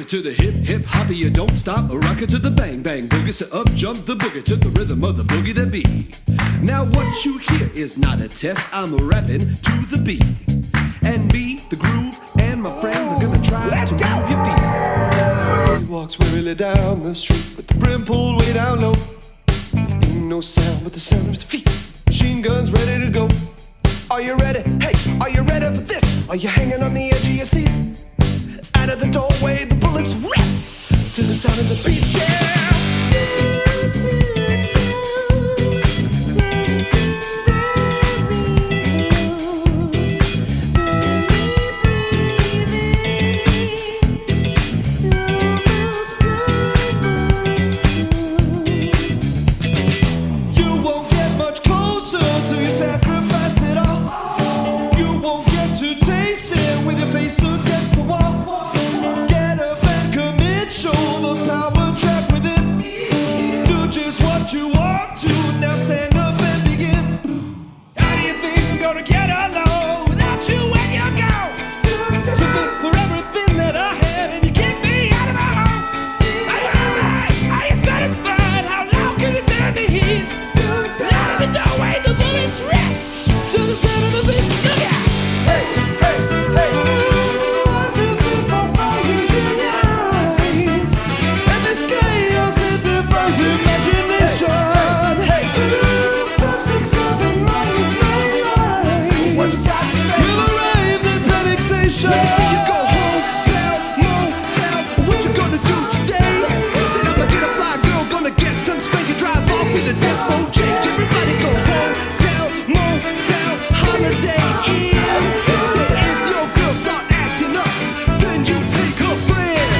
it to the hip, hip, hoppy, you don't stop. Rock it to the bang, bang, boogie. So up, jump the boogie to the rhythm of the boogie that beat. Now what you hear is not a test. I'm rapping to the beat. And me, the groove, and my friends are gonna try to move your feet. Steady walks wearily down the street with the brim pulled way down low. Ain't no sound but the sound of his feet. Machine guns ready to go. Are you ready? Hey, are you ready for this? Are you hanging on the edge of your seat? Out of the doorway, the bullets rip to the sound of the beat, yeah. You won't get much closer till you sacrifice it all. You won't get to taste it with your face against the wall. Get up and commit, show the power track within. Do just what you want to, now stand up and begin. How do you think I'm gonna get along without you when you go? Took me for everything that I had and you kicked me out of my home. Are you satisfied? How long can you stand the heat? Out of the doorway, the bullets rip to the sound of the beat. Look out! Hey, hey, hey! 1, 2, 3, 4, fires in your eyes, and this chaos interferes imagination. Hey, 5, 6, 7, minus 9, 9. What's inside your face? We've arrived at panic station. Let me see you go home, tell, motel. What you gonna do today? Said I'm gonna get a fly girl, gonna get some spank and drive off in a death boat Jake. Everybody go home, tell, motel, holiday in. Said if your girl start acting up, then you take her friend.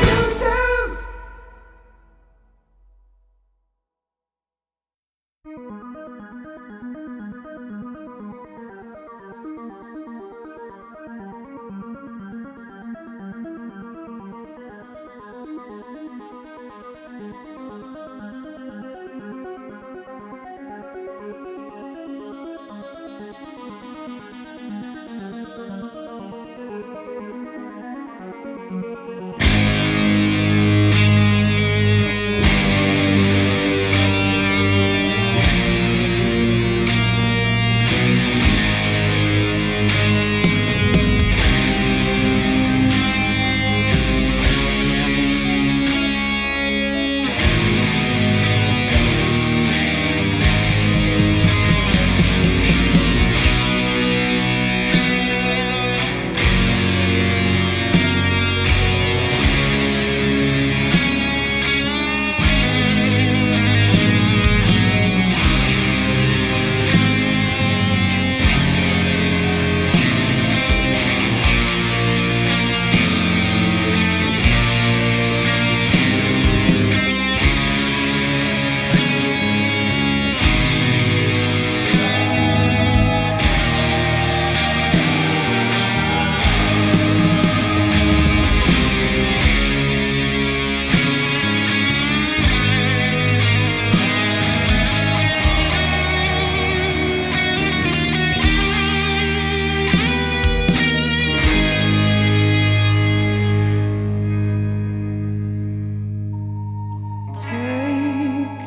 Take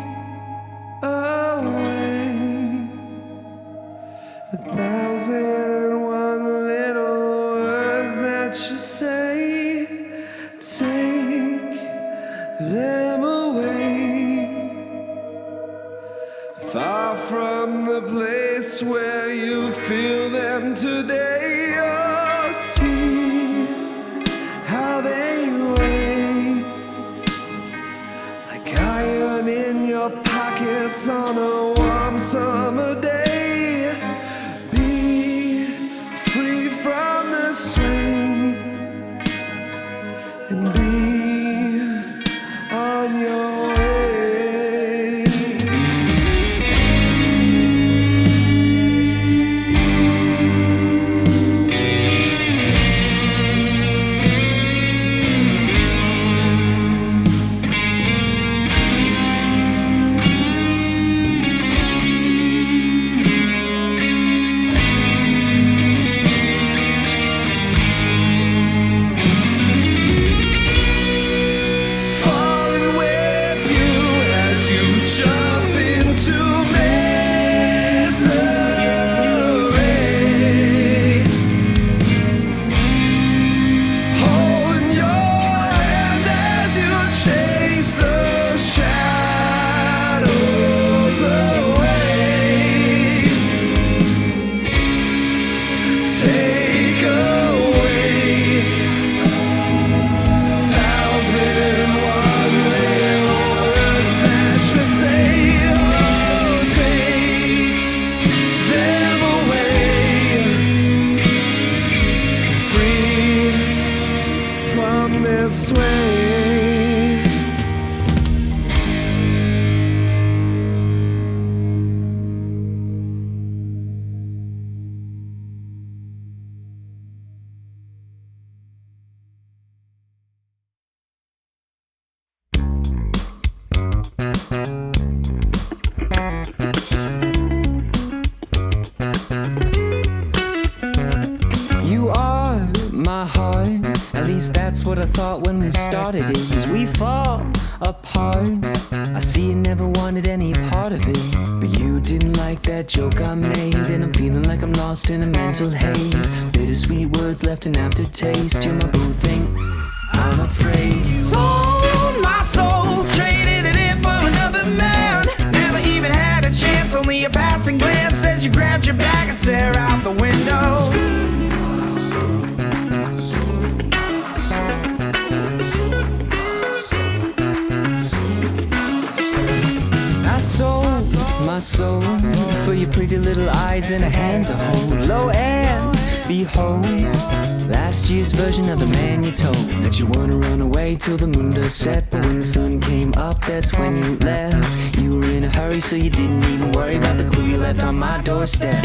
away 1,001 little words that you say. Take them away, far from the place where you feel them today. Oh, see how they weigh like iron in your pockets on a warm summer day. Be free from the swing and be on your way. this way. You are my heart, at least that's what I thought when we started it. As we fall apart, I see you never wanted any part of it. But you didn't like that joke I made, and I'm feeling like I'm lost in a mental haze. Bittersweet words left an aftertaste. You're my boo thing, I'm afraid. Sold my soul, traded it in for another man. Never even had a chance, only a passing glance as you grabbed your bag and stare out the window. I sold my soul for your pretty little eyes and a hand to hold. Lo and behold, last year's version of the man you told that you wanna run away till the moon does set. But when the sun came up, that's when you left. You were in a hurry, so you didn't even worry about the clue you left on my doorstep.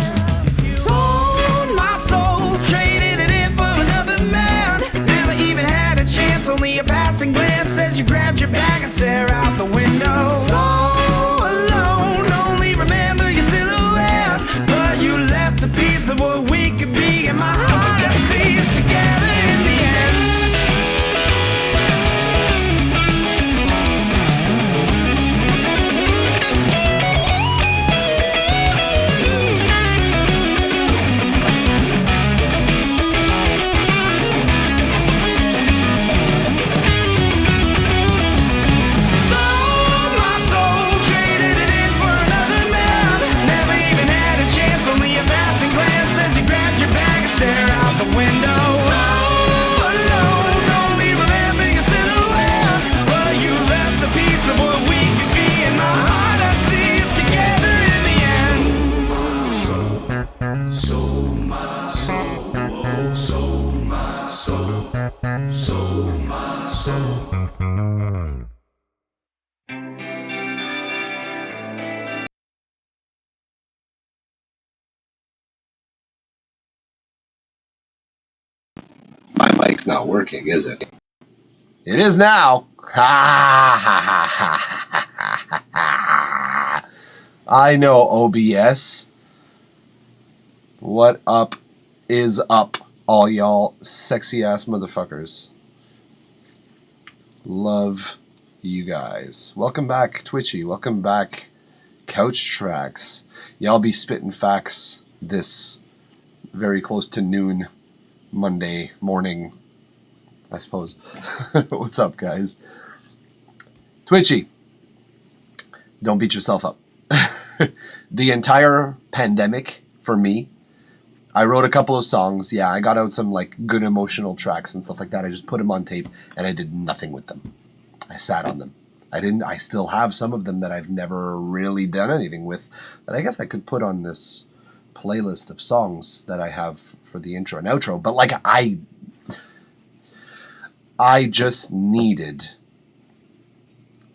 Sold my soul, traded it in for another man. Never even had a chance, only a passing glance as you grabbed your bag and stare out the window. So alone, only remember your silhouette, but you left a piece of what we could be, and my heart stays together in the end. My mic's not working, is it? It is now. I know OBS. What up is up, all y'all sexy ass motherfuckers. Love you guys. Welcome back, Twitchy. Welcome back, Couch Tracks. Y'all be spitting facts this very close to noon Monday morning, I suppose. What's up, guys? Twitchy, don't beat yourself up. The entire pandemic, for me, I wrote a couple of songs. Yeah, I got out some like good emotional tracks and stuff like that. I just put them on tape and I did nothing with them. I sat on them. I still have some of them that I've never really done anything with that I guess I could put on this playlist of songs that I have for the intro and outro. But like I just needed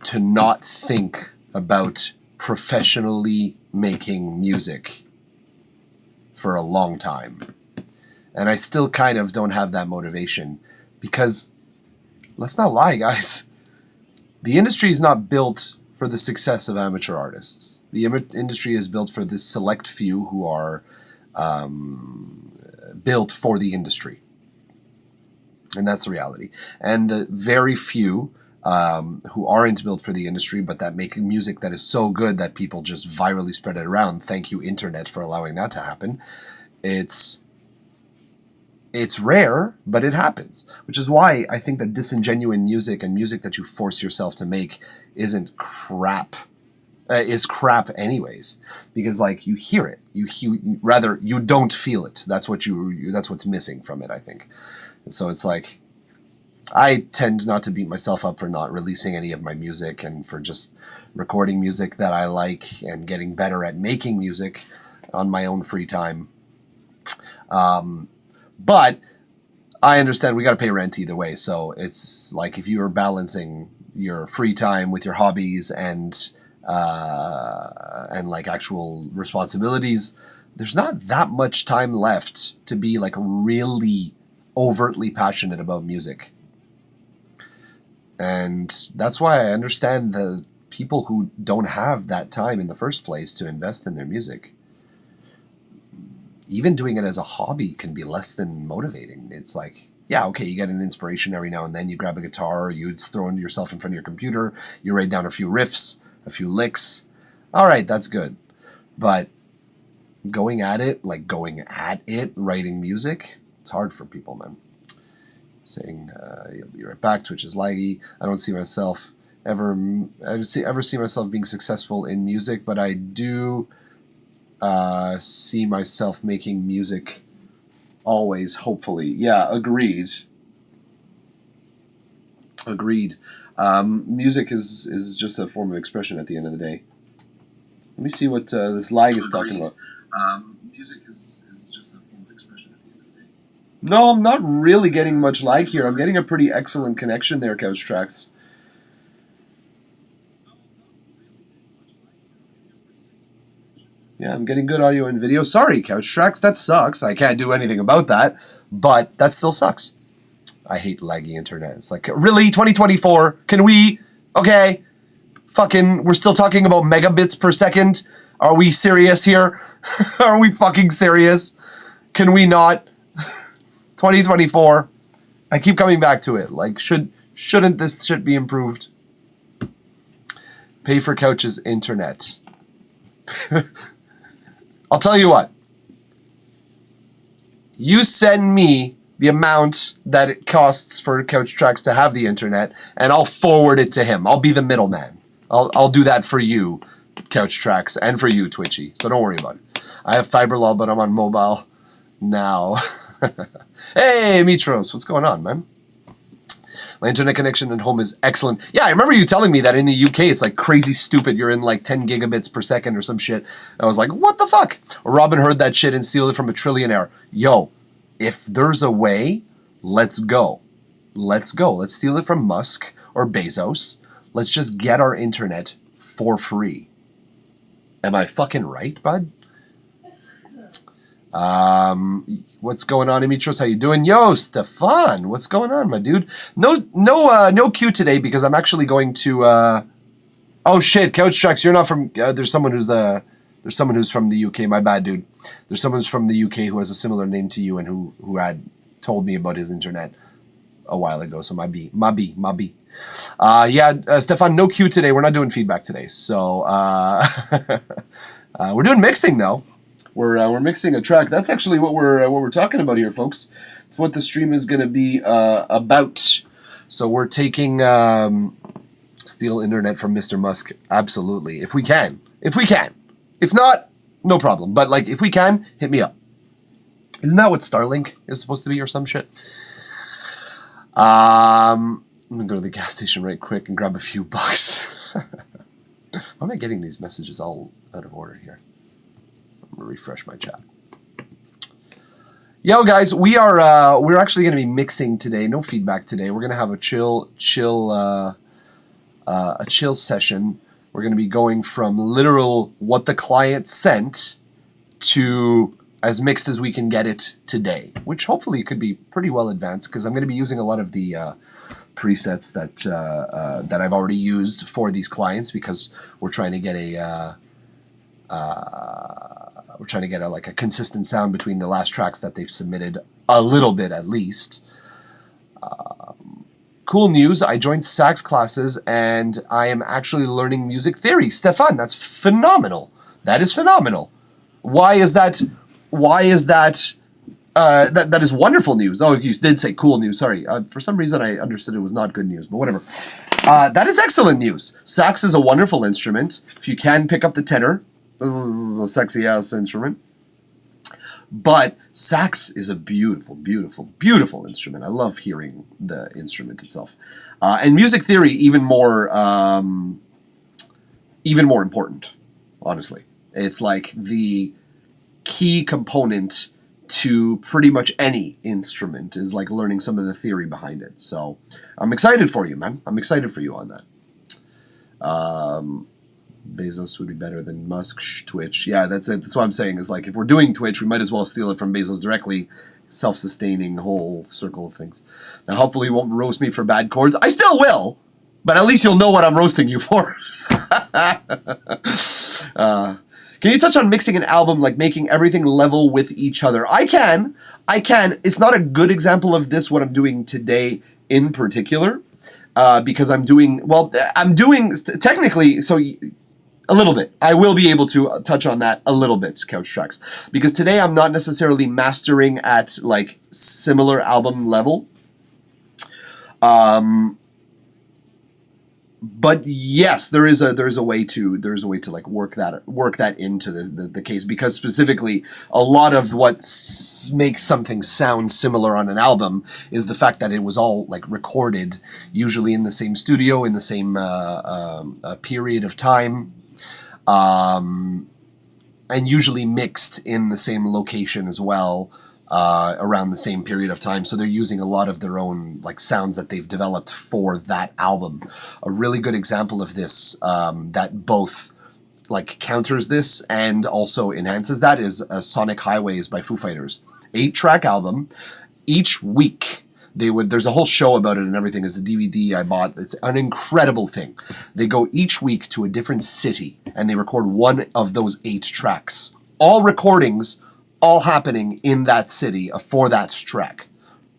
to not think about professionally making music for a long time. And I still kind of don't have that motivation because, let's not lie, guys, the industry is not built for the success of amateur artists. The industry is built for this select few who are built for the industry. And that's the reality. And the very few who aren't built for the industry, but that make music that is so good that people just virally spread it around. Thank you, internet, for allowing that to happen. It's rare, but it happens. Which is why I think that disingenuine music and music that you force yourself to make isn't crap. Is crap anyways. Because like you hear it, rather you don't feel it. That's what's missing from it, I think. And so it's like, I tend not to beat myself up for not releasing any of my music and for just recording music that I like and getting better at making music on my own free time. But I understand we got to pay rent either way. So it's like if you are balancing your free time with your hobbies and like actual responsibilities, there's not that much time left to be like really overtly passionate about music. And that's why I understand the people who don't have that time in the first place to invest in their music. Even doing it as a hobby can be less than motivating. It's like, yeah, okay, you get an inspiration every now and then. You grab a guitar, or you throw yourself in front of your computer, you write down a few riffs, a few licks. All right, that's good. But going at it, writing music, it's hard for people, man. Saying, you'll be right back, Twitch is laggy. I don't see myself ever see myself being successful in music, but I do see myself making music always, hopefully. Yeah, agreed. Music is just a form of expression at the end of the day. Let me see what this lag is talking about. Music is just a form of expression at the end of the day. No, I'm not really getting much lag here. I'm getting a pretty excellent connection there, Couch Tracks. Yeah, I'm getting good audio and video. Sorry, Couch Tracks, that sucks. I can't do anything about that, but that still sucks. I hate laggy internet. It's like, really, 2024? Can we? Okay. Fucking, we're still talking about megabits per second? Are we serious here? Are we fucking serious? Can we not? 2024. I keep coming back to it. Like, shouldn't this shit be improved? Pay for Couch's internet. I'll tell you what. You send me the amount that it costs for Couch Tracks to have the internet, and I'll forward it to him. I'll be the middleman. I'll do that for you, Couch Tracks, and for you, Twitchy. So don't worry about it. I have FiberLaw, but I'm on mobile now. Hey, Mitros, what's going on, man? My internet connection at home is excellent. Yeah, I remember you telling me that in the UK it's like crazy stupid. You're in like 10 gigabits per second or some shit. I was like, what the fuck? Robin heard that shit and steal it from a trillionaire. Yo, if there's a way, let's go. Let's go. Let's steal it from Musk or Bezos. Let's just get our internet for free. Am I fucking right, bud? What's going on, Dimitros? How you doing? Yo, Stefan, what's going on, my dude? No queue today because I'm actually going to. Oh shit, Couch Tracks, you're not from. There's someone who's from the UK. My bad, dude. There's someone who's from the UK who has a similar name to you and who had told me about his internet a while ago. So Mabi. Stefan, no queue today. We're not doing feedback today. So we're doing mixing though. We're mixing a track. That's actually what we're talking about here, folks. It's what the stream is going to be about. So we're taking steal internet from Mr. Musk. Absolutely, if we can. If not, no problem. But like, if we can, hit me up. Isn't that what Starlink is supposed to be or some shit? I'm gonna go to the gas station right quick and grab a few bucks. Why am I getting these messages all out of order here? I'm gonna refresh my chat. Yo, guys, we're actually gonna be mixing today. No feedback today. We're gonna have a chill session. We're gonna be going from literal what the client sent to as mixed as we can get it today, which hopefully could be pretty well advanced because I'm gonna be using a lot of the presets that I've already used for these clients because we're trying to get a like a consistent sound between the last tracks that they've submitted a little bit at least. Cool news, I joined sax classes and I am actually learning music theory. Stefan, that's phenomenal. That is phenomenal. Why is that? That is wonderful news. Oh, you did say cool news. Sorry. For some reason, I understood it was not good news, but whatever. That is excellent news. Sax is a wonderful instrument. If you can pick up the tenor, this is a sexy-ass instrument. But sax is a beautiful, beautiful, beautiful instrument. I love hearing the instrument itself. And music theory, even more important, honestly. It's like the key component to pretty much any instrument is like learning some of the theory behind it. So I'm excited for you, man. I'm excited for you on that. Bezos would be better than Musk. Twitch. Yeah, that's it. That's what I'm saying is like if we're doing Twitch, we might as well steal it from Bezos directly. Self-sustaining whole circle of things. Now, hopefully you won't roast me for bad chords. I still will, but at least you'll know what I'm roasting you for. Can you touch on mixing an album, like making everything level with each other? I can. It's not a good example of this, what I'm doing today in particular, because technically, so a little bit. I will be able to touch on that a little bit, Couch Tracks, because today I'm not necessarily mastering at like similar album level. But yes, there is a way to like work that into the case, because specifically a lot of what makes something sound similar on an album is the fact that it was all like recorded usually in the same studio in the same period of time, and usually mixed in the same location as well. Around the same period of time, so they're using a lot of their own like sounds that they've developed for that album. A really good example of this that both like counters this and also enhances that is Sonic Highways by Foo Fighters. 8-track album. Each week there's a whole show about it and everything. It's a DVD I bought. It's an incredible thing. They go each week to a different city and they record one of those 8 tracks. All recordings, all happening in that city for that track.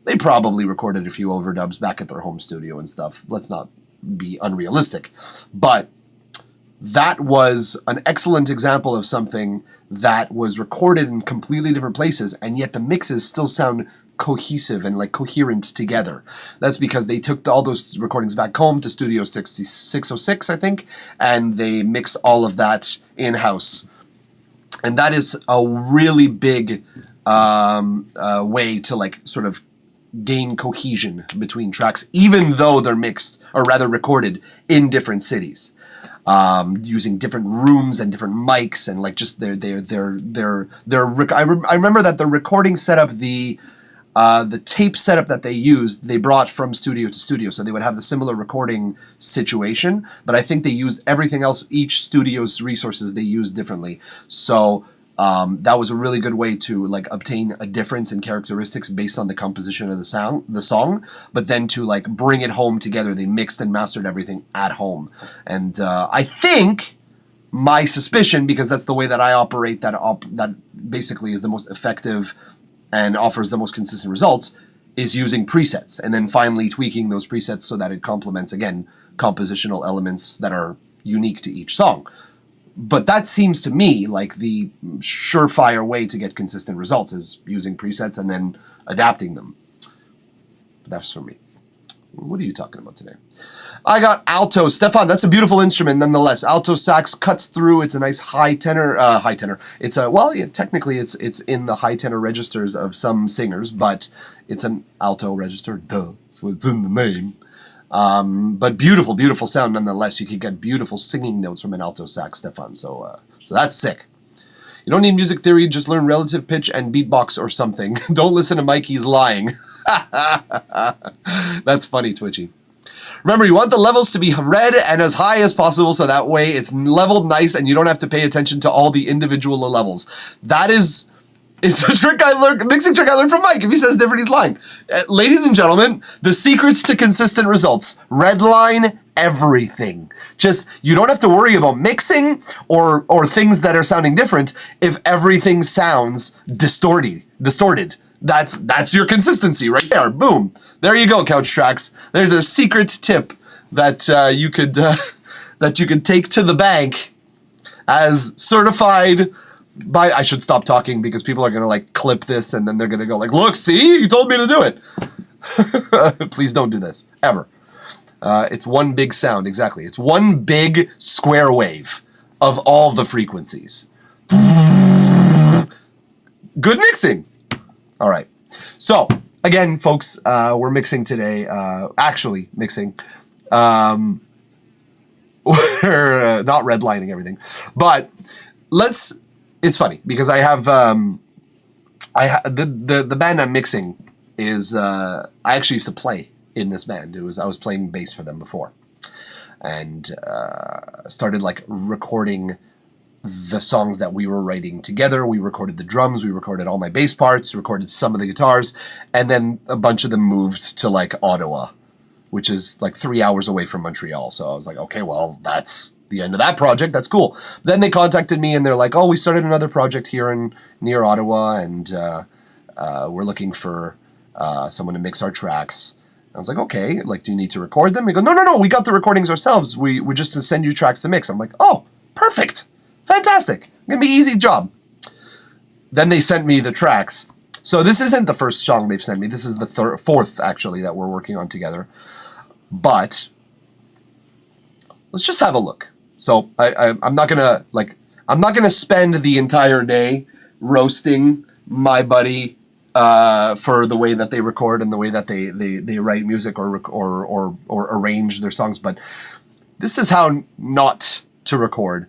They probably recorded a few overdubs back at their home studio and stuff. Let's not be unrealistic. But that was an excellent example of something that was recorded in completely different places, and yet the mixes still sound cohesive and like coherent together. That's because they took all those recordings back home to Studio 606, I think, and they mixed all of that in-house. And that is a really big way to like sort of gain cohesion between tracks, even though they're mixed or rather recorded in different cities, using different rooms and different mics and like just I remember that the recording setup, the tape setup that they used, they brought from studio to studio. So they would have the similar recording situation, but I think they used everything else, each studio's resources they used differently. So that was a really good way to like obtain a difference in characteristics based on the composition of the song, but then to like bring it home together, they mixed and mastered everything at home. And I think my suspicion, because that's the way that I operate, that basically is the most effective and offers the most consistent results, is using presets and then finally tweaking those presets so that it complements, again, compositional elements that are unique to each song. But that seems to me like the surefire way to get consistent results is using presets and then adapting them. But that's for me. What are you talking about today? I got alto. Stefan, that's a beautiful instrument nonetheless. Alto sax cuts through. It's a nice high tenor. It's technically it's in the high tenor registers of some singers, but it's an alto register. Duh, that's what it's in the name. But beautiful, beautiful sound nonetheless. You could get beautiful singing notes from an alto sax, Stefan. So that's sick. You don't need music theory. Just learn relative pitch and beatbox or something. Don't listen to Mikey's lying. That's funny, Twitchy. Remember, you want the levels to be red and as high as possible, so that way it's leveled nice and you don't have to pay attention to all the individual levels. It's a trick mixing trick I learned from Mike. If he says different, he's lying. Ladies and gentlemen, the secrets to consistent results. Redline everything. Just, you don't have to worry about mixing or things that are sounding different if everything sounds distorted. That's your consistency right there. Boom. There you go, Couch Tracks. There's a secret tip that you could take to the bank as certified by. I should stop talking because people are gonna like clip this and then they're gonna go like, look, see, you told me to do it. Please don't do this ever. It's one big sound, exactly. It's one big square wave of all the frequencies. Good mixing. All right. So again, folks, we're mixing today. Actually mixing. We're not redlining everything, but it's funny because I have the band I'm mixing is I actually used to play in this band. I was playing bass for them before, and started like recording the songs that we were writing together. We recorded the drums, we recorded all my bass parts, recorded some of the guitars, and then a bunch of them moved to like Ottawa, which is like 3 hours away from Montreal. So I was like, okay, well, that's the end of that project. That's cool. Then they contacted me and they're like, oh, we started another project here near Ottawa, and we're looking for someone to mix our tracks. I was like, okay, like, do you need to record them? They go, no, we got the recordings ourselves. We're just to send you tracks to mix. I'm like, oh, perfect. Fantastic. Gonna be easy job. Then they sent me the tracks. So this isn't the first song they've sent me. This is the fourth, actually, that we're working on together. But let's just have a look. So I'm not gonna spend the entire day roasting my buddy for the way that they record and the way that they write music or arrange their songs. But this is how not to record.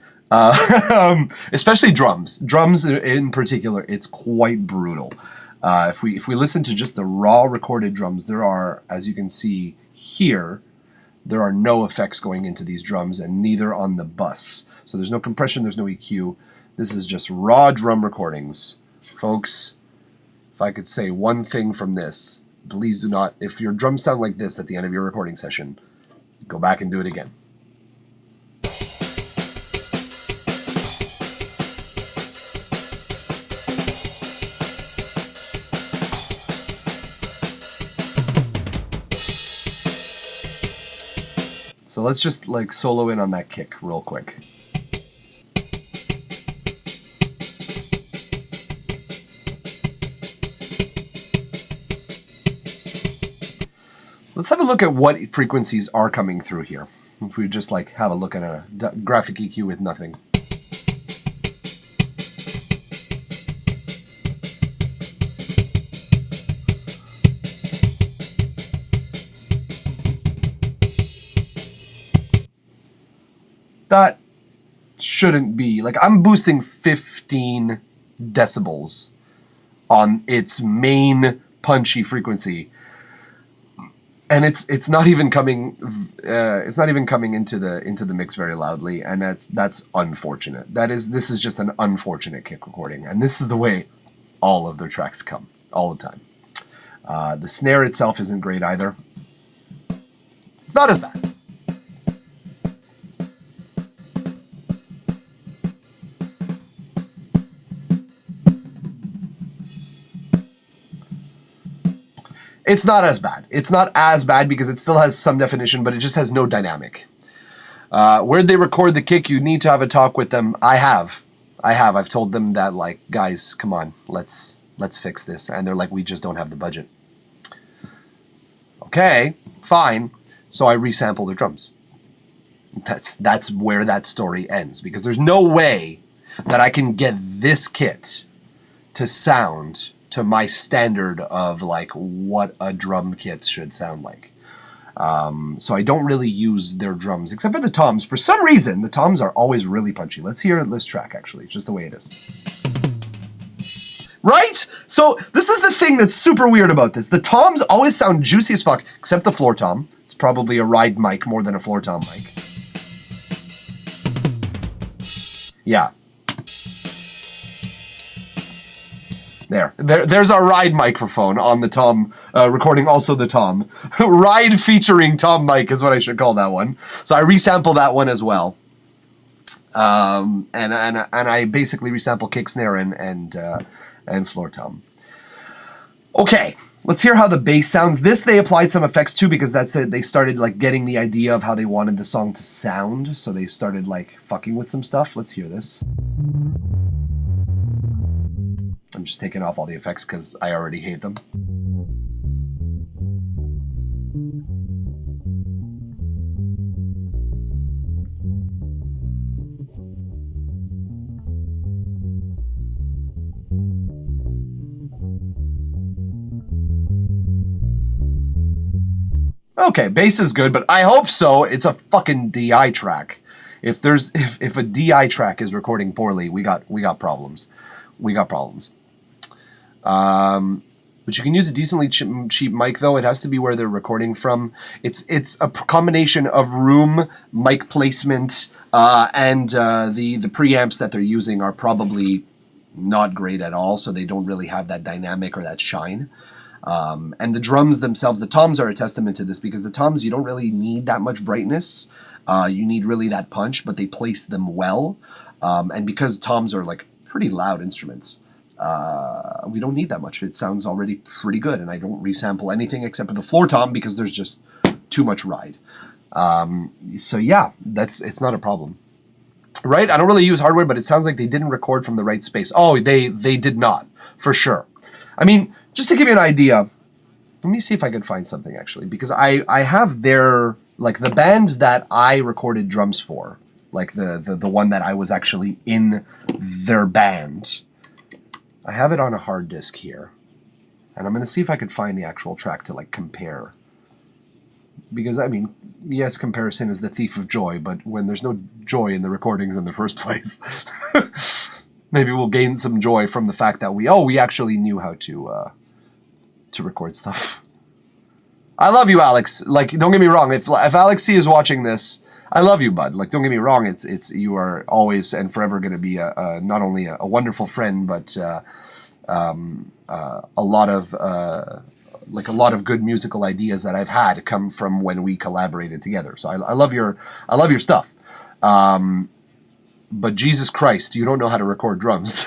Especially drums. Drums in particular, it's quite brutal. If we listen to just the raw recorded drums, there are, as you can see here, there are no effects going into these drums, and neither on the bus. So there's no compression, there's no EQ. This is just raw drum recordings. Folks, if I could say one thing from this, please do not, if your drums sound like this at the end of your recording session, go back and do it again. So let's just like solo in on that kick real quick. Let's have a look at what frequencies are coming through here. If we just like have a look at a graphic EQ with nothing. That shouldn't be, like, I'm boosting 15 decibels on its main punchy frequency, and it's not even coming into the mix very loudly, and that's unfortunate. This is just an unfortunate kick recording, and this is the way all of their tracks come all the time. The snare itself isn't great either. It's not as bad. It's not as bad. It's not as bad because it still has some definition, but it just has no dynamic. Where they record the kick, you need to have a talk with them. I've told them that, like, guys, come on, let's fix this. And they're like, we just don't have the budget. Okay, fine. So I resample the drums. That's where that story ends, because there's no way that I can get this kit to sound to my standard of like what a drum kit should sound like. So I don't really use their drums, except for the toms. For some reason, the toms are always really punchy. Let's hear this track, actually. It's just the way it is. Right? So this is the thing that's super weird about this. The toms always sound juicy as fuck, except the floor tom. It's probably a ride mic more than a floor tom mic. Yeah. There's our ride microphone on the tom, recording also the tom. Ride featuring tom mic is what I should call that one. So I resample that one as well. And I basically resample kick, snare, and floor tom. Okay, let's hear how the bass sounds. This they applied some effects to, because that's it. They started like getting the idea of how they wanted the song to sound. So they started like fucking with some stuff. Let's hear this. I'm just taking off all the effects because I already hate them. Okay, bass is good, but I hope so. It's a fucking DI track. If a DI track is recording poorly, we got problems. We got problems. But you can use a decently cheap mic, though. It has to be where they're recording from. It's a combination of room, mic placement, and the preamps that they're using are probably not great at all, so they don't really have that dynamic or that shine. And the drums themselves, the toms are a testament to this, because the toms, you don't really need that much brightness. You need really that punch, but they place them well. And because toms are like pretty loud instruments, we don't need that much. It sounds already pretty good, and I don't resample anything except for the floor tom because there's just too much ride. So yeah, it's not a problem. Right? I don't really use hardware, but it sounds like they didn't record from the right space. Oh, they did not, for sure. I mean, just to give you an idea, let me see if I can find something actually, because I have their, like the band that I recorded drums for, like the one that I was actually in their band. I have it on a hard disk here, and I'm going to see if I could find the actual track to like compare. Because, I mean, yes, comparison is the thief of joy, but when there's no joy in the recordings in the first place, maybe we'll gain some joy from the fact that we actually knew how to record stuff. I love you, Alex. Like, don't get me wrong. If Alex C is watching this, I love you, bud. Like, don't get me wrong. It's you are always and forever going to be not only a wonderful friend, but a lot of good musical ideas that I've had come from when we collaborated together. So I love your stuff. But Jesus Christ, you don't know how to record drums.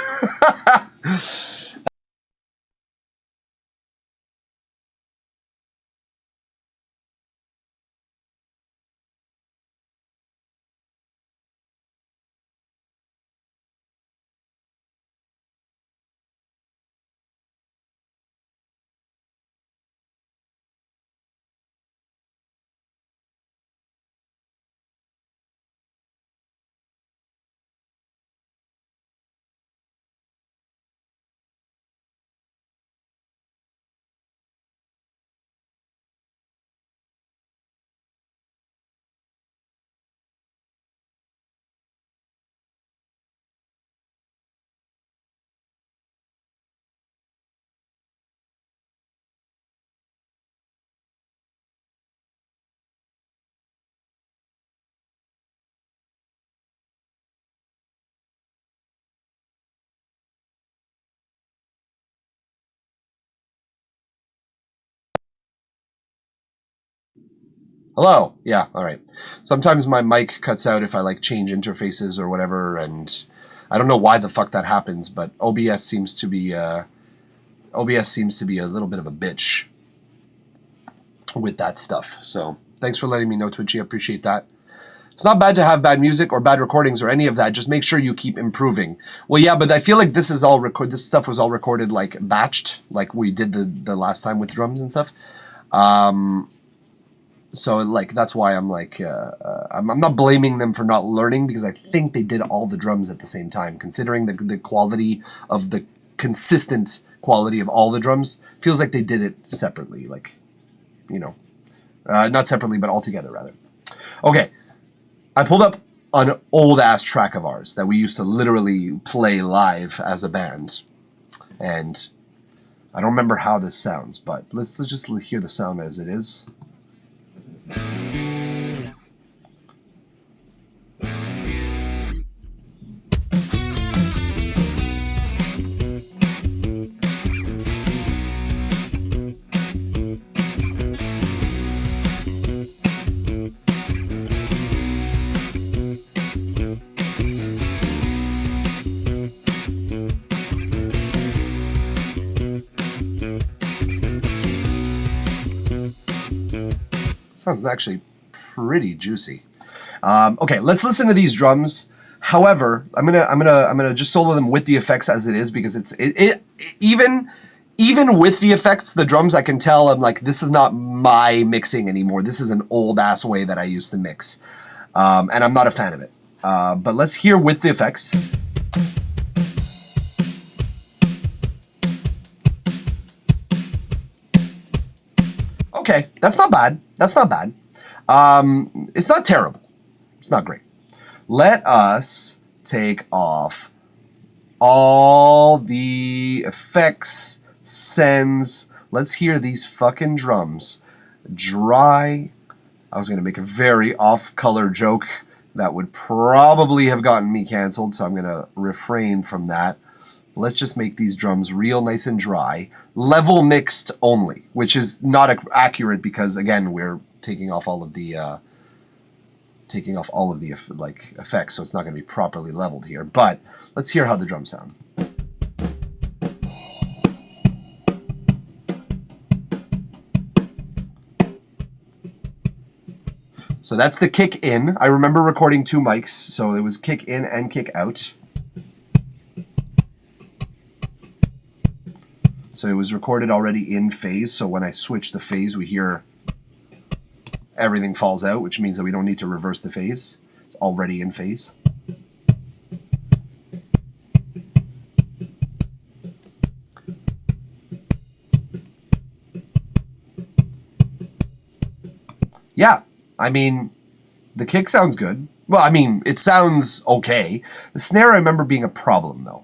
Hello. Yeah. All right. Sometimes my mic cuts out if I like change interfaces or whatever, and I don't know why the fuck that happens, but OBS seems to be a little bit of a bitch with that stuff. So thanks for letting me know, Twitchy. I appreciate that. It's not bad to have bad music or bad recordings or any of that. Just make sure you keep improving. Well, yeah, but I feel like this stuff was all recorded like batched, like we did the last time with drums and stuff. So like that's why I'm like I'm not blaming them for not learning, because I think they did all the drums at the same time. Considering the quality of the consistent quality of all the drums, feels like they did it separately. Like, you know, not separately, but all together rather. Okay, I pulled up an old ass track of ours that we used to literally play live as a band, and I don't remember how this sounds, but let's just hear the sound as it is. Sounds actually pretty juicy. Okay, let's listen to these drums. However, I'm gonna just solo them with the effects as it is, because even with the effects, the drums, I can tell I'm like, this is not my mixing anymore. This is an old ass way that I used to mix, and I'm not a fan of it. But let's hear with the effects. Okay, that's not bad. That's not bad. It's not terrible. It's not great. Let us take off all the effects sends. Let's hear these fucking drums. Dry. I was going to make a very off-color joke that would probably have gotten me canceled, so I'm going to refrain from that. Let's just make these drums real nice and dry. Level mixed only, which is not accurate because, again, we're taking off all of the effects, so it's not going to be properly leveled here. But let's hear how the drums sound. So that's the kick in. I remember recording 2 mics, so it was kick in and kick out. So it was recorded already in phase, so when I switch the phase, we hear everything falls out, which means that we don't need to reverse the phase. It's already in phase. Yeah, I mean, the kick sounds good. Well, I mean, it sounds okay. The snare, I remember being a problem, though.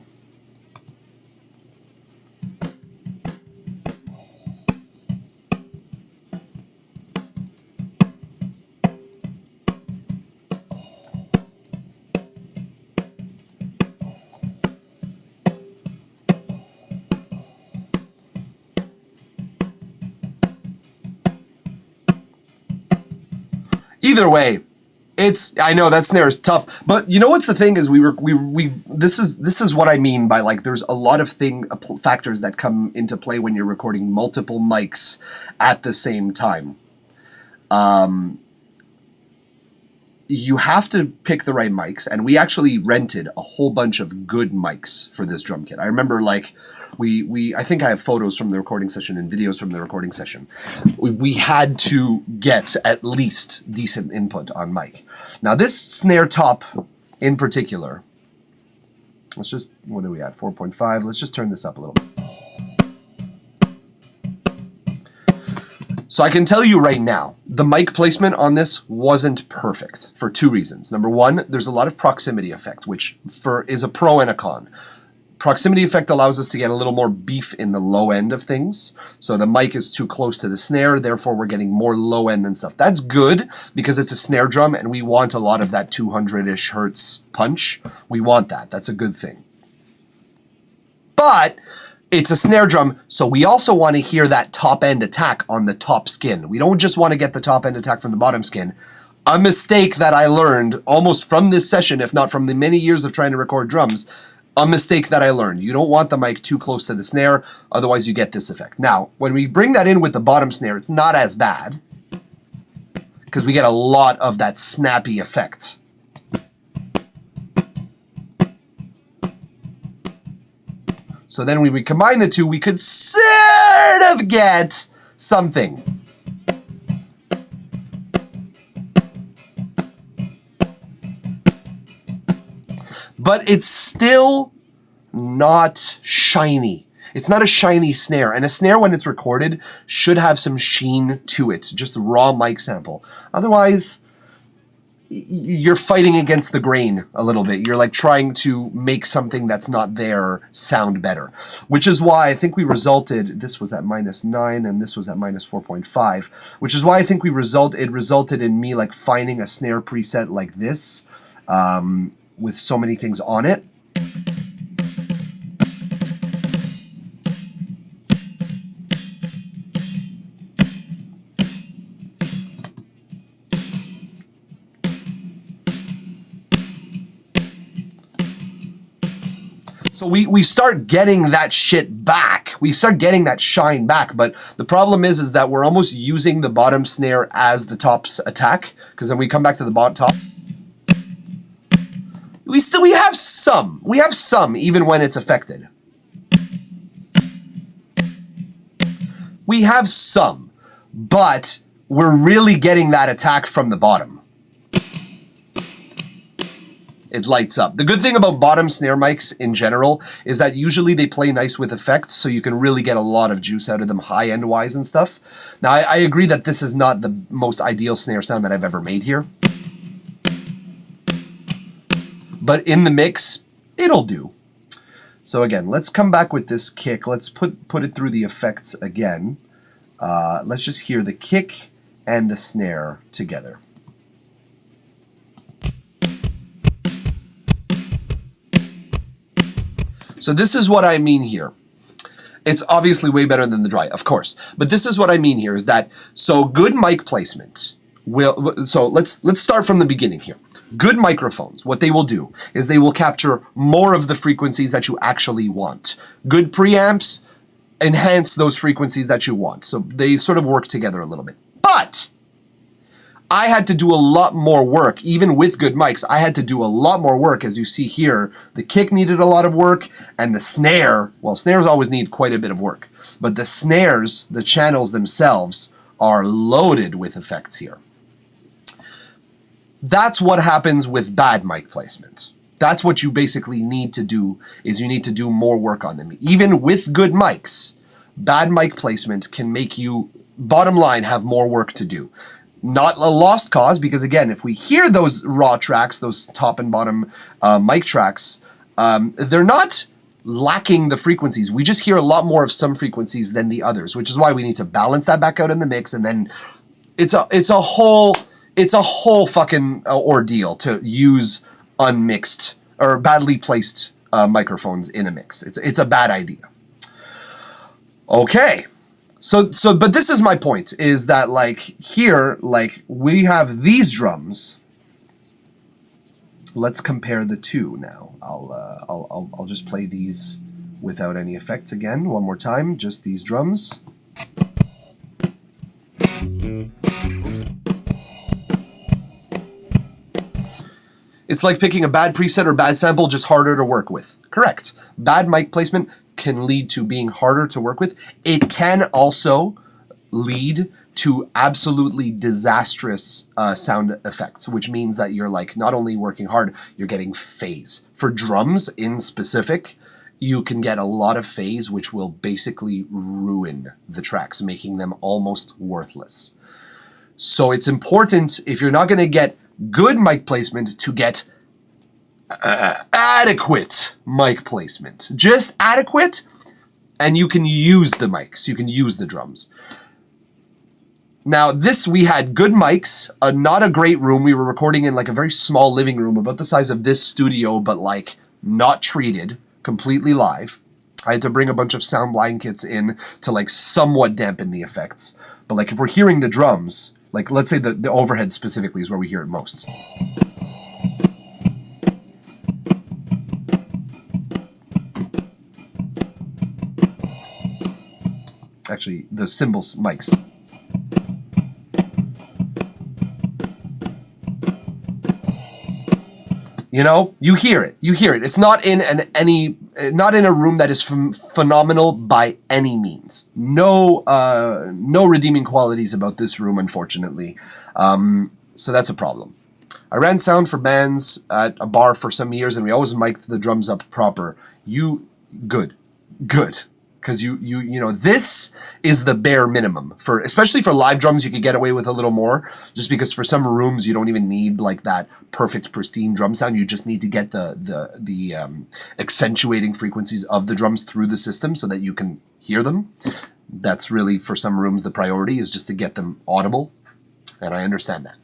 Either way, I know that snare is tough, but you know what's the thing is this is what I mean by, like, there's a lot of factors that come into play when you're recording multiple mics at the same time. You have to pick the right mics, and we actually rented a whole bunch of good mics for this drum kit. I remember, like, I think I have photos from the recording session and videos from the recording session. We had to get at least decent input on mic. Now this snare top in particular, what are we at, 4.5? Let's just turn this up a little bit. So I can tell you right now, the mic placement on this wasn't perfect for 2 reasons. Number one, there's a lot of proximity effect, which is a pro and a con. Proximity effect allows us to get a little more beef in the low end of things. So the mic is too close to the snare, therefore we're getting more low end and stuff. That's good because it's a snare drum and we want a lot of that 200-ish hertz punch. We want that. That's a good thing. But it's a snare drum, so we also want to hear that top end attack on the top skin. We don't just want to get the top end attack from the bottom skin. A mistake that I learned almost from this session, if not from the many years of trying to record drums, a mistake that I learned. You don't want the mic too close to the snare, otherwise you get this effect. Now, when we bring that in with the bottom snare, it's not as bad because we get a lot of that snappy effect. So then when we combine the two, we could sort of get something. But it's still not shiny. It's not a shiny snare. And a snare, when it's recorded, should have some sheen to it. Just a raw mic sample. Otherwise, you're fighting against the grain a little bit. You're like trying to make something that's not there sound better. Which is why I think we resulted, this was at -9 and this was at -4.5. Which is why I think it resulted in me like finding a snare preset like this. With so many things on it. So we start getting that shit back. We start getting that shine back, but the problem is that we're almost using the bottom snare as the top's attack, because then we come back to the bottom top. We have some, even when it's affected. We have some, but we're really getting that attack from the bottom. It lights up. The good thing about bottom snare mics in general is that usually they play nice with effects, so you can really get a lot of juice out of them high-end wise and stuff. Now, I agree that this is not the most ideal snare sound that I've ever made here. But in the mix, it'll do. So again, let's come back with this kick. Let's put it through the effects again. Let's just hear the kick and the snare together. So this is what I mean here. It's obviously way better than the dry, of course. But this is what I mean here is that, so good mic placement will, so let's start from the beginning here. Good microphones, what they will do is they will capture more of the frequencies that you actually want. Good preamps enhance those frequencies that you want. So they sort of work together a little bit. But I had to do a lot more work, even with good mics. I had to do a lot more work. As you see here, the kick needed a lot of work, and the snare, well, snares always need quite a bit of work. But the snares, the channels themselves, are loaded with effects here. That's what happens with bad mic placement. That's what you basically need to do, is you need to do more work on them. Even with good mics, bad mic placement can make you, bottom line, have more work to do. Not a lost cause, because again, if we hear those raw tracks, those top and bottom mic tracks, they're not lacking the frequencies. We just hear a lot more of some frequencies than the others, which is why we need to balance that back out in the mix. And then it's a whole fucking ordeal to use unmixed or badly placed microphones in a mix. It's a bad idea. Okay. So, but this is my point, is that like here, like we have these drums. Let's compare the two now. I'll just play these without any effects again, one more time, just these drums. Oops. It's like picking a bad preset or bad sample, just harder to work with. Correct. Bad mic placement can lead to being harder to work with. It can also lead to absolutely disastrous sound effects, which means that you're like not only working hard, you're getting phase. For drums in specific, you can get a lot of phase, which will basically ruin the tracks, making them almost worthless. So it's important, if you're not going to get good mic placement, to get adequate mic placement. Just adequate, and you can use the mics. You can use the drums. Now, we had good mics, not a great room. We were recording in like a very small living room, about the size of this studio, but like not treated, completely live. I had to bring a bunch of sound blankets in to like somewhat dampen the effects. But like if we're hearing the drums, like let's say the overhead specifically is where we hear it most. Actually, the cymbals, mics. You know, you hear it. You hear it. It's not in not in a room that is phenomenal by any means. No redeeming qualities about this room, unfortunately. So that's a problem. I ran sound for bands at a bar for some years, and we always mic'd the drums up proper. Good. Because you know, this is the bare minimum for, especially for live drums. You could get away with a little more, just because for some rooms you don't even need like that perfect pristine drum sound. You just need to get the accentuating frequencies of the drums through the system so that you can hear them. That's really, for some rooms, the priority is just to get them audible, and I understand that.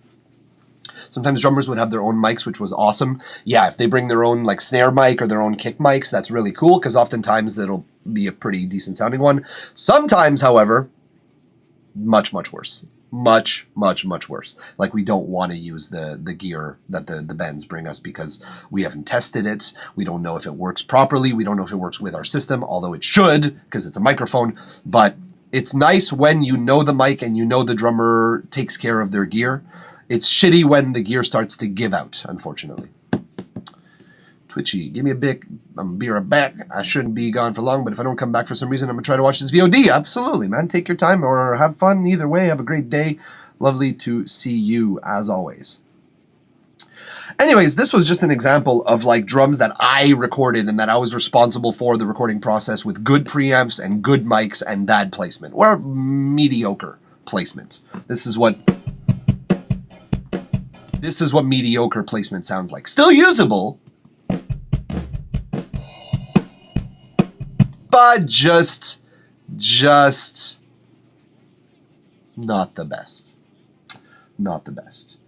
Sometimes drummers would have their own mics, which was awesome. Yeah, if they bring their own like snare mic or their own kick mics, that's really cool, because oftentimes that'll be a pretty decent sounding one. Sometimes, however, much worse. Much worse. Like, we don't want to use the gear that the bands bring us because we haven't tested it. We don't know if it works properly. We don't know if it works with our system, although it should, because it's a microphone. But it's nice when you know the mic and you know the drummer takes care of their gear. It's shitty when the gear starts to give out, unfortunately. Twitchy, give me a bit. I'm be right back. I shouldn't be gone for long, but if I don't come back for some reason, I'm going to try to watch this VOD. Absolutely, man. Take your time or have fun. Either way, have a great day. Lovely to see you, as always. Anyways, this was just an example of like drums that I recorded and that I was responsible for the recording process with good preamps and good mics and bad placement, or mediocre placement. This is what mediocre placement sounds like. Still usable. spot, just not the best. Not the best.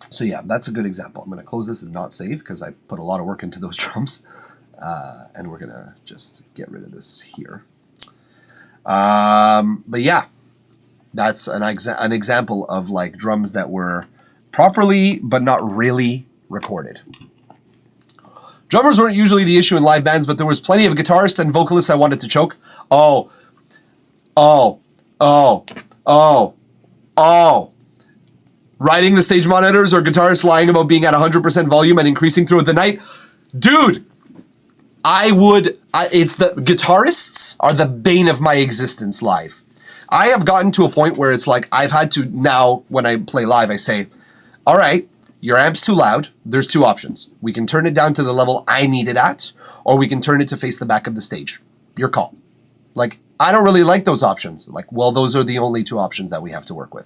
So yeah, that's a good example. I'm going to close this and not save because I put a lot of work into those drums. And we're going to just get rid of this here. But yeah, that's an example of like drums that were properly but not really recorded. Drummers weren't usually the issue in live bands, but there was plenty of guitarists and vocalists I wanted to choke. Oh. Riding the stage monitors or guitarists lying about being at 100% volume and increasing throughout the night. Dude, it's the guitarists are the bane of my existence live. I have gotten to a point where it's like I've had to now, when I play live, I say, all right, your amp's too loud. There's two options. We can turn it down to the level I need it at, or we can turn it to face the back of the stage. Your call. Like, I don't really like those options. Like, well, those are the only two options that we have to work with.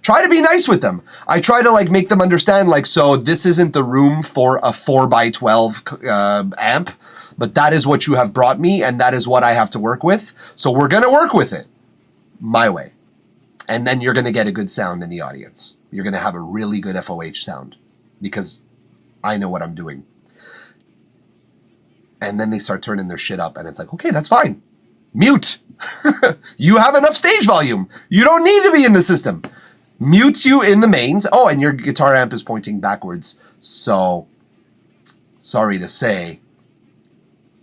Try to be nice with them. I try to like make them understand, like, so this isn't the room for a 4x12 amp, but that is what you have brought me, and that is what I have to work with. So we're going to work with it my way. And then you're going to get a good sound in the audience. You're going to have a really good FOH sound because I know what I'm doing. And then they start turning their shit up, and it's like, okay, that's fine. Mute. You have enough stage volume. You don't need to be in the system. Mute you in the mains. Oh, and your guitar amp is pointing backwards. So, sorry to say,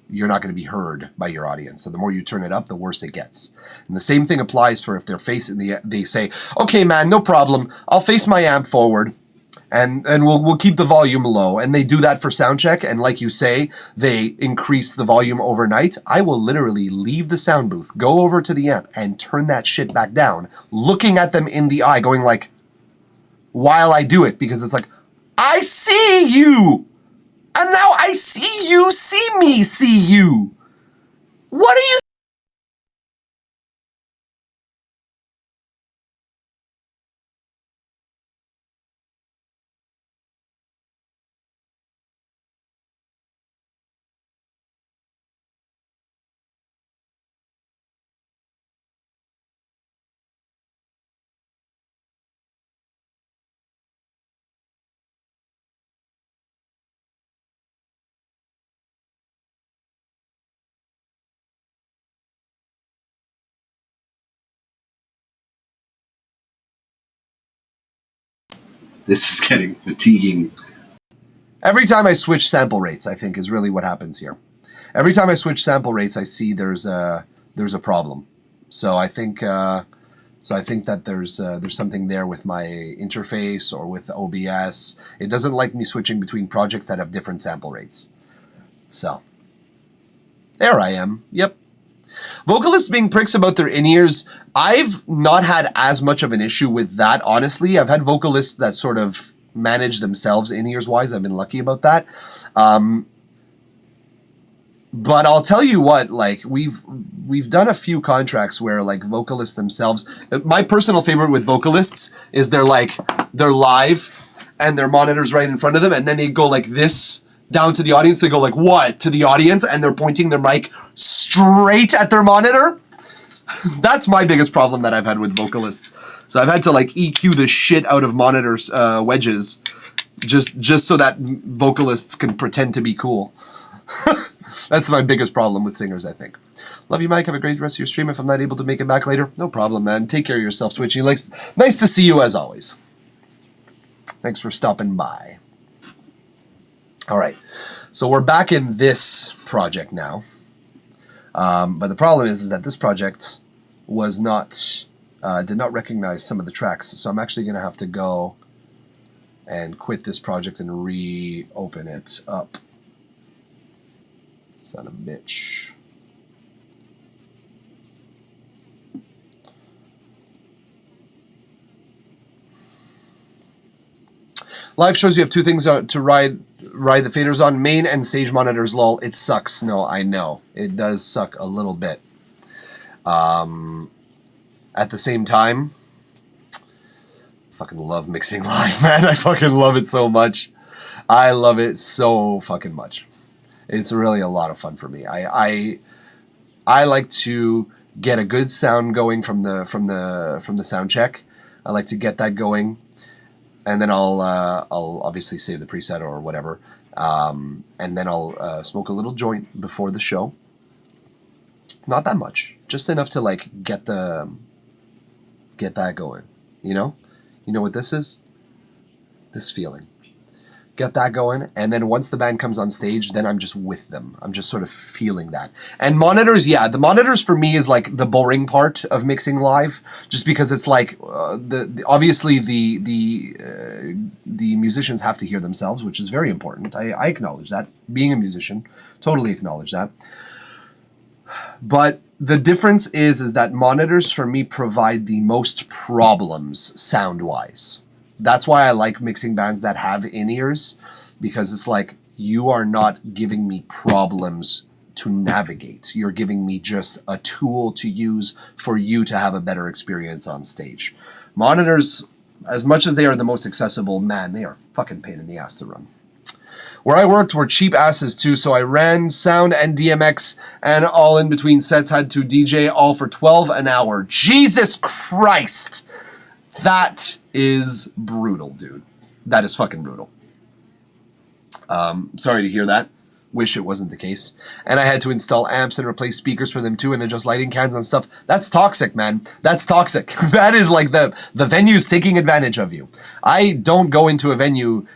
you're not going to be heard by your audience. So the more you turn it up, the worse it gets. And the same thing applies for if they're facing they say, okay, man, no problem. I'll face my amp forward and we'll keep the volume low. And they do that for sound check. And like you say, they increase the volume overnight. I will literally leave the sound booth, go over to the amp and turn that shit back down, looking at them in the eye, going like, while I do it, because it's like, I see you. And now I see you, see me, see you. What are you? This is getting fatiguing. Every time I switch sample rates, I think is really what happens here. Every time I switch sample rates, I see there's a problem. So I think that there's something there with my interface or with OBS. It doesn't like me switching between projects that have different sample rates. So there I am. Yep. Vocalists being pricks about their in-ears, I've not had as much of an issue with that, honestly. I've had vocalists that sort of manage themselves in-ears wise. I've been lucky about that. But I'll tell you what, like, we've done a few contracts where, like, vocalists themselves... My personal favorite with vocalists is they're live and their monitor's right in front of them, and then they go like this down to the audience. They go like, what? To the audience, and they're pointing their mic straight at their monitor. That's my biggest problem that I've had with vocalists. So I've had to like EQ the shit out of monitors wedges just so that vocalists can pretend to be cool. That's my biggest problem with singers, I think. Love you, Mike. Have a great rest of your stream. If I'm not able to make it back later, no problem, man. Take care of yourself, Twitchy. Nice to see you as always. Thanks for stopping by. All right, so we're back in this project now. But the problem is that this project was not, did not recognize some of the tracks. So I'm actually going to have to go and quit this project and reopen it up. Son of a bitch. Live shows you have two things to ride the faders on, main and stage monitors, lol. It sucks. No, I know. It does suck a little bit. At the same time, fucking love mixing live, man. I fucking love it so much. I love it so fucking much. It's really a lot of fun for me. I like to get a good sound going from the sound check. I like to get that going, and then I'll obviously save the preset or whatever, and then I'll smoke a little joint before the show. Not that much, just enough to like get that going. You know what this is? This feeling. Get that going, and then once the band comes on stage, then I'm just with them. I'm just sort of feeling that. And monitors, yeah, the monitors for me is like the boring part of mixing live, just because it's like obviously the musicians have to hear themselves, which is very important. I acknowledge that. Being a musician, totally acknowledge that. But the difference is that monitors for me provide the most problems sound-wise. That's why I like mixing bands that have in-ears, because it's like, you are not giving me problems to navigate. You're giving me just a tool to use for you to have a better experience on stage. Monitors, as much as they are the most accessible, man, they are fucking pain in the ass to run. Where I worked were cheap asses too, so I ran sound and DMX and all in between sets, had to DJ all for $12 an hour. Jesus Christ! That is brutal, dude. That is fucking brutal. Sorry to hear that. Wish it wasn't the case. And I had to install amps and replace speakers for them too and adjust lighting cans and stuff. That's toxic, man. That's toxic. That is like the venue's taking advantage of you. I don't go into a venue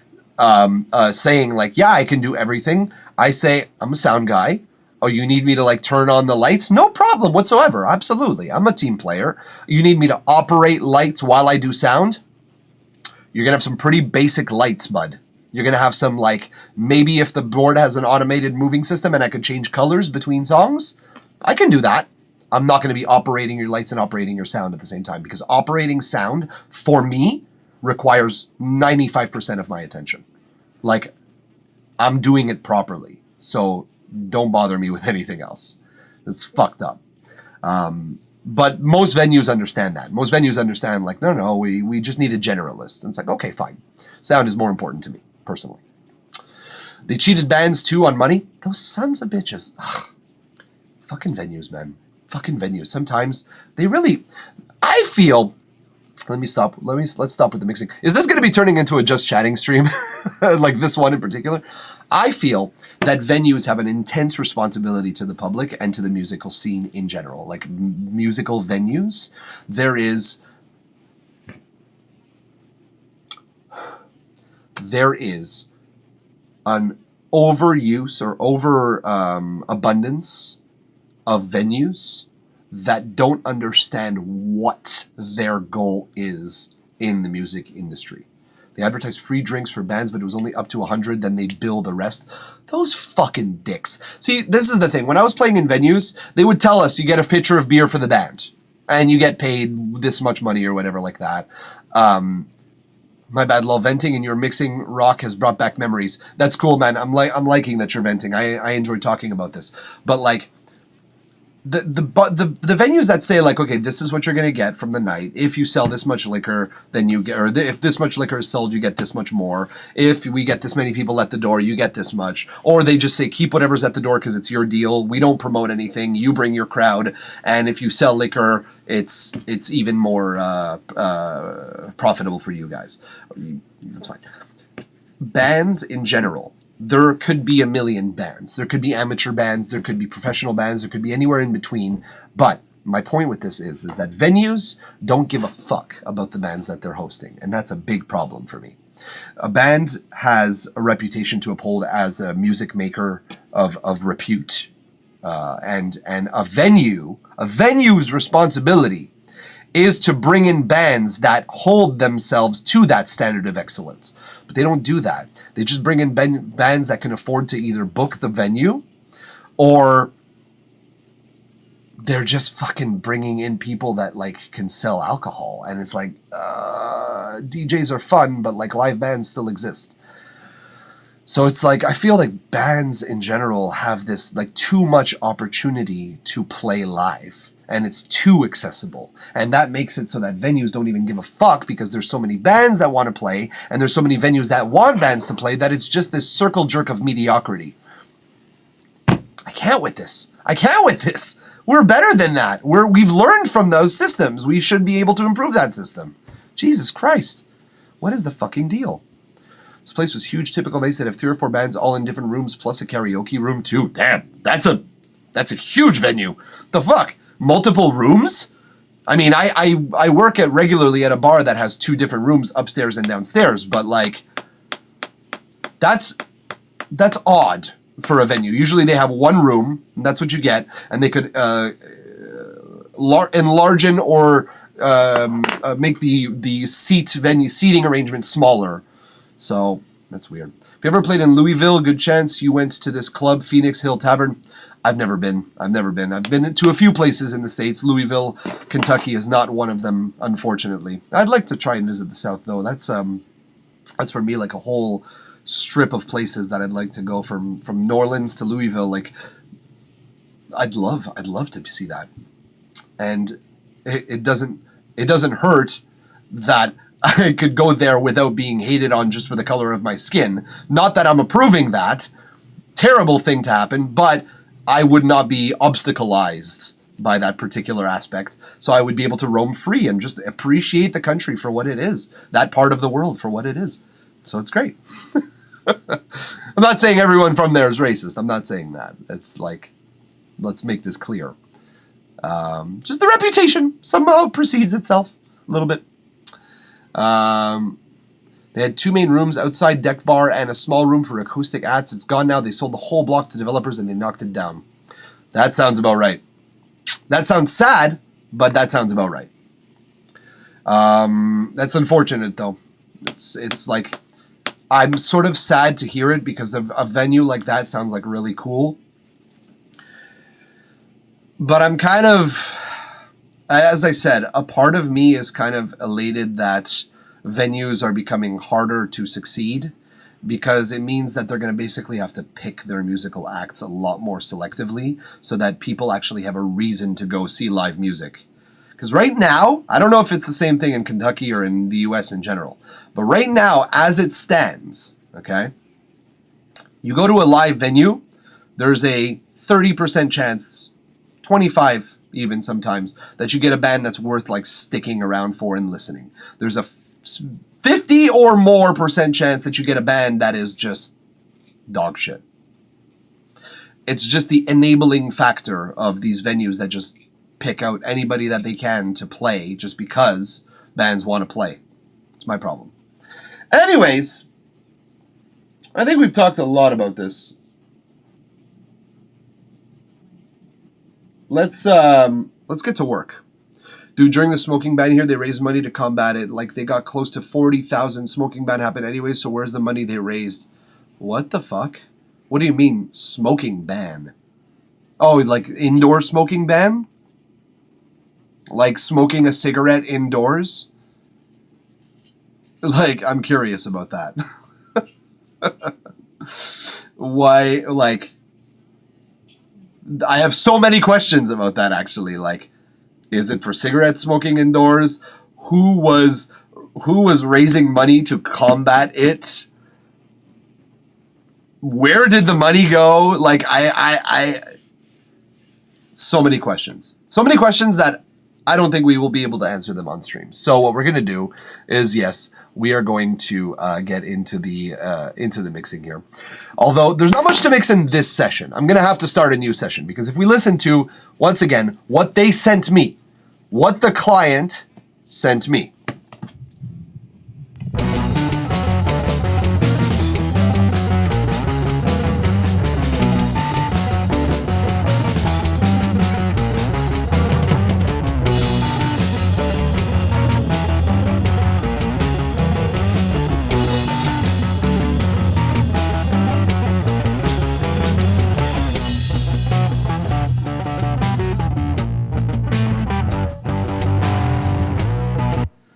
saying like, yeah, I can do everything. I say, I'm a sound guy. Oh, you need me to like turn on the lights? No problem whatsoever. Absolutely. I'm a team player. You need me to operate lights while I do sound? You're going to have some pretty basic lights, bud. You're going to have some like, maybe if the board has an automated moving system and I could change colors between songs, I can do that. I'm not going to be operating your lights and operating your sound at the same time, because operating sound for me requires 95% of my attention. Like, I'm doing it properly. So don't bother me with anything else. It's fucked up. But most venues understand that. Most venues understand like, no, we just need a generalist. And it's like, okay, fine. Sound is more important to me, personally. They cheated bands too on money. Those sons of bitches. Ugh. Fucking venues, man. Fucking venues. Sometimes they really, I feel, let's stop with the mixing. Is this going to be turning into a just chatting stream? Like this one in particular? I feel that venues have an intense responsibility to the public and to the musical scene in general. Like musical venues, there is an overuse or abundance of venues that don't understand what their goal is in the music industry. They advertise free drinks for bands, but it was only up to 100, then they bill the rest. Those fucking dicks. See, this is the thing. When I was playing in venues, they would tell us you get a pitcher of beer for the band, and you get paid this much money or whatever like that. My bad, lol, venting and your mixing rock has brought back memories. That's cool, man. I'm liking that you're venting. I enjoy talking about this. But like, the venues that say like, okay, this is what you're gonna get from the night. If you sell this much liquor, then you get, or if this much liquor is sold, you get this much more. If we get this many people at the door, you get this much. Or they just say keep whatever's at the door because it's your deal. We don't promote anything. You bring your crowd, and if you sell liquor, it's even more profitable for you guys. That's fine. Bands in general. There could be a million bands. There could be amateur bands. There could be professional bands. There could be anywhere in between. But my point with this is that venues don't give a fuck about the bands that they're hosting. And that's a big problem for me. A band has a reputation to uphold as a music maker of repute. And a venue's responsibility is to bring in bands that hold themselves to that standard of excellence. But they don't do that. They just bring in bands that can afford to either book the venue, or they're just fucking bringing in people that like can sell alcohol. And it's like, DJs are fun, but like live bands still exist. So it's like, I feel like bands in general have this like too much opportunity to play live. And it's too accessible. And that makes it so that venues don't even give a fuck, because there's so many bands that want to play, and there's so many venues that want bands to play, that it's just this circle jerk of mediocrity. can't with this. I can't with this. We're better than that. We've learned from those systems. We should be able to improve that system. Jesus Christ. What is the fucking deal? This place was huge. Typical nights that have 3 or 4 bands all in different rooms plus a karaoke room too. Damn, that's a huge venue. The fuck? Multiple rooms? I mean, I work regularly at a bar that has 2 different rooms, upstairs and downstairs, but like that's odd for a venue. Usually they have 1 room, and that's what you get, and they could enlarge or make the seating arrangement smaller. So that's weird. If you ever played in Louisville, good chance you went to this club, Phoenix Hill Tavern. I've never been. I've been to a few places in the States. Louisville, Kentucky is not one of them, unfortunately. I'd like to try and visit the South, though. That's for me like a whole strip of places that I'd like to go from New Orleans to Louisville. Like, I'd love to see that. And it doesn't hurt that I could go there without being hated on just for the color of my skin. Not that I'm approving that. Terrible thing to happen, but I would not be obstacleized by that particular aspect. So I would be able to roam free and just appreciate the country for what it is. That part of the world for what it is. So it's great. I'm not saying everyone from there is racist. I'm not saying that. It's like, let's make this clear. Just the reputation somehow precedes itself a little bit. They had 2 main rooms, outside deck bar, and a small room for acoustic acts. It's gone now. They sold the whole block to developers and they knocked it down. That sounds about right. That sounds sad, but that sounds about right. That's unfortunate, though. It's like, I'm sort of sad to hear it because a venue like that sounds like really cool. But I'm kind of, as I said, a part of me is kind of elated that venues are becoming harder to succeed because it means that they're going to basically have to pick their musical acts a lot more selectively so that people actually have a reason to go see live music. Because right now, I don't know if it's the same thing in Kentucky or in the US in general, but right now, as it stands, okay, you go to a live venue, there's a 30% chance, 25 even sometimes, that you get a band that's worth like sticking around for and listening. There's a 50 or more % chance that you get a band that is just dog shit. It's just the enabling factor of these venues that just pick out anybody that they can to play just because bands want to play. It's my problem. Anyways, I think we've talked a lot about this. Let's get to work. Dude, during the smoking ban here, they raised money to combat it. Like, they got close to 40,000. Smoking ban happened anyway, so where's the money they raised? What the fuck? What do you mean, smoking ban? Oh, like indoor smoking ban? Like smoking a cigarette indoors? Like, I'm curious about that. Why, like, I have so many questions about that, actually. Like, is it for cigarette smoking indoors? Who was raising money to combat it? Where did the money go? Like, I so many questions. So many questions that I don't think we will be able to answer them on stream. So what we're going to do is, yes, we are going to get into the mixing here. Although there's not much to mix in this session. I'm going to have to start a new session because if we listen to, once again, what they sent me, what the client sent me.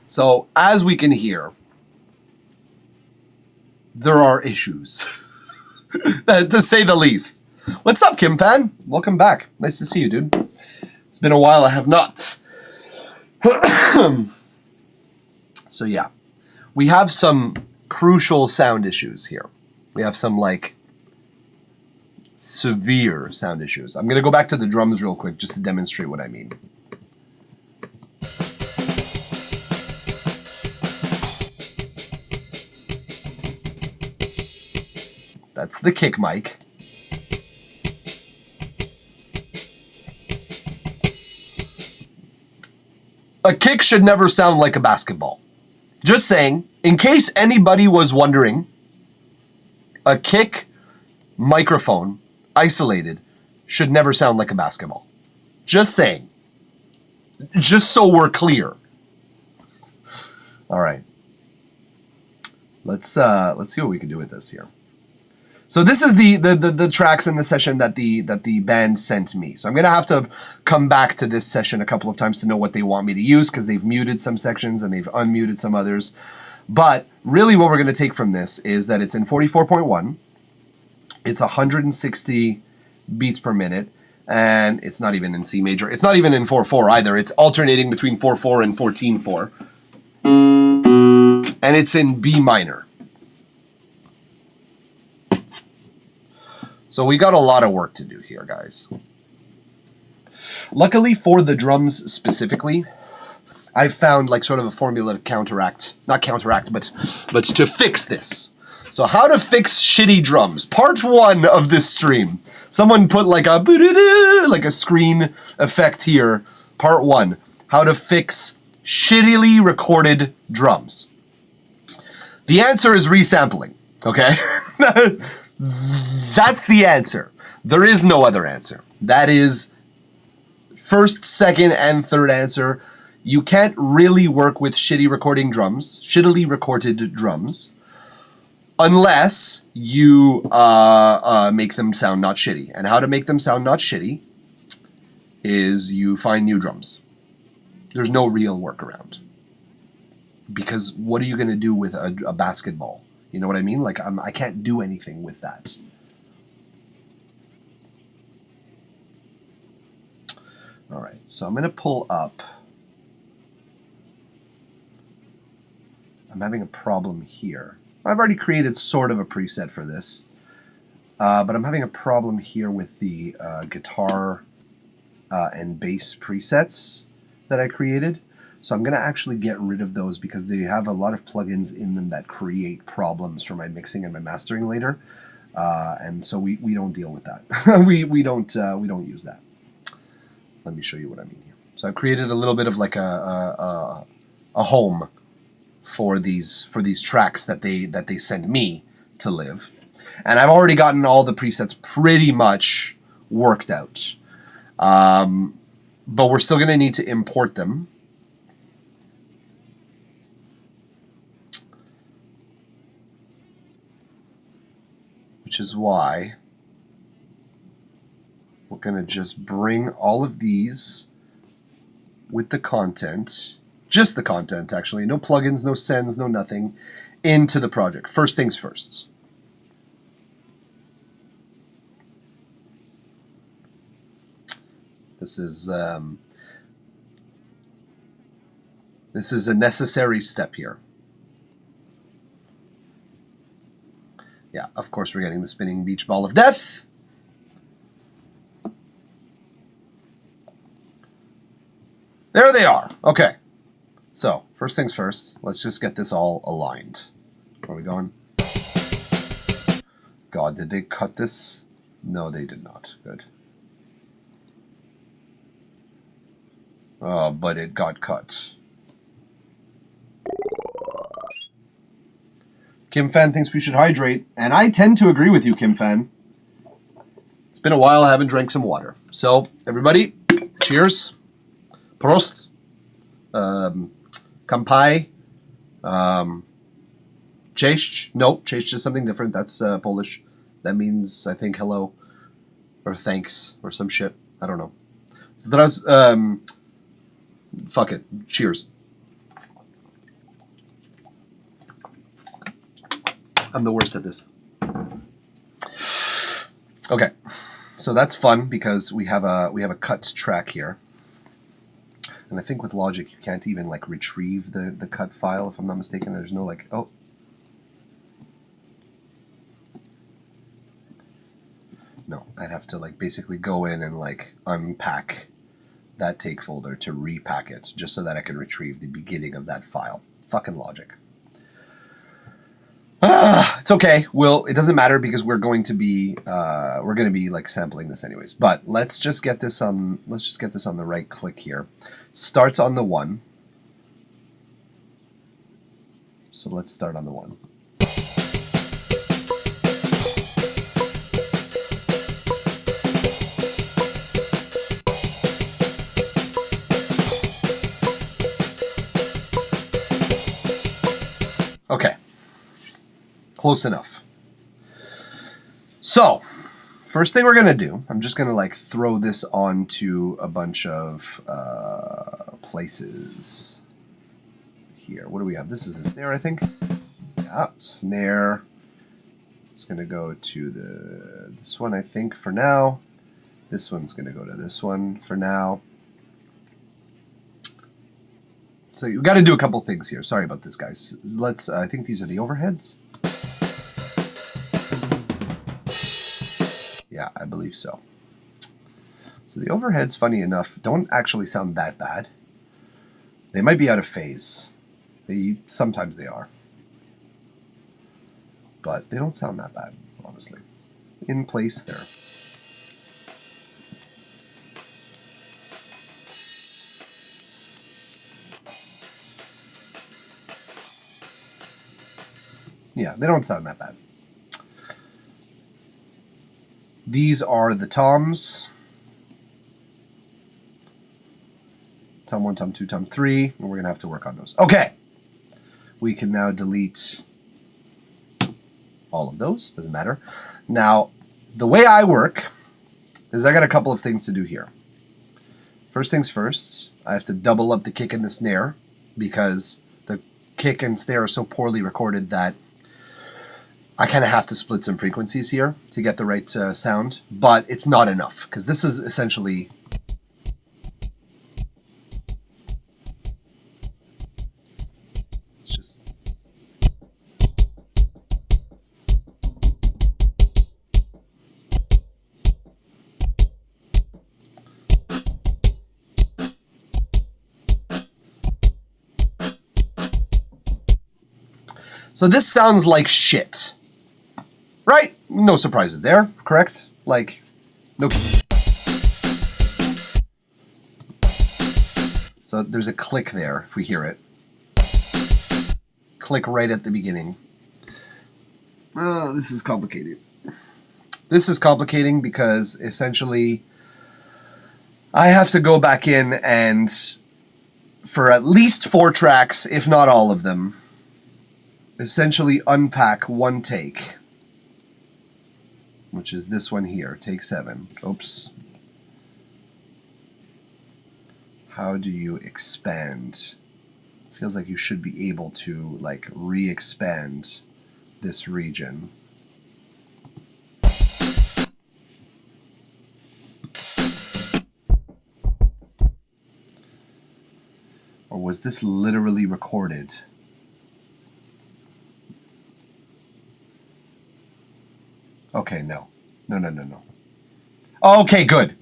So, as we can hear, there are issues, to say the least. What's up, Kim Fan? Welcome back. Nice to see you, dude. It's been a while. I have not. So, yeah. We have some crucial sound issues here. We have some, like, Severe sound issues. I'm going to go back to the drums real quick just to demonstrate what I mean. That's the kick mic. A kick should never sound like a basketball. Just saying, in case anybody was wondering, a kick microphone, isolated, should never sound like a basketball. Just saying. Just so we're clear. All right. Let's see what we can do with this here. So this is the tracks in the session that the band sent me. So I'm gonna have to come back to this session a couple of times to know what they want me to use, because they've muted some sections and they've unmuted some others. But really what we're gonna take from this is that it's in 44.1, it's 160 beats per minute, and it's not even in C major. It's not even in 4/4 either. It's alternating between 4/4 and 14/4. And it's in B minor. So we got a lot of work to do here, guys. Luckily for the drums specifically, I've found like sort of a formula to counteract, not counteract, but to fix this. So how to fix shitty drums. Part 1 of this stream. Someone put like a screen effect here. Part 1. How to fix shittily recorded drums. The answer is resampling, okay? That's the answer. There is no other answer. That is first, second, and third answer. You can't really work with shittily recorded drums, unless you make them sound not shitty. And how to make them sound not shitty is you find new drums. There's no real workaround. Because what are you going to do with a basketball? You know what I mean? Like, I can't do anything with that. All right, so I'm going to pull up. I'm having a problem here. I've already created sort of a preset for this, but I'm having a problem here with the guitar and bass presets that I created. So I'm going to actually get rid of those because they have a lot of plugins in them that create problems for my mixing and my mastering later, and so we don't deal with that. we don't use that. Let me show you what I mean here. So I've created a little bit of like a home for these tracks that they send me to live, and I've already gotten all the presets pretty much worked out, but we're still going to need to import them. Which is why we're going to just bring all of these with the content, just the content actually, no plugins, no sends, no nothing, into the project. First things first. This is a necessary step here. Yeah, of course we're getting the spinning beach ball of death. There they are. Okay. So, first things first, let's just get this all aligned. Where are we going? God, did they cut this? No, they did not. Good. Oh, but it got cut. Kim Fan thinks we should hydrate, and I tend to agree with you, Kim Fan. It's been a while I haven't drank some water. So, everybody, cheers. Prost. Kampai. Cześć. No, cześć is something different. That's Polish. That means, I think, hello. Or thanks. Or some shit. I don't know. Fuck it. Cheers. I'm the worst at this. Okay, so that's fun because we have a cut track here, and I think with Logic you can't even like retrieve the cut file if I'm not mistaken. There's no like No, I'd have to like basically go in and like unpack that take folder to repack it just so that I can retrieve the beginning of that file. Fucking logic. It's okay. Well, it doesn't matter because we're going to be like sampling this anyways. But let's just get this on the right click here. Starts on the 1. So let's start on the 1. Okay. Close enough. So, first thing we're going to do, I'm just going to like throw this onto a bunch of places here. What do we have? This is the snare, I think. Yeah, snare. It's going to go to this one, I think, for now. This one's going to go to this one for now. So you've got to do a couple things here. Sorry about this, guys. Let's. I think these are the overheads. Yeah, I believe so. So the overheads, funny enough, don't actually sound that bad. They might be out of phase. Sometimes they are. But they don't sound that bad, honestly. In place there. Yeah, they don't sound that bad. These are the toms. Tom 1, Tom 2, Tom 3, and we're going to have to work on those. Okay. We can now delete all of those. Doesn't matter. Now, the way I work is I got a couple of things to do here. First things first, I have to double up the kick and the snare because the kick and snare are so poorly recorded that I kind of have to split some frequencies here to get the right sound, but it's not enough because this is essentially it's just so this sounds like shit. Right? No surprises there, correct? Like, no. So there's a click there, if we hear it. Click right at the beginning. Oh, this is complicated. This is complicating because essentially I have to go back in and for at least 4 tracks, if not all of them, essentially unpack one take. Which is this one here, take 7. Oops. How do you expand? Feels like you should be able to like re-expand this region. Or was this literally recorded? Okay, no. No. Okay, good.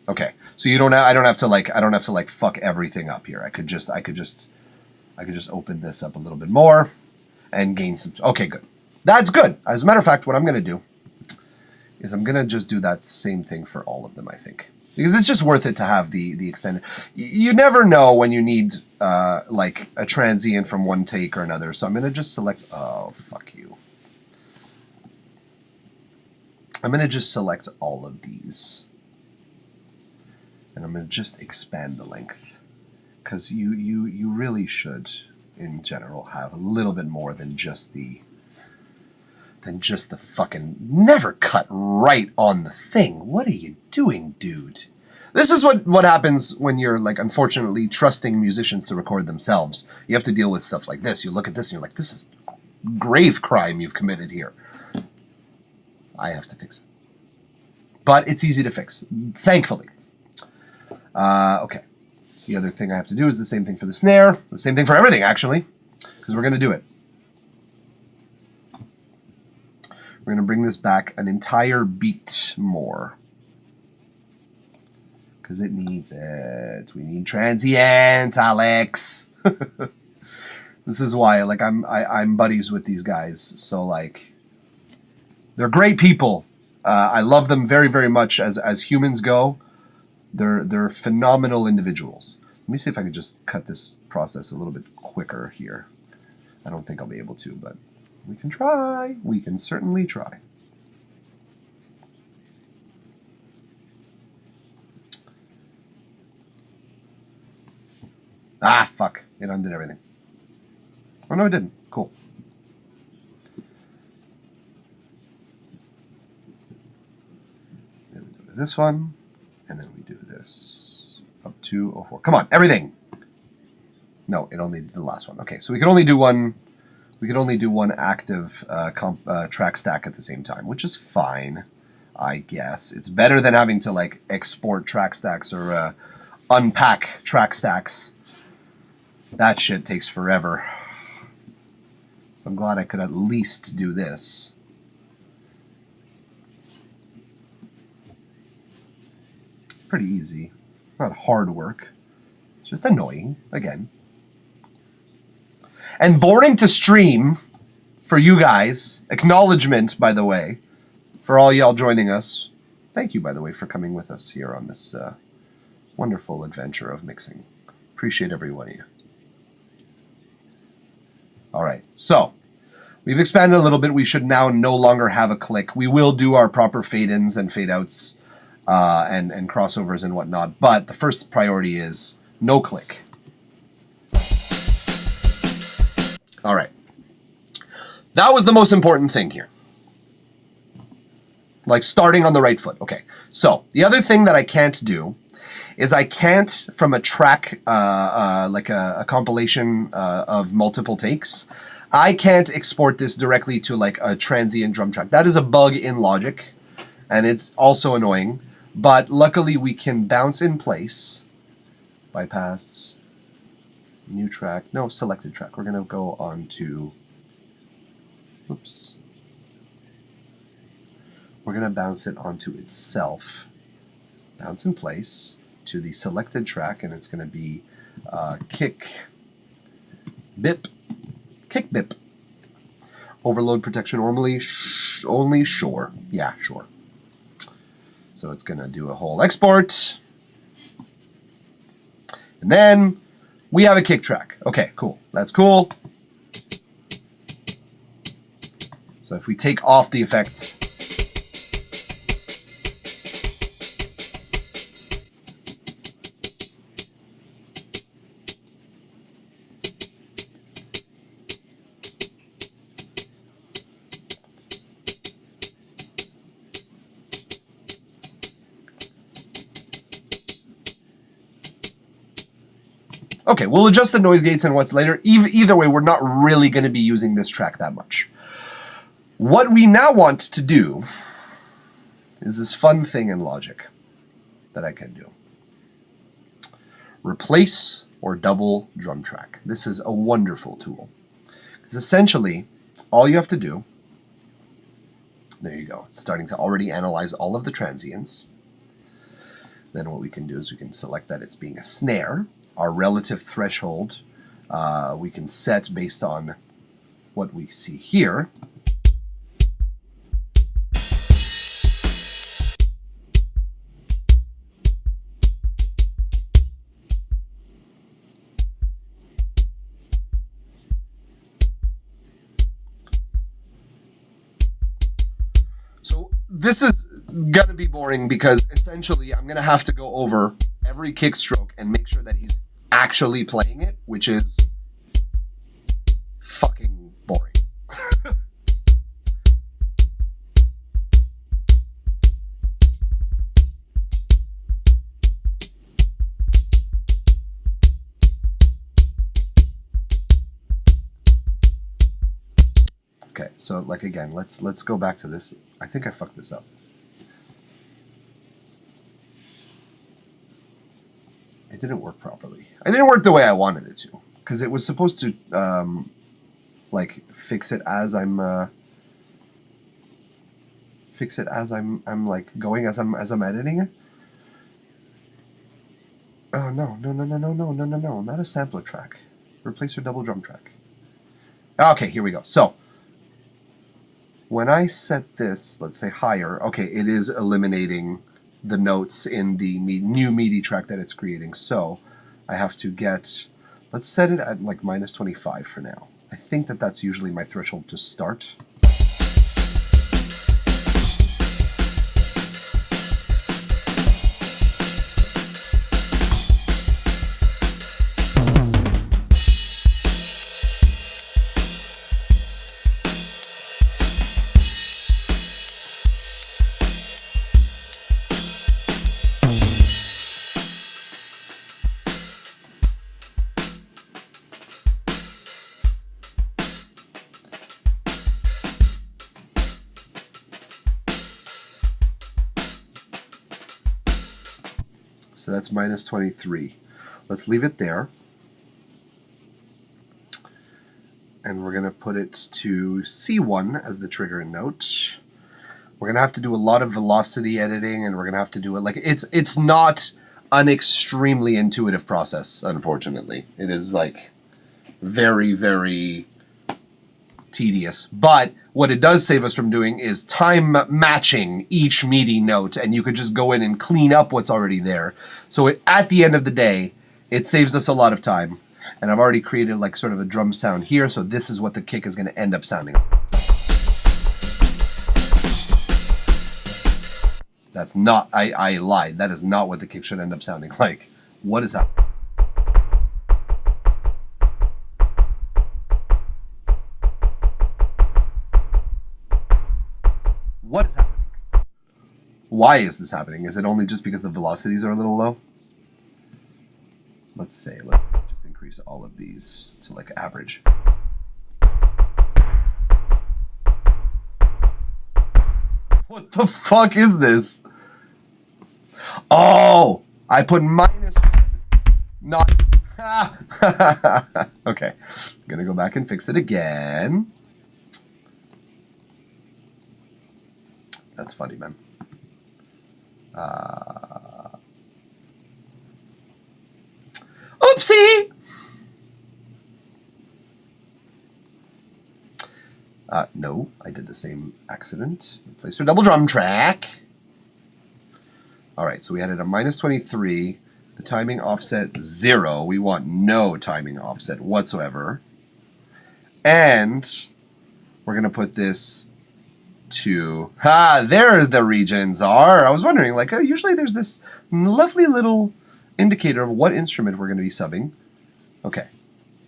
Okay. So I don't have to like fuck everything up here. I could just open this up a little bit more and gain some. Okay, good. That's good. As a matter of fact, what I'm going to do is I'm going to just do that same thing for all of them, I think. Because it's just worth it to have the extended. You never know when you need like a transient from one take or another. So I'm going to just select, oh, fuck you. I'm going to just select all of these. And I'm going to just expand the length. Because you really should, in general, have a little bit more than just the fucking never cut right on the thing. What are you doing, dude? This is what happens when you're, like, unfortunately trusting musicians to record themselves. You have to deal with stuff like this. You look at this and you're like, this is grave crime you've committed here. I have to fix it. But it's easy to fix, thankfully. Okay. The other thing I have to do is the same thing for the snare. The same thing for everything, actually. Because we're going to do it. We're going to bring this back an entire beat more. Because it needs it. We need transients, Alex. This is why, like, I'm buddies with these guys. So, like, they're great people. I love them very, very much as humans go. They're phenomenal individuals. Let me see if I can just cut this process a little bit quicker here. I don't think I'll be able to, but we can try. We can certainly try. Ah, fuck. It undid everything. Oh, no, it didn't. Cool. Then we go to this one, and then we do this. Up to 04. Come on, everything! No, it only did the last one. Okay, so we can only do one. We can only do one active track stack at the same time, which is fine, I guess. It's better than having to like export track stacks or unpack track stacks. That shit takes forever. So I'm glad I could at least do this. Pretty easy. Not hard work. It's just annoying, again. And boring to stream for you guys. Acknowledgement, by the way, for all y'all joining us. Thank you, by the way, for coming with us here on this wonderful adventure of mixing. Appreciate every one of you. All right, so we've expanded a little bit. We should now no longer have a click. We will do our proper fade-ins and fade-outs and crossovers and whatnot, but the first priority is no click. All right. That was the most important thing here. Like starting on the right foot. Okay, so the other thing that I can't do is I can't, from a track, like a compilation of multiple takes, I can't export this directly to like a transient drum track. That is a bug in Logic, and it's also annoying. But luckily we can bounce in place, bypass, new track, no, selected track. We're gonna go on to, oops. We're gonna bounce it onto itself, bounce in place to the selected track, and it's gonna be kick, bip, kick, bip. Overload protection normally, only sure, yeah, sure. So it's going to do a whole export. And then we have a kick track. Okay, cool. That's cool. So if we take off the effects. Okay, we'll adjust the noise gates and what's later. Either way, we're not really going to be using this track that much. What we now want to do is this fun thing in Logic that I can do. Replace or double drum track. This is a wonderful tool. Because essentially, all you have to do, there you go, it's starting to already analyze all of the transients. Then what we can do is we can select that it's being a snare. Our relative threshold we can set based on what we see here. So this is gonna be boring because essentially I'm gonna have to go over every kick stroke and make sure that he's actually playing it, which is fucking boring. Okay, so like again, let's go back to this. I think I fucked this up. It didn't work properly. It didn't work the way I wanted it to, because it was supposed to like fix it as I'm fix it as I'm like going as I'm editing it. Oh no, not a sampler track. Replace your double drum track. Okay, here we go. So when I set this, let's say higher, okay, it is eliminating the notes in the new MIDI track that it's creating. So I have to get, let's set it at like -25 for now. I think that that's usually my threshold to start. So that's -23. Let's leave it there. And we're going to put it to C1 as the trigger note. We're going to have to do a lot of velocity editing, and we're going to have to do it like it's not an extremely intuitive process, unfortunately. It is like very, very tedious. But what it does save us from doing is time matching each MIDI note, and you could just go in and clean up what's already there. So at the end of the day, it saves us a lot of time. And I've already created like sort of a drum sound here, so this is what the kick is going to end up sounding. That's not, I lied. That is not what the kick should end up sounding like. What is happening? What is happening? Why is this happening? Is it only just because the velocities are a little low? Let's just increase all of these to like average. What the fuck is this? Oh, I put -1, not. Okay, I'm gonna go back and fix it again. That's funny, man. Oopsie! No, I did the same accident. Replace our double drum track. All right, so we had it at -23. The timing offset 0. We want no timing offset whatsoever. And we're going to put this to, there the regions are. I was wondering, like, usually there's this lovely little indicator of what instrument we're going to be subbing. Okay,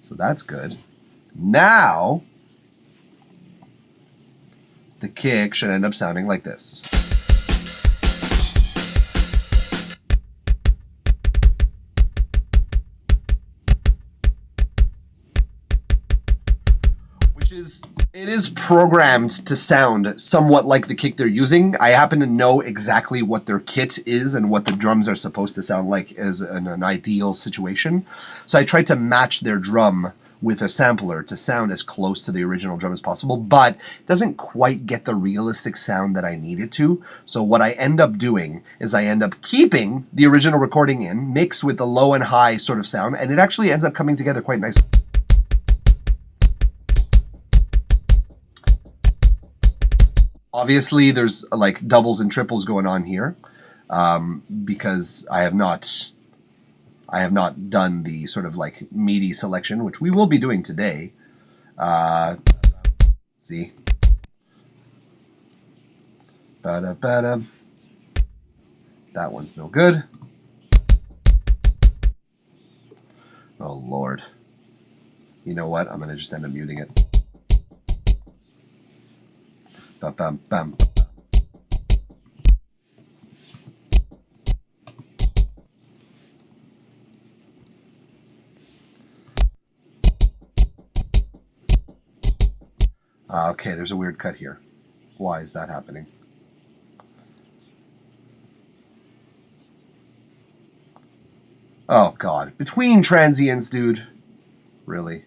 so that's good. Now, the kick should end up sounding like this. It is programmed to sound somewhat like the kick they're using. I happen to know exactly what their kit is and what the drums are supposed to sound like as an ideal situation. So I tried to match their drum with a sampler to sound as close to the original drum as possible, but it doesn't quite get the realistic sound that I need it to. So what I end up doing is I end up keeping the original recording in, mixed with the low and high sort of sound, and it actually ends up coming together quite nicely. Obviously, there's like doubles and triples going on here because I have not done the sort of like MIDI selection, which we will be doing today. See? Ba-da-ba-da. That one's no good. Oh, Lord. You know what? I'm going to just end up muting it. Bam, bam, bam. Okay, there's a weird cut here. Why is that happening? Oh, God. Between transients, dude. Really?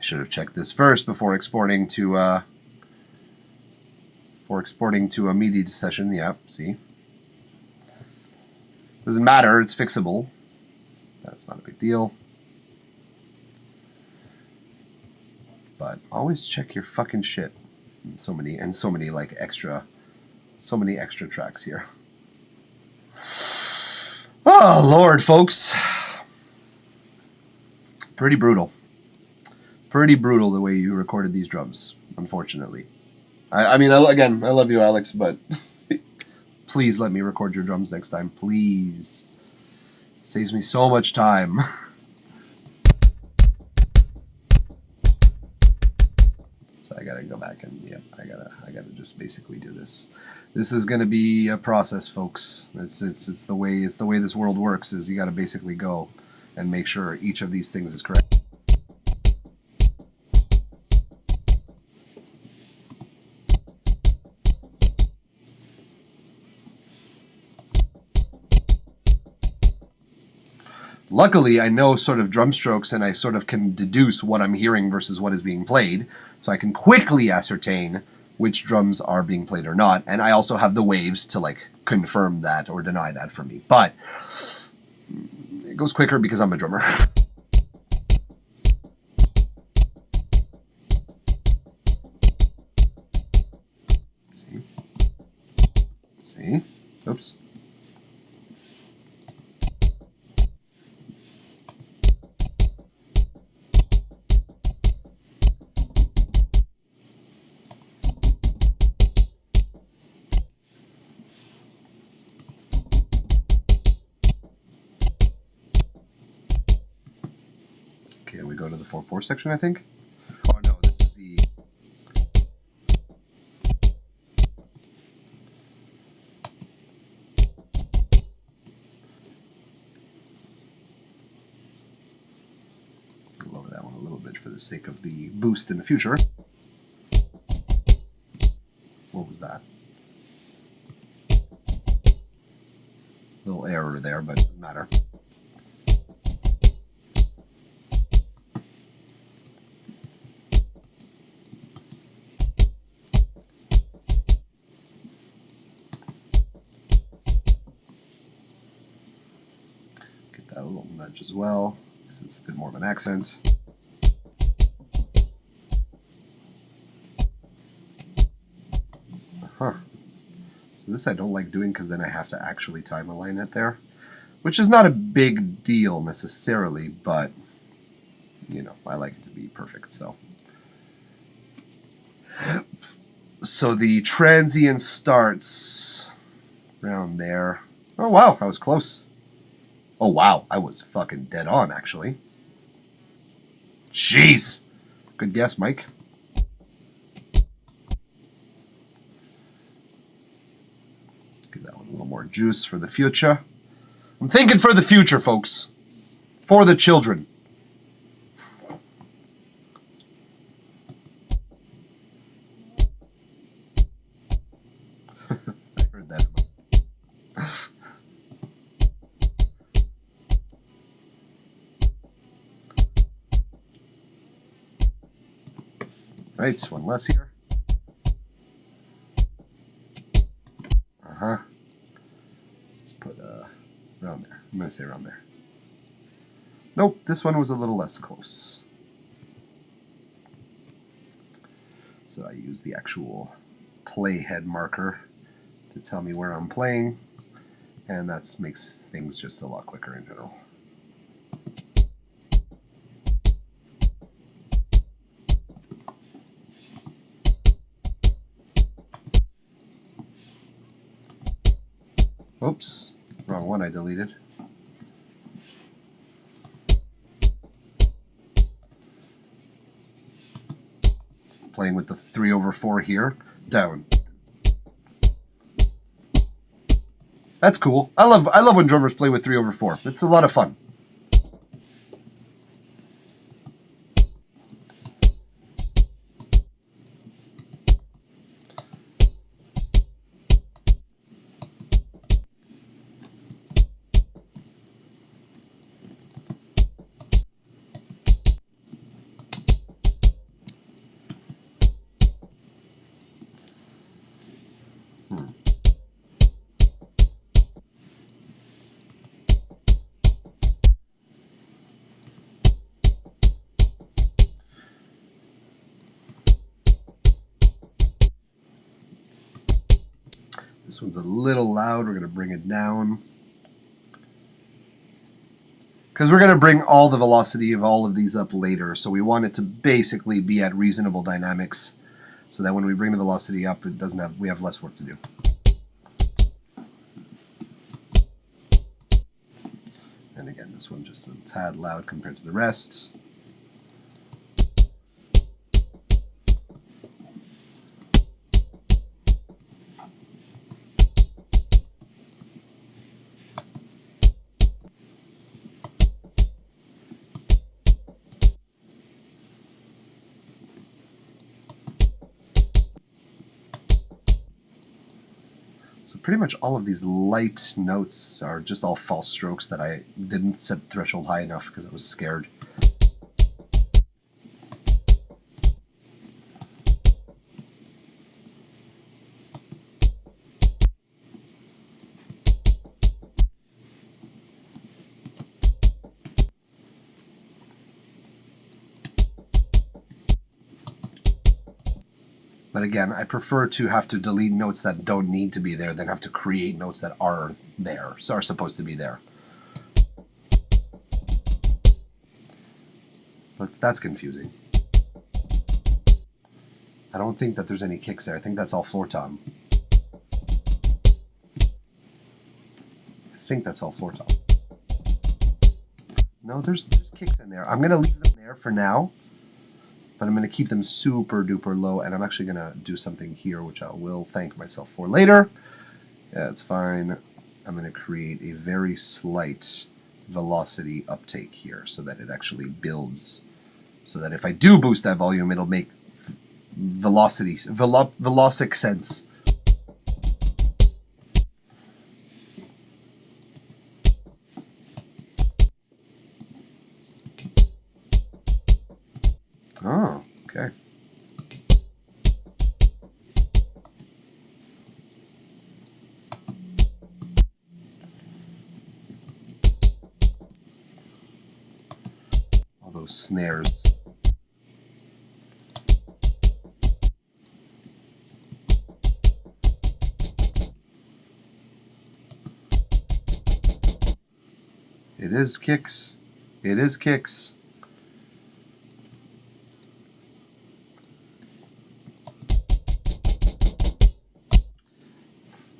Should have checked this first before exporting to a MIDI session. Yep, see. Doesn't matter, it's fixable. That's not a big deal. But always check your fucking shit. And so many like extra tracks here. Oh Lord, folks. Pretty brutal. Pretty brutal the way you recorded these drums, unfortunately. I mean, again, I love you, Alex, but please let me record your drums next time, please. Saves me so much time. So I gotta go back and I gotta just basically do this. This is gonna be a process, folks. It's the way this world works. Is you gotta basically go and make sure each of these things is correct. Luckily, I know sort of drum strokes and I sort of can deduce what I'm hearing versus what is being played. So I can quickly ascertain which drums are being played or not. And I also have the waves to like confirm that or deny that for me. But it goes quicker because I'm a drummer. See? Oops. Okay, we go to the 4/4 section, I think. Oh no, this is the... lower that one a little bit for the sake of the boost in the future. What was that? Little error there, but it doesn't matter. A little nudge as well, because it's a bit more of an accent. So this I don't like doing because then I have to actually time align it there, which is not a big deal necessarily, but you know, I like it to be perfect. So the transient starts around there. Oh wow, I was close. Oh wow, I was fucking dead on, actually. Jeez! Good guess, Mike. Give that one a little more juice for the future. I'm thinking for the future, folks. For the children. I heard that. Right, one less here. Let's put around there. I'm going to say around there. Nope, this one was a little less close. So I use the actual playhead marker to tell me where I'm playing, and that makes things just a lot quicker in general. Oops, wrong one I deleted. Playing with the 3/4 here, down. That's cool. I love when drummers play with 3/4. It's a lot of fun. This one's a little loud. We're going to bring it down. Because we're going to bring all the velocity of all of these up later. So we want it to basically be at reasonable dynamics. So that when we bring the velocity up, we have less work to do. And again, this one just a tad loud compared to the rest. So pretty much all of these light notes are just all false strokes that I didn't set the threshold high enough because I was scared. But again, I prefer to have to delete notes that don't need to be there than have to create notes that are there, so are supposed to be there. That's confusing. I don't think that there's any kicks there. I think that's all floor tom. No, there's kicks in there. I'm going to leave them there for now. But I'm going to keep them super duper low, and I'm actually going to do something here, which I will thank myself for later. Yeah, it's fine. I'm going to create a very slight velocity uptake here so that it actually builds, so that if I do boost that volume, it'll make velocic sense. Oh, okay. All those snares. It is kicks. It is kicks.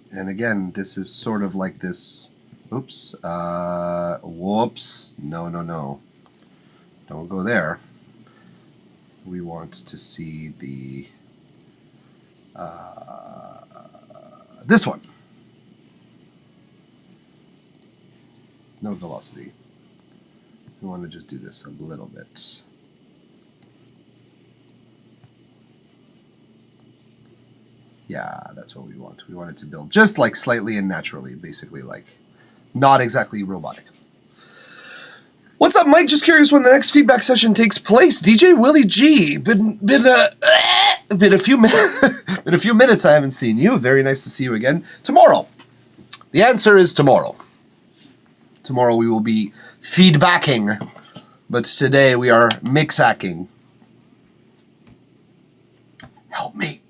And again, this is sort of like this, oops, whoops, no. Don't go there. We want to see the, this one. No velocity. We want to just do this a little bit. Yeah, that's what we want. We want it to build just like slightly and naturally, basically like not exactly robotic. What's up, Mike? Just curious when the next feedback session takes place. DJ Willie G. Been a few minutes I haven't seen you. Very nice to see you again. Tomorrow. The answer is tomorrow. Tomorrow we will be feedbacking, but today we are mix hacking. Help me.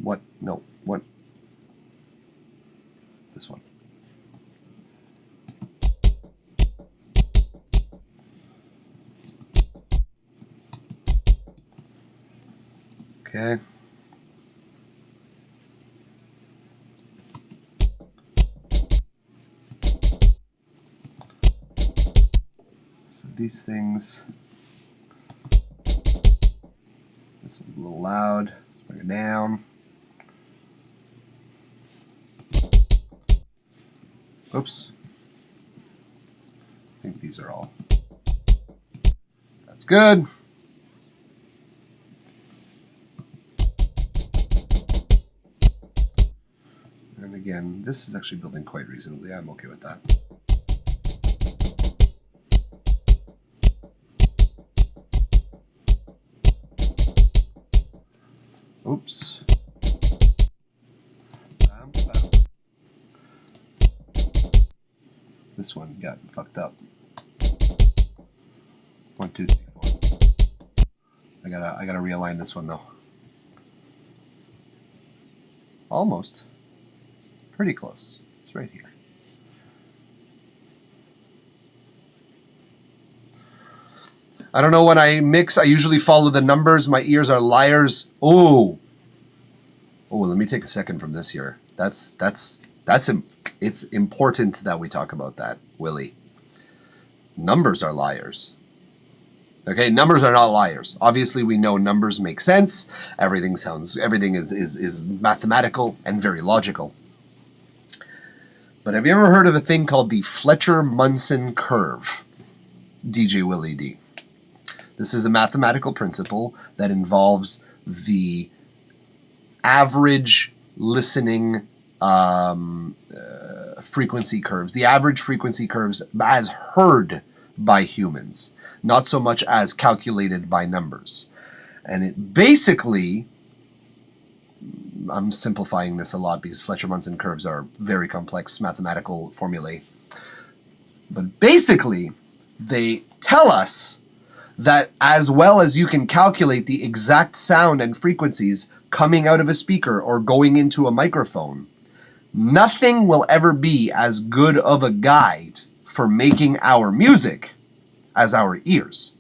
What? No. What? This one. Okay. So these things. This one's a little loud. Let's bring it down. Oops. I think these are all. That's good. And again, this is actually building quite reasonably. I'm okay with that. Oops. This one got fucked up. 1, 2, 3, 4. I gotta realign this one though. Almost. Pretty close. It's right here. I don't know, when I mix, I usually follow the numbers. My ears are liars. Oh, let me take a second from this here. It's important that we talk about that, Willie. Numbers are liars. Okay, numbers are not liars. Obviously, we know numbers make sense. Everything is mathematical and very logical. But have you ever heard of a thing called the Fletcher-Munson curve? DJ Willie D. This is a mathematical principle that involves the average listening frequency curves, the average frequency curves as heard by humans, not so much as calculated by numbers. And it basically, I'm simplifying this a lot because Fletcher-Munson curves are very complex mathematical formulae. But basically, they tell us that as well as you can calculate the exact sound and frequencies coming out of a speaker or going into a microphone, nothing will ever be as good of a guide for making our music as our ears.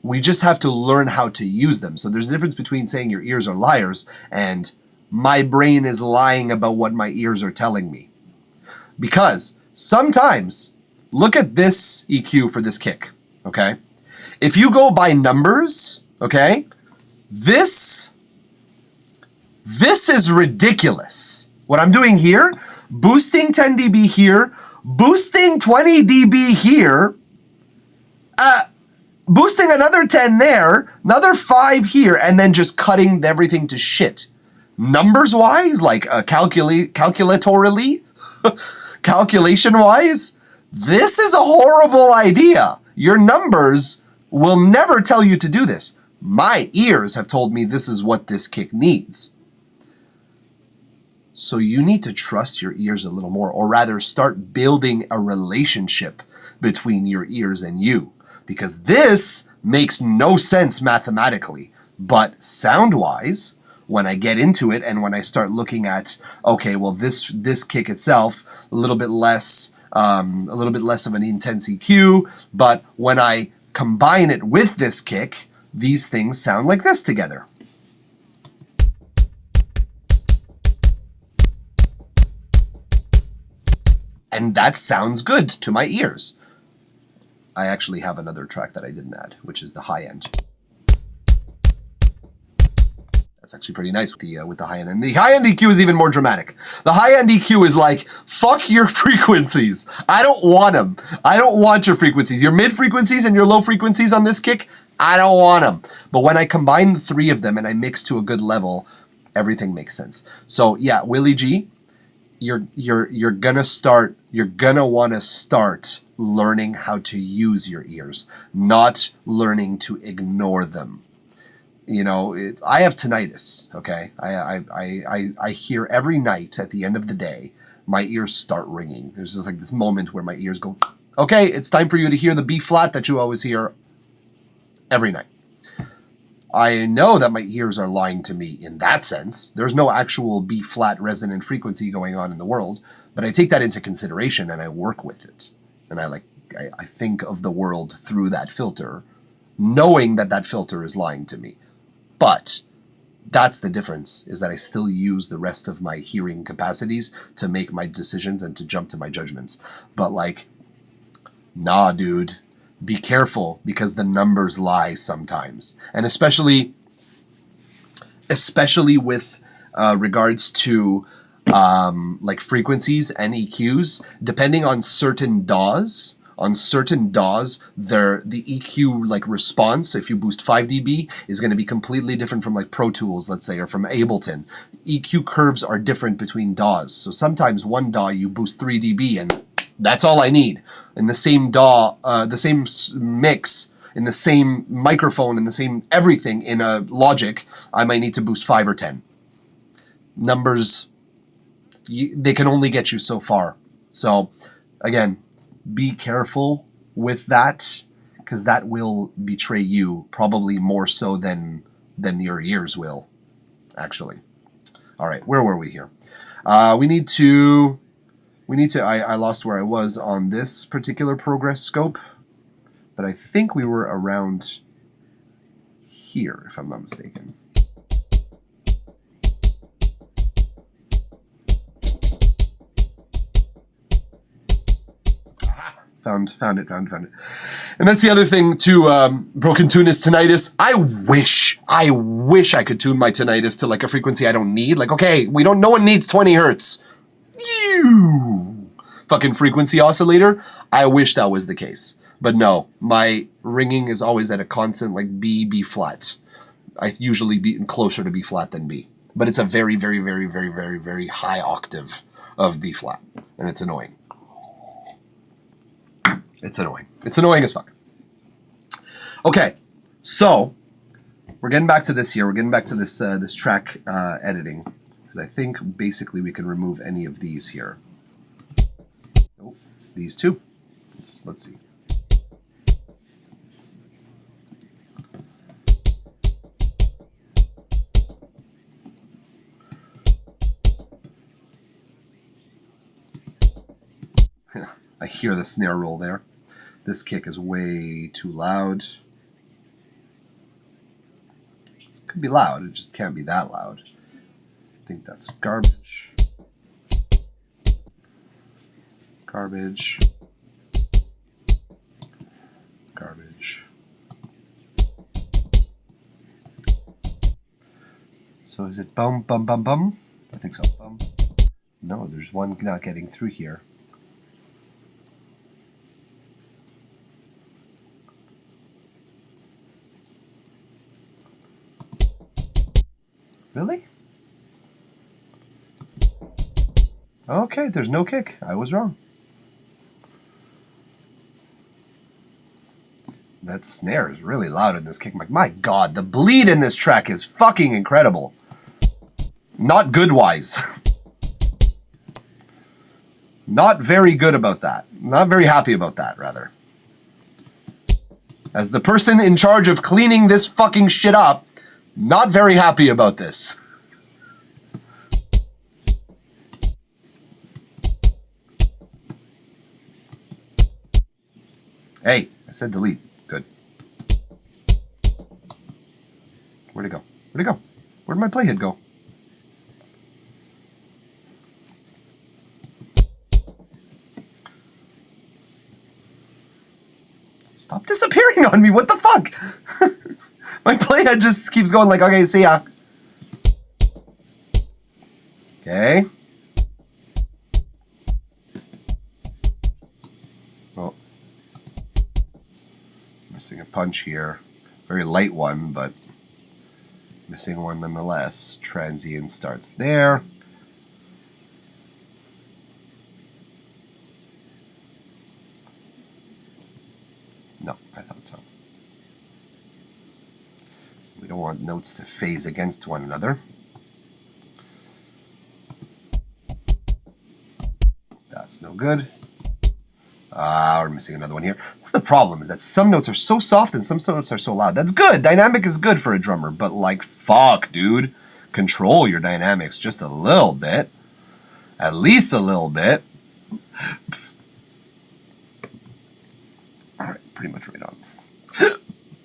We just have to learn how to use them. So there's a difference between saying your ears are liars and my brain is lying about what my ears are telling me. Because sometimes, look at this EQ for this kick, okay? If you go by numbers, okay, this is ridiculous. What I'm doing here, boosting 10 dB here, boosting 20 dB here, boosting another 10 there, another 5 here, and then just cutting everything to shit. Numbers-wise, like calculatorily, calculation-wise, this is a horrible idea. Your numbers will never tell you to do this. My ears have told me this is what this kick needs. So you need to trust your ears a little more, or rather start building a relationship between your ears and you. Because this makes no sense mathematically, but sound-wise, when I get into it and when I start looking at, okay, well this kick itself, a little bit less of an intense EQ, but when I combine it with this kick, these things sound like this together. And that sounds good to my ears. I actually have another track that I didn't add, which is the high end. That's actually pretty nice with the high end. And the high end EQ is even more dramatic. The high end EQ is like, fuck your frequencies. I don't want them. I don't want your frequencies. Your mid frequencies and your low frequencies on this kick, I don't want them. But when I combine the three of them and I mix to a good level, everything makes sense. So yeah, Willie G, you're gonna want to start learning how to use your ears, not learning to ignore them. You know, I have tinnitus, okay? I hear every night at the end of the day, my ears start ringing. There's just like this moment where my ears go, okay, it's time for you to hear the B flat that you always hear every night. I know that my ears are lying to me in that sense. There's no actual B flat resonant frequency going on in the world, but I take that into consideration and I work with it. And I think of the world through that filter, knowing that that filter is lying to me. But that's the difference, is that I still use the rest of my hearing capacities to make my decisions and to jump to my judgments. But like, nah, dude, be careful because the numbers lie sometimes. And especially with regards to like frequencies and EQs, depending on certain DAWs, the EQ like response, if you boost 5 dB, is going to be completely different from like Pro Tools, let's say, or from Ableton. EQ curves are different between DAWs. So sometimes one DAW you boost 3 dB and that's all I need. In the same DAW, the same mix, in the same microphone, in the same everything in a Logic, I might need to boost 5 or 10. Numbers, they can only get you so far. So again, be careful with that, because that will betray you probably more so than your ears will, actually. All right, where were we here? We need to, I lost where I was on this particular progress scope, but I think we were around here, if I'm not mistaken. Found it. And that's the other thing too, broken tune is tinnitus. I wish I could tune my tinnitus to like a frequency I don't need. Like, okay, no one needs 20 hertz. You fucking frequency oscillator. I wish that was the case. But no, my ringing is always at a constant like B flat. I usually be closer to B flat than B. But it's a very, very, very, very, very, very high octave of B flat. And it's annoying. It's annoying. It's annoying as fuck. Okay, so we're getting back to this here. We're getting back to this this track editing, because I think basically we can remove any of these here. Oh, these two. Let's see. I hear the snare roll there. This kick is way too loud. This could be loud, it just can't be that loud. I think that's garbage. Garbage. Garbage. So is it bum, bum, bum, bum? I think so. Bum. No, there's one not getting through here. Really? Okay, there's no kick. I was wrong. That snare is really loud in this kick. My God, the bleed in this track is fucking incredible. Not good-wise. Not very good about that. Not very happy about that, rather. As the person in charge of cleaning this fucking shit up, not very happy about this. Hey, I said delete. Good. Where'd it go? Where'd it go? Where'd my playhead go? Stop disappearing on me. What the fuck? My playhead just keeps going like, okay, see ya. Okay. Oh. Missing a punch here. Very light one, but missing one nonetheless. Transient starts there. No, I thought so. We don't want notes to phase against one another. That's no good. We're missing another one here. That's the problem, is that some notes are so soft and some notes are so loud. That's good. Dynamic is good for a drummer, but like, fuck, dude. Control your dynamics just a little bit. At least a little bit. All right, pretty much right on.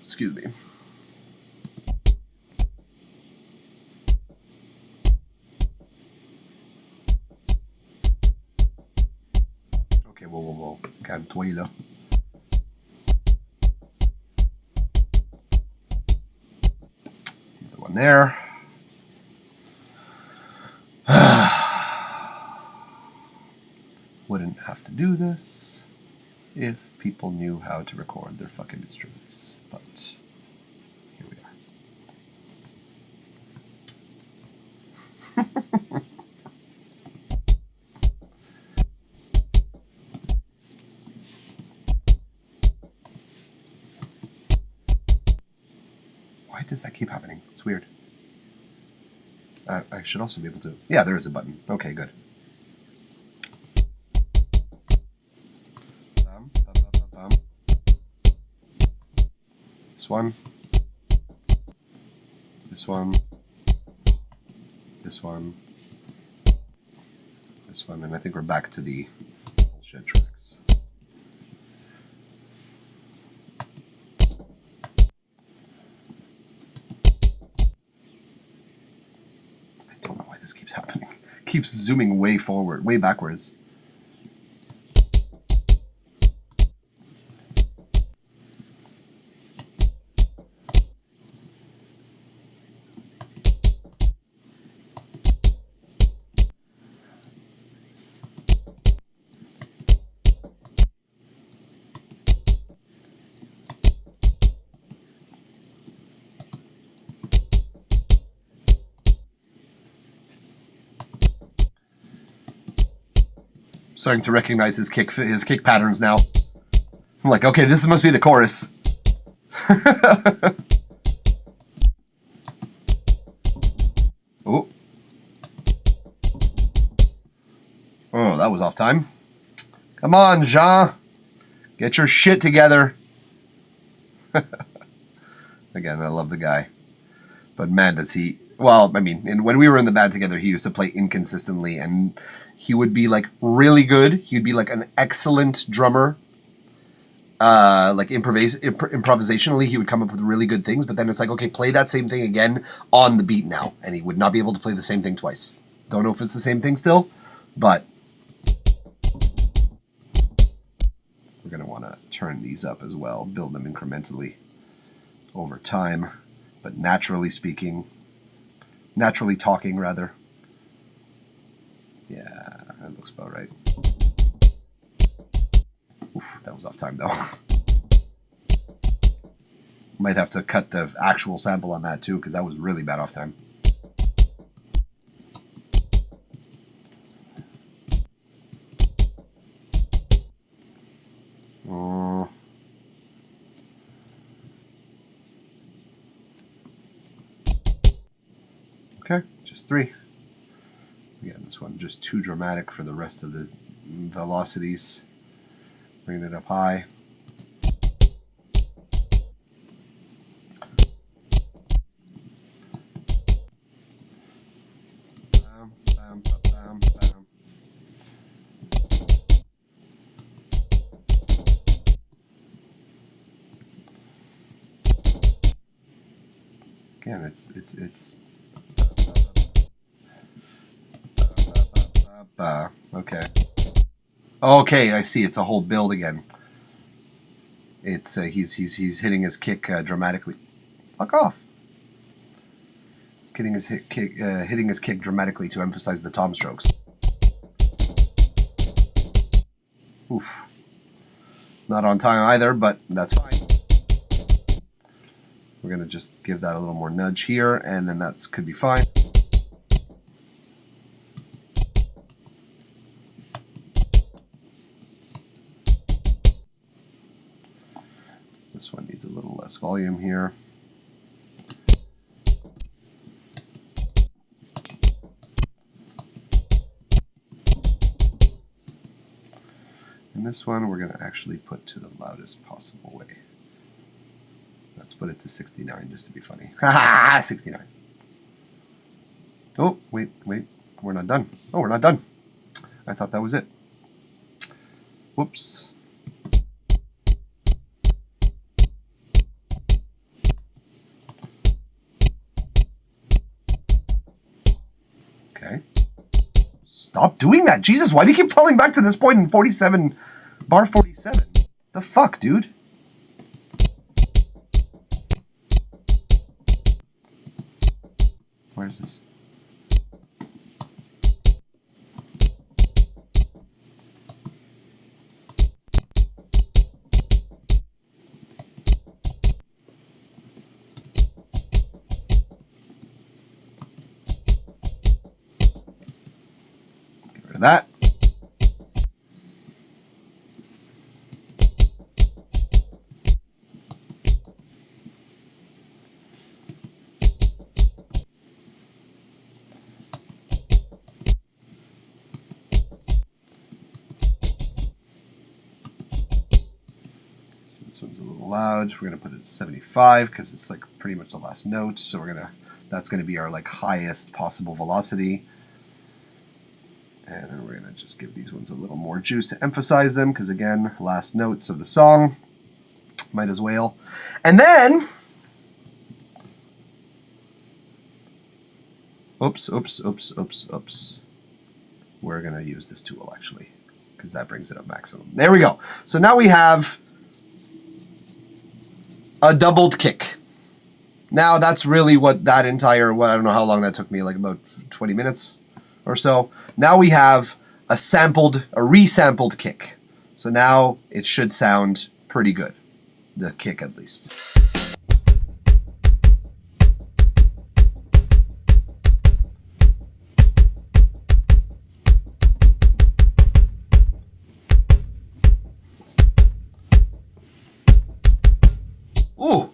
Excuse me. Okay, whoa. Calme-toi, là. Another one there. Wouldn't have to do this if people knew how to record their fucking instruments, but here we are. Why does that keep happening? It's weird. I should also be able to... Yeah, there is a button. Okay, good. This one. This one. This one. This one. And I think we're back to the bullshit tracks. I don't know why this keeps happening. It keeps zooming way forward, way backwards. Starting to recognize his kick patterns now. I'm like, okay, this must be the chorus. Oh. Oh, that was off time. Come on, Jean. Get your shit together. Again, I love the guy. But man, does he... Well, I mean, when we were in the band together, he used to play inconsistently, and he would be like really good. He'd be like an excellent drummer. Like improvisationally, he would come up with really good things. But then it's like, okay, play that same thing again on the beat now, and he would not be able to play the same thing twice. Don't know if it's the same thing still, but we're gonna want to turn these up as well, build them incrementally over time, but naturally talking rather. Yeah, that looks about right. Oof, that was off time though. Might have to cut the actual sample on that too, because that was really bad off time. Okay, just 3. Again, this one just too dramatic for the rest of the velocities. Bringing it up high. Bam, bam, bam, bam. Again, it's okay. Okay, I see. It's a whole build again. It's he's hitting his kick dramatically. Fuck off. He's hitting his kick dramatically to emphasize the tom strokes. Oof. Not on time either, but that's fine. We're gonna just give that a little more nudge here, and then that could be fine. This one needs a little less volume here. And this one we're going to actually put to the loudest possible way. Let's put it to 69 just to be funny. Ha 69. Oh, wait. We're not done. Oh, we're not done. I thought that was it. Whoops. Stop doing that. Jesus, why do you keep falling back to this point in 47, bar 47? The fuck, dude? Where is this? That. This one's a little loud. We're gonna put it at 75 because it's like pretty much the last note. So that's gonna be our like highest possible velocity. And then we're gonna just give these ones a little more juice to emphasize them because again, last notes of the song. Might as well. And then, oops. We're gonna use this tool actually because that brings it up maximum. There we go. So now we have a doubled kick. Now that's really what that entire, I don't know how long that took me, like about 20 minutes or so. Now we have a resampled kick. So now it should sound pretty good. The kick at least. Ooh.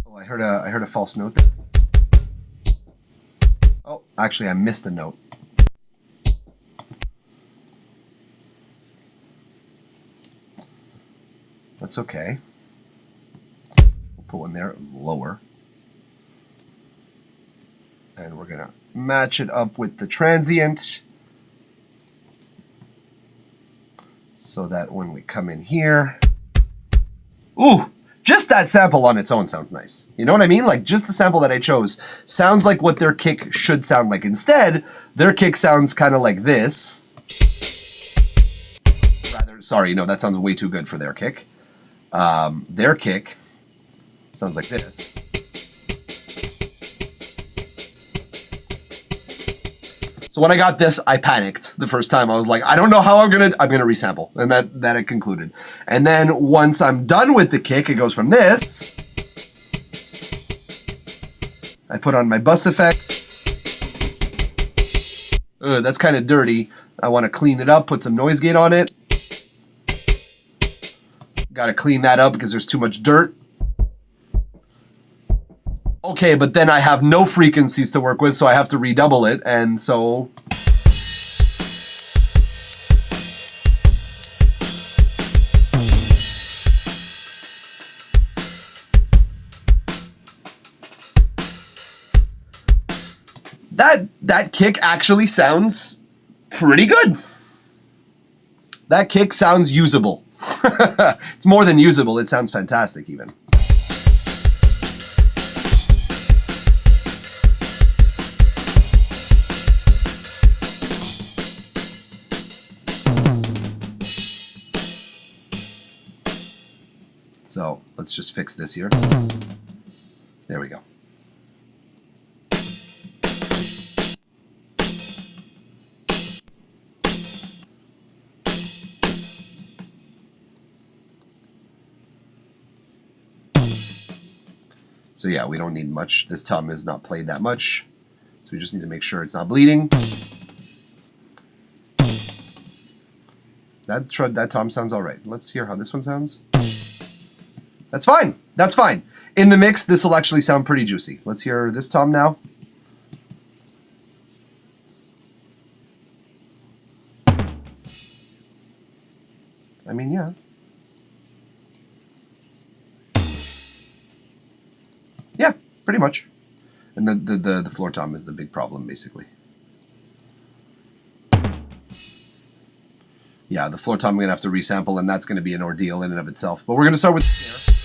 Oh, I heard a false note there. Oh, actually I missed a note. That's okay. We'll put one there lower. And we're gonna match it up with the transient so that when we come in here, ooh, just that sample on its own sounds nice. You know what I mean? Like just the sample that I chose sounds like what their kick should sound like. Instead, their kick sounds kind of like this. Sorry, no, that sounds way too good for their kick. Their kick sounds like this. So when I got this, I panicked the first time. I was like, I don't know how I'm gonna resample, and that I concluded. And then once I'm done with the kick, it goes from this. I put on my bus effects. That's kind of dirty. I want to clean it up, put some noise gate on it. Got to clean that up because there's too much dirt. Okay, but then I have no frequencies to work with, so I have to redouble it, and so... That kick actually sounds pretty good. That kick sounds usable. It's more than usable, it sounds fantastic even. So let's just fix this here. There we go. So yeah, we don't need much. This tom is not played that much. So we just need to make sure it's not bleeding. That tom sounds all right. Let's hear how this one sounds. That's fine. That's fine. In the mix, this will actually sound pretty juicy. Let's hear this tom now. I mean, yeah. Yeah, pretty much. And the floor tom is the big problem, basically. Yeah, the floor tom I'm going to have to resample, and that's going to be an ordeal in and of itself. But we're going to start with the snare.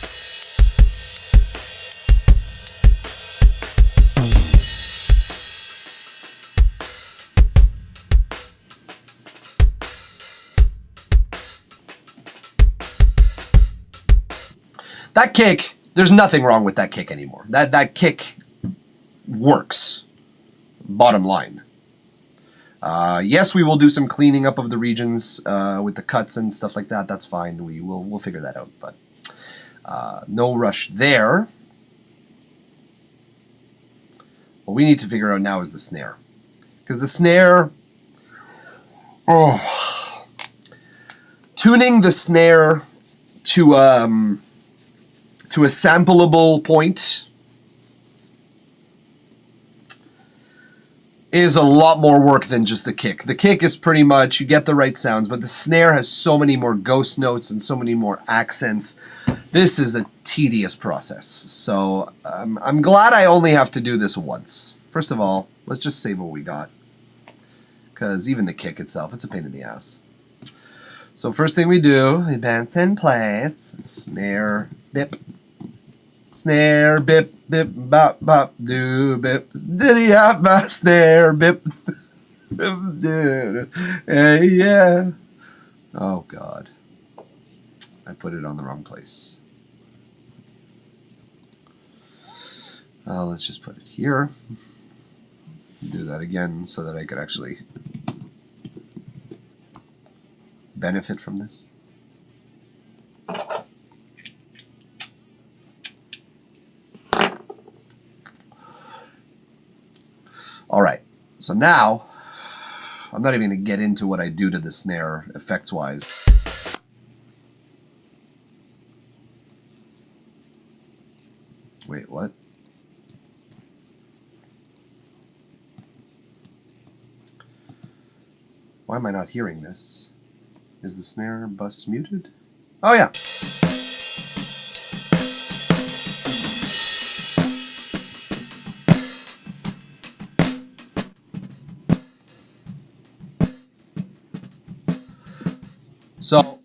That kick, there's nothing wrong with that kick anymore. That kick works, bottom line. Yes, we will do some cleaning up of the regions with the cuts and stuff like that. That's fine. We'll figure that out, but no rush there. What we need to figure out now is the snare. Because the snare... Oh, tuning the snare to a sampleable point is a lot more work than just the kick. The kick is pretty much, you get the right sounds, but the snare has so many more ghost notes and so many more accents. This is a tedious process. So I'm glad I only have to do this once. First of all, let's just save what we got. Because even the kick itself, it's a pain in the ass. So first thing we do, we bounce in place, snare, bip. Snare, bip, bip, bop, bop, do, bip, diddy, hop, bop, snare, bip, hey, yeah. Oh, God. I put it on the wrong place. Let's just put it here. Do that again so that I could actually benefit from this. All right, so now I'm not even going to get into what I do to the snare effects-wise. Wait, what? Why am I not hearing this? Is the snare bus muted? Oh, yeah. So,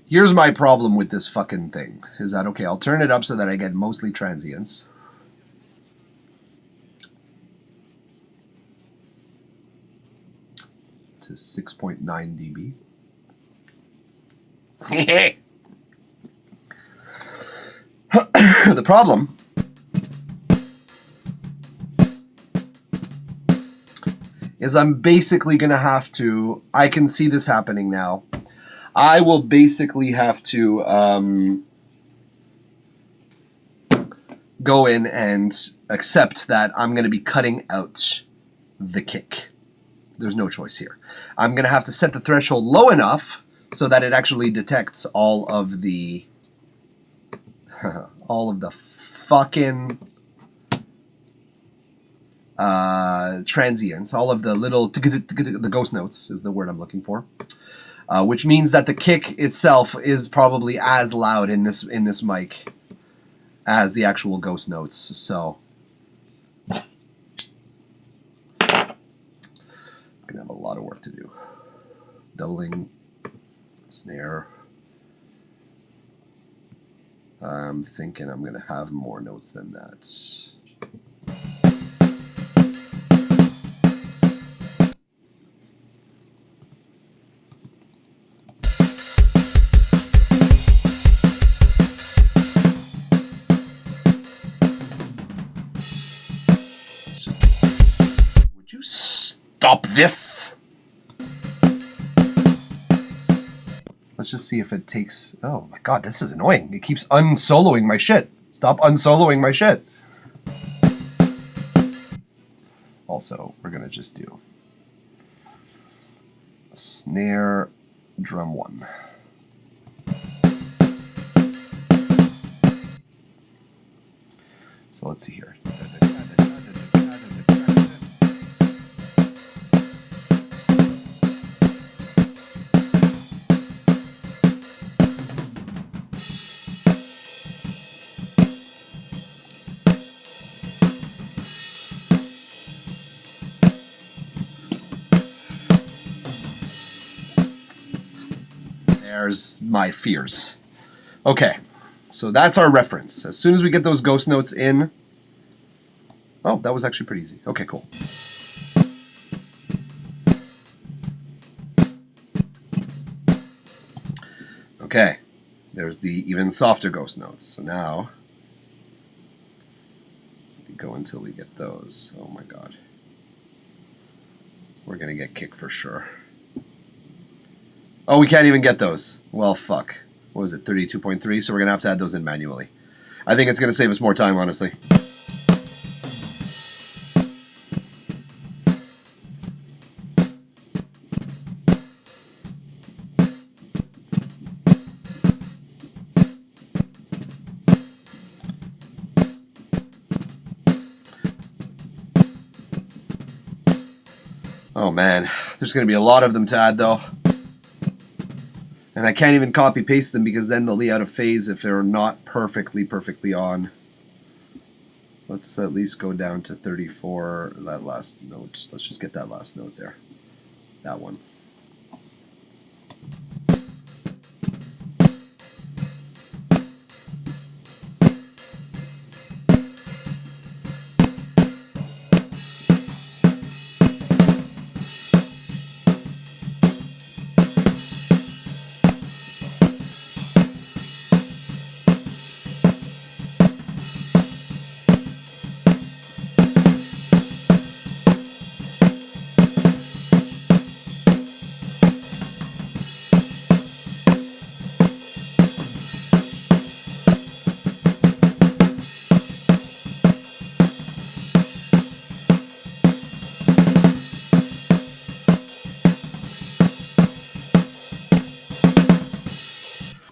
here's my problem with this fucking thing. Is that, okay, I'll turn it up so that I get mostly transients. To 6.9 dB. The problem is I'm basically going to have to, I can see this happening now. I will basically have to go in and accept that I'm going to be cutting out the kick. There's no choice here. I'm going to have to set the threshold low enough so that it actually detects all of the fucking transients, all of the little the ghost notes is the word I'm looking for. Which means that the kick itself is probably as loud in this mic as the actual ghost notes. So I'm gonna have a lot of work to do. Doubling, snare. I'm thinking I'm gonna have more notes than that. Stop this! Let's just see if it takes... Oh my god, this is annoying. It keeps unsoloing my shit. Stop unsoloing my shit. Also, we're gonna just do snare, drum 1. So let's see here. There's my fears. Okay, so that's our reference. As soon as we get those ghost notes in... Oh, that was actually pretty easy. Okay, cool. Okay, there's the even softer ghost notes. So now, we go until we get those. Oh my god. We're gonna get kicked for sure. Oh, we can't even get those. Well, fuck. What was it, 32.3? So we're gonna have to add those in manually. I think it's gonna save us more time, honestly. Oh man, there's going to be a lot of them to add though. And I can't even copy paste them because then they'll be out of phase if they're not perfectly on. Let's at least go down to 34, that last note. Let's just get that last note there. That one.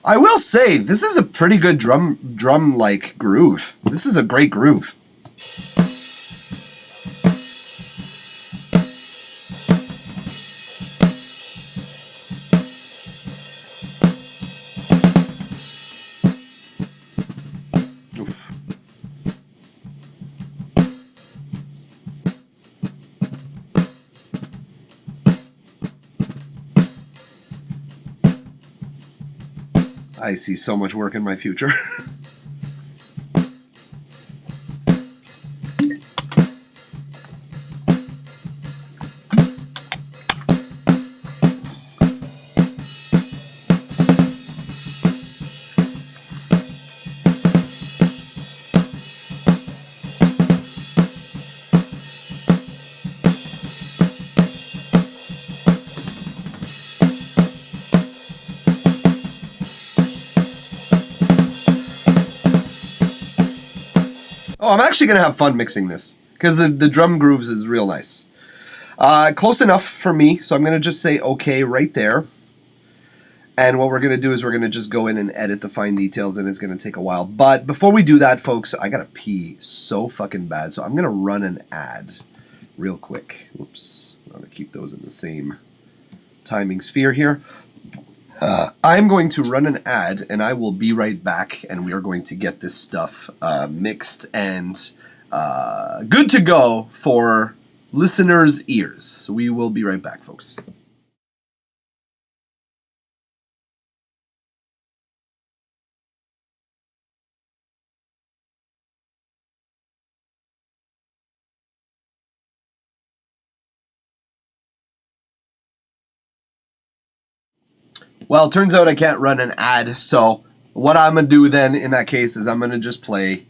I will say, this is a pretty good drum-like groove. This is a great groove. Oof. I see so much work in my future. Oh, I'm actually going to have fun mixing this because the drum grooves is real nice. Close enough for me, so I'm going to just say okay right there. And what we're going to do is we're going to just go in and edit the fine details, and it's going to take a while. But before we do that, folks, I got to pee so fucking bad, so I'm going to run an ad real quick. Oops. I'm going to keep those in the same timing sphere here. I'm going to run an ad, and I will be right back, and we are going to get this stuff mixed and good to go for listeners' ears. We will be right back, folks. Well, it turns out I can't run an ad, so what I'm going to do then in that case is I'm going to just play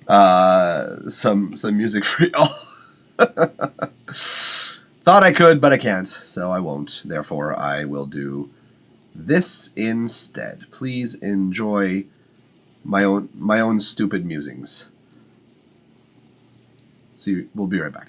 some music for y'all. Thought I could, but I can't, so I won't. Therefore, I will do this instead. Please enjoy my own stupid musings. See, we'll be right back.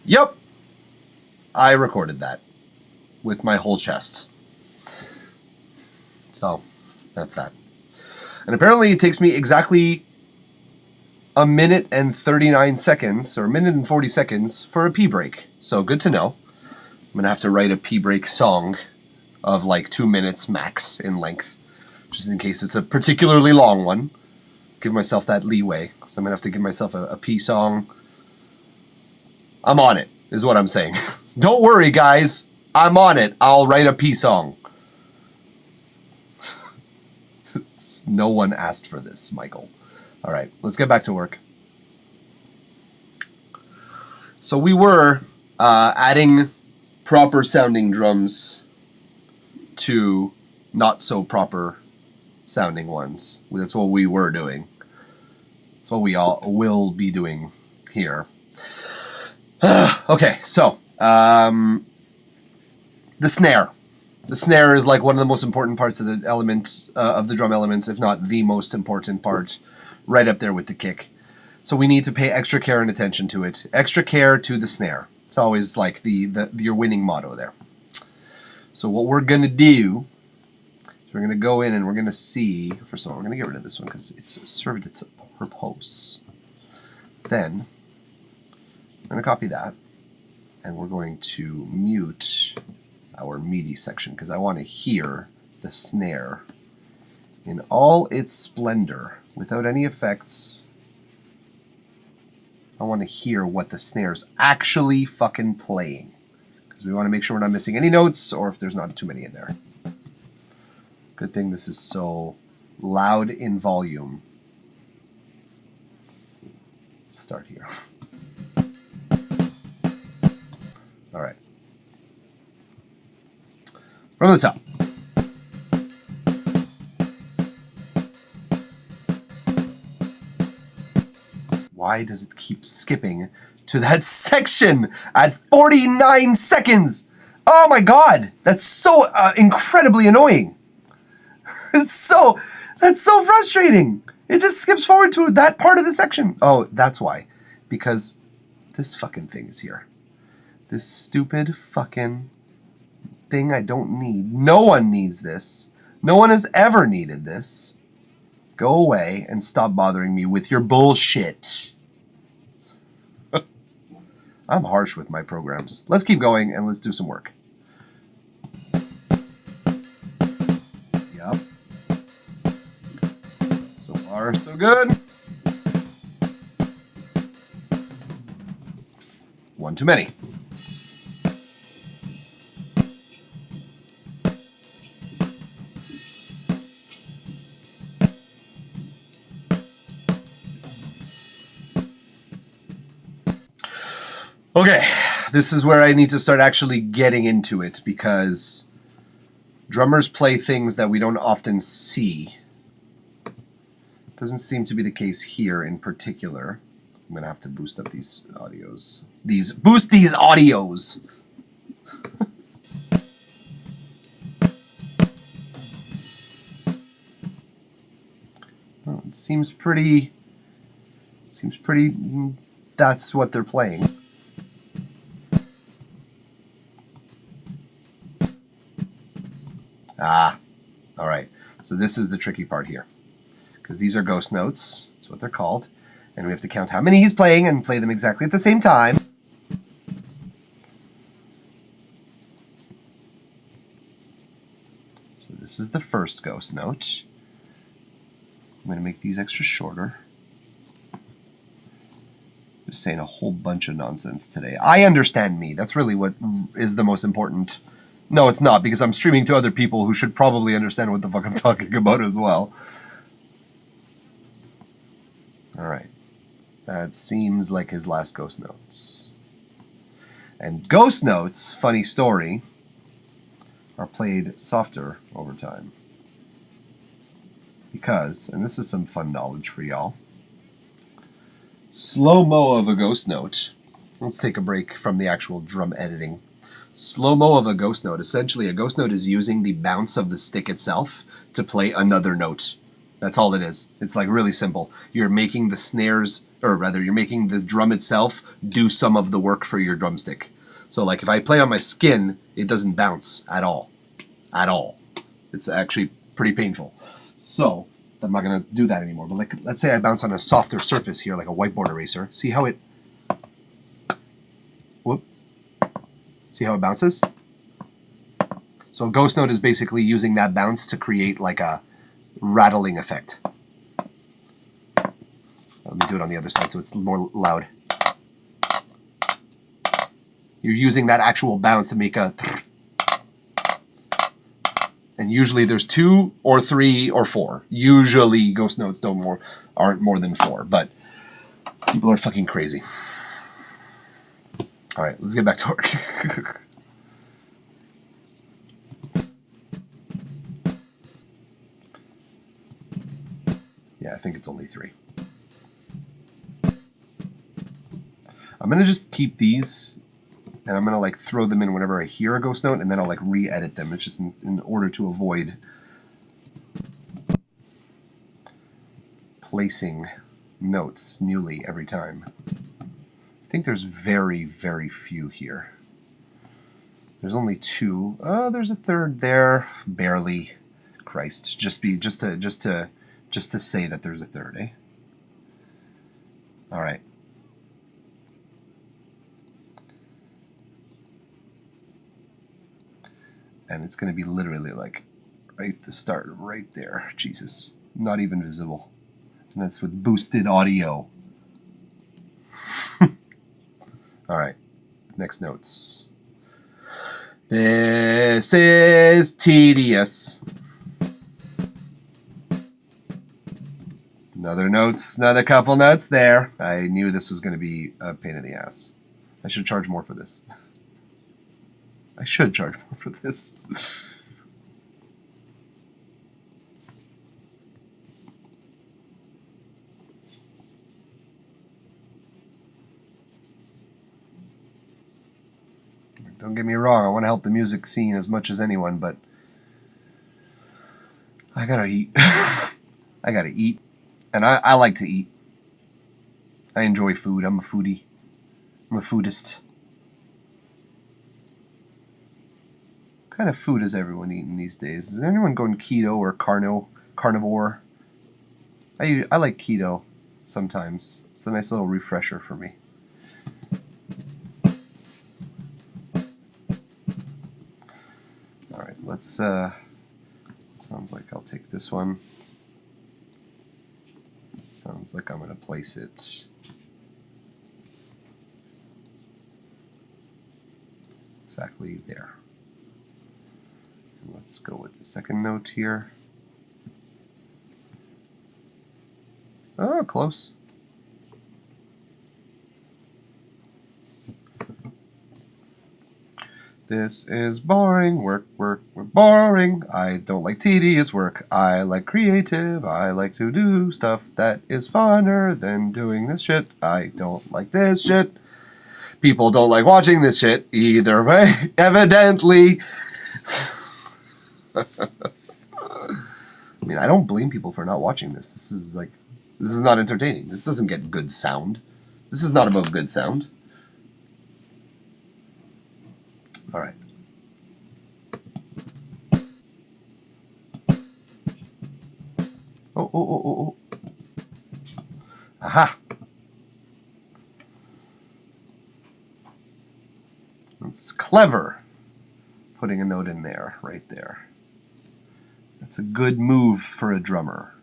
Yep. I recorded that with my whole chest. So, that's that. And apparently it takes me exactly a minute and 39 seconds, or a minute and 40 seconds for a pee break. So, good to know. I'm going to have to write a pee break song of like 2 minutes max in length, just in case it's a particularly long one. Give myself that leeway. So I'm going to have to give myself a pee song. I'm on it, is what I'm saying. Don't worry, guys. I'm on it. I'll write a pee song. No one asked for this, Michael. All right, let's get back to work. So we were adding proper sounding drums to not so proper sounding ones. That's what we were doing. That's what we all will be doing here. Okay, so the snare. The snare is like one of the most important parts of the elements of the drum elements, if not the most important part, right up there with the kick. So we need to pay extra care and attention to it. Extra care to the snare. It's always like your winning motto there. So what we're gonna do is we're gonna go in and we're gonna see. First of all, we're gonna get rid of this one because it's served its purpose. Then I'm gonna copy that, and we're going to mute our MIDI section because I want to hear the snare in all its splendor without any effects. I want to hear what the snare's actually fucking playing because we want to make sure we're not missing any notes or if there's not too many in there. Good thing this is so loud in volume. Let's start here. All right. From the top. Why does it keep skipping to that section at 49 seconds? Oh my god, that's so incredibly annoying. That's so frustrating. It just skips forward to that part of the section. Oh, that's why. Because this fucking thing is here. This stupid fucking thing I don't need. No one needs this. No one has ever needed this. Go away and stop bothering me with your bullshit. I'm harsh with my programs. Let's keep going and let's do some work. Yep. So far, so good. One too many. Okay, this is where I need to start actually getting into it because drummers play things that we don't often see. Doesn't seem to be the case here in particular. I'm gonna have to boost up these audios. Boost these audios! Well, it seems pretty, that's what they're playing. All right. So this is the tricky part here, because these are ghost notes. That's what they're called. And we have to count how many he's playing and play them exactly at the same time. So this is the first ghost note. I'm going to make these extra shorter. Just saying a whole bunch of nonsense today. I understand me. That's really what is the most important. No, it's not, because I'm streaming to other people who should probably understand what the fuck I'm talking about as well. Alright. That seems like his last ghost notes. And ghost notes, funny story, are played softer over time. Because, and this is some fun knowledge for y'all, slow-mo of a ghost note, let's take a break from the actual drum editing. Slow-mo of a ghost note. Essentially, a ghost note is using the bounce of the stick itself to play another note. That's all it is. It's like really simple. You're making the snare's or rather, you're making the drum itself do some of the work for your drumstick. So like if I play on my skin, it doesn't bounce at all. At all. It's actually pretty painful. So I'm not going to do that anymore. But like, let's say I bounce on a softer surface here, like a whiteboard eraser. See how it... Whoop. See how it bounces? So a ghost note is basically using that bounce to create like a rattling effect. Let me do it on the other side so it's more loud. You're using that actual bounce to make a... And usually there's 2 or 3 or 4. Usually ghost notes aren't more than 4, but people are fucking crazy. All right, let's get back to work. Yeah, I think it's only 3. I'm gonna just keep these, and I'm gonna like throw them in whenever I hear a ghost note, and then I'll like re-edit them. It's just in order to avoid placing notes newly every time. I think there's very, very few here. There's only 2. Oh, there's a third there, barely. Christ, just to say that there's a third, eh? All right. And it's going to be literally like right at the start, right there. Jesus, not even visible. And that's with boosted audio. All right, next notes. This is tedious. Another couple notes there. I knew this was going to be a pain in the ass. I should charge more for this. I should charge more for this. Don't get me wrong, I want to help the music scene as much as anyone, but I gotta eat. I gotta eat. And I like to eat. I enjoy food. I'm a foodie. I'm a foodist. What kind of food is everyone eating these days? Is anyone going keto or carnivore? I like keto sometimes. It's a nice little refresher for me. All right, let's, sounds like I'll take this one. Sounds like I'm going to place it exactly there. And let's go with the second note here. Oh, close. This is boring work, boring. I don't like tedious work. I like creative. I like to do stuff that is funner than doing this shit. I don't like this shit. People don't like watching this shit either way, evidently. I mean, I don't blame people for not watching this. This is not entertaining. This doesn't get good sound. This is not about good sound. All right. Oh. Aha. It's clever. Putting a note in there, right there. That's a good move for a drummer.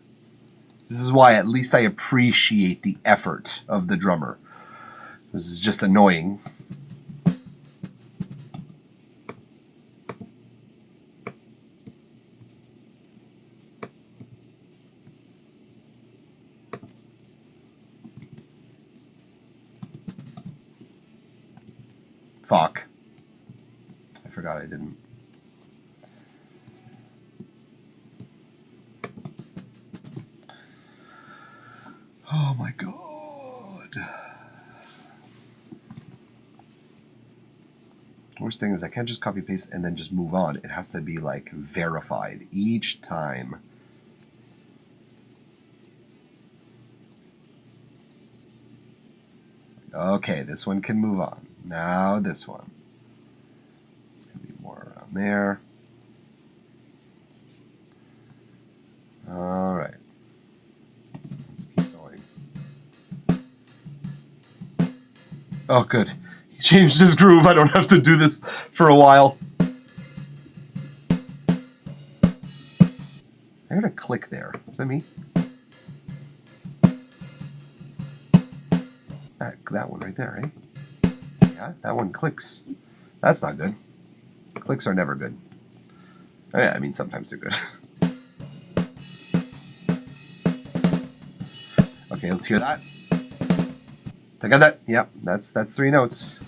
This is why at least I appreciate the effort of the drummer. This is just annoying. Fuck. I forgot I didn't. Oh my god. Worst thing is I can't just copy paste and then just move on. It has to be like verified each time. Okay, this one can move on. Now this one. It's going to be more around there. All right. Let's keep going. Oh, good. He changed his groove. I don't have to do this for a while. I heard a click there. Is that me? That one right there, eh? Yeah, that one clicks. That's not good. Clicks are never good. Oh, yeah, I mean, sometimes they're good. Okay, let's hear that. I got that. Yep, that's 3 notes.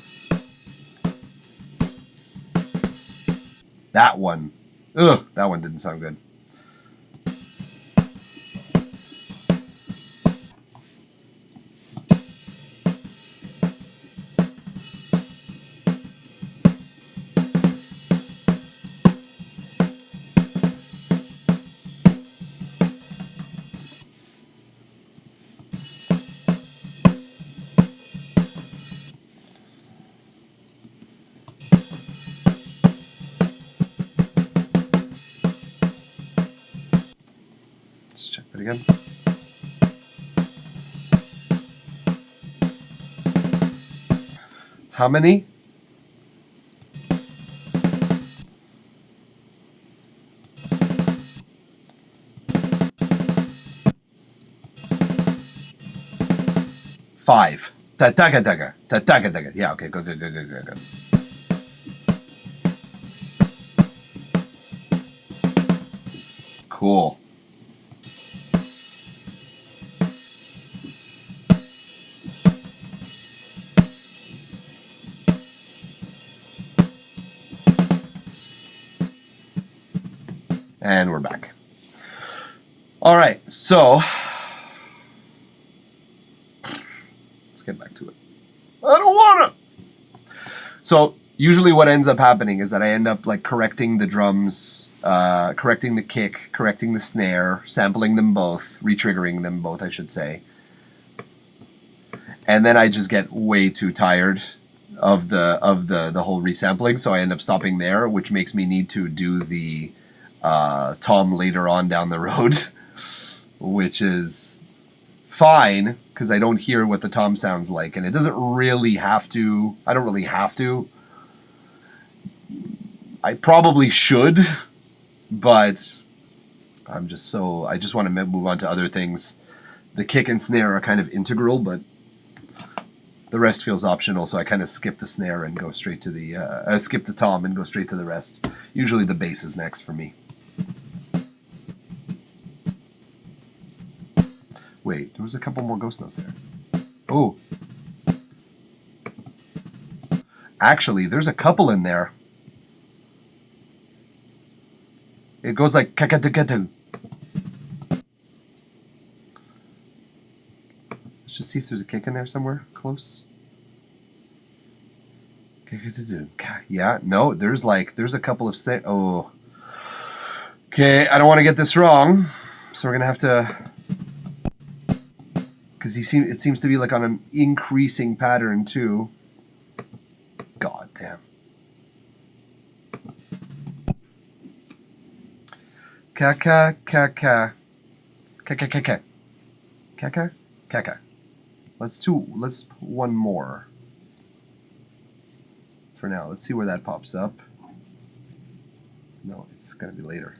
That one. Ugh, that one didn't sound good. Let's check that again. How many? Five. Ta-taga-taga. Ta-taga-taga. Yeah, okay, good. Cool. And we're back. All right, so let's get back to it. I don't wanna. So usually what ends up happening is that I end up like correcting the drums, correcting the kick, correcting the snare, sampling them both, re-triggering them both, I should say. And then I just get way too tired of the whole resampling, so I end up stopping there, which makes me need to do the tom later on down the road, which is fine because I don't hear what the tom sounds like, and it doesn't really have to. I don't really have to. I probably should, but I just want to move on to other things. The kick and snare are kind of integral, but the rest feels optional, so I kind of skip the snare and go straight to the skip the tom and go straight to the rest. Usually the bass is next for me. Wait, there was a couple more ghost notes there. Oh. Actually, there's a couple in there. It goes like kakatu. Let's just see if there's a kick in there somewhere close. Yeah, no, there's a couple of oh. Okay, I don't want to get this wrong, so we're gonna have to, because it seems to be like on an increasing pattern too. God damn. Kaka. Let's one more. For now, let's see where that pops up. No, it's gonna be later.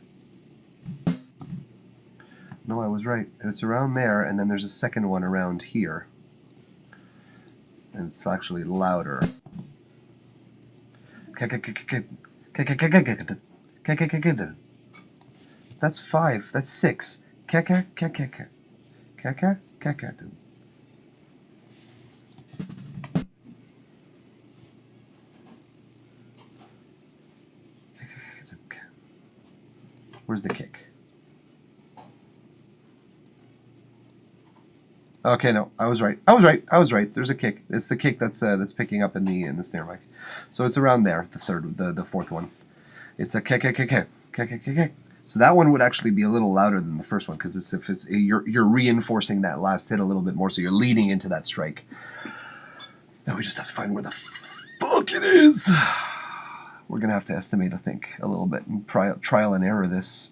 No, I was right. It's around there, and then there's a second one around here. And it's actually louder. That's 5. That's 6. Where's the kick? Okay, no, I was right. There's a kick. It's the kick that's picking up in the snare mic. So it's around there, the fourth one. It's a kick. So that one would actually be a little louder than the first one because you're reinforcing that last hit a little bit more, so you're leading into that strike. Now we just have to find where the fuck it is. We're going to have to estimate, I think, a little bit and trial and error this.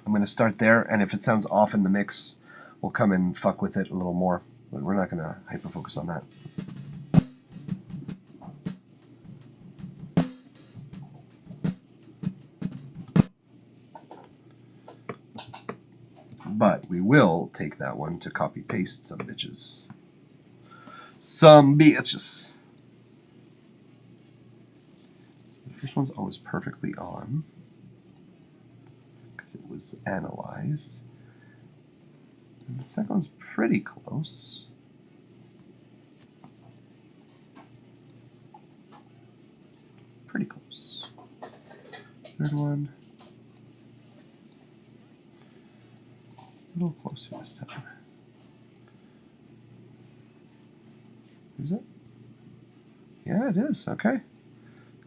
I'm going to start there, and if it sounds off in the mix, we'll come and fuck with it a little more. But we're not going to hyper-focus on that. But we will take that one to copy-paste some bitches. Some bitches. The first one's always perfectly on, because it was analyzed. And the second one's pretty close. Pretty close. Third one. A little closer this time. Is it? Yeah, it is. Okay. A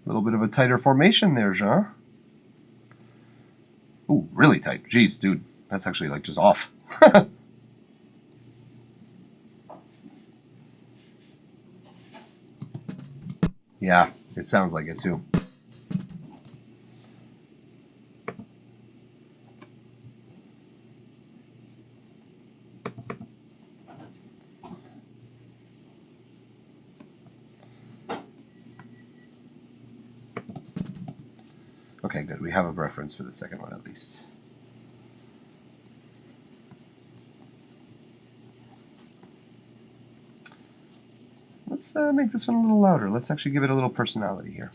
little bit of a tighter formation there, Jean. Ooh, really tight. Jeez, dude. That's actually like just off. Yeah, it sounds like it too. Okay, good. We have a reference for the second one at least. Let's make this one a little louder. Let's actually give it a little personality here.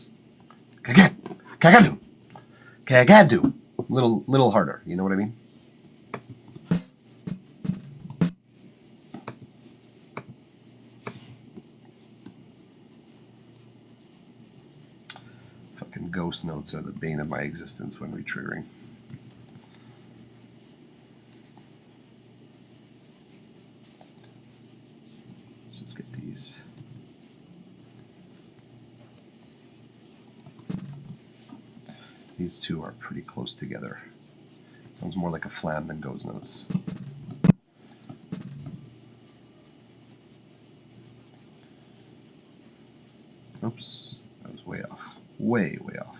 Kagadu. Kagadu. Little harder. You know what I mean? Fucking ghost notes are the bane of my existence when retriggering. Let's just get these. These two are pretty close together. Sounds more like a flam than ghost notes. Oops, that was way off. Way off.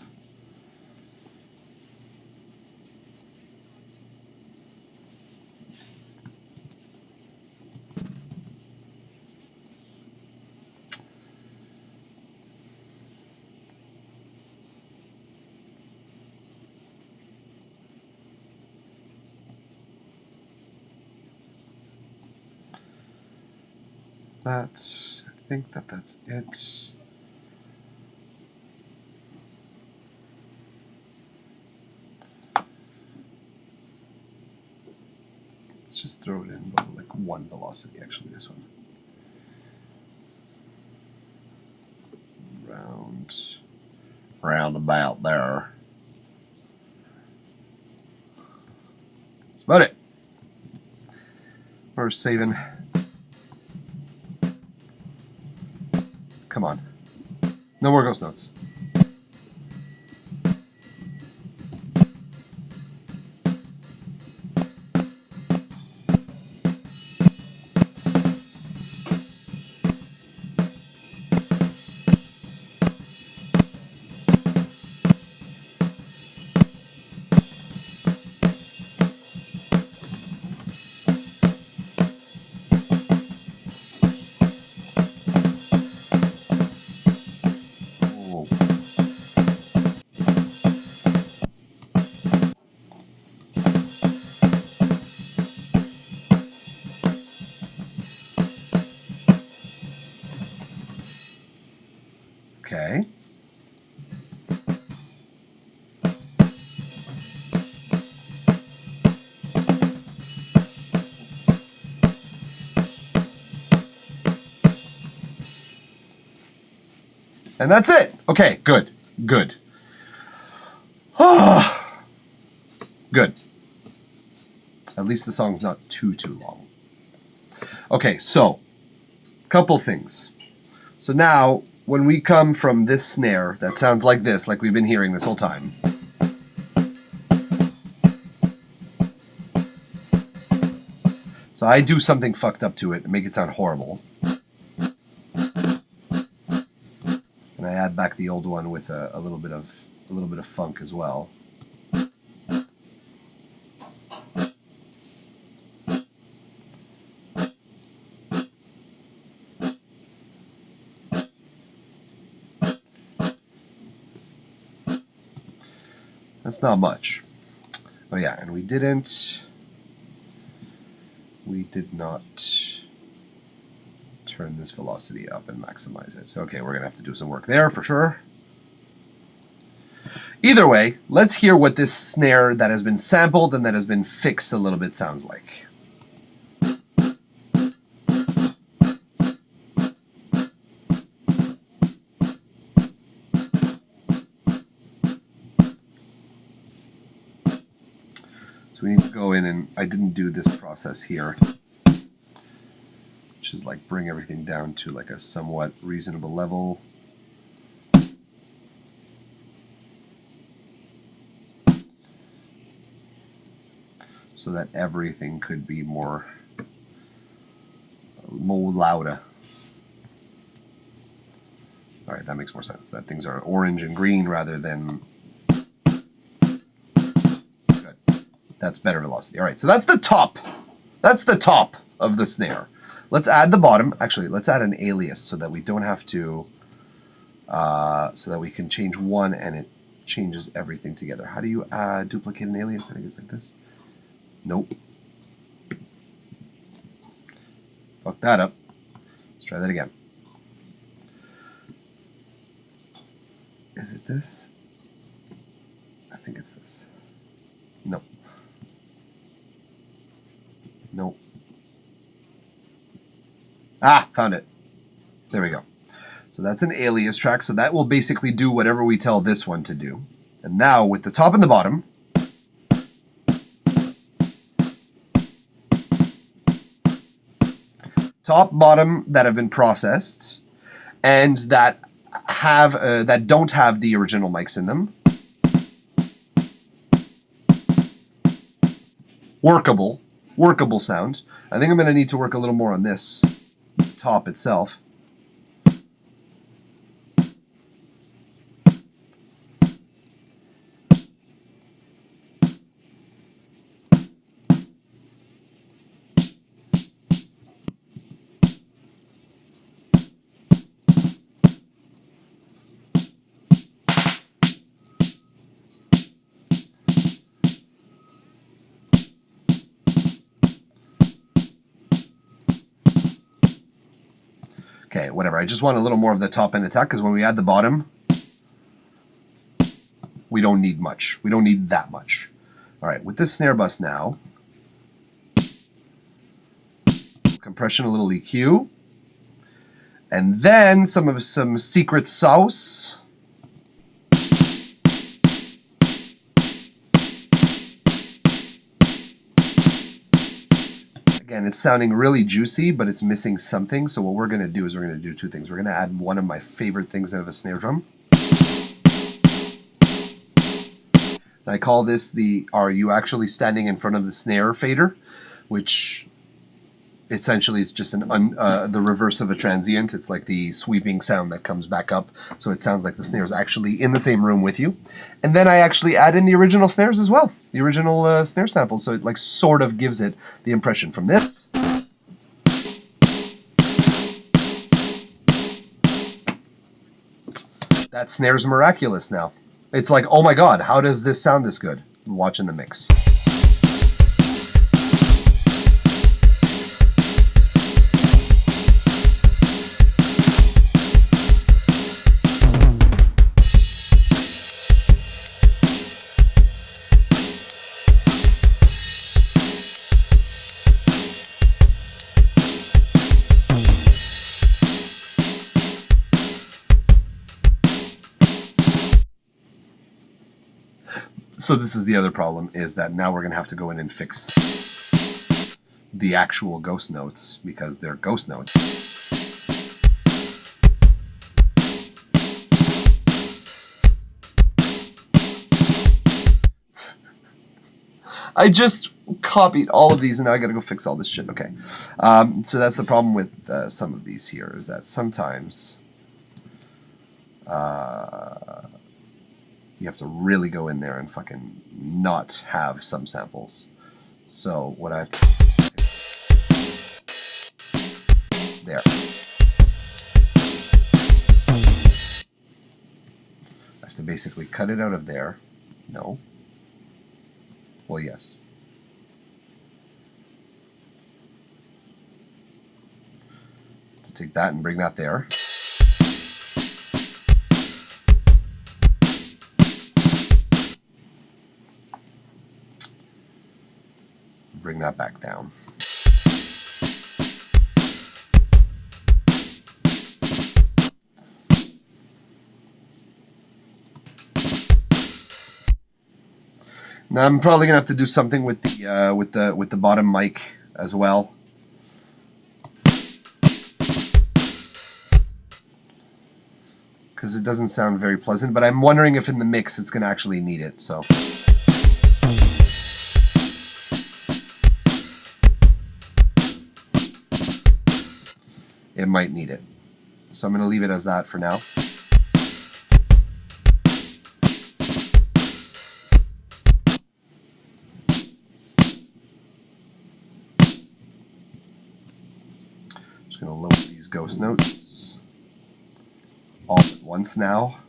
That, I think that's it. Let's just throw it in like one velocity, actually, this one. Round about there. That's about it. We're saving. Come on. No more ghost notes. Okay. And that's it. Okay, good. Good. Good. At least the song's not too long. Okay, so, couple things. So now, when we come from this snare that sounds like this, like we've been hearing this whole time. So I do something fucked up to it and make it sound horrible. And I add back the old one with a little bit of funk as well. That's not much. Oh yeah, and we did not turn this velocity up and maximize it. Okay, we're gonna have to do some work there for sure. Either way, let's hear what this snare that has been sampled and that has been fixed a little bit sounds like. So we need to go in, and I didn't do this process here, which is like bring everything down to like a somewhat reasonable level. So that everything could be more louder. All right, that makes more sense. That things are orange and green rather than... Good. That's better velocity. All right, so that's the top. That's the top of the snare. Let's add the bottom. Actually, let's add an alias so that we don't have to... so that we can change one and it changes everything together. How do you duplicate an alias? I think it's like this. Nope. Fuck that up. Let's try that again. Is it this? I think it's this. Nope. Nope. Ah, found it. There we go. So that's an alias track. So that will basically do whatever we tell this one to do. And now with the top and the bottom, top, bottom that have been processed and that have that don't have the original mics in them. Workable sound. I think I'm going to need to work a little more on this top itself. Okay, whatever. I just want a little more of the top end attack because when we add the bottom, we don't need much. We don't need that much. All right, with this snare bus now, compression, a little EQ, and then some secret sauce. Again, it's sounding really juicy, but it's missing something. So what we're going to do is we're going to do two things. We're going to add one of my favorite things out of a snare drum. And I call this the "Are You Actually Standing in Front of the Snare" fader, which essentially is just the reverse of a transient. It's like the sweeping sound that comes back up. So it sounds like the snare is actually in the same room with you. And then I actually add in the original snares as well, the original snare samples. So it like sort of gives it the impression from this. That snare's miraculous now. It's like, oh my God, how does this sound this good? Watching the mix. So this is the other problem, is that now we're going to have to go in and fix the actual ghost notes because they're ghost notes. I just copied all of these and now I got to go fix all this shit. Okay. So that's the problem with some of these here, is that sometimes You have to really go in there and fucking not have some samples. So what I have to there. I have to basically cut it out of there. No. Well, yes. To take that and bring that there. Bring that back down. Now I'm probably gonna have to do something with the bottom mic as well. Because it doesn't sound very pleasant, but I'm wondering if in the mix it's gonna actually need it, so. It might need it. So I'm going to leave it as that for now. Just going to lower these ghost notes all at once now.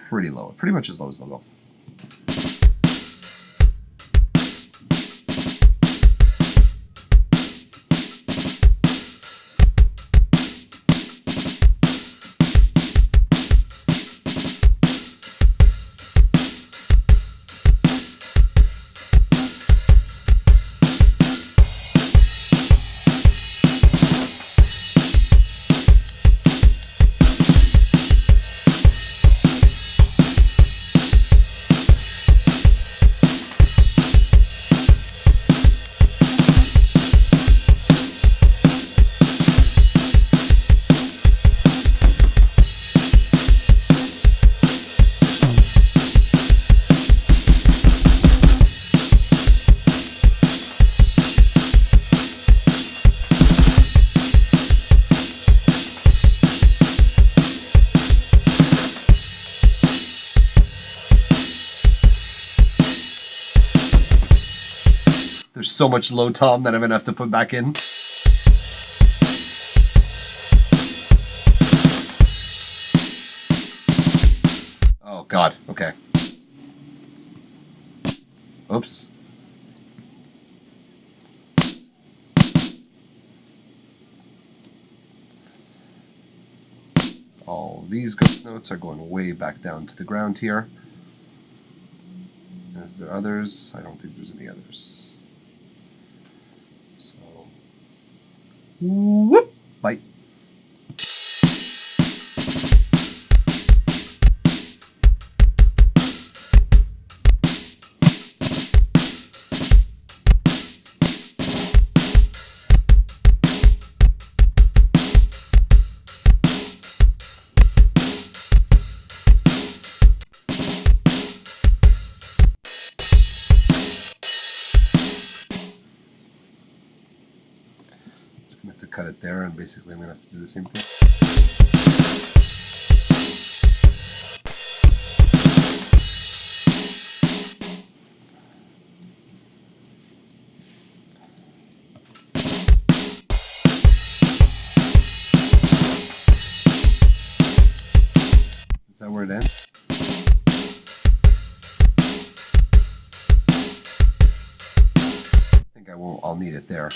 Pretty low. Pretty much as low as they'll go. There's so much low tom that I'm gonna have to put back in. Oh God, okay. Oops. All these ghost notes are going way back down to the ground here. Is there others? I don't think there's any others. So, whoop, bite. I have to cut it there, and basically I'm going to have to do the same thing. Is that where it ends? I think I'll need it there.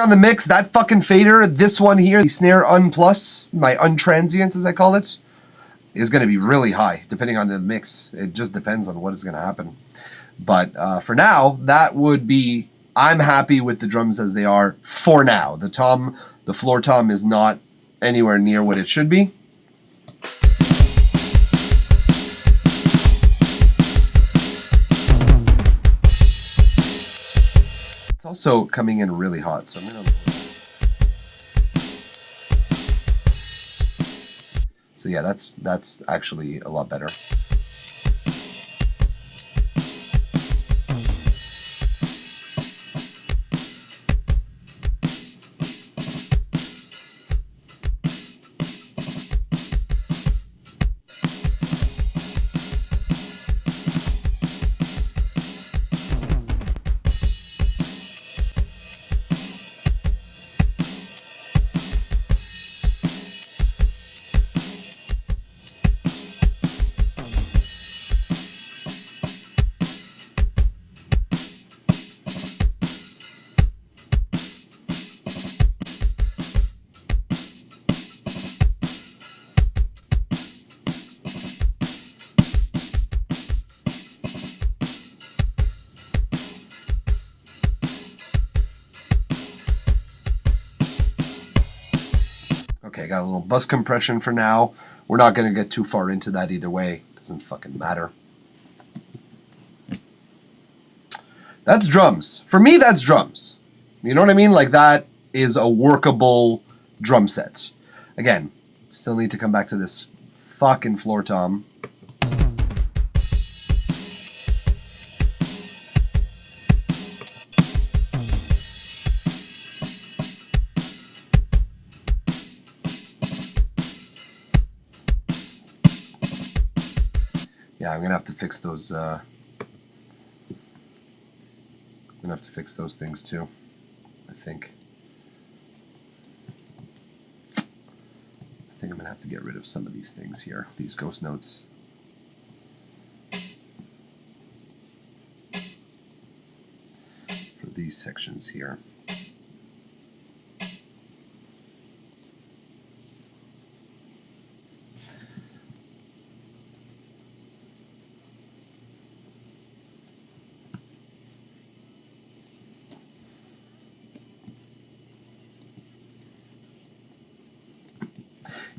on the mix, that fucking fader, this one here, the snare unplus, my untransient as I call it, is going to be really high, depending on the mix. It just depends on what is going to happen. But for now, that would be, I'm happy with the drums as they are for now. The floor tom is not anywhere near what it should be. It's also coming in really hot, so I'm gonna. So yeah, that's actually a lot better. Okay, got a little bus compression for now. We're not going to get too far into that either way. Doesn't fucking matter. That's drums. For me, that's drums. You know what I mean? Like, that is a workable drum set. Again, still need to come back to this fucking floor tom. Yeah, I'm gonna have to fix those. I'm gonna have to fix those things too, I think. I think I'm gonna have to get rid of some of these things here, these ghost notes. For these sections here.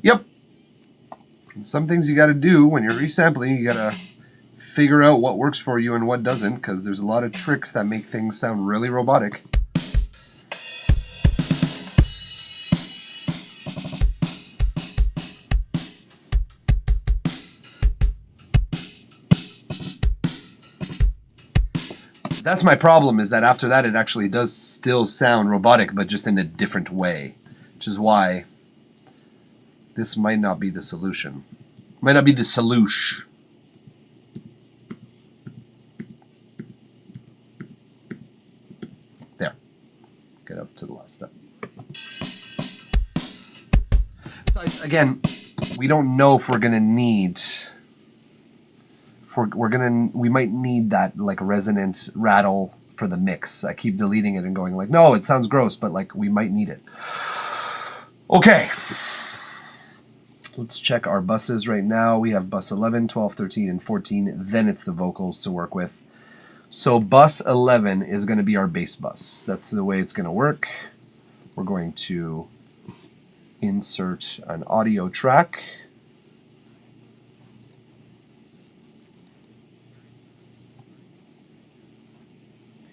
Yep. Some things you got to do when you're resampling, you got to figure out what works for you and what doesn't, because there's a lot of tricks that make things sound really robotic. That's my problem, is that after that it actually does still sound robotic, but just in a different way, which is why this might not be the solution. Might not be the solution. There. Get up to the last step. Besides, again, we don't know if we're gonna need. We might need that like resonant rattle for the mix. I keep deleting it and going like, no, it sounds gross, but like we might need it. Okay. Let's check our buses right now. We have bus 11, 12, 13, and 14. Then it's the vocals to work with. So bus 11 is going to be our bass bus. That's the way it's going to work. We're going to insert an audio track.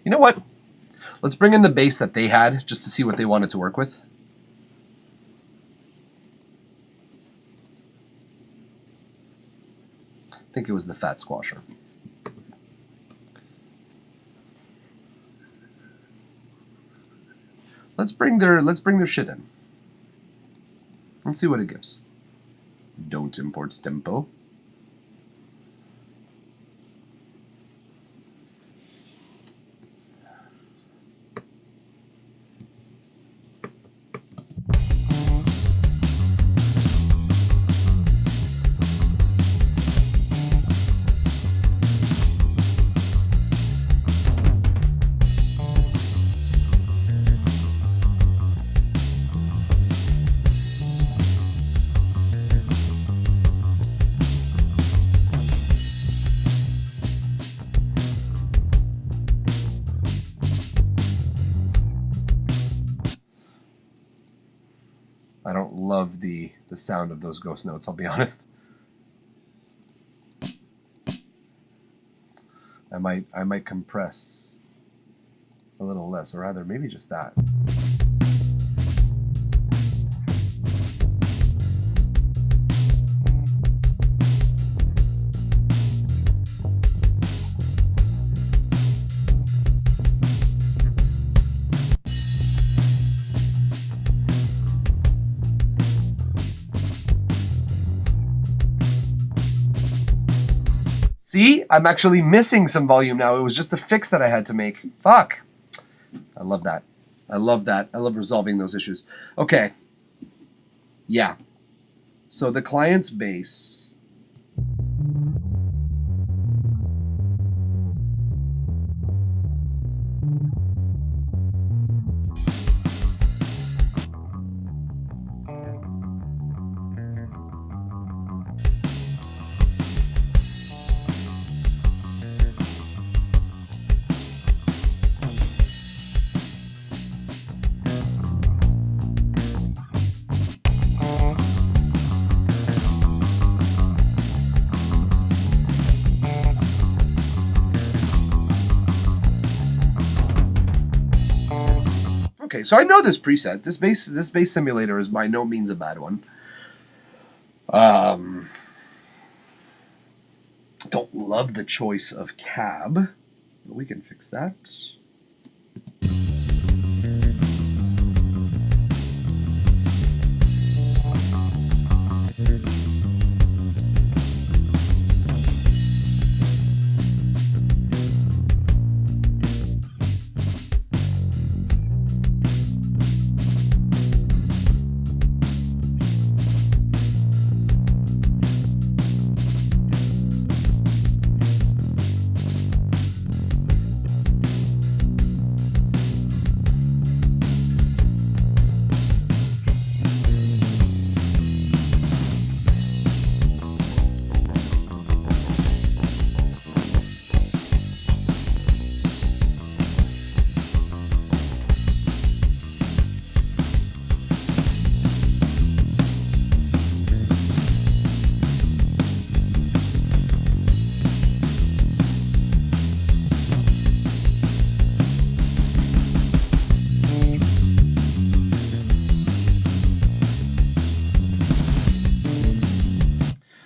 You know what? Let's bring in the bass that they had just to see what they wanted to work with. I think it was the Fat Squasher. Let's bring their shit in. Let's see what it gives. Don't import tempo. I don't love the sound of those ghost notes, I'll be honest. I might compress a little less, or rather maybe just that. See, I'm actually missing some volume now. It was just a fix that I had to make. Fuck. I love that. I love that. I love resolving those issues. Okay. Yeah. So the client's bass. Okay, so I know this preset. This bass simulator is by no means a bad one. Don't love the choice of cab, but we can fix that.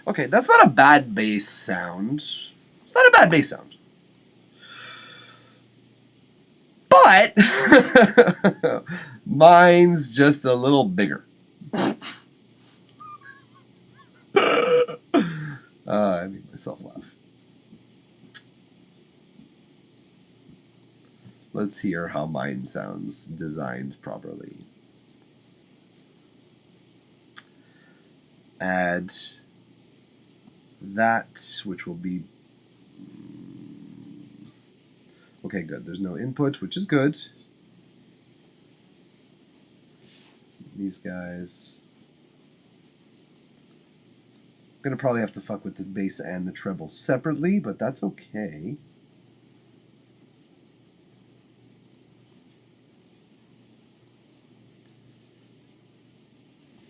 Okay, that's not a bad bass sound. It's not a bad bass sound. But mine's just a little bigger. I make myself laugh. Let's hear how mine sounds designed properly. Add that, which will be... Okay, good. There's no input, which is good. These guys... I'm going to probably have to fuck with the bass and the treble separately, but that's okay.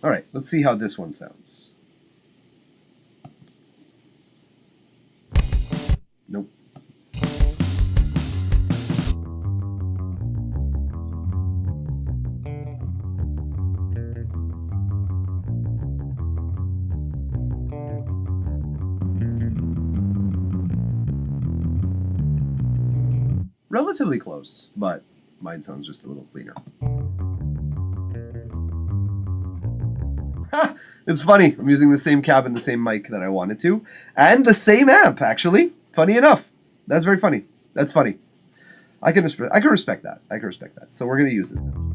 All right, let's see how this one sounds. Nope. Relatively close, but mine sounds just a little cleaner. It's funny. I'm using the same cab and the same mic that I wanted to, and the same amp, actually. Funny enough. That's very funny. That's funny. I can respect that. I can respect that. So we're going to use this now.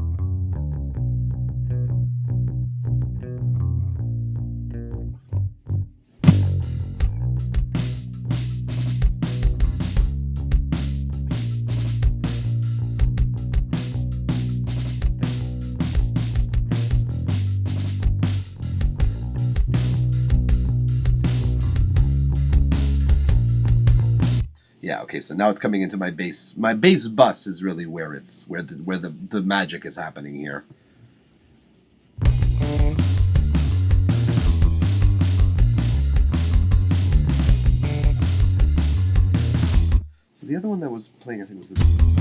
Yeah, okay, so now it's coming into my bass. My bass bus is really where the magic is happening here. the other one that was playing, I think, was this one.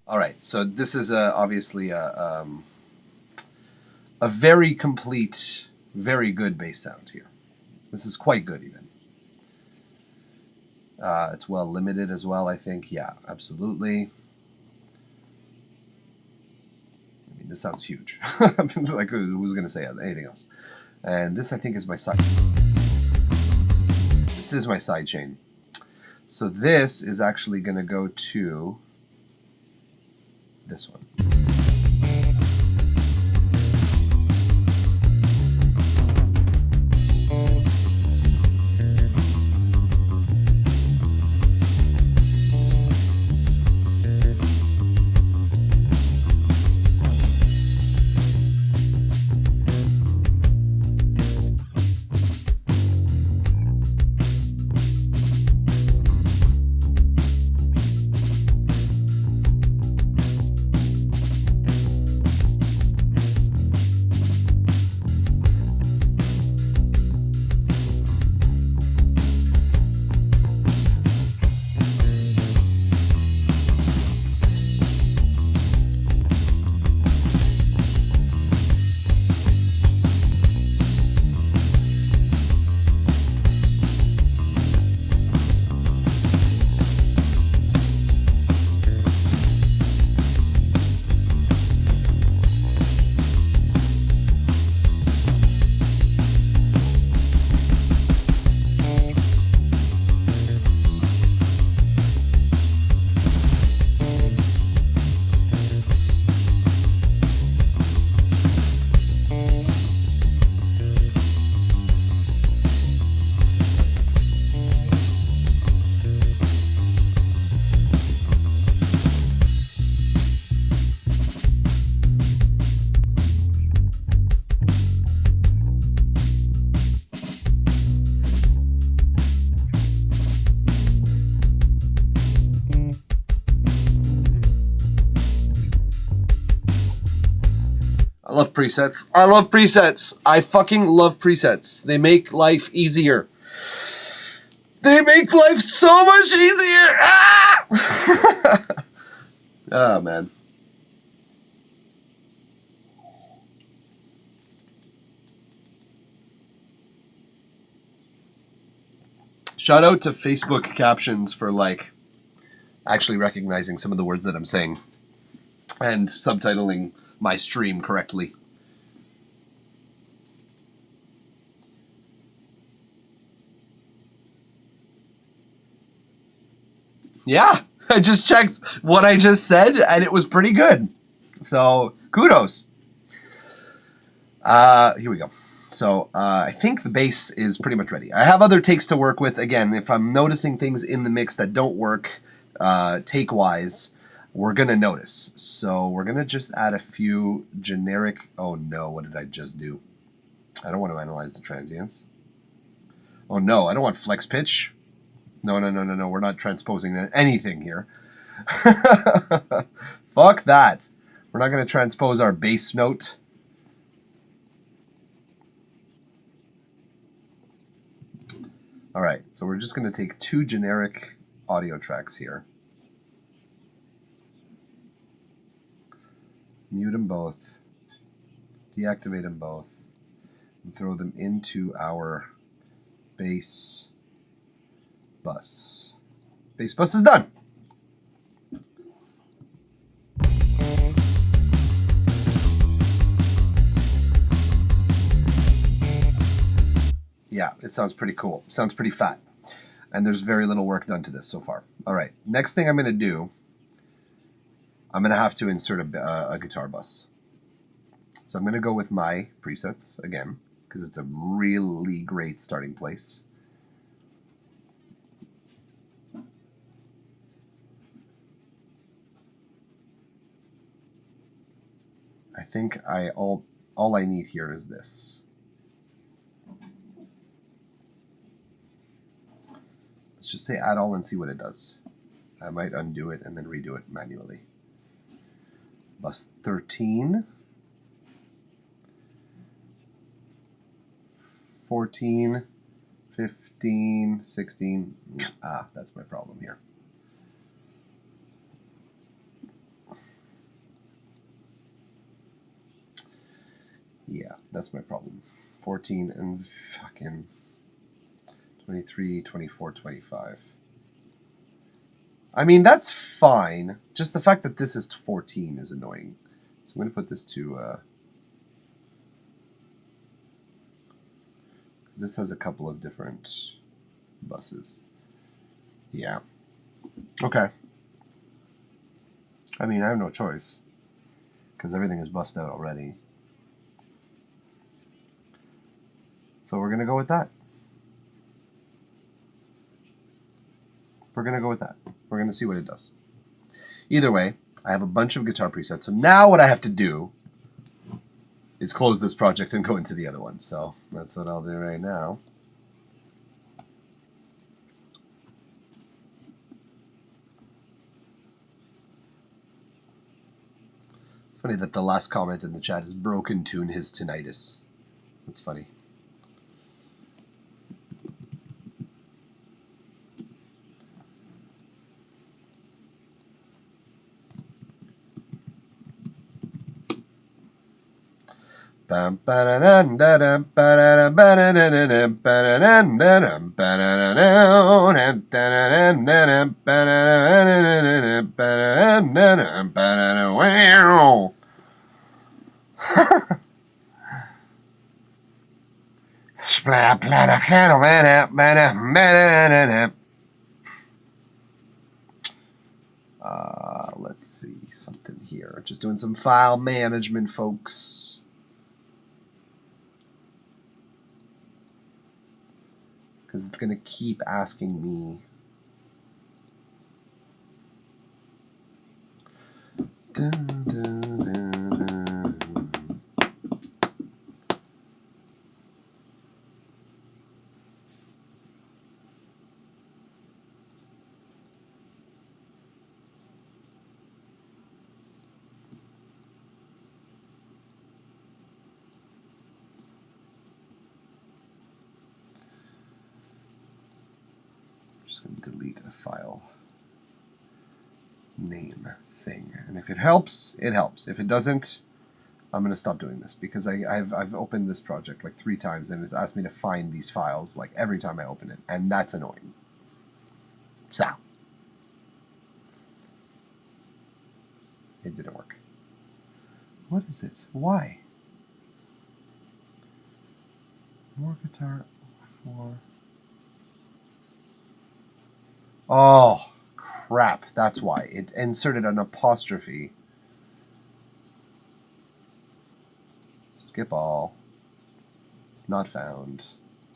All right, so this is obviously a very complete, very good bass sound here. This is quite good even. It's well limited as well, I think. Yeah, absolutely. I mean, this sounds huge. Like, who's going to say anything else? And this, I think, is my side. This is my side chain. So this is actually going to go to this one. I love presets. I love presets. I fucking love presets. They make life easier. They make life so much easier. Ah! Oh, man. Shout out to Facebook captions for, like, actually recognizing some of the words that I'm saying and subtitling my stream correctly. Yeah, I just checked what I just said and it was pretty good. So, kudos. Here we go. So, I think the bass is pretty much ready. I have other takes to work with. Again, if I'm noticing things in the mix that don't work take-wise, we're going to notice. So we're going to just add a few generic... Oh no, what did I just do? I don't want to analyze the transients. Oh no, I don't want flex pitch. No, we're not transposing anything here. Fuck that. We're not going to transpose our bass note. All right, so we're just going to take two generic audio tracks here. Mute them both, deactivate them both, and throw them into our bass bus. Bass bus is done. it sounds pretty cool. Sounds pretty fat. And there's very little work done to this so far. All right, next thing I'm going to do, I'm going to have to insert a guitar bus. So I'm going to go with my presets again, because it's a really great starting place. I think all I need here is this. Let's just say add all and see what it does. I might undo it and then redo it manually. Bus 13, 14, 15, 16. Ah, that's my problem here. Yeah, that's my problem. 14 and fucking 23, 24, 25. I mean, that's fine. Just the fact that this is 14 is annoying. So I'm going to put this to... because this has a couple of different buses. Yeah. Okay. I mean, I have no choice. Because everything is bussed out already. So we're going to go with that. We're going to go with that. We're going to see what it does. Either way, I have a bunch of guitar presets. So now what I have to do is close this project and go into the other one. So that's what I'll do right now. It's funny that the last comment in the chat is broken tune his tinnitus. That's funny. Bam ba-da-dum da-dum ba-da-dum ba-da-dum ba-da-dum da-dum ba-da-dum da-dum da-dum ba-da-dum ba-da-dum da-dum ba-da-dum. Wow. Let's see something here. Just doing some file management, folks. Because it's going to keep asking me. Dun, dun, dun, dun. Just going to delete a file name thing, and if it helps, it helps. If it doesn't, I'm going to stop doing this because I've opened this project like 3 times and it's asked me to find these files like every time I open it, and that's annoying. So it didn't work. What is it? Why? More guitar 4. Oh, crap. That's why. It inserted an apostrophe. Skip all. Not found.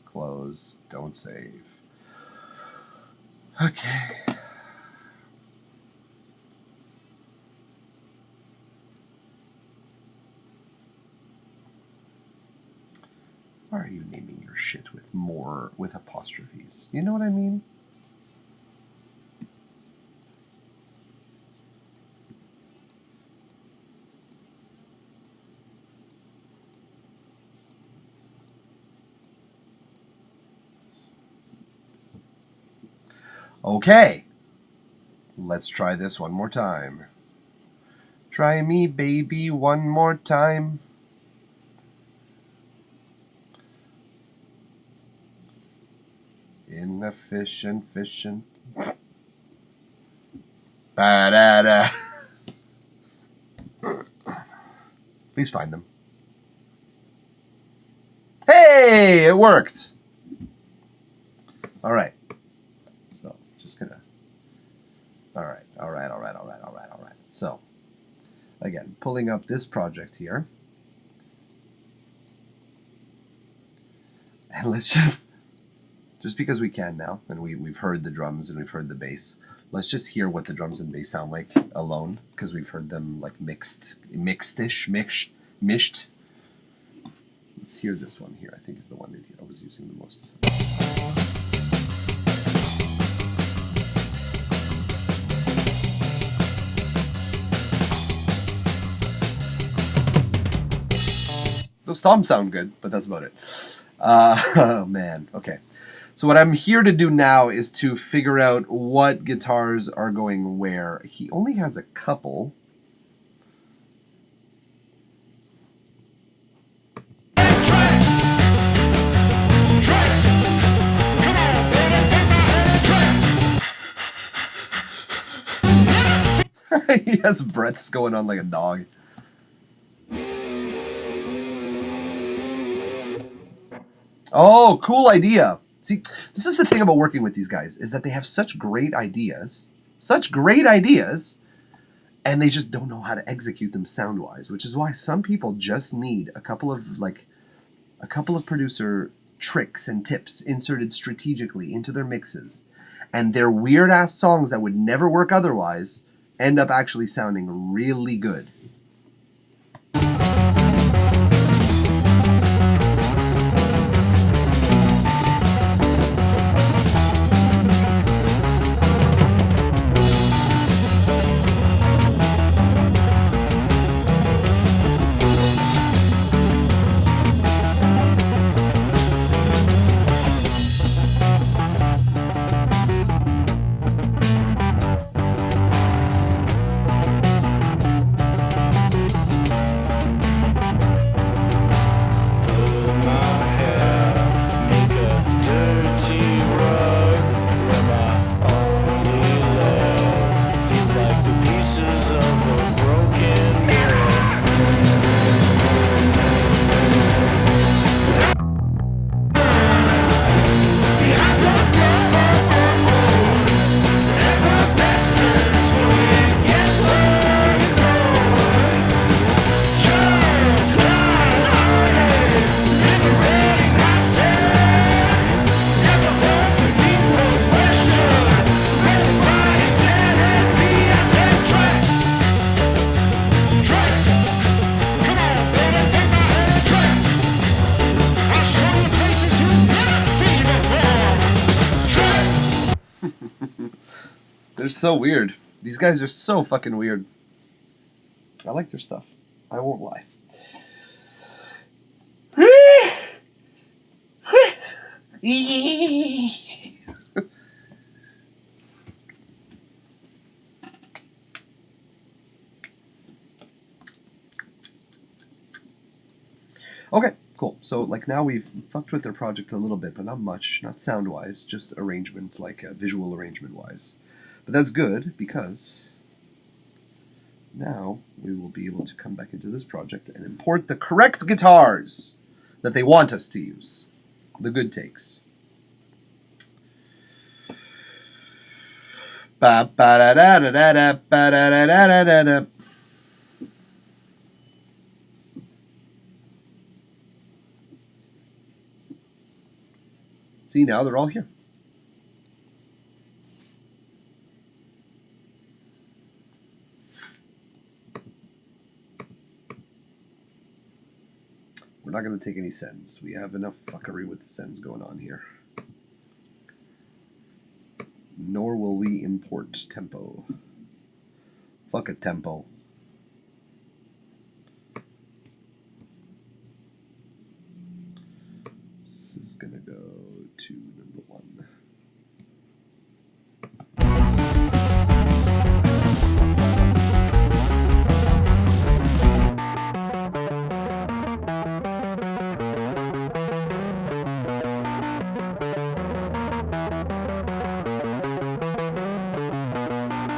Close. Don't save. Okay. Why are you naming your shit with apostrophes? You know what I mean? Okay, let's try this one more time. Try me, baby, one more time. Inefficient, efficient. Ba-da-da. Please find them. Hey, it worked. All right. So just gonna. All right. So again, pulling up this project here, and let's just because we can now, and we've heard the drums and we've heard the bass. Let's just hear what the drums and bass sound like alone, because we've heard them like mished. Let's hear this one here. I think is the one that I was using the most. Those toms sound good, but that's about it. Oh man, okay. So what I'm here to do now is to figure out what guitars are going where. He only has a couple. He has breaths going on like a dog. Oh, cool idea. See, this is the thing about working with these guys, is that they have such great ideas, and they just don't know how to execute them sound-wise, which is why some people just need a couple of producer tricks and tips inserted strategically into their mixes, and their weird-ass songs that would never work otherwise end up actually sounding really good. They're so weird. These guys are so fucking weird. I like their stuff. I won't lie. Okay, cool. So like now we've fucked with their project a little bit, but not much, not sound-wise, just arrangement, like visual arrangement-wise. But that's good because now we will be able to come back into this project and import the correct guitars that they want us to use. The good takes. Ba ba da da da da da ba da da da da da. See, now they're all here. We're not going to take any sends. We have enough fuckery with the sends going on here. Nor will we import tempo. Fuck a tempo. This is going to go to number 1.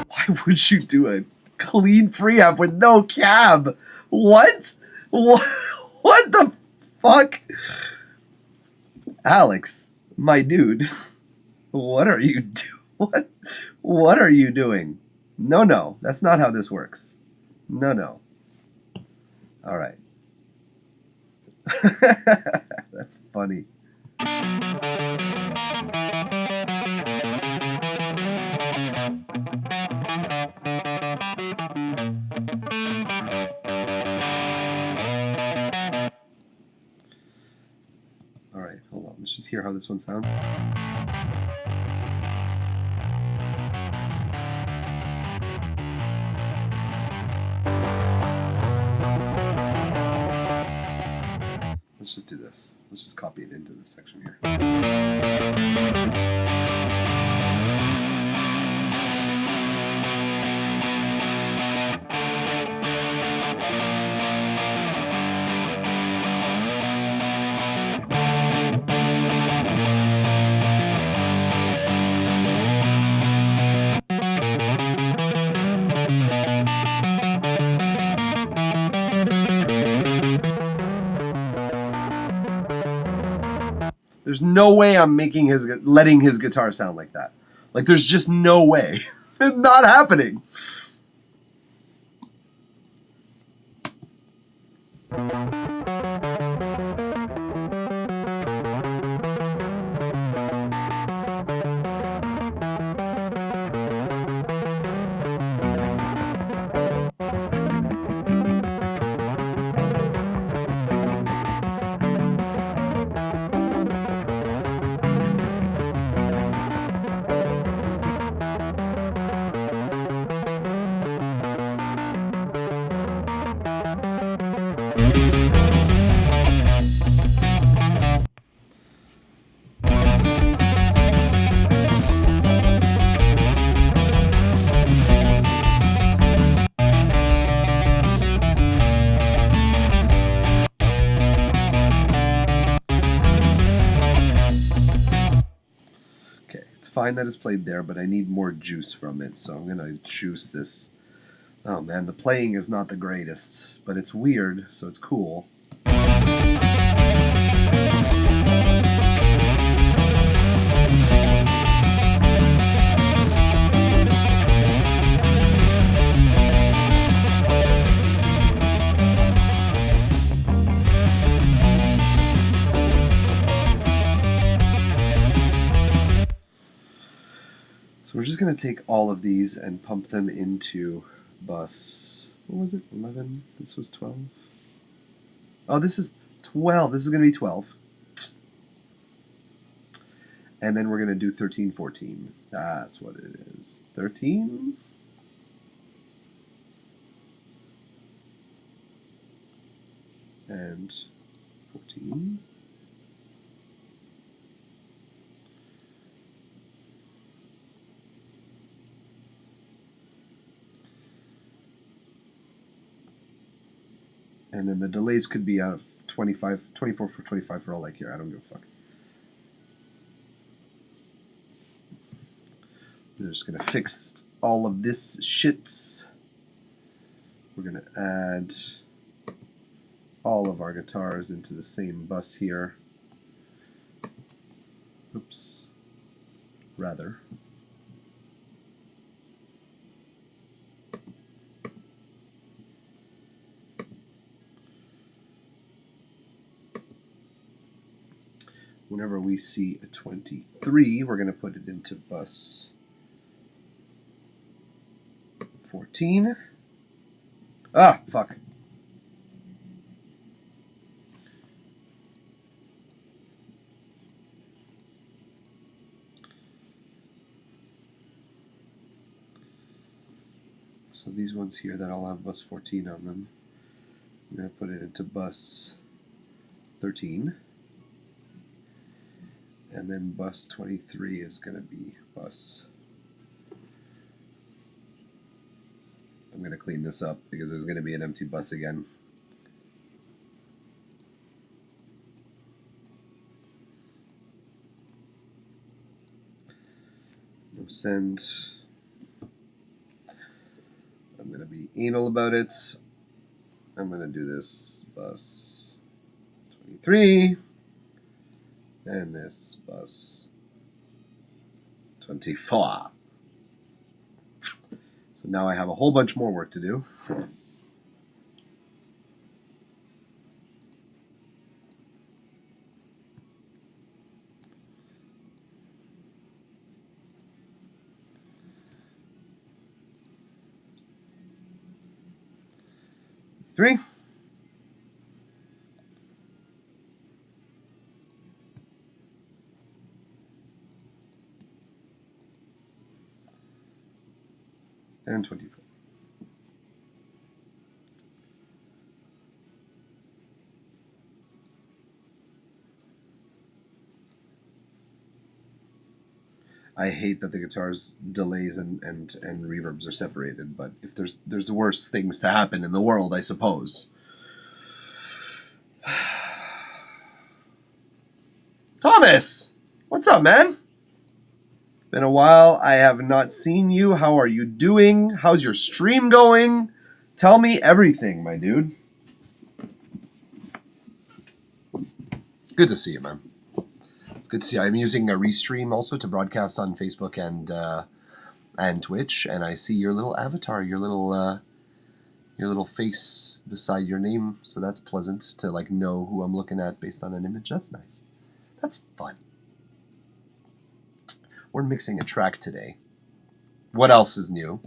Why would you do a clean preamp with no cab? What? What the fuck? Alex, my dude, What are you doing? What are you doing? No, that's not how this works. No. All right. That's funny. All right, hold on. Let's just hear how this one sounds. Let's just do this. Let's just copy it into this section here. There's no way I'm letting his guitar sound like that. Like, there's just no way. It's not happening. Fine that it's played there, but I need more juice from it, so I'm gonna juice this. Oh man, the playing is not the greatest, but it's weird, so it's cool. So we're just going to take all of these and pump them into bus, what was it, 11? This was 12? Oh, this is 12. This is going to be 12. And then we're going to do 13, 14. That's what it is. 13? And 14. And then the delays could be out of 24 for 25 for all I care. I don't give a fuck. We're just going to fix all of this shits. We're going to add all of our guitars into the same bus here. Oops. Rather. Whenever we see a 23, we're going to put it into bus 14. Ah, fuck. So these ones here that all have bus 14 on them, I'm going to put it into bus 13. And then bus 23 is going to be bus. I'm going to clean this up because there's going to be an empty bus again. No send. I'm going to be anal about it. I'm going to do this bus 23. And this bus 24. So now I have a whole bunch more work to do. Three. And 24. I hate that the guitar's delays and reverbs are separated, but if there's worse things to happen in the world, I suppose. Thomas! What's up, man? Been a while. I have not seen you. How are you doing? How's your stream going? Tell me everything, my dude. Good to see you, man. It's good to see you. I'm using a Restream also to broadcast on Facebook and Twitch, and I see your little avatar, your little face beside your name, so that's pleasant to like know who I'm looking at based on an image. That's nice. That's fun. We're mixing a track today. What else is new?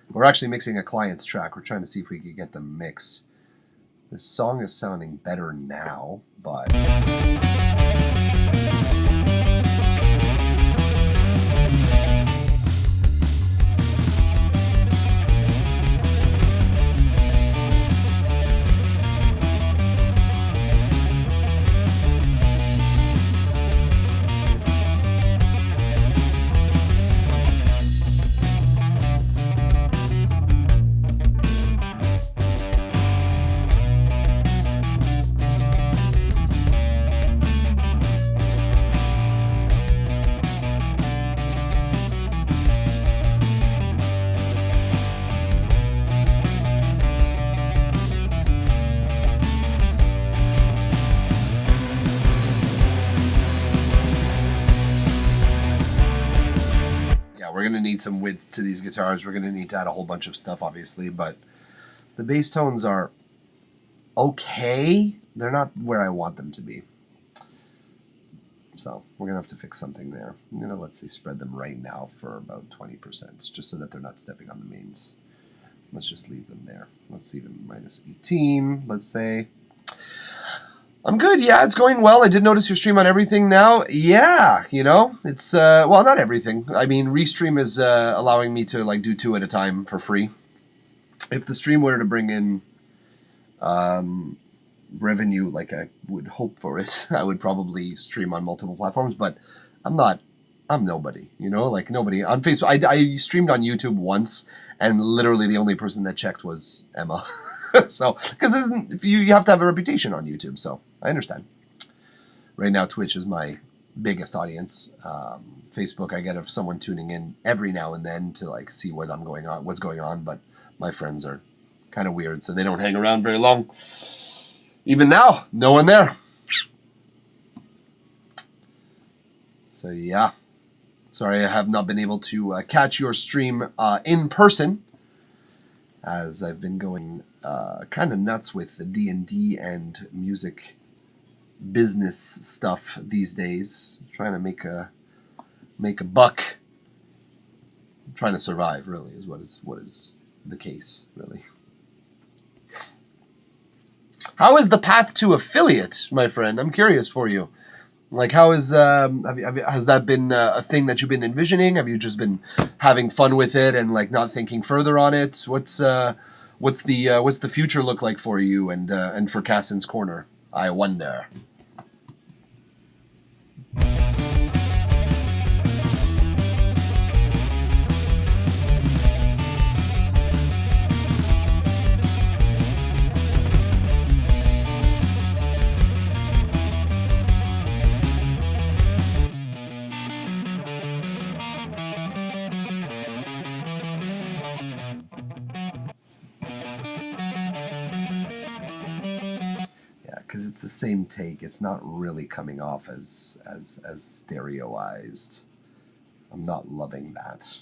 We're actually mixing a client's track. We're trying to see if we could get the mix. This song is sounding better now, but... We're going to need some width to these guitars. We're going to need to add a whole bunch of stuff, obviously, but the bass tones are okay. They're not where I want them to be. So we're going to have to fix something there. I'm going to, let's say, spread them right now for about 20%, just so that they're not stepping on the mains. Let's just leave them there. Let's leave them minus 18, let's say. I'm good. Yeah, it's going well. I did notice your stream on everything now. Yeah, you know, it's, well, not everything. I mean, Restream is allowing me to, like, do 2 at a time for free. If the stream were to bring in revenue, like I would hope for it, I would probably stream on multiple platforms, but I'm nobody, you know, like nobody. On Facebook, I streamed on YouTube once, and literally the only person that checked was Emma. So, because you have to have a reputation on YouTube, so I understand. Right now, Twitch is my biggest audience. Facebook, I get someone tuning in every now and then to like see what's going on. But my friends are kind of weird, so they don't hang around very long. Even now, no one there. So yeah, sorry I have not been able to catch your stream in person, as I've been going kind of nuts with the D&D and music business stuff these days. Trying to make a buck. Trying to survive, really, is what is the case, really. How is the path to affiliate, my friend? I'm curious for you. Like, how is has that been a thing that you've been envisioning? Have you just been having fun with it and like not thinking further on it? What's the future look like for you and for Cassin's Corner? I wonder. Because it's the same take. It's not really coming off as stereoized. I'm not loving that.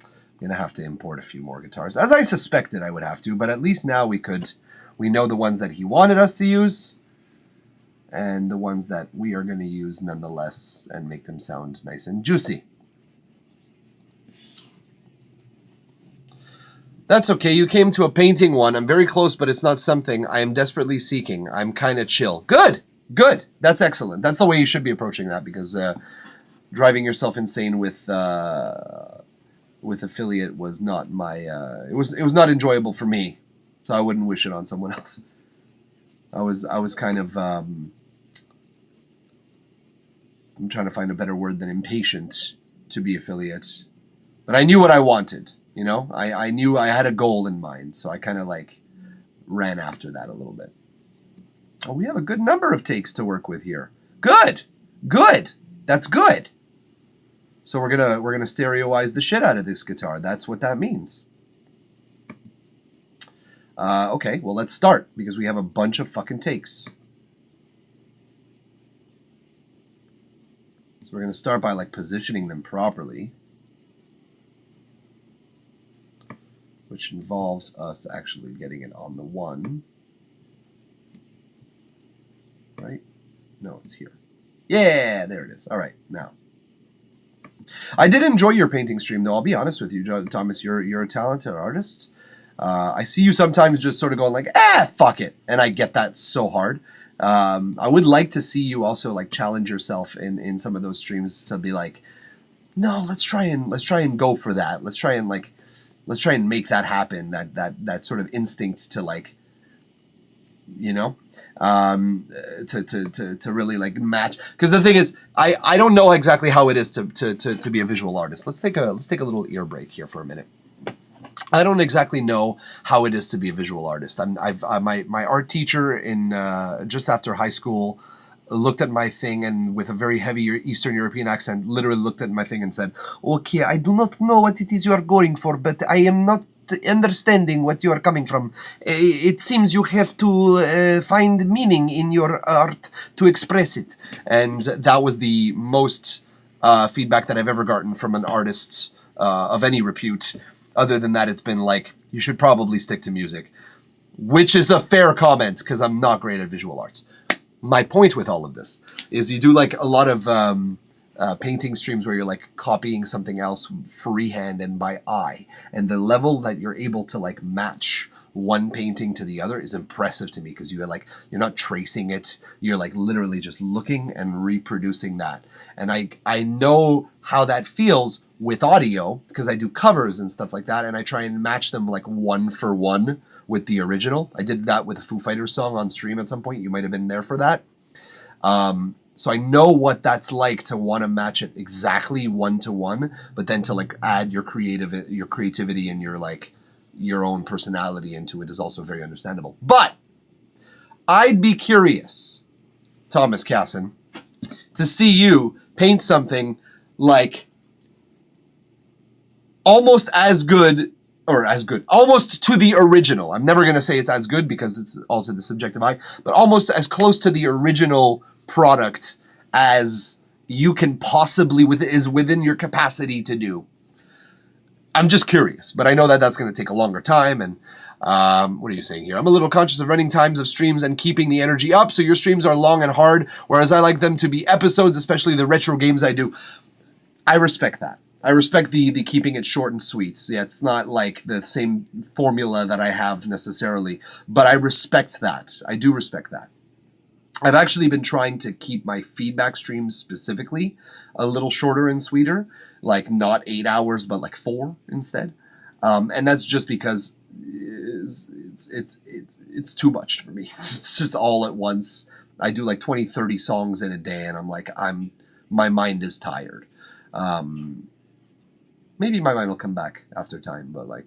I'm going to have to import a few more guitars. As I suspected I would have to, but at least now we know the ones that he wanted us to use and the ones that we are going to use nonetheless and make them sound nice and juicy. That's okay. You came to a painting one. I'm very close, but it's not something I am desperately seeking. I'm kind of chill. Good. Good. That's excellent. That's the way you should be approaching that, because driving yourself insane with affiliate was not my it was not enjoyable for me, so I wouldn't wish it on someone else. I was kind of I'm trying to find a better word than impatient to be affiliate, but I knew what I wanted. You know, I knew I had a goal in mind, so I kind of like ran after that a little bit. Oh, we have a good number of takes to work with here. Good. That's good. So we're gonna stereoize the shit out of this guitar. That's what that means. Okay, well, let's start, because we have a bunch of fucking takes. So we're gonna start by like positioning them properly, which involves us actually getting it on the one. Right? No, it's here. Yeah, there it is. All right, now. I did enjoy your painting stream, though. I'll be honest with you, Thomas. You're a talented artist. I see you sometimes just sort of going like, fuck it. And I get that so hard. I would like to see you also like challenge yourself in some of those streams to be like, no, let's try and go for that. Let's try and make that happen. That sort of instinct to like, you know, to really like match. Because the thing is, I don't know exactly how it is to be a visual artist. Let's take a little ear break here for a minute. I don't exactly know how it is to be a visual artist. My art teacher in just after high school looked at my thing and with a very heavy Eastern European accent, literally looked at my thing and said, "Okay, I do not know what it is you are going for, but I am not understanding what you are coming from. It seems you have to find meaning in your art to express it." And that was the most feedback that I've ever gotten from an artist of any repute. Other than that, it's been like, you should probably stick to music, which is a fair comment because I'm not great at visual arts. My point with all of this is you do like a lot of painting streams where you're like copying something else freehand and by eye, and the level that you're able to like match one painting to the other is impressive to me, because you're not tracing it, you're like literally just looking and reproducing that. And I know how that feels with audio because I do covers and stuff like that, and I try and match them like one for one with the original. I did that with a Foo Fighters song on stream at some point. You might have been there for that. So I know what that's like to want to match it exactly one to one, but then to like add your creativity and your own personality into it is also very understandable. But I'd be curious, Thomas Casson, to see you paint something like almost as good, almost to the original. I'm never going to say it's as good because it's all to the subjective eye, but almost as close to the original product as you can possibly is within your capacity to do. I'm just curious, but I know that that's going to take a longer time. And what are you saying here? I'm a little conscious of running times of streams and keeping the energy up. So your streams are long and hard, whereas I like them to be episodes, especially the retro games I do. I respect that. I respect the keeping it short and sweet. Yeah, it's not like the same formula that I have necessarily, but I respect that. I do respect that. I've actually been trying to keep my feedback streams specifically a little shorter and sweeter, like not 8 hours, but like 4 instead. And that's just because it's too much for me. It's just all at once. I do like 20, 30 songs in a day, and I'm like, my mind is tired. Maybe my mind will come back after time, but like,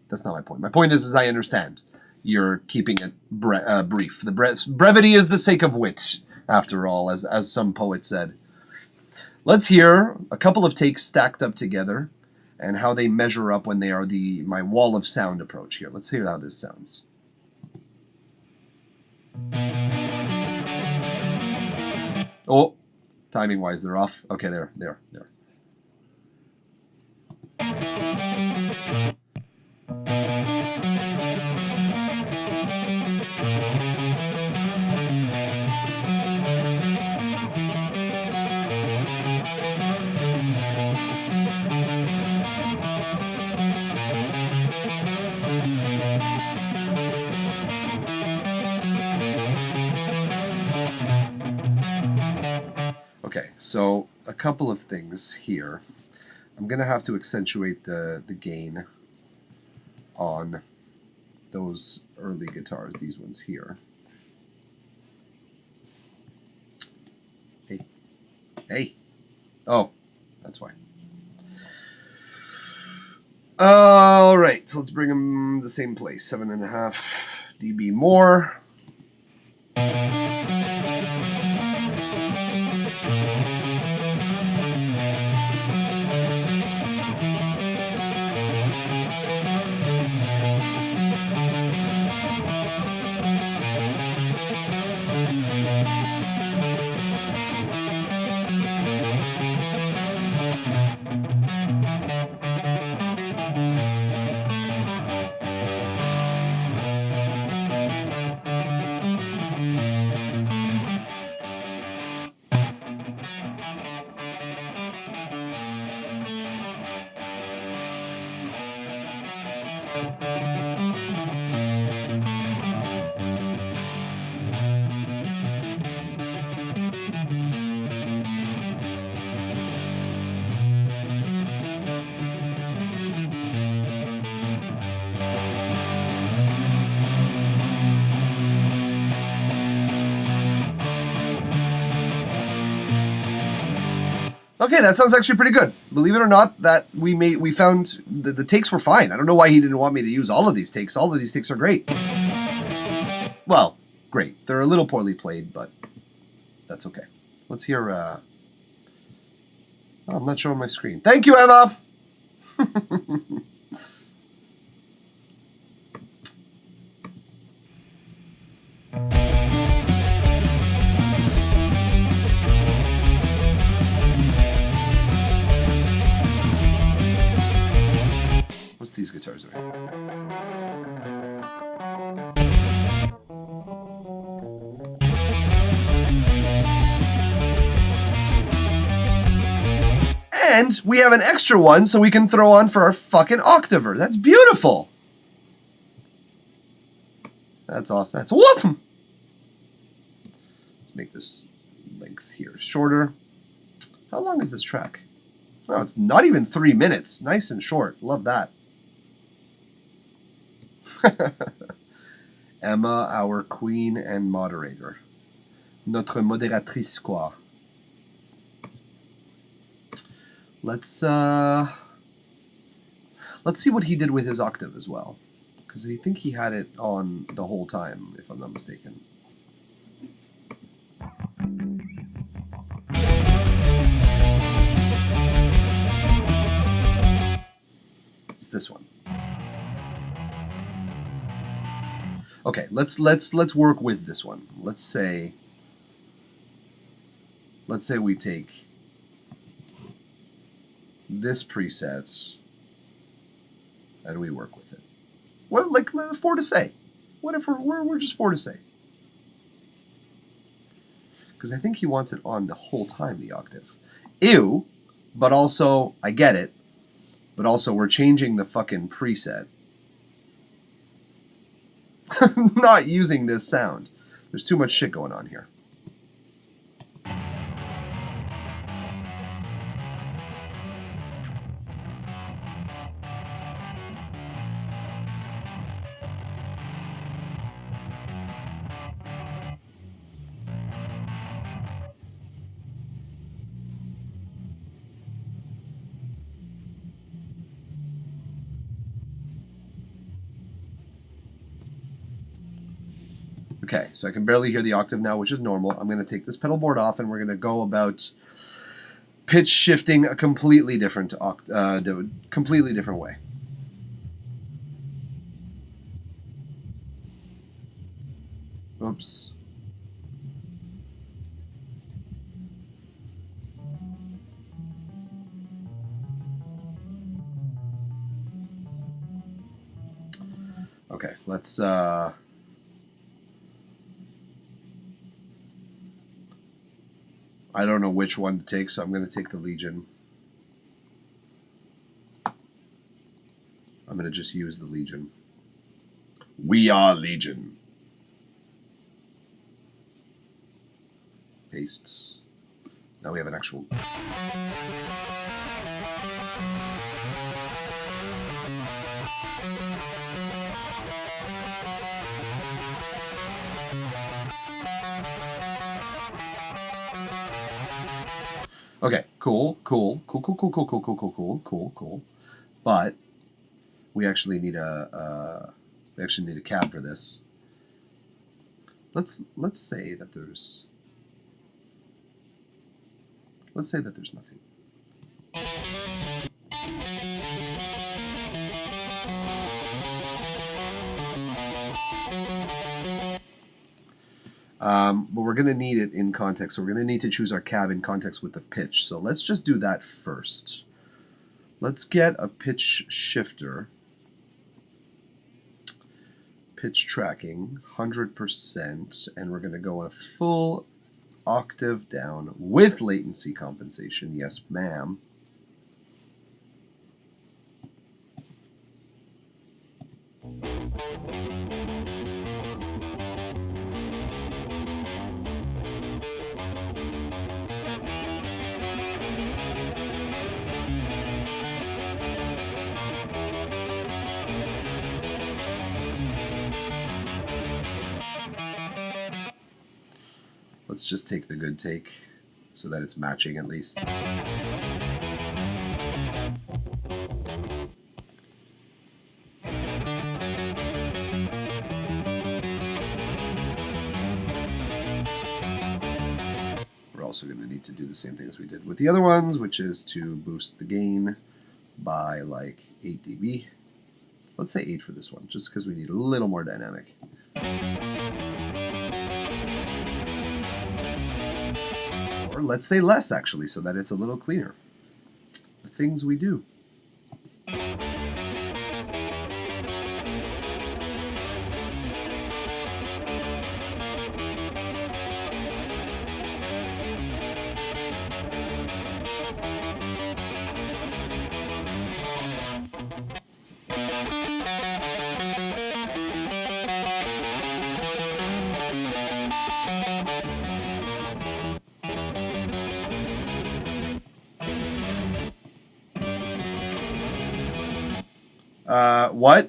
that's not my point. My point is I understand you're keeping it brief. The brevity is the sake of wit, after all, as some poet said. Let's hear a couple of takes stacked up together and how they measure up when they are my wall of sound approach here. Let's hear how this sounds. Oh, timing-wise, they're off. Okay, there. Okay, so a couple of things here. I'm gonna have to accentuate the gain on those early guitars, these ones here. Hey. Oh, that's why. All right, so let's bring them the same place. 7.5 dB more. Okay, that sounds actually pretty good. Believe it or not, that we found the takes were fine. I don't know why he didn't want me to use all of these takes. All of these takes are great. Well, great. They're a little poorly played, but that's okay. Let's hear. Oh, I'm not showing my screen. Thank you, Emma. What's these guitars doing? And we have an extra one so we can throw on for our fucking octaver. That's beautiful. That's awesome. That's awesome. Let's make this length here shorter. How long is this track? Oh, it's not even 3 minutes. Nice and short. Love that. Emma, our queen and moderator. Notre modératrice, quoi. Let's see what he did with his octave as well. Because I think he had it on the whole time, if I'm not mistaken. It's this one. Okay, let's work with this one. Let's say we take this preset and we work with it. Well, like 4 to say. What if we're just 4 to say? Because I think he wants it on the whole time, the octave. Ew, but also I get it. But also we're changing the fucking preset. Not using this sound. There's too much shit going on here. Okay, so I can barely hear the octave now, which is normal. I'm going to take this pedal board off and we're going to go about pitch shifting a completely different way. Oops. Okay, let's I don't know which one to take, so I'm going to take the Legion. I'm going to just use the Legion. We are Legion. Paste. Now we have an actual... Okay, cool. But we actually need a cab for this. Let's say that there's nothing. But we're going to need it in context. So we're going to need to choose our cab in context with the pitch. So let's just do that first. Let's get a pitch shifter. Pitch tracking, 100%. And we're going to go a full octave down with latency compensation. Yes, ma'am. Let's just take the good take so that it's matching at least. We're also going to need to do the same thing as we did with the other ones, which is to boost the gain by like 8 dB. Let's say 8 for this one, just because we need a little more dynamic. Or let's say less, actually, so that it's a little cleaner. The things we do. What?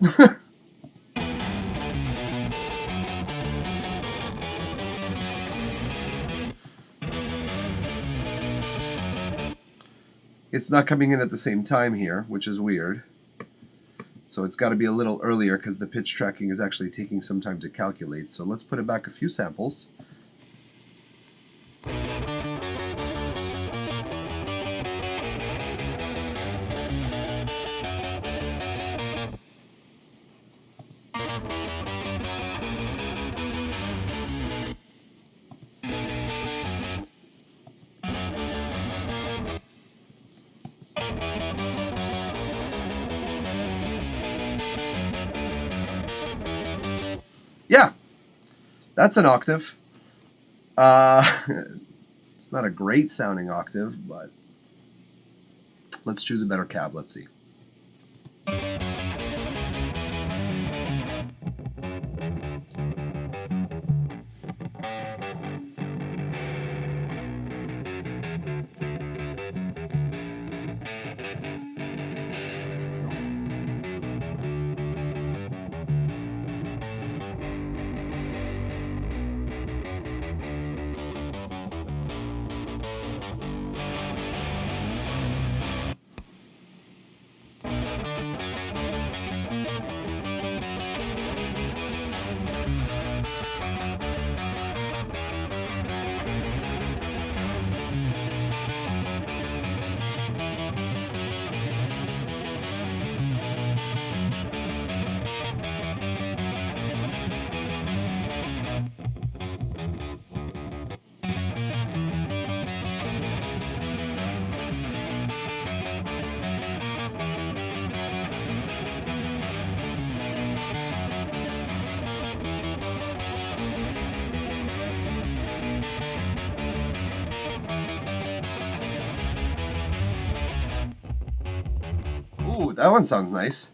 It's not coming in at the same time here, which is weird. So it's got to be a little earlier because the pitch tracking is actually taking some time to calculate. So let's put it back a few samples. Yeah, that's an octave. It's not a great sounding octave, but let's choose a better cab. Let's see. That one sounds nice.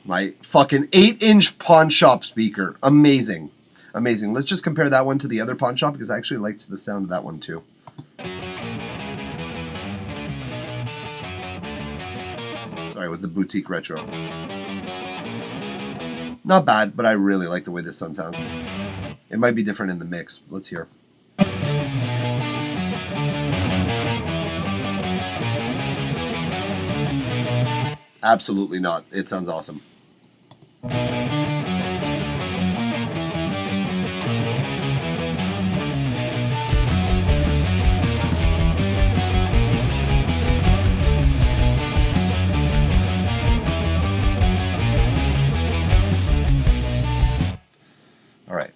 My fucking 8-inch pawn shop speaker. Amazing. Amazing. Let's just compare that one to the other pawn shop because I actually liked the sound of that one too. Sorry, it was the Boutique Retro. Not bad, but I really like the way this one sounds. It might be different in the mix. Let's hear. Absolutely not. It sounds awesome. All right.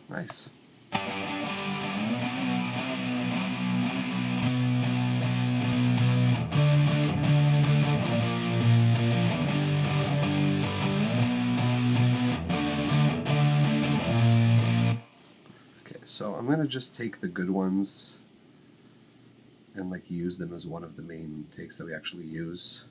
Nice. Okay, so I'm gonna just take the good ones and like use them as one of the main takes that we actually use.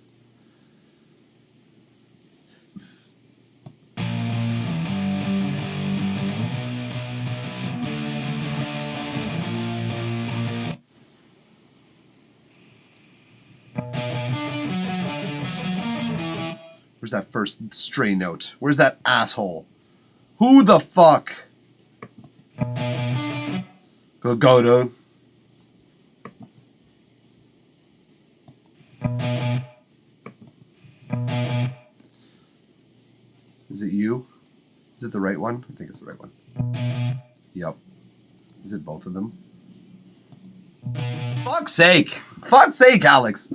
Where's that first stray note? Where's that asshole? Who the fuck? Go, dude. Is it you? Is it the right one? I think it's the right one. Yep. Is it both of them? Fuck's sake! Fuck's sake, Alex!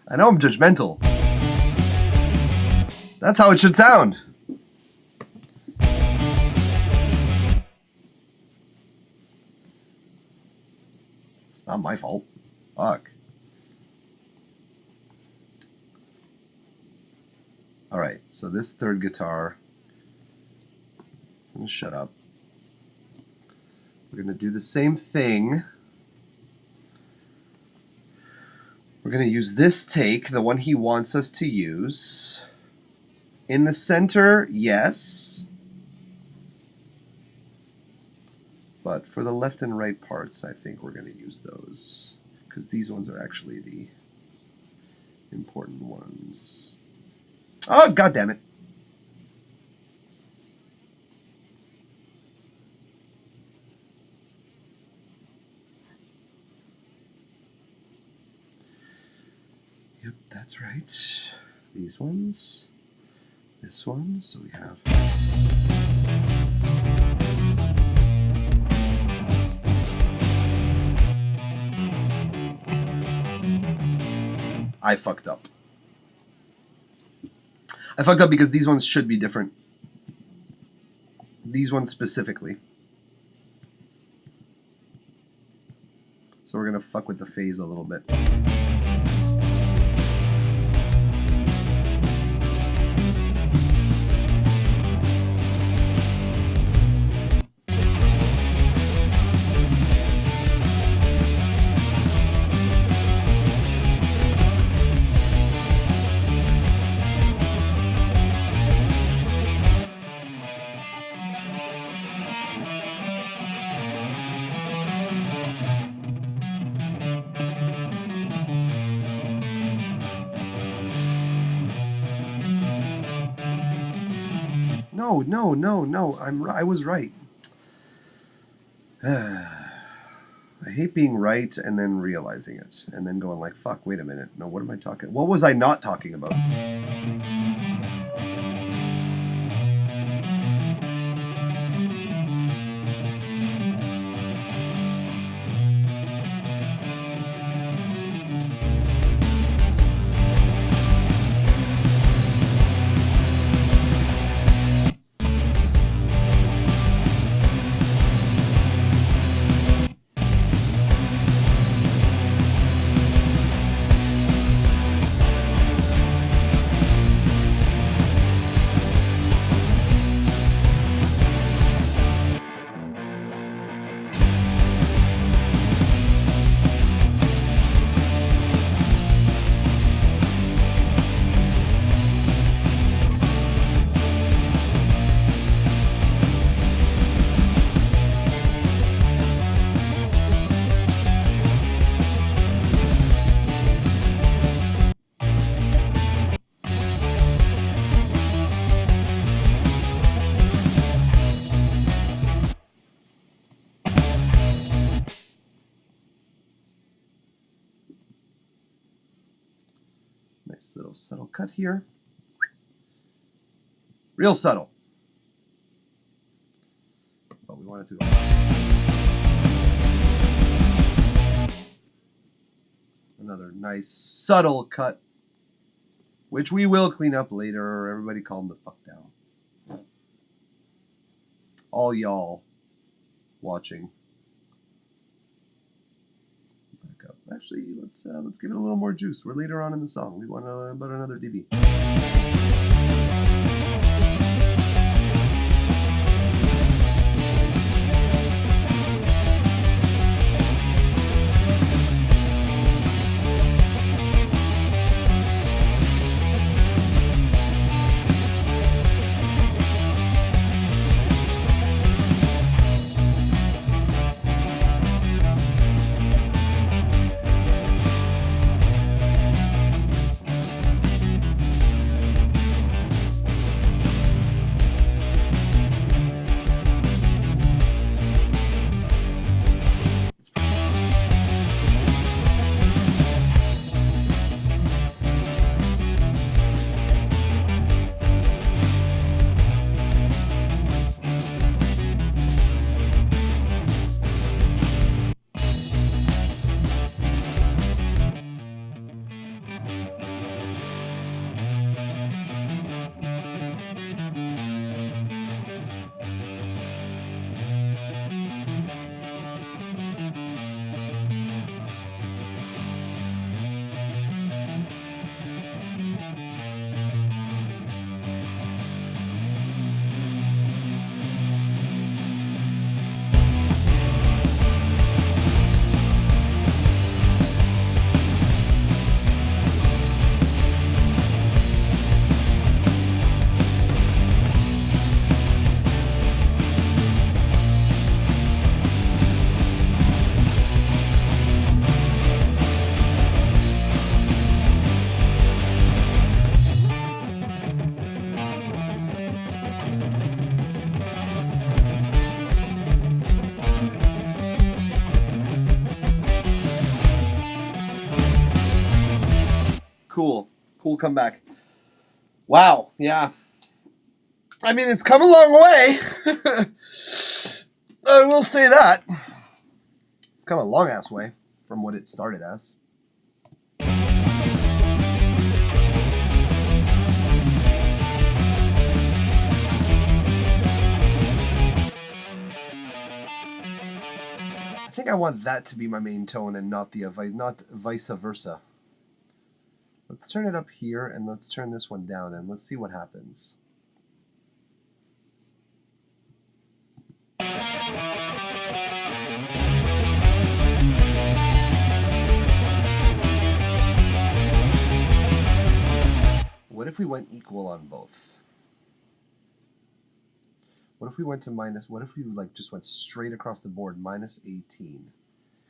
I know I'm judgmental. That's how it should sound. It's not my fault. Fuck. Alright, so this third guitar, I'm gonna shut up. We're gonna do the same thing. We're going to use this take, the one he wants us to use. In the center, yes. But for the left and right parts, I think we're going to use those. Because these ones are actually the important ones. Oh, God damn it. Yep, that's right. These ones. This one. So we have... I fucked up. I fucked up because these ones should be different. These ones specifically. So we're gonna fuck with the phase a little bit. No. I was right. I hate being right and then realizing it and then going like, fuck, wait a minute. No, what am I talking? What was I not talking about? Nice little subtle cut here. Real subtle. But we want it to go. Another nice subtle cut, which we will clean up later. Everybody calm the fuck down. All y'all watching. Back up. Actually, let's give it a little more juice. We're later on in the song. We want about another dB. Cool comeback. Wow, yeah. I mean, it's come a long way. I will say that. It's come a long ass way from what it started as. I think I want that to be my main tone and not not vice versa. Let's turn it up here and let's turn this one down and let's see what happens. What if we went equal on both? What if we went to minus, what if we like just went straight across the board, minus 18?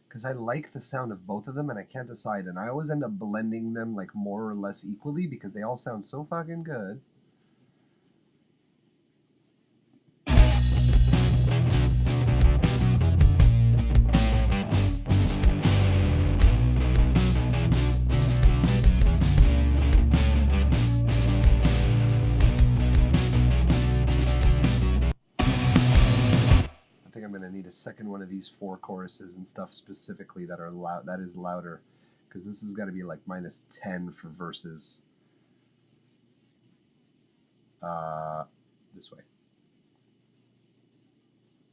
Because I like the sound of both of them and I can't decide, and I always end up blending them like more or less equally because they all sound so fucking good. I'm going to need a second one of these 4 choruses and stuff specifically that are loud, that is louder, because this has got to be like minus 10 for verses this way,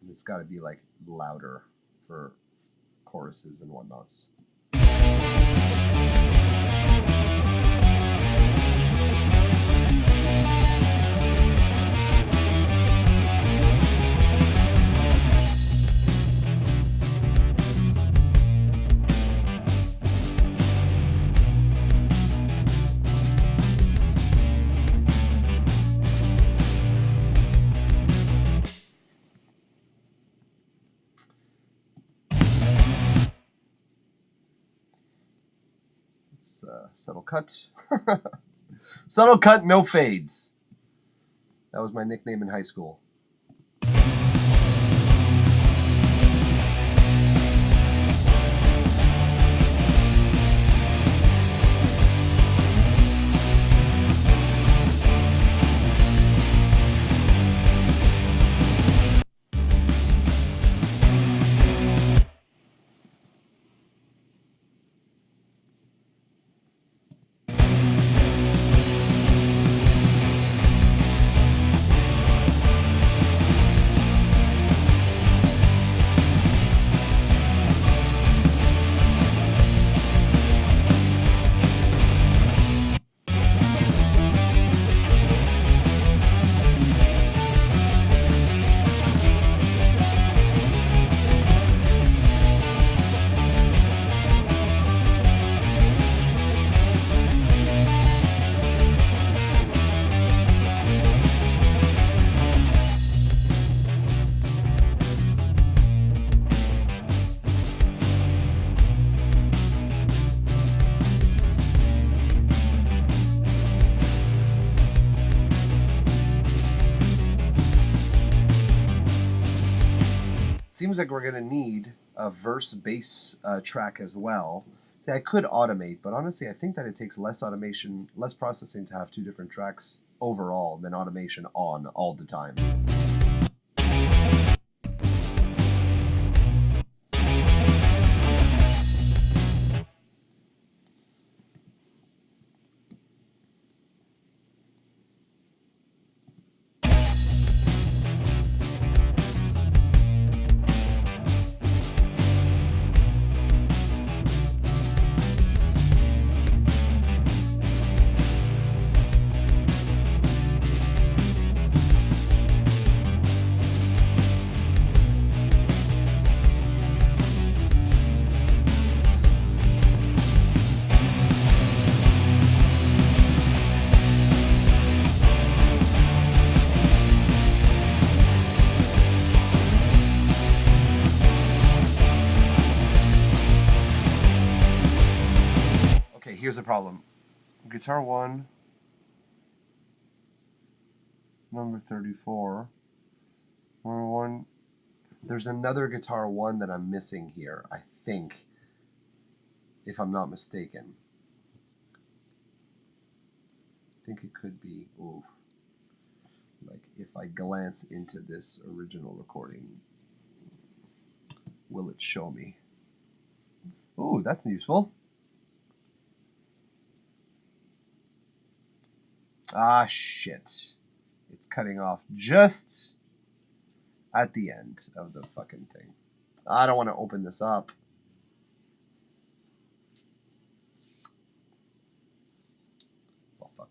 and it's got to be like louder for choruses and whatnots. Subtle cut. Subtle cut, no fades. That was my nickname in high school. Seems like we're going to need a verse bass track as well. See, I could automate, but honestly, I think that it takes less automation, less processing to have 2 different tracks overall than automation on all the time. Here's the problem. Guitar 1, number 34. Number 1. There's another guitar 1 that I'm missing here, I think, if I'm not mistaken. I think it could be, ooh, like if I glance into this original recording, will it show me? Ooh, that's useful. Ah, shit. It's cutting off just at the end of the fucking thing. I don't want to open this up. Well, fuck.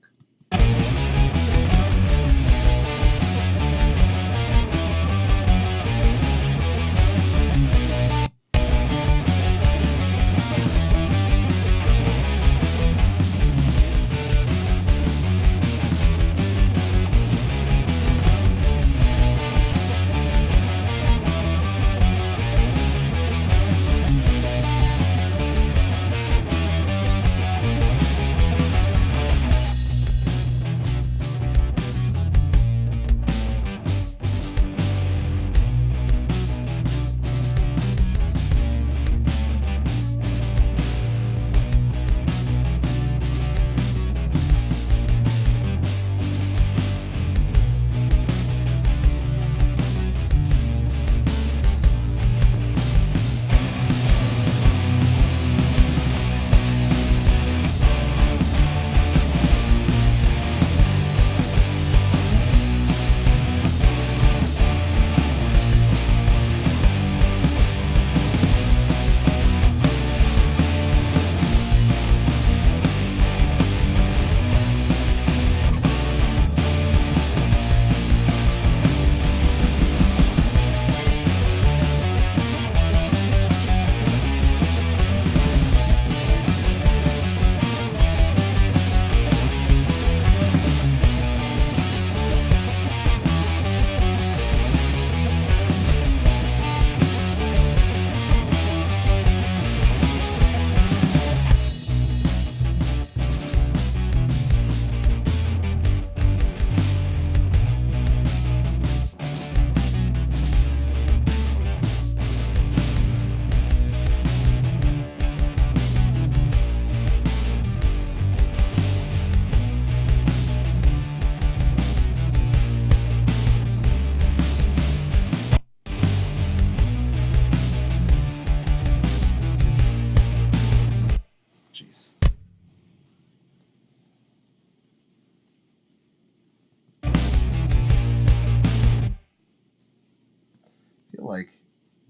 Jeez. I feel like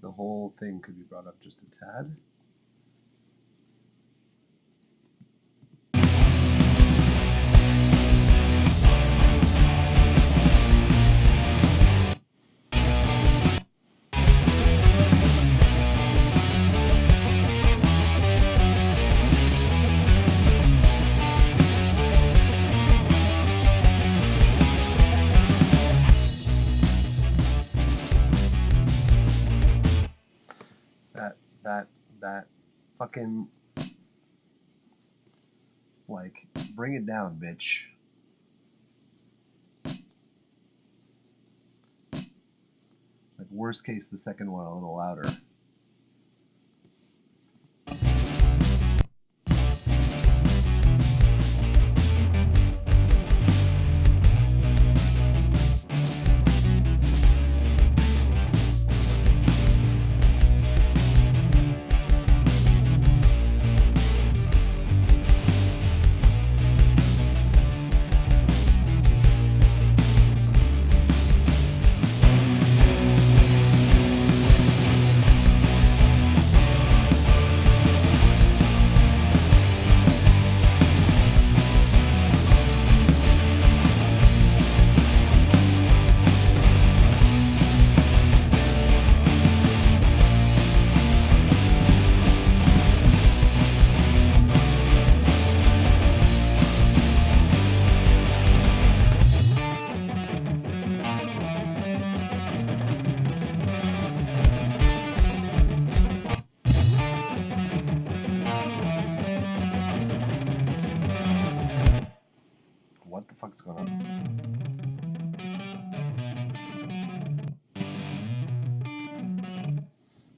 the whole thing could be brought up just a tad. That fucking, like, bring it down, bitch. Like, worst case, the second one a little louder. What the fuck's going on?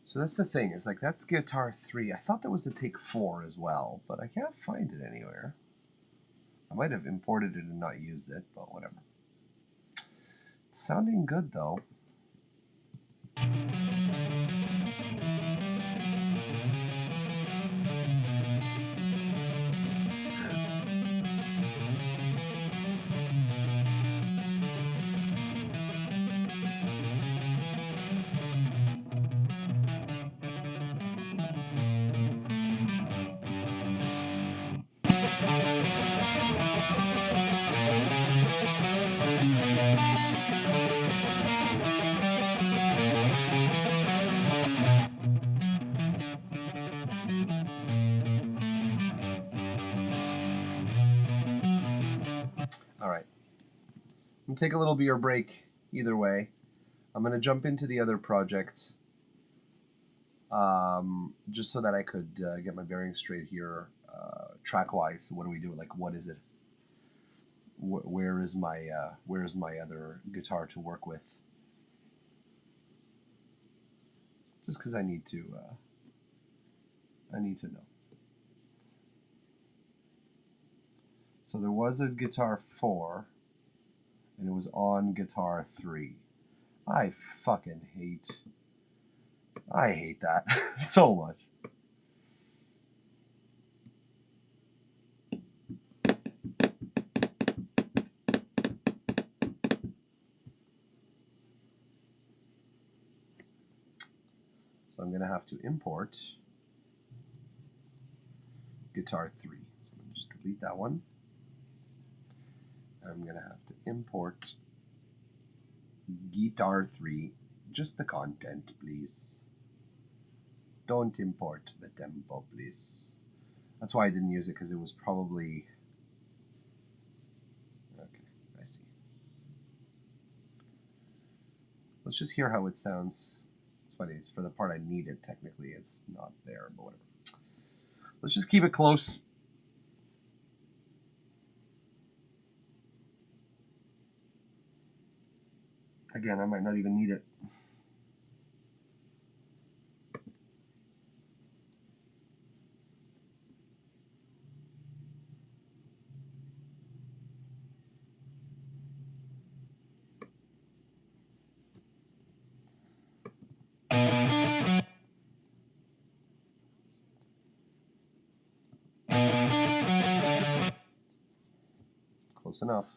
So that's the thing, is like, that's guitar 3. I thought that was a take 4 as well, but I can't find it anywhere. I might have imported it and not used it, but whatever. It's sounding good though. All right. I'm going to take a little beer break either way. I'm going to jump into the other project just so that I could get my bearings straight here track-wise. What do we do? Like, what is it? Where is my other guitar to work with? Just because I need to know. So there was a guitar 4, and it was on guitar 3. I hate that so much. So I'm going to have to import guitar 3. So I'm going to just delete that one. I'm going to have to import guitar 3. Just the content, please. Don't import the tempo, please. That's why I didn't use it, because it was probably... Okay, I see. Let's just hear how it sounds. It's funny, it's for the part I need it, technically. It's not there, but whatever. Let's just keep it close. Again, I might not even need it. Close enough.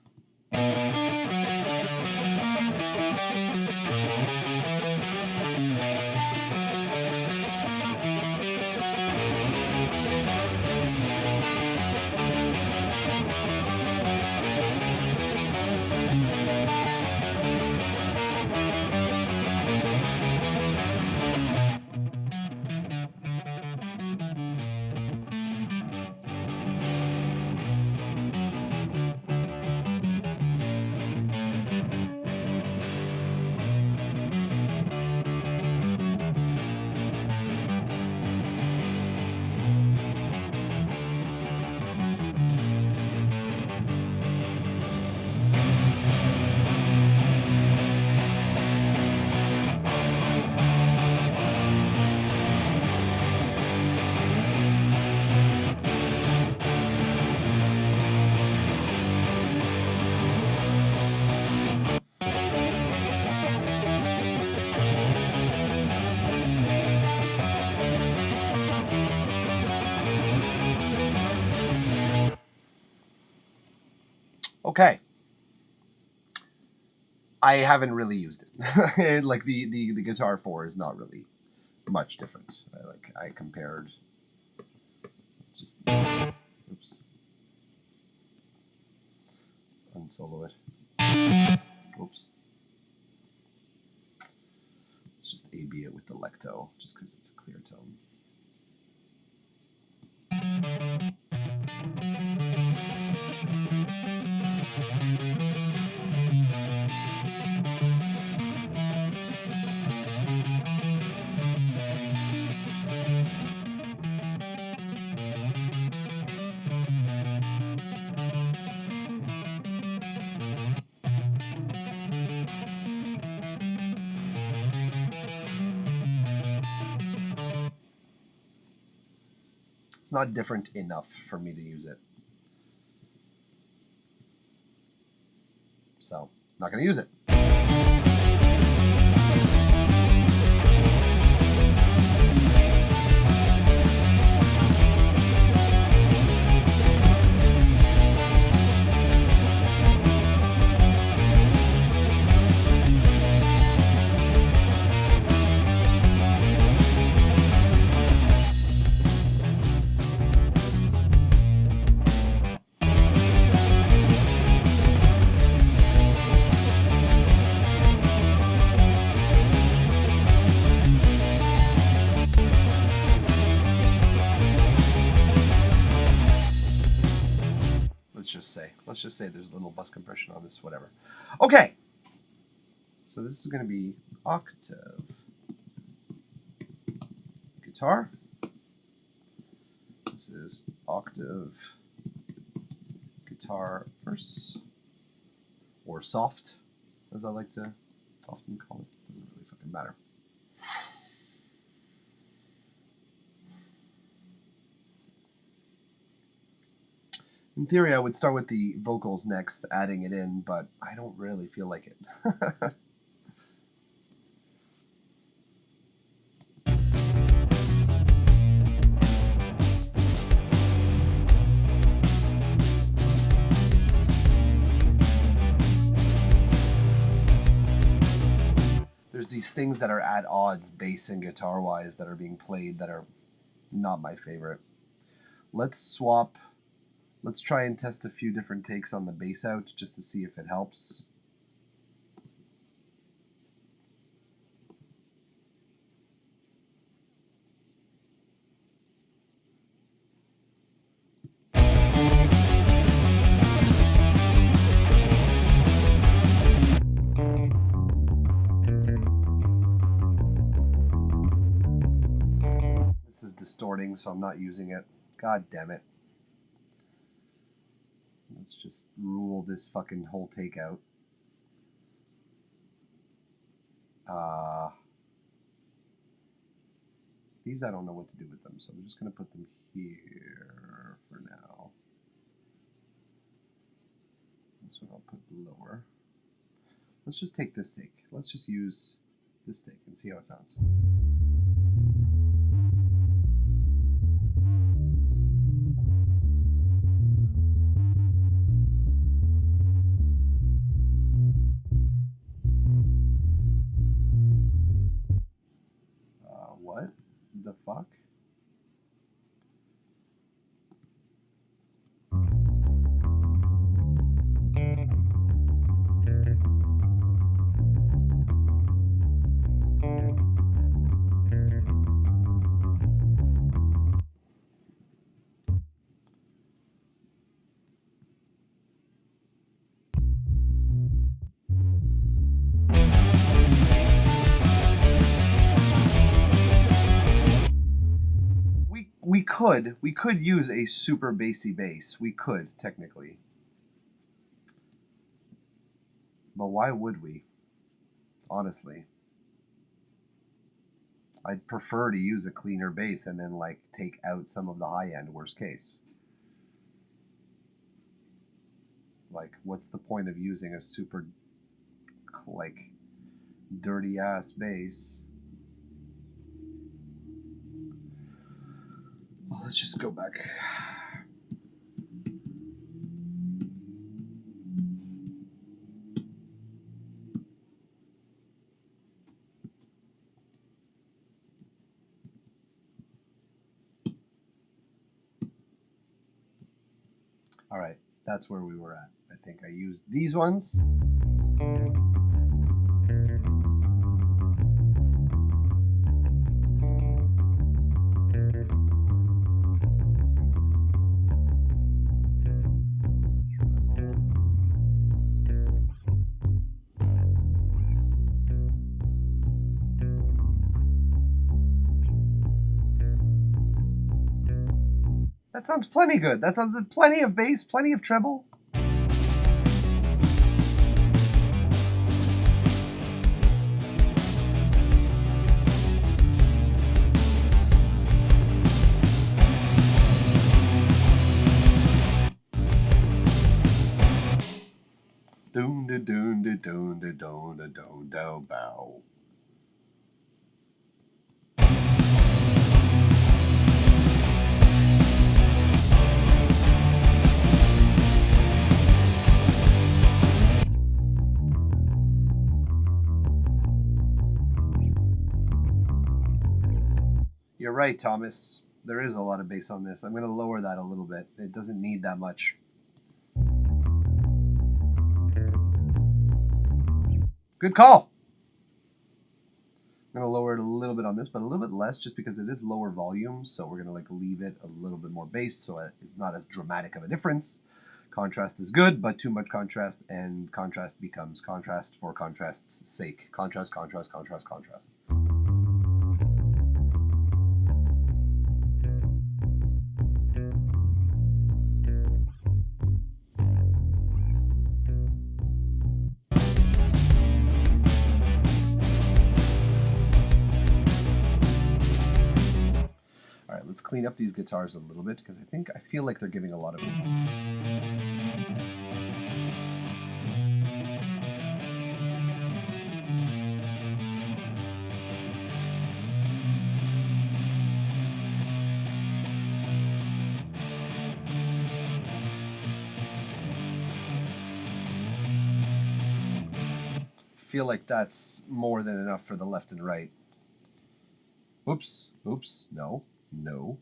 Okay. I haven't really used it. Like the guitar 4 is not really much different. I compared. It's just oops. Let's unsolo it. Oops. Let's just A-B it with the Lecto, just because it's a clear tone. It's not different enough for me to use it. So, not going to use it. let's just say there's a little bus compression on this, whatever. Okay. So this is going to be octave guitar. This is octave guitar verse, or soft, as I like to often call it. Doesn't really fucking matter. In theory, I would start with the vocals next, adding it in, but I don't really feel like it. There's these things that are at odds, bass and guitar-wise, that are being played that are not my favorite. Let's swap. Let's try and test a few different takes on the bass out just to see if it helps. This is distorting, so I'm not using it. God damn it. Let's just rule this fucking whole take out. These I don't know what to do with them, so I'm just going to put them here for now. This one I'll put lower. Let's just take this take. Let's just use this take and see how it sounds. What the fuck? We could use a super bassy bass. We could, technically. But why would we? Honestly. I'd prefer to use a cleaner bass and then like take out some of the high end, worst case. Like, what's the point of using a super like dirty ass bass? Well, let's just go back. All right, that's where we were at. I think I used these ones. That sounds plenty good. That sounds plenty of bass, plenty of treble. Doon da doon da doon da doon da doon da bow. You're right, Thomas. There is a lot of bass on this. I'm going to lower that a little bit. It doesn't need that much. Good call. I'm going to lower it a little bit on this, but a little bit less just because it is lower volume. So we're going to like leave it a little bit more bass so it's not as dramatic of a difference. Contrast is good, but too much contrast, and contrast becomes contrast for contrast's sake. Contrast, contrast, contrast, contrast. All right, let's clean up these guitars a little bit because I feel like they're giving a lot of. Feel like that's more than enough for the left and right. Oops, oops, no, no.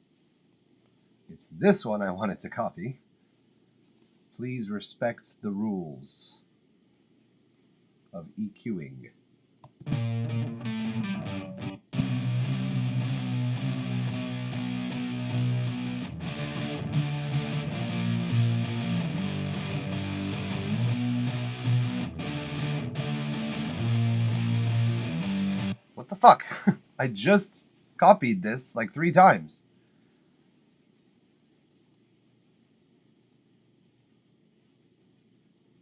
It's this one I wanted to copy. Please respect the rules of EQing. What the fuck? I just copied this like 3 times.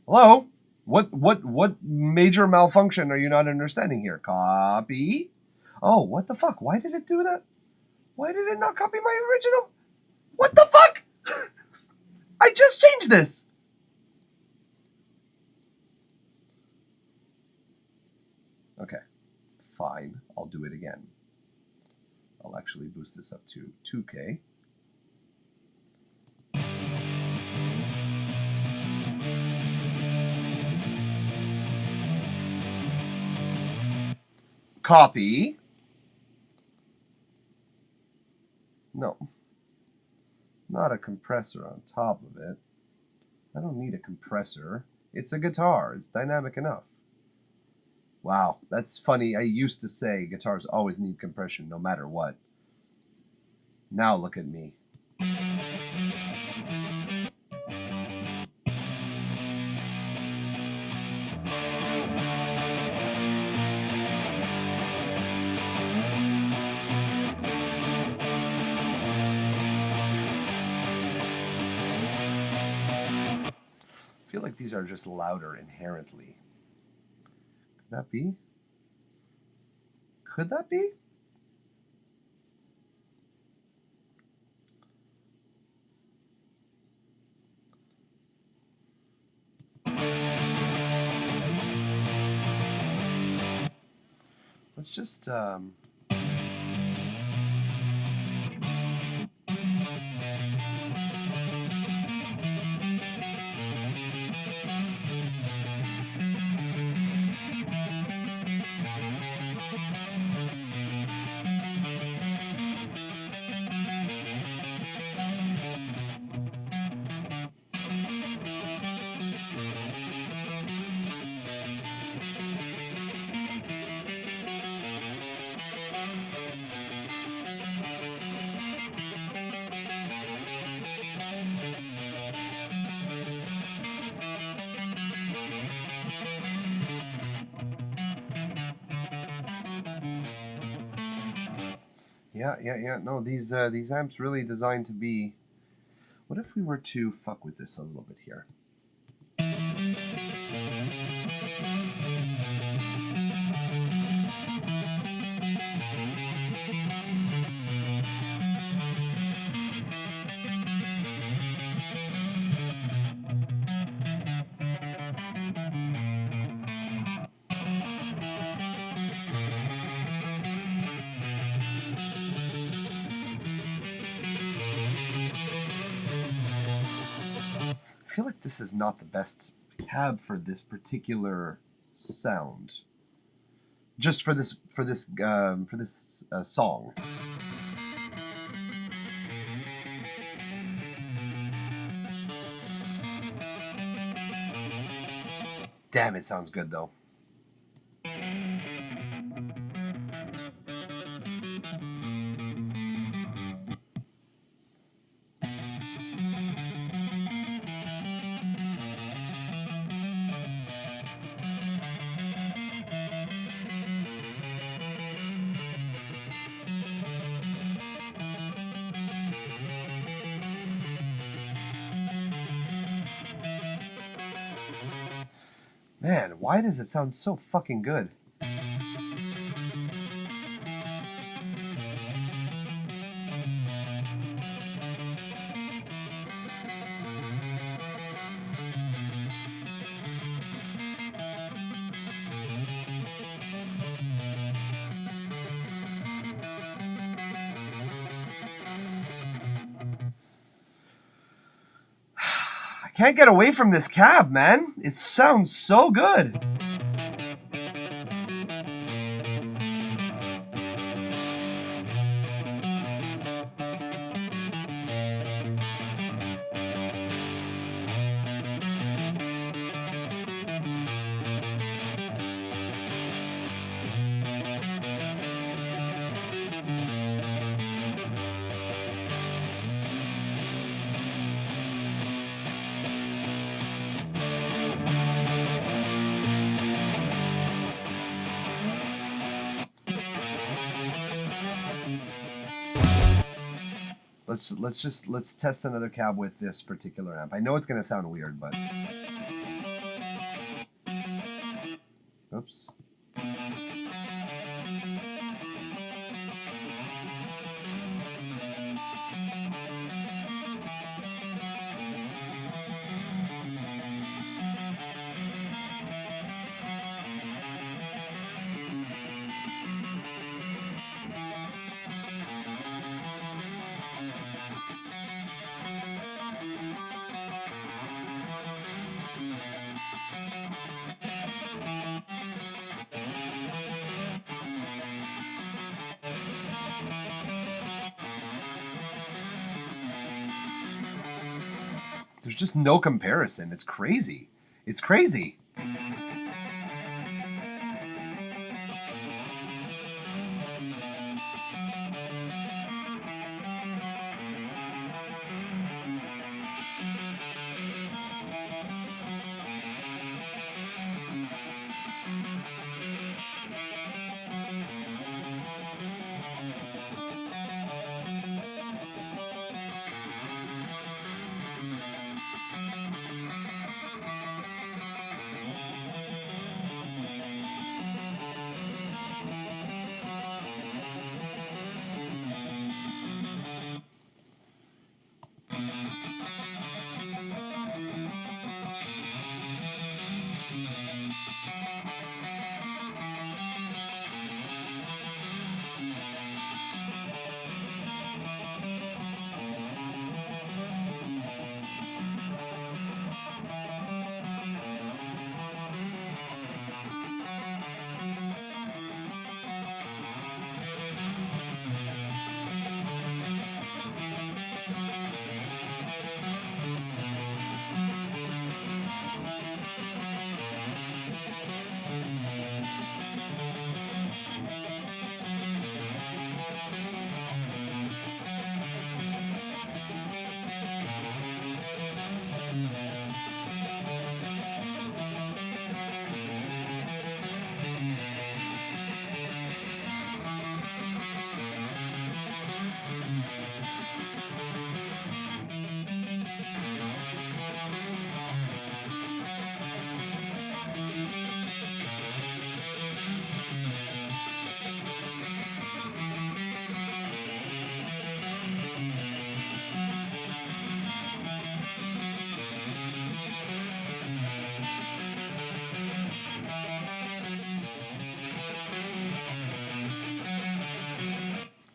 Hello? What major malfunction are you not understanding here? Copy? Oh, what the fuck? Why did it do that? Why did it not copy my original? What the fuck? I just changed this. Okay. Fine, I'll do it again. I'll actually boost this up to 2K. Copy. No. Not a compressor on top of it. I don't need a compressor. It's a guitar. It's dynamic enough. Wow, that's funny. I used to say guitars always need compression no matter what. Now look at me. I feel like these are just louder inherently. Could that be? Could that be? Let's just Yeah. No, these amps really designed to be. What if we were to fuck with this a little bit here? I feel like this is not the best cab for this particular sound. Just for this song. Damn, it sounds good though. Man, why does it sound so fucking good? I can't get away from this cab, man. It sounds so good. Let's test another cab with this particular amp. I know it's gonna sound weird, but oops. There's just no comparison. It's crazy. It's crazy.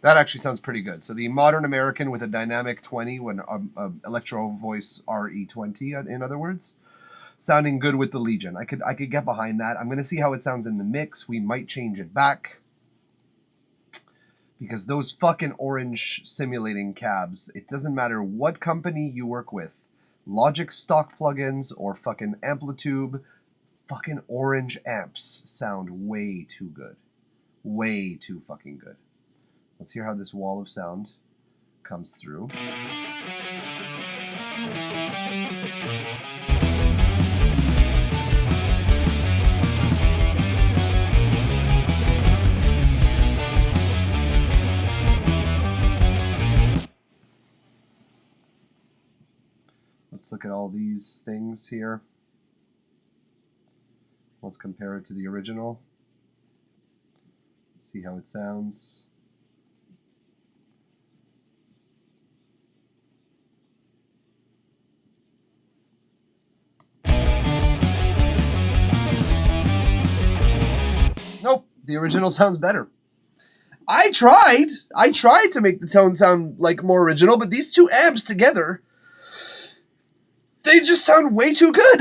That actually sounds pretty good. So the Modern American with a dynamic 20, when Electro Voice RE20, in other words, sounding good with the Legion. I could get behind that. I'm gonna see how it sounds in the mix. We might change it back because those fucking orange simulating cabs. It doesn't matter what company you work with, Logic stock plugins or fucking Amplitube, fucking orange amps sound way too good, way too fucking good. Let's hear how this wall of sound comes through. Let's look at all these things here. Let's compare it to the original. See how it sounds. Nope, the original sounds better. I tried to make the tone sound like more original, but these two amps together, they just sound way too good.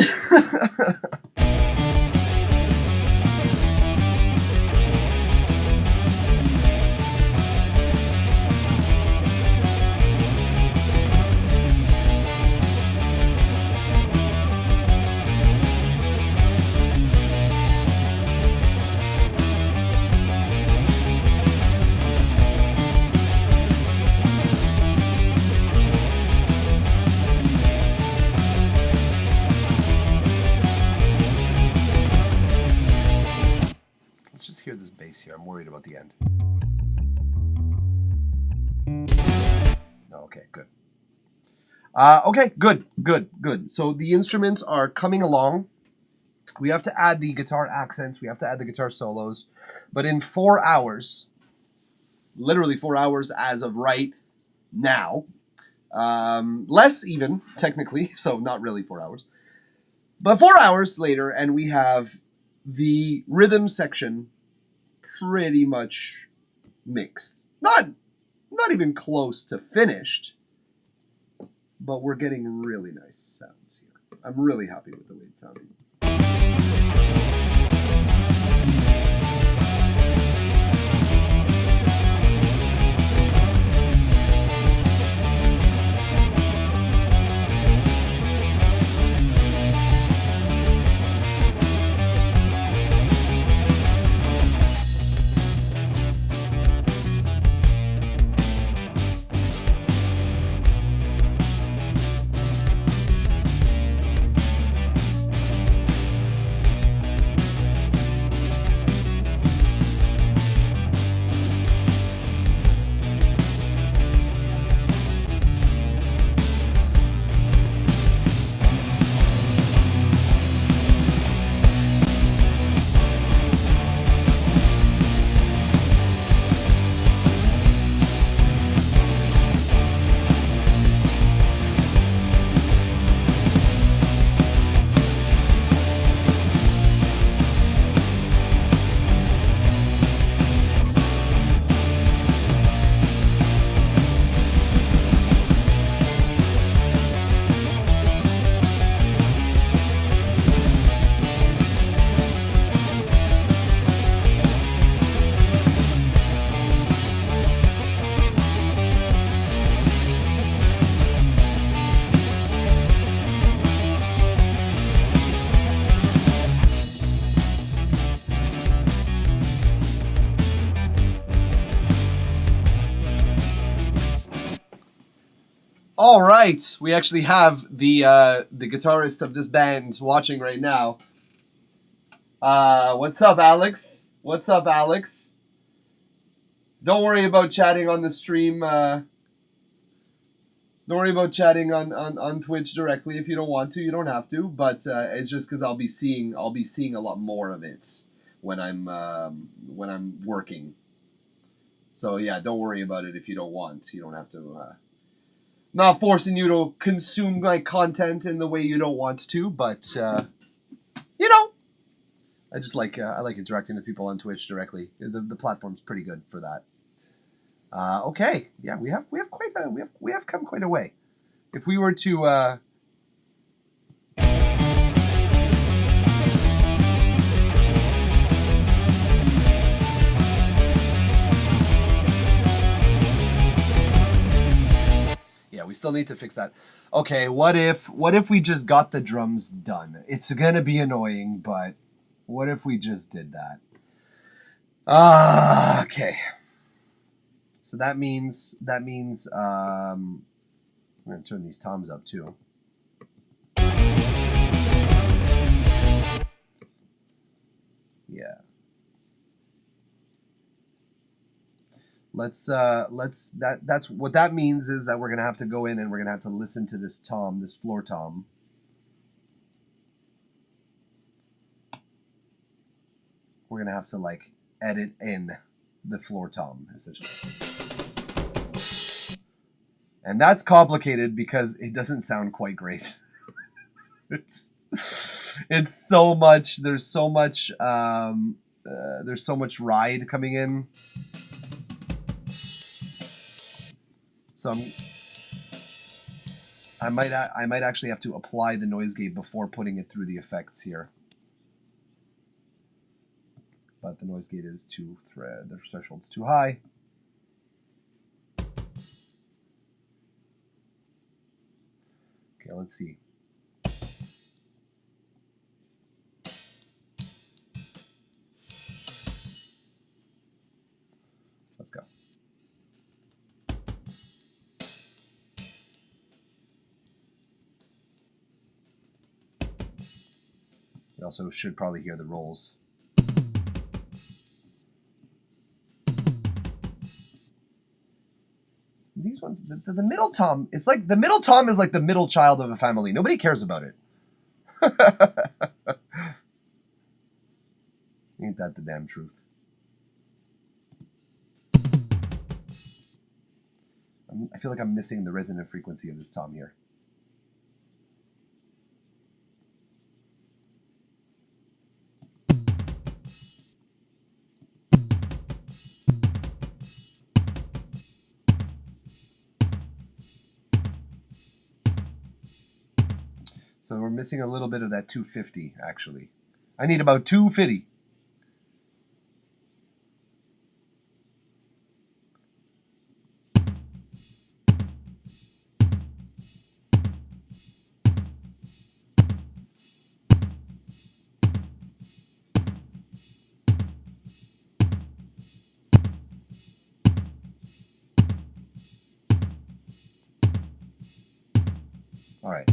Just hear this bass here. I'm worried about the end. No, okay, good. Okay, good. So the instruments are coming along. We have to add the guitar accents. We have to add the guitar solos. But in 4 hours, literally 4 hours as of right now, less even, technically, so not really 4 hours. But 4 hours later, and we have the rhythm section pretty much mixed. Not even close to finished, but we're getting really nice sounds here. I'm really happy with the way it's sounding. All right, we actually have the guitarist of this band watching right now. What's up, Alex? What's up, Alex? Don't worry about chatting on the stream. Don't worry about chatting on Twitch directly if you don't want to. You don't have to, but it's just because I'll be seeing a lot more of it when I'm working. So yeah, don't worry about it if you don't want. You don't have to. Not forcing you to consume my content in the way you don't want to, but you know, I just like interacting with people on Twitch directly. The platform's pretty good for that. Okay, yeah, we have come quite a way. If we were to yeah, we still need to fix that. Okay, what if we just got the drums done? It's gonna be annoying, but what if we just did that? Okay. So that means I'm gonna turn these toms up too. Yeah. That's what that means is that we're gonna have to go in and we're gonna have to listen to this tom, this floor tom. we're gonna have to like edit in the floor tom essentially. And that's complicated because it doesn't sound quite great. It's so much. There's so much ride coming in. So I might actually have to apply the noise gate before putting it through the effects here. But the noise gate is the threshold's too high. Okay, let's see. Let's go. You also should probably hear the rolls. These ones, the middle tom, it's like the middle tom is like the middle child of a family. Nobody cares about it. Ain't that the damn truth? I feel like I'm missing the resonant frequency of this tom here. So we're missing a little bit of that 250, actually. I need about 250. All right.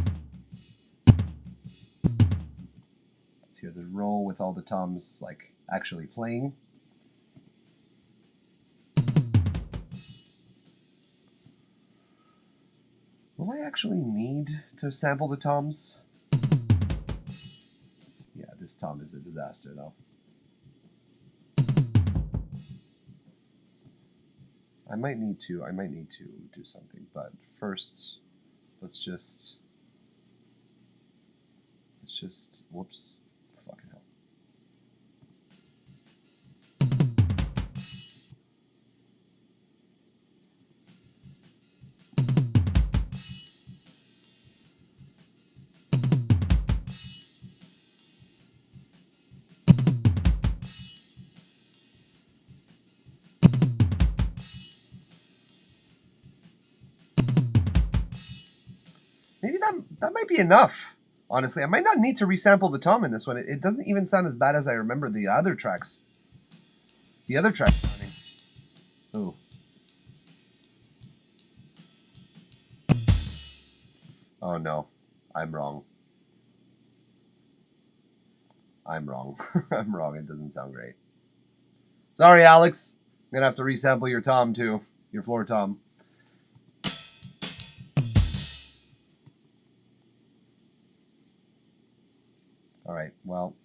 Let's hear the roll with all the toms like actually playing. Will I actually need to sample the toms? Yeah, this tom is a disaster though. I might need to do something, but first let's just whoops. Fucking hell. Maybe that might be enough. Honestly, I might not need to resample the tom in this one. It doesn't even sound as bad as I remember the other tracks. The other track sounding. Oh. Oh no. I'm wrong. I'm wrong. I'm wrong. It doesn't sound great. Sorry, Alex. I'm gonna have to resample your tom too. Your floor tom. All right, well.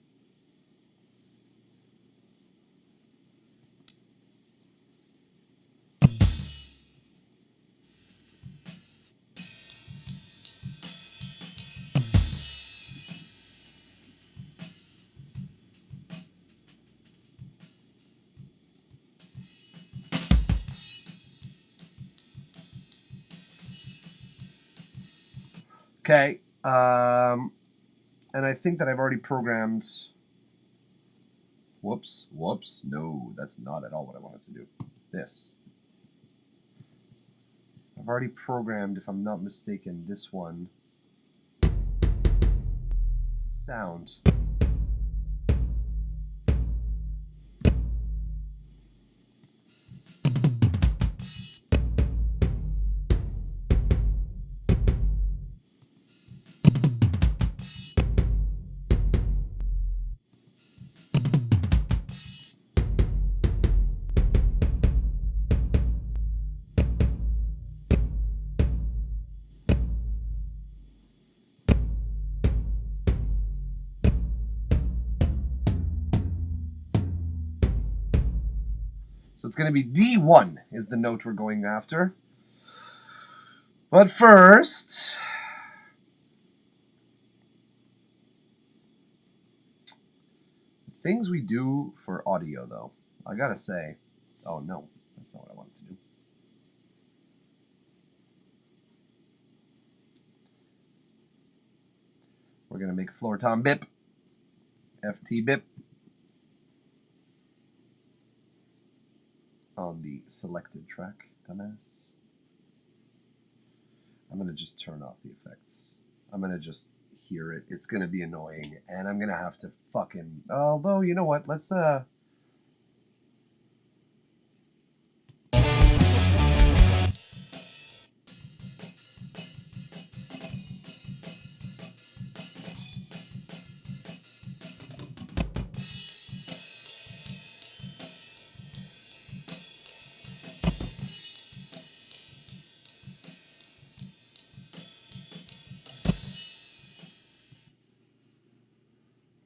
Okay, and I think that I've already programmed. Whoops. No, that's not at all what I wanted to do. This. I've already programmed, if I'm not mistaken, this one. Sound. So it's going to be D1 is the note we're going after. But first, things we do for audio, though. I gotta say, oh no, that's not what I wanted to do. We're gonna make floor tom bip, FT bip on the selected track, dumbass. I'm gonna just turn off the effects. I'm gonna just hear it. It's gonna be annoying, and I'm gonna have to fucking. Although, you know what? Let's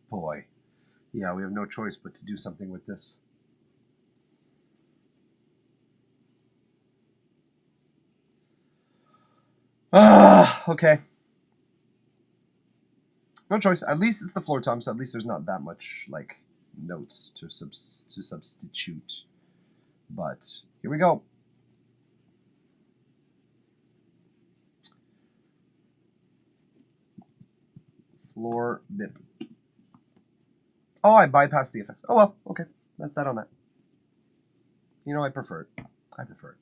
boy. Yeah, we have no choice but to do something with this. Okay. No choice. At least it's the floor tom, so at least there's not that much like notes to substitute. But here we go. Floor bip. Oh, I bypassed the effects. Oh well, okay. That's that on that. You know, I prefer it. I prefer it.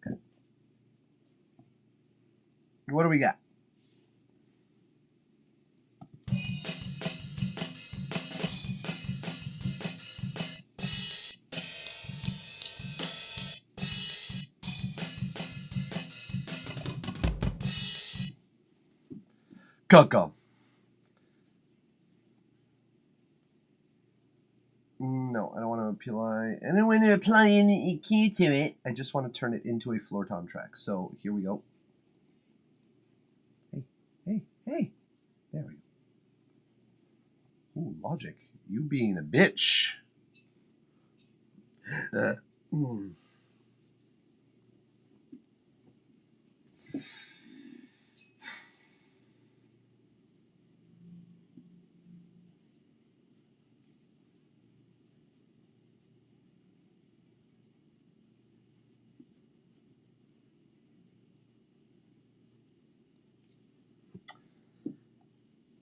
Okay. What do we got? Coco. No, I don't want to apply. I don't want to apply any key to it. I just want to turn it into a floor tom track. So here we go. Hey. There we go. Ooh, Logic. You being a bitch.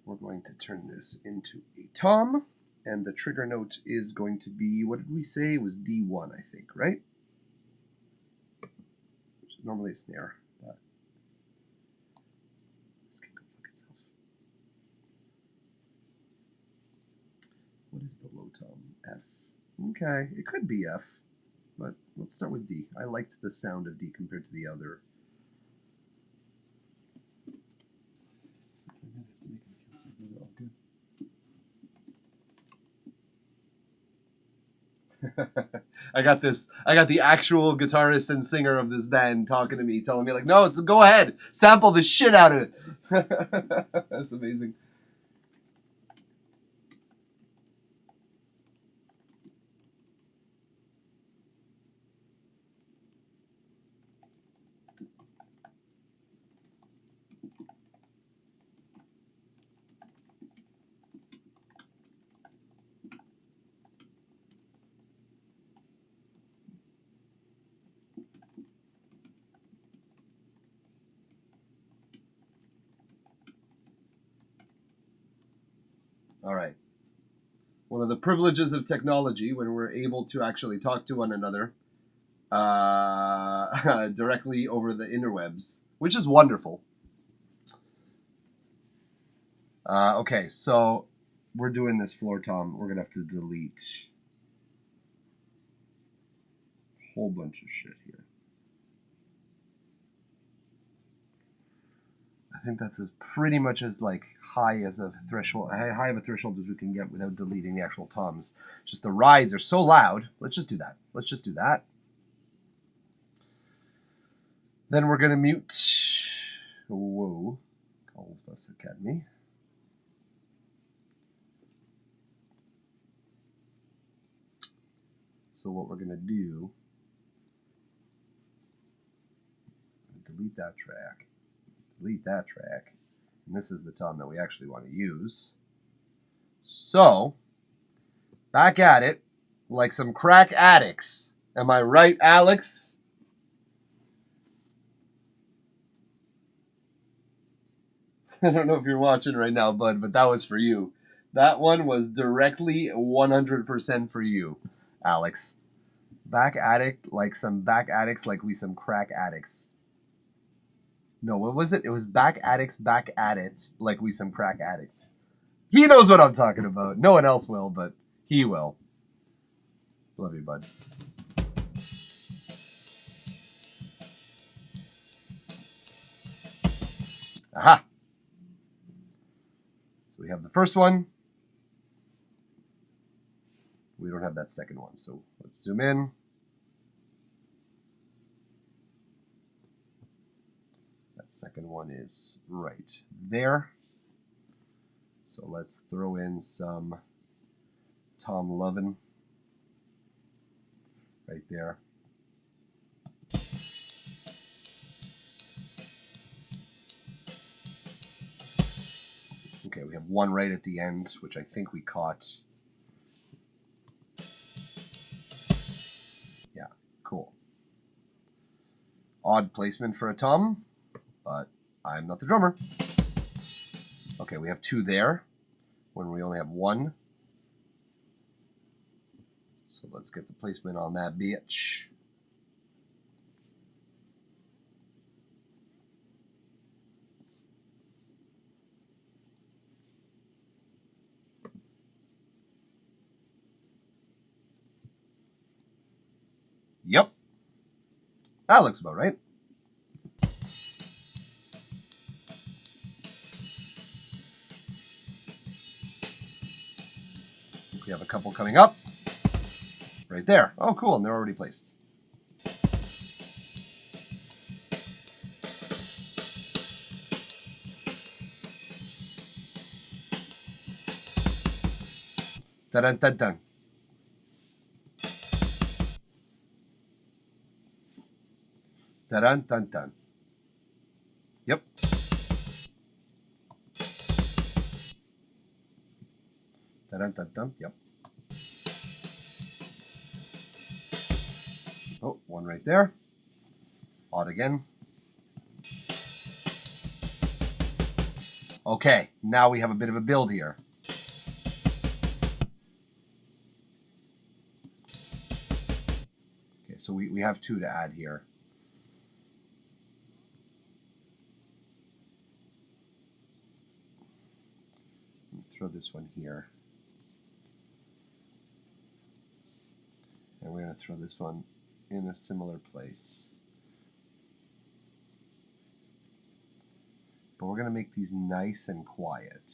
We're going to turn this into a tom, and the trigger note is going to be, what did we say? It was D1, I think, right? Which is normally a snare, but this can go fuck itself. What is the low tom? F. Okay, it could be F, but let's start with D. I liked the sound of D compared to the other. I got the actual guitarist and singer of this band talking to me, telling me like, no, so go ahead, sample the shit out of it. That's amazing. All right. One of the privileges of technology when we're able to actually talk to one another directly over the interwebs, which is wonderful. Okay, so we're doing this floor tom. We're going to have to delete a whole bunch of shit here. I think that's as pretty much as like high of a threshold as we can get without deleting the actual toms. Just the rides are so loud. Let's just do that. Then we're gonna mute. Whoa, Goldfuss Academy. So what we're going to do, delete that track, and this is the tom that we actually want to use. So, back at it, like some crack addicts. Am I right, Alex? I don't know if you're watching right now, bud, but that was for you. That one was directly 100% for you, Alex. Back at it like some back addicts, like we some crack addicts. No, what was it? It was back addicts, back at it, like we some crack addicts. He knows what I'm talking about. No one else will, but he will. Love you, bud. Aha! So we have the first one. We don't have that second one, so let's zoom in. That second one is right there. So let's throw in some Tom Lovin right there. Okay, we have one right at the end, which I think we caught. Yeah, cool. Odd placement for a tom, but I'm not the drummer. Okay, we have two there when we only have one. So let's get the placement on that bitch. Yep. That looks about right. We have a couple coming up. Right there. Oh, cool. And they're already placed. Dun-dun-dun-dun. Dun-dun-dun-dun. Yep. Dun-dun-dun-dun. Yep. Oh, one right there. Odd again. Okay, now we have a bit of a build here. Okay, so we have two to add here. Throw this one here. And we're going to throw this one in a similar place. But we're going to make these nice and quiet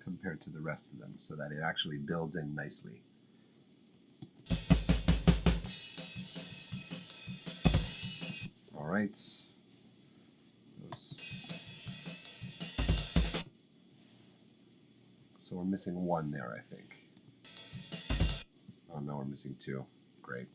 compared to the rest of them so that it actually builds in nicely. All right. So we're missing one there, I think. Oh no, we're missing two. Great.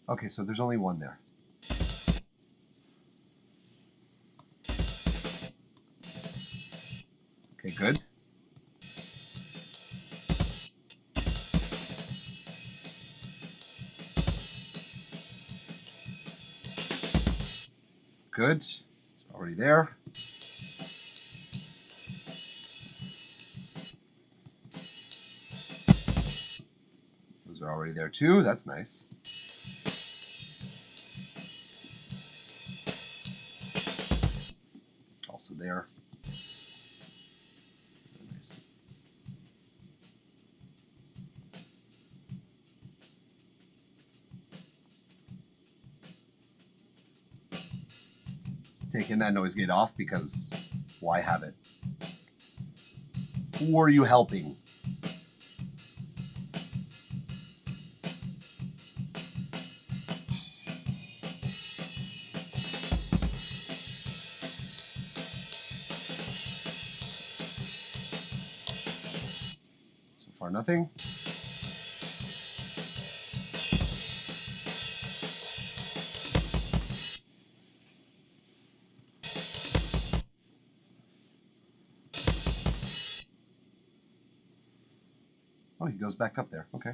Okay, so there's only one there. Okay, good. Good. It's already there. Those are already there too. That's nice. there. Taking that noise gate off because why have it? Who are you helping? So far, nothing. Oh, he goes back up there. Okay.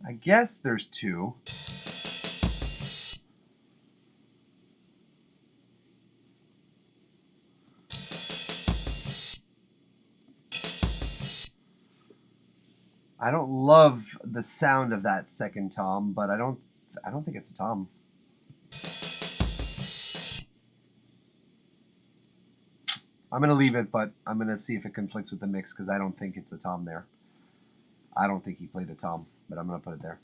I guess there's two. I don't love the sound of that second tom, but I don't think it's a tom. I'm gonna leave it, but I'm gonna see if it conflicts with the mix because I don't think it's a tom there. I don't think he played a tom, but I'm gonna put it there.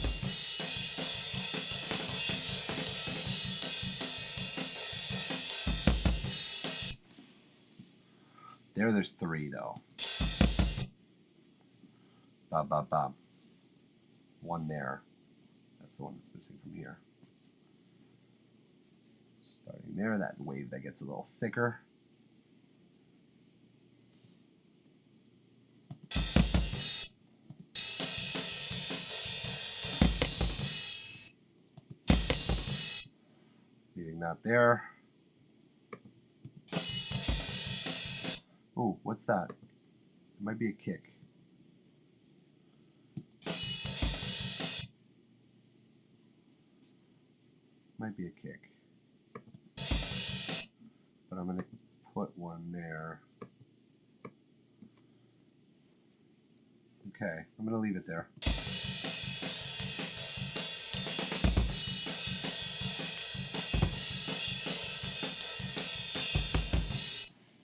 There's three though. Ba ba ba. One there. That's the one that's missing from here. Starting there, that wave that gets a little thicker. Leaving that there. Oh, what's that? It might be a kick. Might be a kick. But I'm going to put one there. Okay, I'm going to leave it there.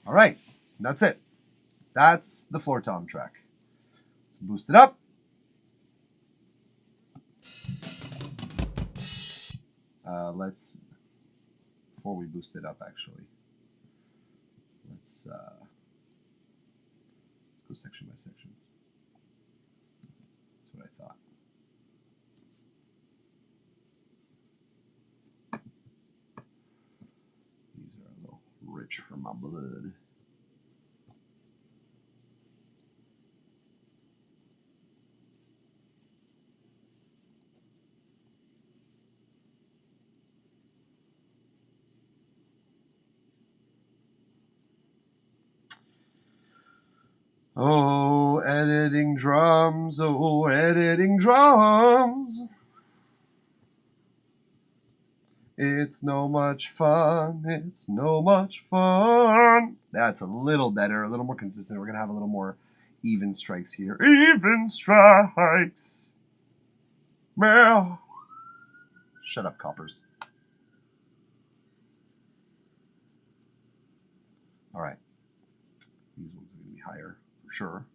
All right, that's it. That's the floor tom track. Let's boost it up. Before we boost it up, actually, let's go section by section. That's what I thought. These are a little rich for my blood. Oh, editing drums, oh, editing drums. It's no much fun, it's no much fun. That's a little better, a little more consistent. We're going to have a little more even strikes here. Even strikes. Well, shut up, coppers. All right. These ones are going to be higher. Sure.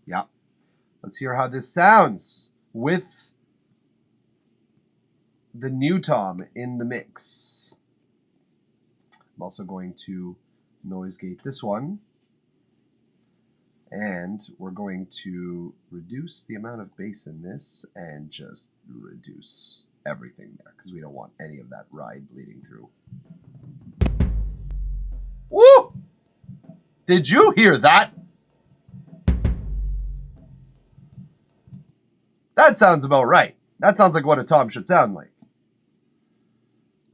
Yeah. Let's hear how this sounds with the new tom in the mix. I'm also going to noise gate this one. And we're going to reduce the amount of bass in this and just reduce everything there because we don't want any of that ride bleeding through. Woo! Did you hear that? That sounds about right. That sounds like what a tom should sound like.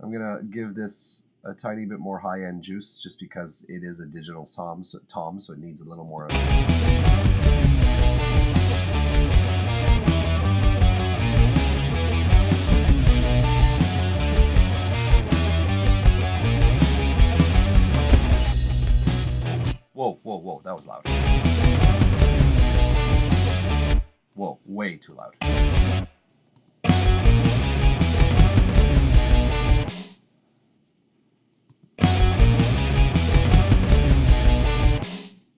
I'm going to give this a tiny bit more high-end juice just because it is a digital tom, so it needs a little more of it. Whoa, whoa, whoa, that was loud. Whoa, way too loud.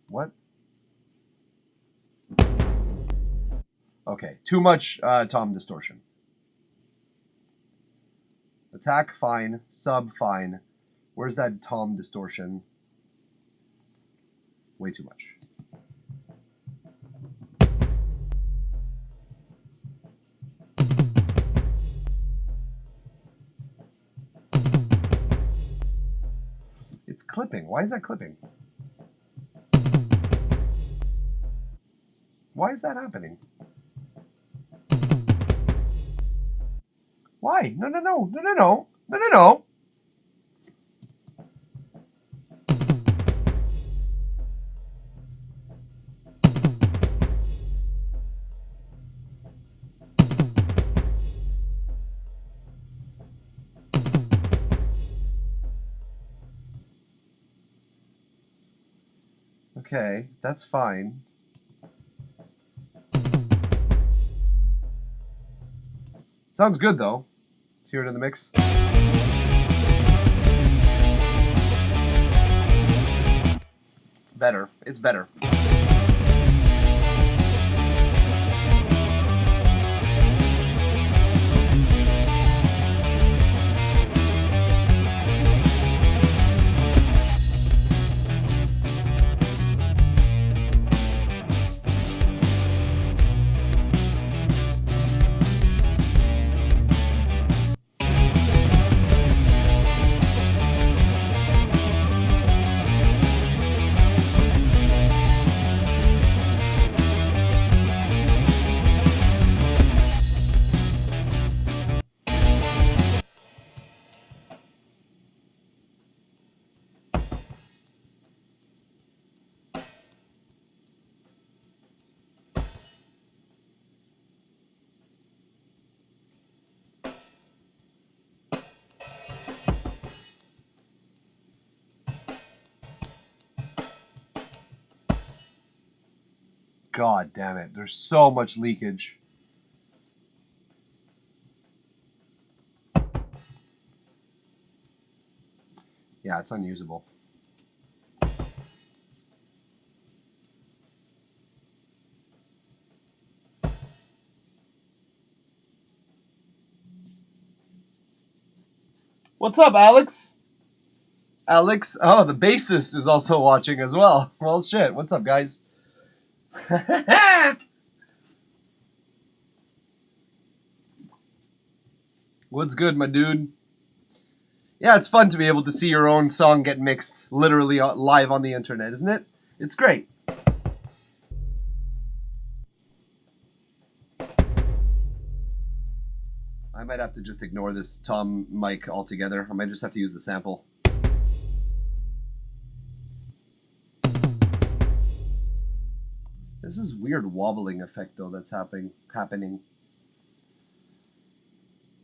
What? Okay, too much tom distortion. Attack, fine. Sub, fine. Where's that tom distortion? Way too much. It's clipping. Why is that clipping? Why is that happening? Why? No, no, no, no, no, no, no, no, no. Okay, that's fine. Sounds good though. Let's hear it in the mix. It's better. It's better. God damn it. There's so much leakage. Yeah, it's unusable. What's up, Alex? Alex, oh, the bassist is also watching as well. Well, shit. What's up, guys? What's good, my dude? Yeah, it's fun to be able to see your own song get mixed literally live on the internet, isn't it? It's great. I might have to just ignore this tom mic altogether. I might just have to use the sample. This is weird wobbling effect though that's happening.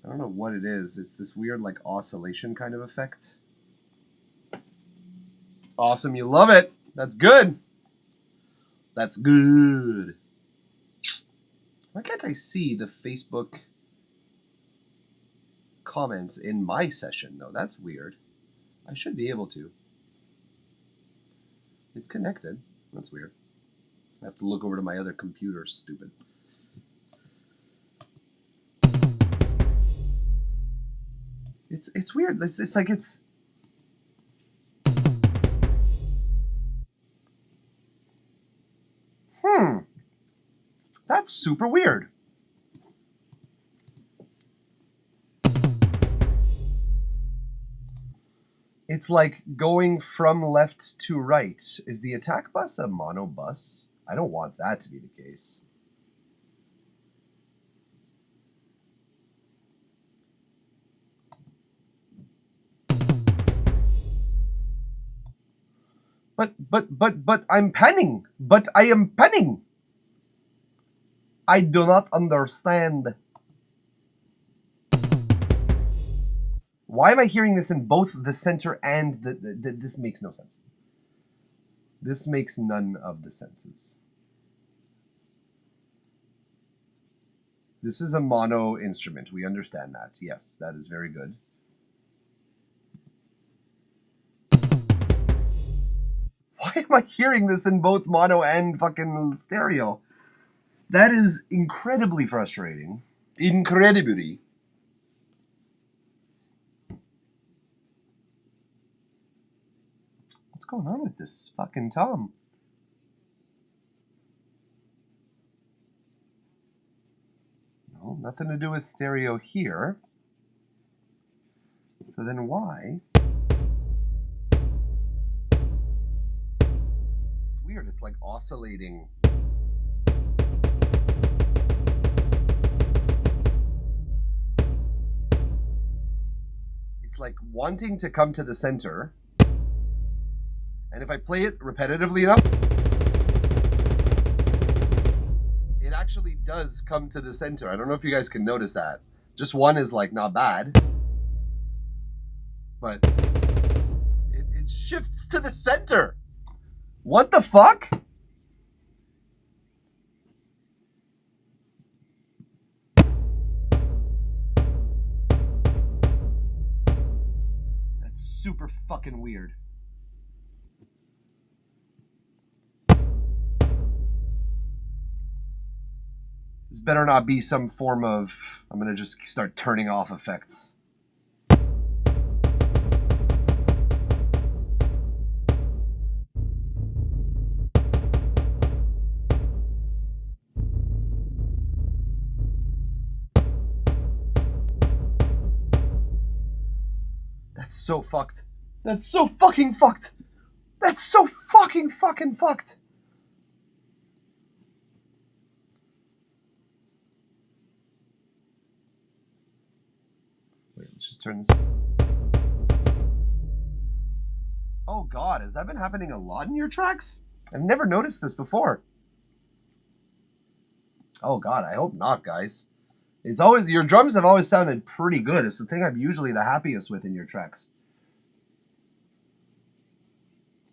I don't know what it is. It's this weird like oscillation kind of effect. It's awesome. You love it. That's good. That's good. Why can't I see the Facebook comments in my session though? That's weird. I should be able to. It's connected. That's weird. I have to look over to my other computer. Stupid. It's weird. It's like it's. That's super weird. It's like going from left to right. Is the attack bus a mono bus? I don't want that to be the case. But I'm penning. But I am penning. I do not understand. Why am I hearing this in both the center and this makes no sense. This makes none of the senses. This is a mono instrument. We understand that. Yes, that is very good. Why am I hearing this in both mono and fucking stereo? That is incredibly frustrating. Incredibly. What's going on with this fucking tom? No, nothing to do with stereo here. So then why? It's weird. It's like oscillating. It's like wanting to come to the center. And if I play it repetitively enough, it actually does come to the center. I don't know if you guys can notice that. Just one is like not bad. But it shifts to the center. What the fuck? That's super fucking weird. This better not be some form of... I'm gonna just start turning off effects. That's so fucked. That's so fucking fucked. That's so fucking fucked. Wait, let's just turn this. Oh god, has that been happening a lot in your tracks? I've never noticed this before. Oh god, I hope not, guys. It's always, your drums have always sounded pretty good. It's the thing I'm usually the happiest with in your tracks.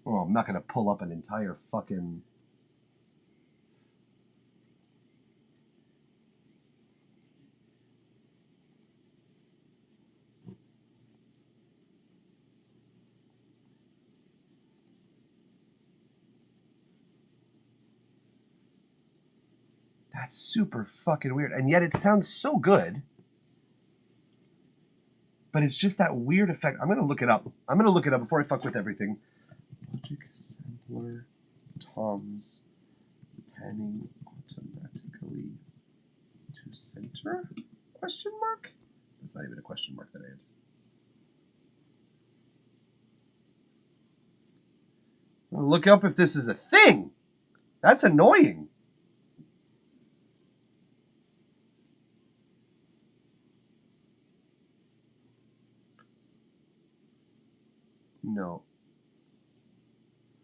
Oh, I'm not gonna pull up an entire fucking... That's super fucking weird. And yet it sounds so good. But it's just that weird effect. I'm going to look it up. I'm going to look it up before I fuck with everything. Logic sampler toms panning automatically to center? Question mark? That's not even a question mark that I had. I'll look up if this is a thing. That's annoying. No.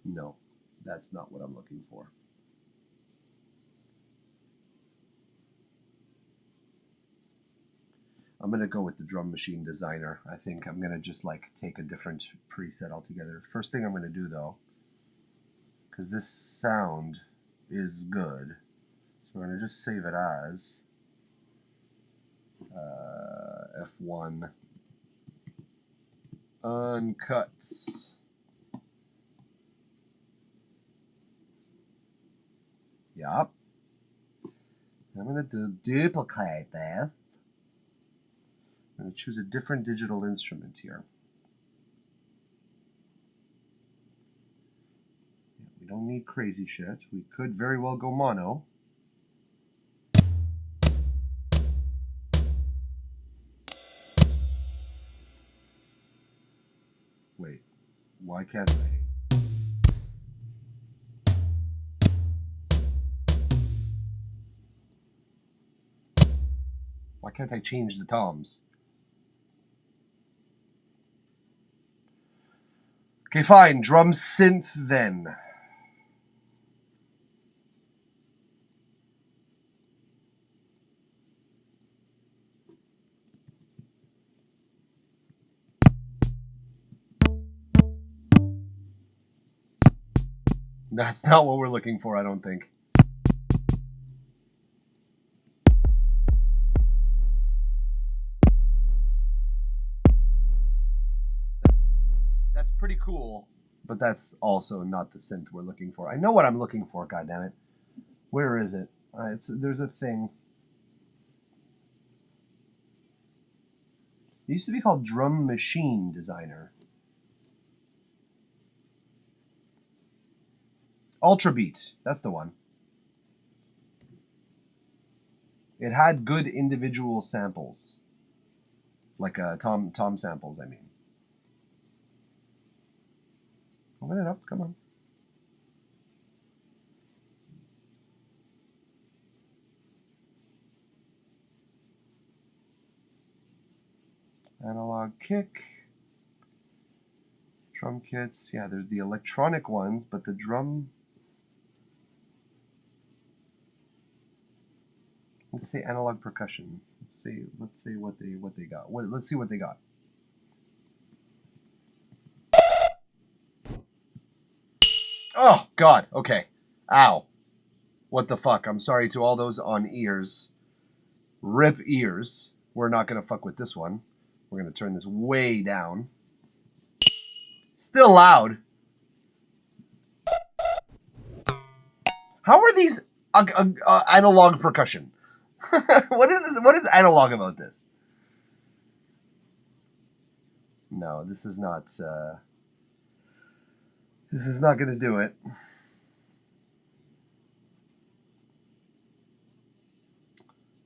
No, that's not what I'm looking for. I'm going to go with the Drum Machine Designer. I think I'm going to just like take a different preset altogether. First thing I'm going to do though, because this sound is good, so we're going to just save it as F1 Uncuts. Yup. I'm going to duplicate that. I'm going to choose a different digital instrument here. We don't need crazy shit. We could very well go mono. Wait, why can't I? Why can't I change the toms? Okay, fine. Drum synth then. That's not what we're looking for, I don't think. That's pretty cool, but that's also not the synth we're looking for. I know what I'm looking for, goddammit. Where is it? There's a thing. It used to be called Drum Machine Designer. Ultra Beat, that's the one. It had good individual samples. Like tom samples, I mean. Open it up, come on. Analog kick. Drum kits. Yeah, there's the electronic ones, but the drum... Let's say analog percussion. Let's see what they got. Let's see what they got. Oh God. Okay. Ow. What the fuck? I'm sorry to all those on ears. Rip ears. We're not gonna fuck with this one. We're gonna turn this way down. Still loud. How are these analog percussion? What is this? What is analog about this? No, this is not. This is not going to do it.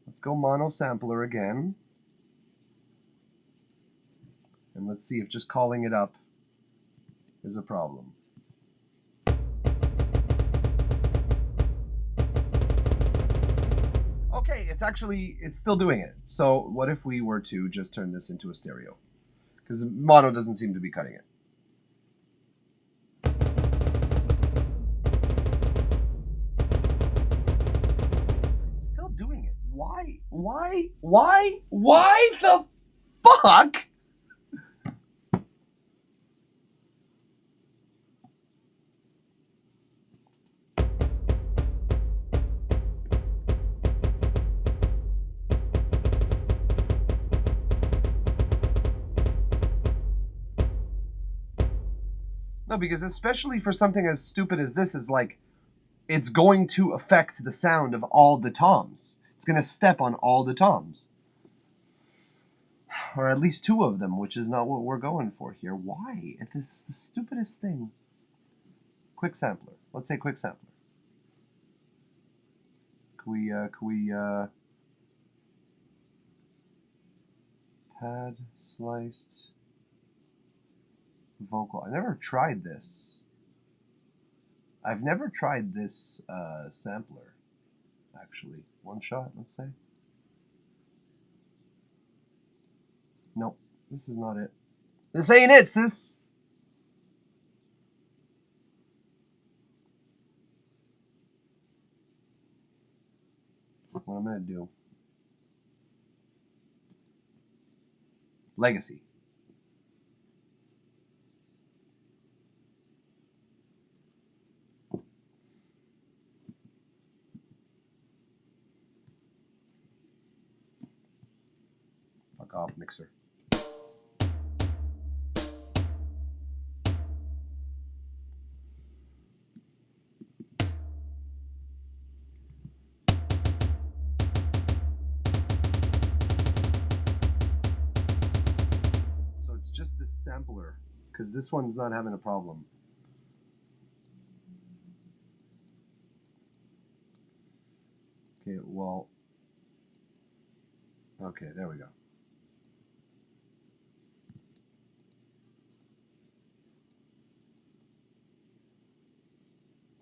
Let's go mono sampler again, and let's see if just calling it up is a problem. Okay, it's still doing it. So what if we were to just turn this into a stereo? Because mono doesn't seem to be cutting it. Still doing it. Why the fuck? No, because especially for something as stupid as this, is like, it's going to affect the sound of all the toms. It's going to step on all the toms. Or at least two of them, which is not what we're going for here. Why? This is the stupidest thing. Quick sampler. Let's say quick sampler. Can we pad sliced vocal. I never tried this. I've never tried this sampler, actually. One shot, let's say. Nope, this is not it. This ain't it, sis! What I'm gonna do. Legacy. Fuck off, mixer. So it's just this sampler, because this one's not having a problem. Okay, well, okay, there we go.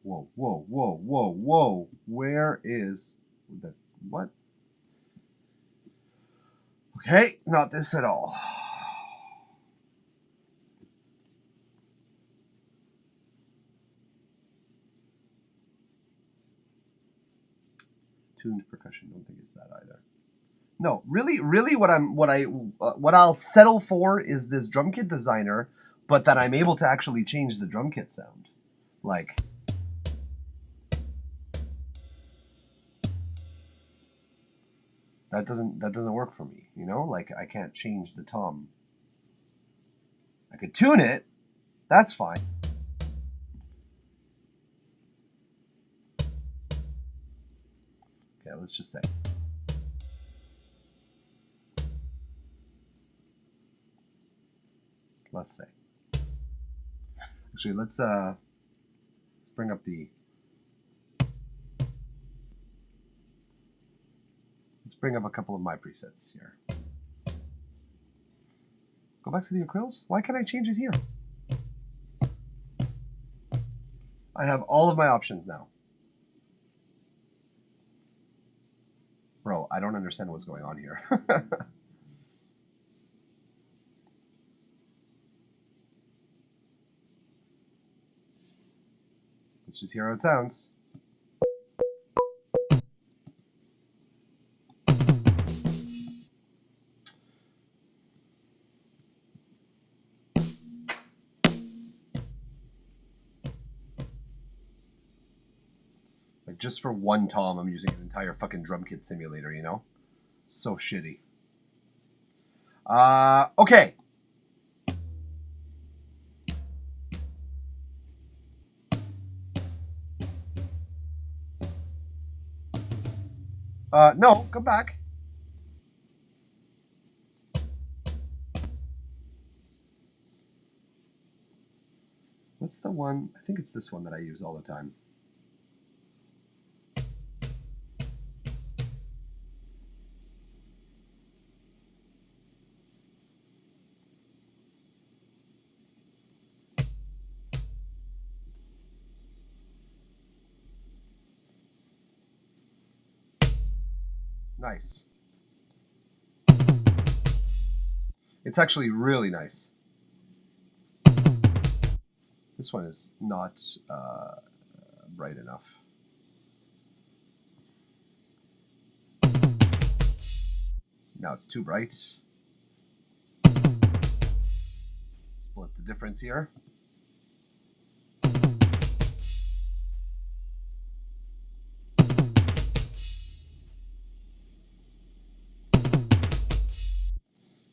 Whoa, whoa, whoa, whoa, whoa. Where is the, what? Okay, not this at all. Tuned percussion, don't think it's that either. No, really what I'll settle for is this drum kit designer, but that I'm able to actually change the drum kit sound. Like, that doesn't work for me, you know? Like, I can't change the tom. I could tune it. That's fine. Okay, let's just say. Let's say. Actually, let's bring up the. Let's bring up a couple of my presets here. Go back to the acryls? Why can't I change it here? I have all of my options now. Bro, I don't understand what's going on here. Let's just hear how it sounds. Like, just for one tom, I'm using an entire fucking drum kit simulator, you know? So shitty. Okay. No, come back. What's the one? I think it's this one that I use all the time. Nice. It's actually really nice. This one is not bright enough. Now it's too bright. Split the difference here.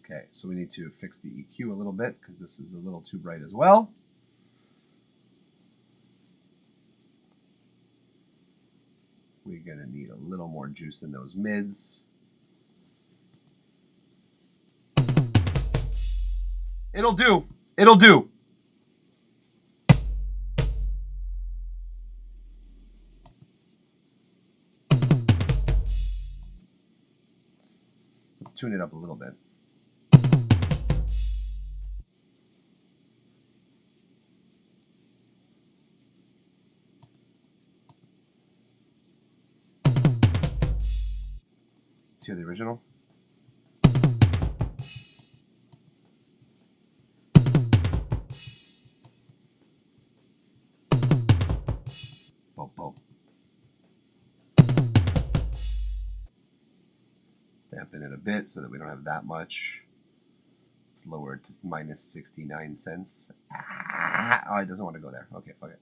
Okay, so we need to fix the EQ a little bit because this is a little too bright as well. We're going to need a little more juice in those mids. It'll do. It'll do. Let's tune it up a little bit. Let's hear the original. Boom, boom. Let's dampen it a bit so that we don't have that much. Let's lower it to minus 69 cents. Oh, it doesn't want to go there. Okay, fuck it.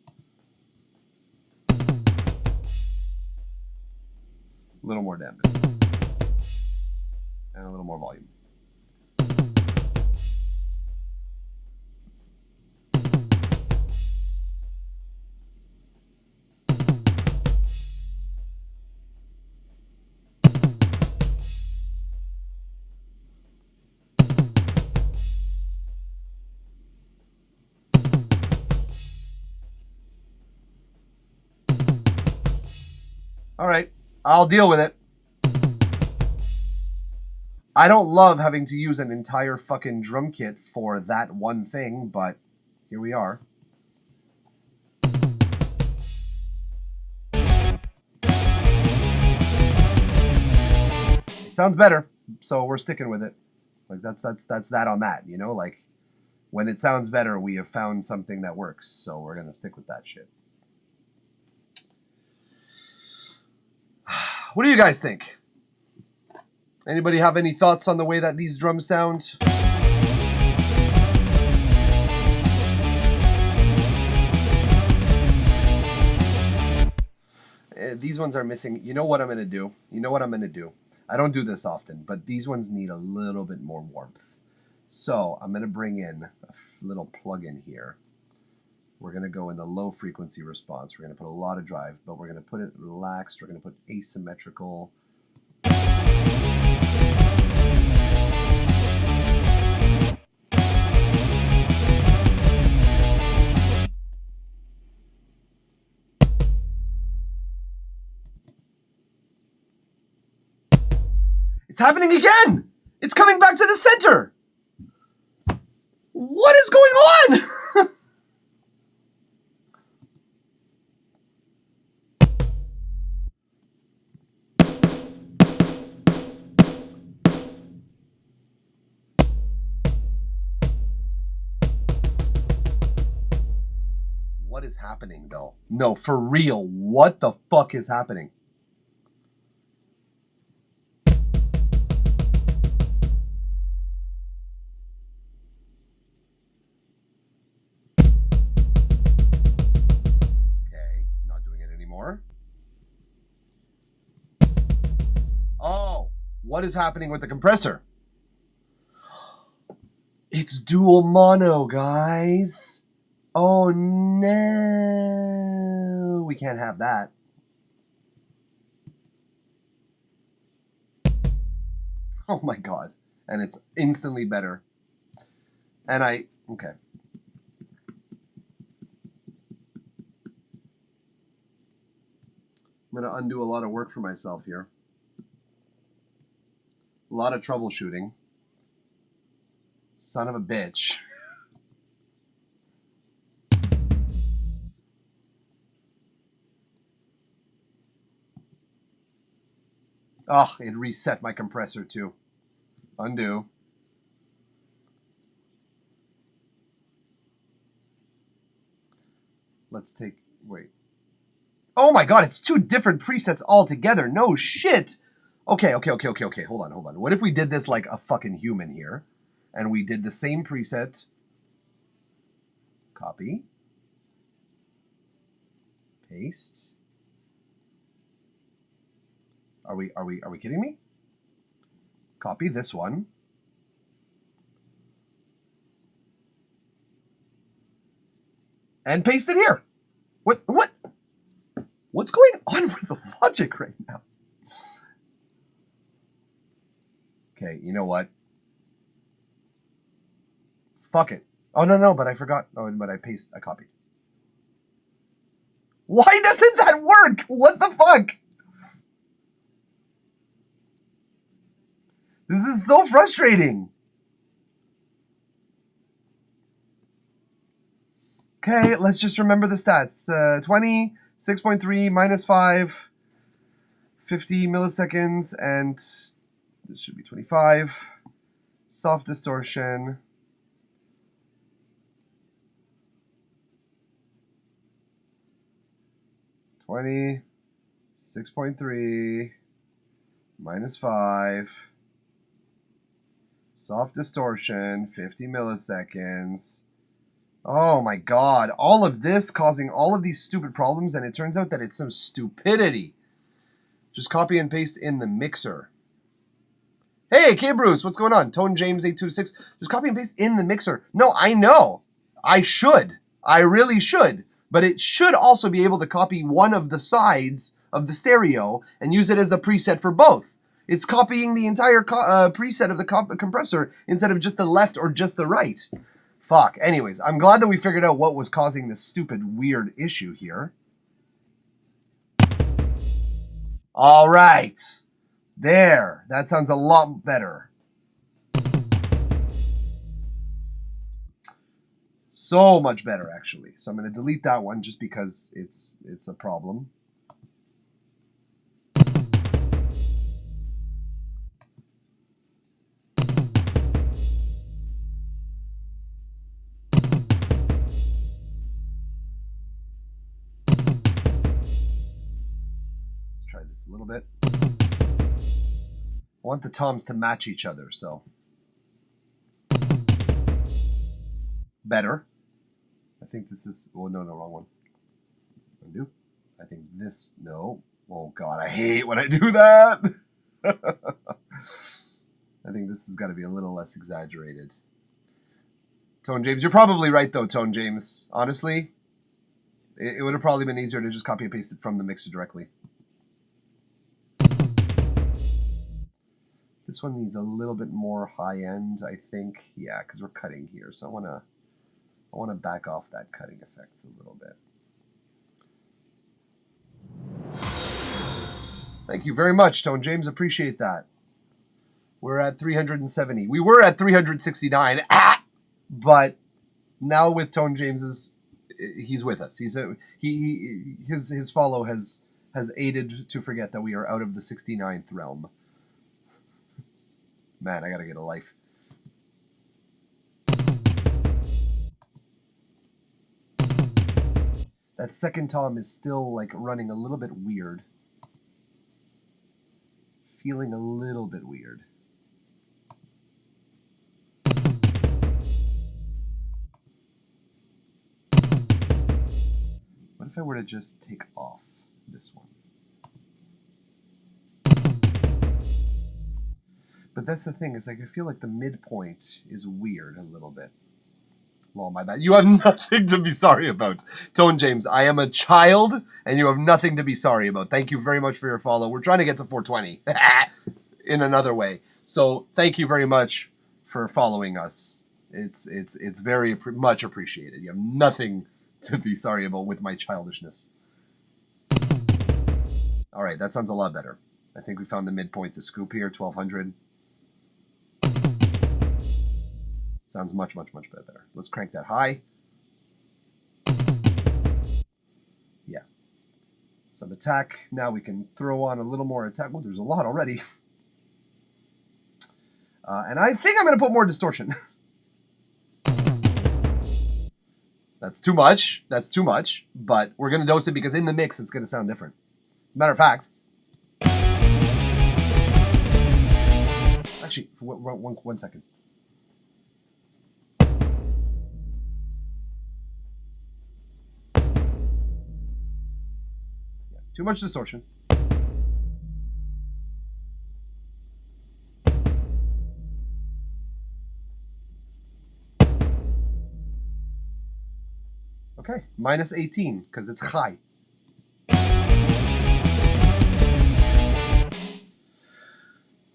A little more dampen. And a little more volume. All right, I'll deal with it. I don't love having to use an entire fucking drum kit for that one thing, but here we are. It sounds better, so we're sticking with it. Like that's that on that, you know? Like when it sounds better, we have found something that works, so we're gonna stick with that shit. What do you guys think? Anybody have any thoughts on the way that these drums sound? These ones are missing. You know what I'm going to do? I don't do this often, but these ones need a little bit more warmth. So I'm going to bring in a little plug-in here. We're going to go in the low frequency response. We're going to put a lot of drive, but we're going to put it relaxed. We're going to put asymmetrical. It's happening again! It's coming back to the center! What is going on? What is happening, though? No, for real, what the fuck is happening? Oh, what is happening with the compressor? It's dual mono, guys. Oh no, we can't have that. Oh my god. And it's instantly better. And okay. I'm going to undo a lot of work for myself here. A lot of troubleshooting. Son of a bitch. Oh, it reset my compressor too. Undo. Let's take, wait. Oh my god, it's two different presets altogether. No shit. Okay. Hold on. What if we did this like a fucking human here? And we did the same preset. Copy. Paste. Are we kidding me? Copy this one. And paste it here. What's going on with the logic right now? Okay, you know what? Fuck it. Oh, no, but I forgot. Oh, but I copied. Why doesn't that work? What the fuck? This is so frustrating. Okay, let's just remember the stats. 20, 6.3, minus 5, 50 milliseconds, and this should be 25. Soft distortion. $20, 6.3, minus 5. Soft distortion, 50 milliseconds. Oh my god, all of this causing all of these stupid problems, and it turns out that it's some stupidity. Just copy and paste in the mixer. Hey, K Bruce, what's going on? Tone James 826. Just copy and paste in the mixer. No, I know. I should. I really should. But it should also be able to copy one of the sides of the stereo and use it as the preset for both. It's copying the entire preset of the compressor instead of just the left or just the right. Fuck. Anyways, I'm glad that we figured out what was causing this stupid, weird issue here. All right. There. That sounds a lot better. So much better, actually. So I'm going to delete that one just because it's a problem. Let's try this a little bit. I want the toms to match each other, so. Better. I think this is, oh no, wrong one. Undo. I think this, no. Oh god, I hate when I do that. I think this has got to be a little less exaggerated. Tone James, you're probably right though, Tone James. Honestly, it would have probably been easier to just copy and paste it from the mixer directly. This one needs a little bit more high end, I think. Yeah, because we're cutting here, so I want to back off that cutting effect a little bit. Thank you very much, Tone James. Appreciate that. We're at 370. We were at 369. But now with Tone James's, he's with us. His follow has aided to forget that we are out of the 69th realm. Man, I gotta get a life. That second tom is still like running a little bit weird. Feeling a little bit weird. What if I were to just take off this one? But that's the thing, is like I feel like the midpoint is weird a little bit. Lol, my bad. You have nothing to be sorry about. Tone James, I am a child, and you have nothing to be sorry about. Thank you very much for your follow. We're trying to get to 420 in another way. So thank you very much for following us. It's very much appreciated. You have nothing to be sorry about with my childishness. All right, that sounds a lot better. I think we found the midpoint to scoop here, 1200. Sounds much, much, much better. Let's crank that high. Yeah. Some attack. Now we can throw on a little more attack. Well, there's a lot already. And I think I'm going to put more distortion. That's too much. That's too much. But we're going to dose it because in the mix, it's going to sound different. Matter of fact. Actually, for one second. Too much distortion. Okay, minus 18, because it's high.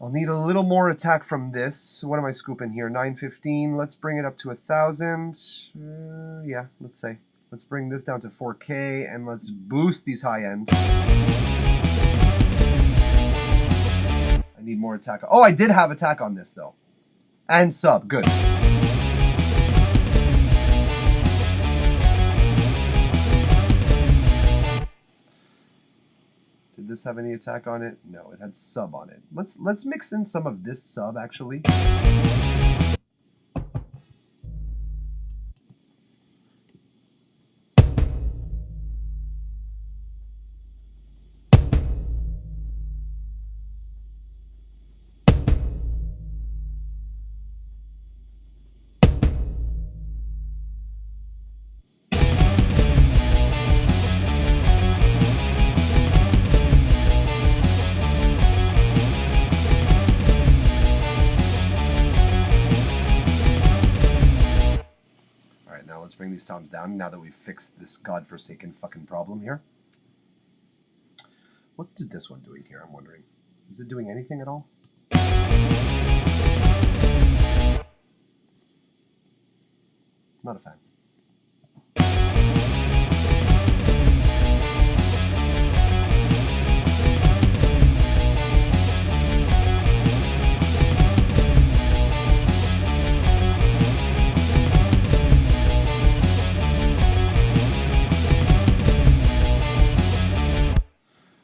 I'll need a little more attack from this. What am I scooping here? 915. Let's bring it up to 1,000. Yeah, let's say. Let's bring this down to 4K and let's boost these high ends. I need more attack. Oh, I did have attack on this though. And sub, good. Did this have any attack on it? No, it had sub on it. Let's mix in some of this sub actually. Bring these toms down now that we've fixed this godforsaken fucking problem here. What's this one doing here, I'm wondering? Is it doing anything at all? Not a fan.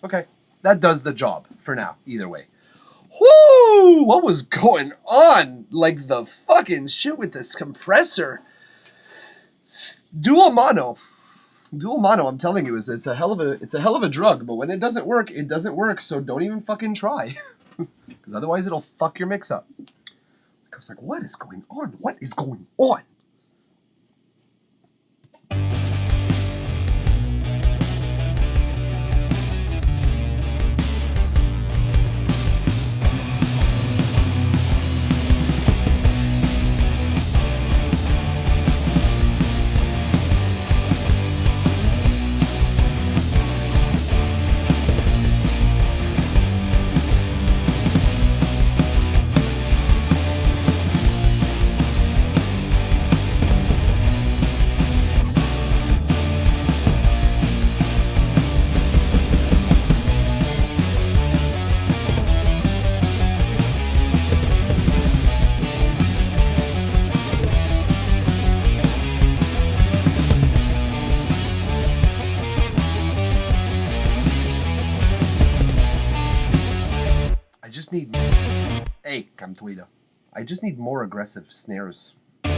Okay, that does the job for now, either way. Whoo! What was going on? Like the fucking shit with this compressor. Dual mono. Dual mono, I'm telling you, it's a hell of a drug, but when it doesn't work, it doesn't work, so don't even fucking try. Because otherwise it'll fuck your mix up. I was like, what is going on? What is going on? need... Hey, Camtuida. I just need more aggressive snares. So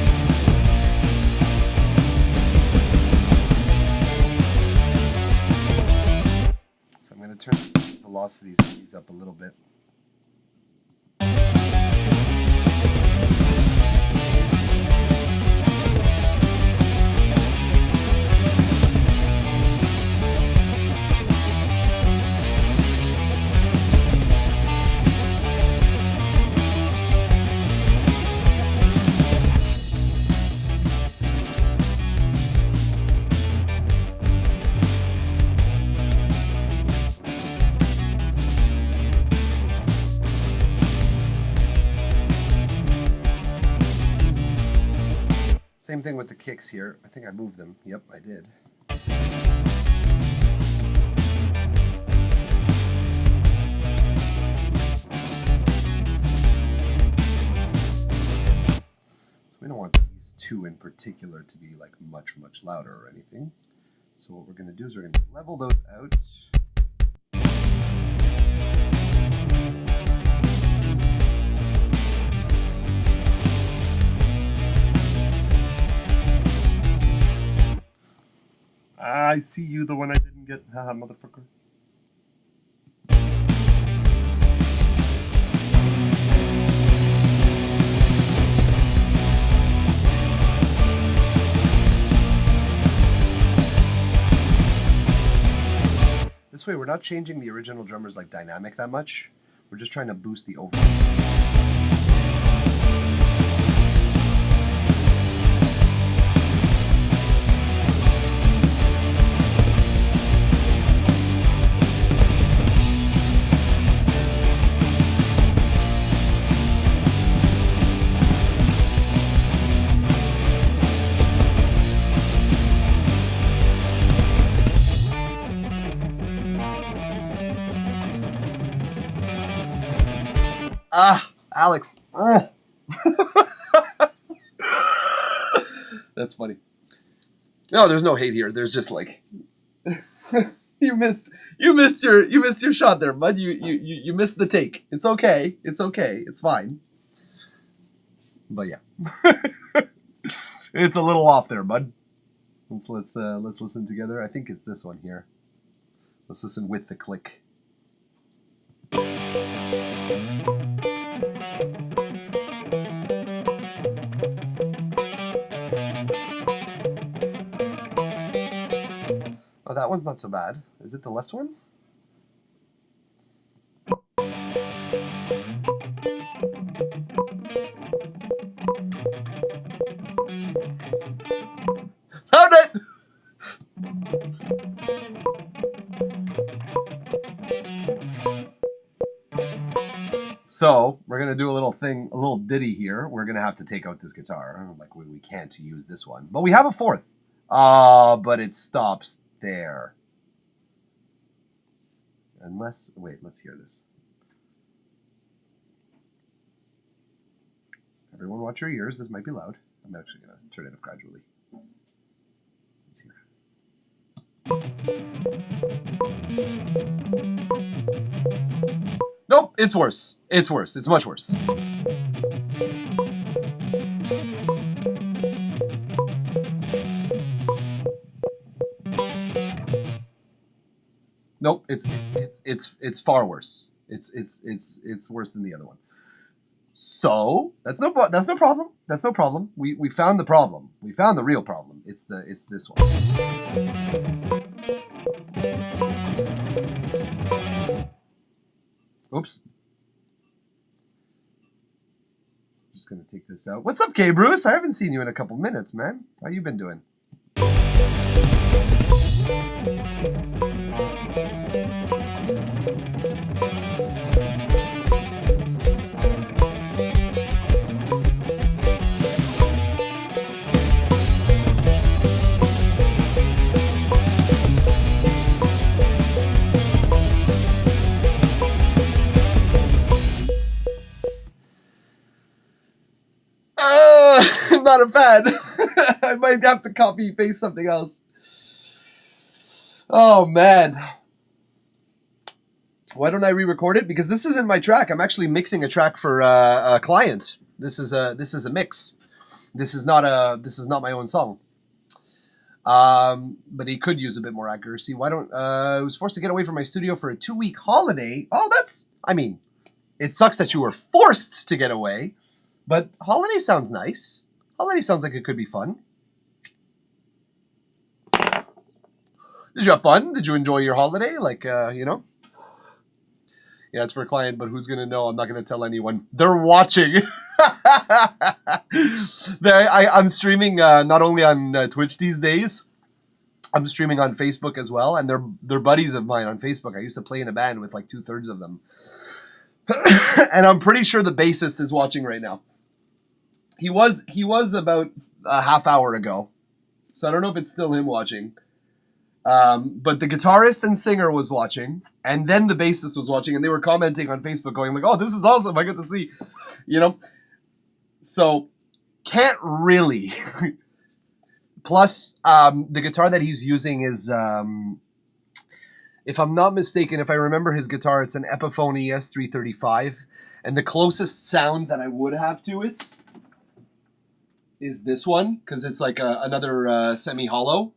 I'm going to turn the velocities of these up a little bit. Same thing with the kicks here. I think I moved them. Yep, I did. So we don't want these two in particular to be like much louder or anything. So what we're going to do is we're going to level those out. I see you, the one I didn't get. Haha, motherfucker. This way, we're not changing the original drummer's like dynamic that much. We're just trying to boost the overall. Ah, Alex. Ah. That's funny. No, there's no hate here. There's just like you missed your shot there, bud. You missed the take. It's okay. It's okay. It's fine. But yeah. It's a little off there, bud. Let's listen together. I think it's this one here. Let's listen with the click. Oh, that one's not so bad. Is it the left one? Found it! So, we're going to do a little thing, a little ditty here. We're going to have to take out this guitar. Like, we can't use this one. But we have a fourth. But it stops there. Unless, wait, let's hear this. Everyone watch your ears. This might be loud. I'm actually going to turn it up gradually. Let's hear. Nope, it's worse. It's worse. It's much worse. Nope, it's far worse. It's worse than the other one. So that's no problem. That's no problem. We found the problem. We found the real problem. It's this one. Oops. Just gonna take this out. What's up, K Bruce? I haven't seen you in a couple minutes, man. How you been doing? Not a fan. I might have to copy and paste something else. Oh man. Why don't I re-record it? Because this isn't my track. I'm actually mixing a track for a client. This is a mix. This is not my own song. But he could use a bit more accuracy. Why don't I was forced to get away from my studio for a 2-week holiday. Oh, it sucks that you were forced to get away, but holiday sounds nice. Holiday sounds like it could be fun. Did you have fun? Did you enjoy your holiday? Like, Yeah, it's for a client, but who's going to know? I'm not going to tell anyone. They're watching. I'm streaming not only on Twitch these days, I'm streaming on Facebook as well, and they're buddies of mine on Facebook. I used to play in a band with like 2/3 of them. And I'm pretty sure the bassist is watching right now. He was about a half hour ago. So I don't know if it's still him watching. But the guitarist and singer was watching, and then the bassist was watching, and they were commenting on Facebook going like, oh, this is awesome, I get to see, So, can't really. Plus, the guitar that he's using is, if I'm not mistaken, if I remember his guitar, it's an Epiphone ES335, and the closest sound that I would have to it is this one, because it's like another semi-hollow.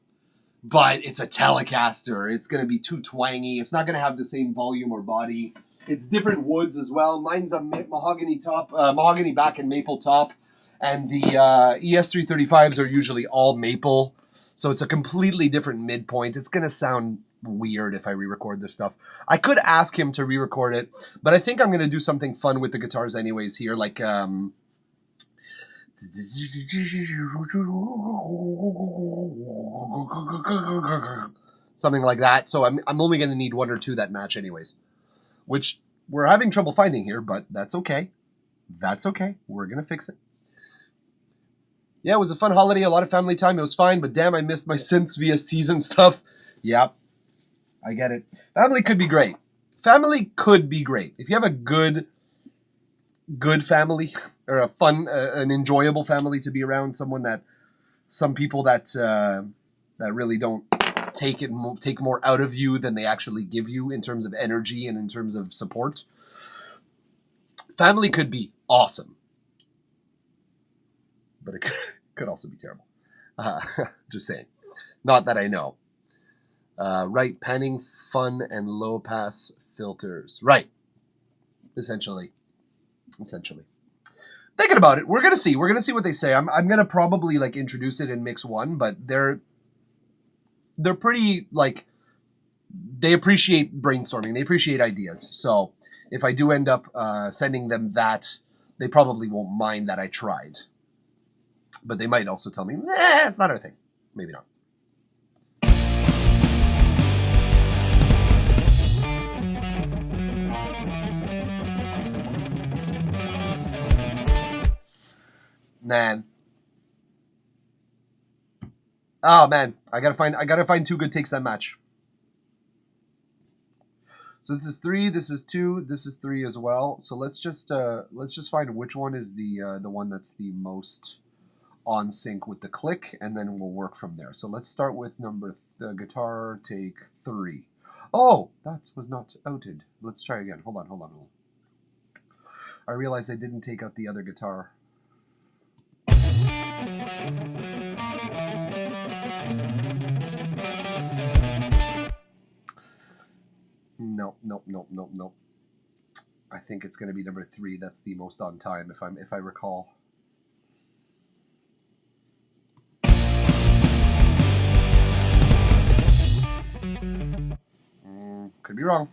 But it's a Telecaster. It's going to be too twangy. It's not going to have the same volume or body. It's different woods as well. Mine's a mahogany top, mahogany back and maple top. And the ES335s are usually all maple. So it's a completely different midpoint. It's going to sound weird if I re-record this stuff. I could ask him to re-record it, but I think I'm going to do something fun with the guitars anyways here. Like, something like that. So I'm only going to need 1 or 2 that match anyways, which we're having trouble finding here, but that's okay. That's okay. We're going to fix it. Yeah, it was a fun holiday, a lot of family time. It was fine, but damn, I missed my synths, VSTs and stuff. Yep. I get it. Family could be great. Family could be great. If you have a good family, or a fun, an enjoyable family to be around, some people that really don't take more out of you than they actually give you in terms of energy and in terms of support. Family could be awesome, but it could also be terrible. Just saying. Not that I know. Right, panning, fun, and low pass filters. Right. Essentially. Thinking about it, we're gonna see what they say. I'm gonna probably like introduce it in mix 1, but they're pretty like, they appreciate brainstorming, they appreciate ideas. So if I do end up sending them that, they probably won't mind that I tried, but they might also tell me, it's not our thing. Maybe not. Man. Oh man, I gotta find 2 good takes that match. So this is 3, this is 2, this is 3 as well. So let's just find which one is the one that's the most on sync with the click, and then we'll work from there. So let's start with the guitar take 3. Oh, that was not outed. Let's try again. Hold on. I realized I didn't take out the other guitar. Nope. I think it's going to be number 3. That's the most on time, if I recall. Could be wrong.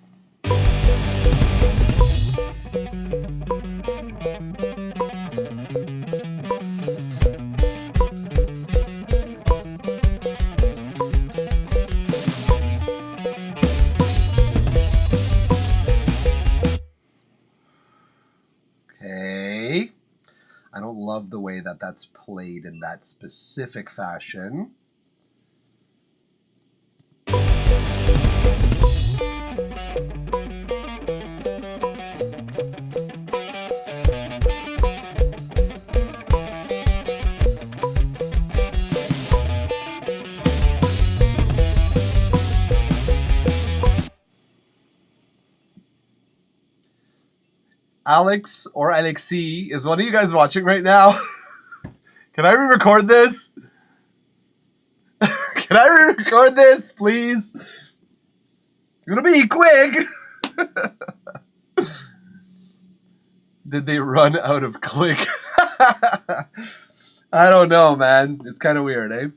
Okay. I don't love the way that that's played in that specific fashion. Alex or Alexi, is one of you guys watching right now? Can I re-record this? Can I re-record this, please? It'll be quick. Did they run out of click? I don't know, man. It's kind of weird, eh?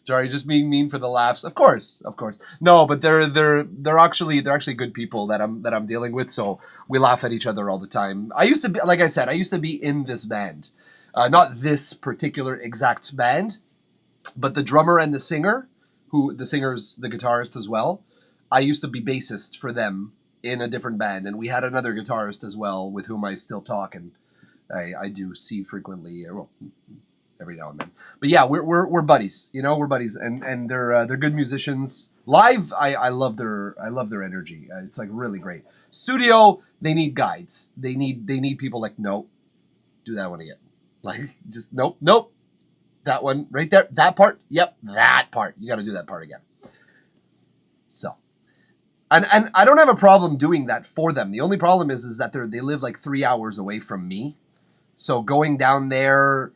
Sorry, just being mean for the laughs. Of course. No, but they're actually good people that I'm dealing with. So we laugh at each other all the time. I used to be, like I said, I used to be in this band, not this particular exact band, but the drummer and the singer, the singer's the guitarist as well. I used to be bassist for them in a different band, and we had another guitarist as well with whom I still talk and I do see frequently. Well, every now and then. But yeah, we're buddies. You know, we're buddies, and they're good musicians. Live, I love their energy. It's like really great. Studio, they need guides. They need people like, nope, do that one again. Like, just nope. That one right there, that part. Yep, that part. You got to do that part again. So, and I don't have a problem doing that for them. The only problem is that they live like 3 hours away from me. So going down there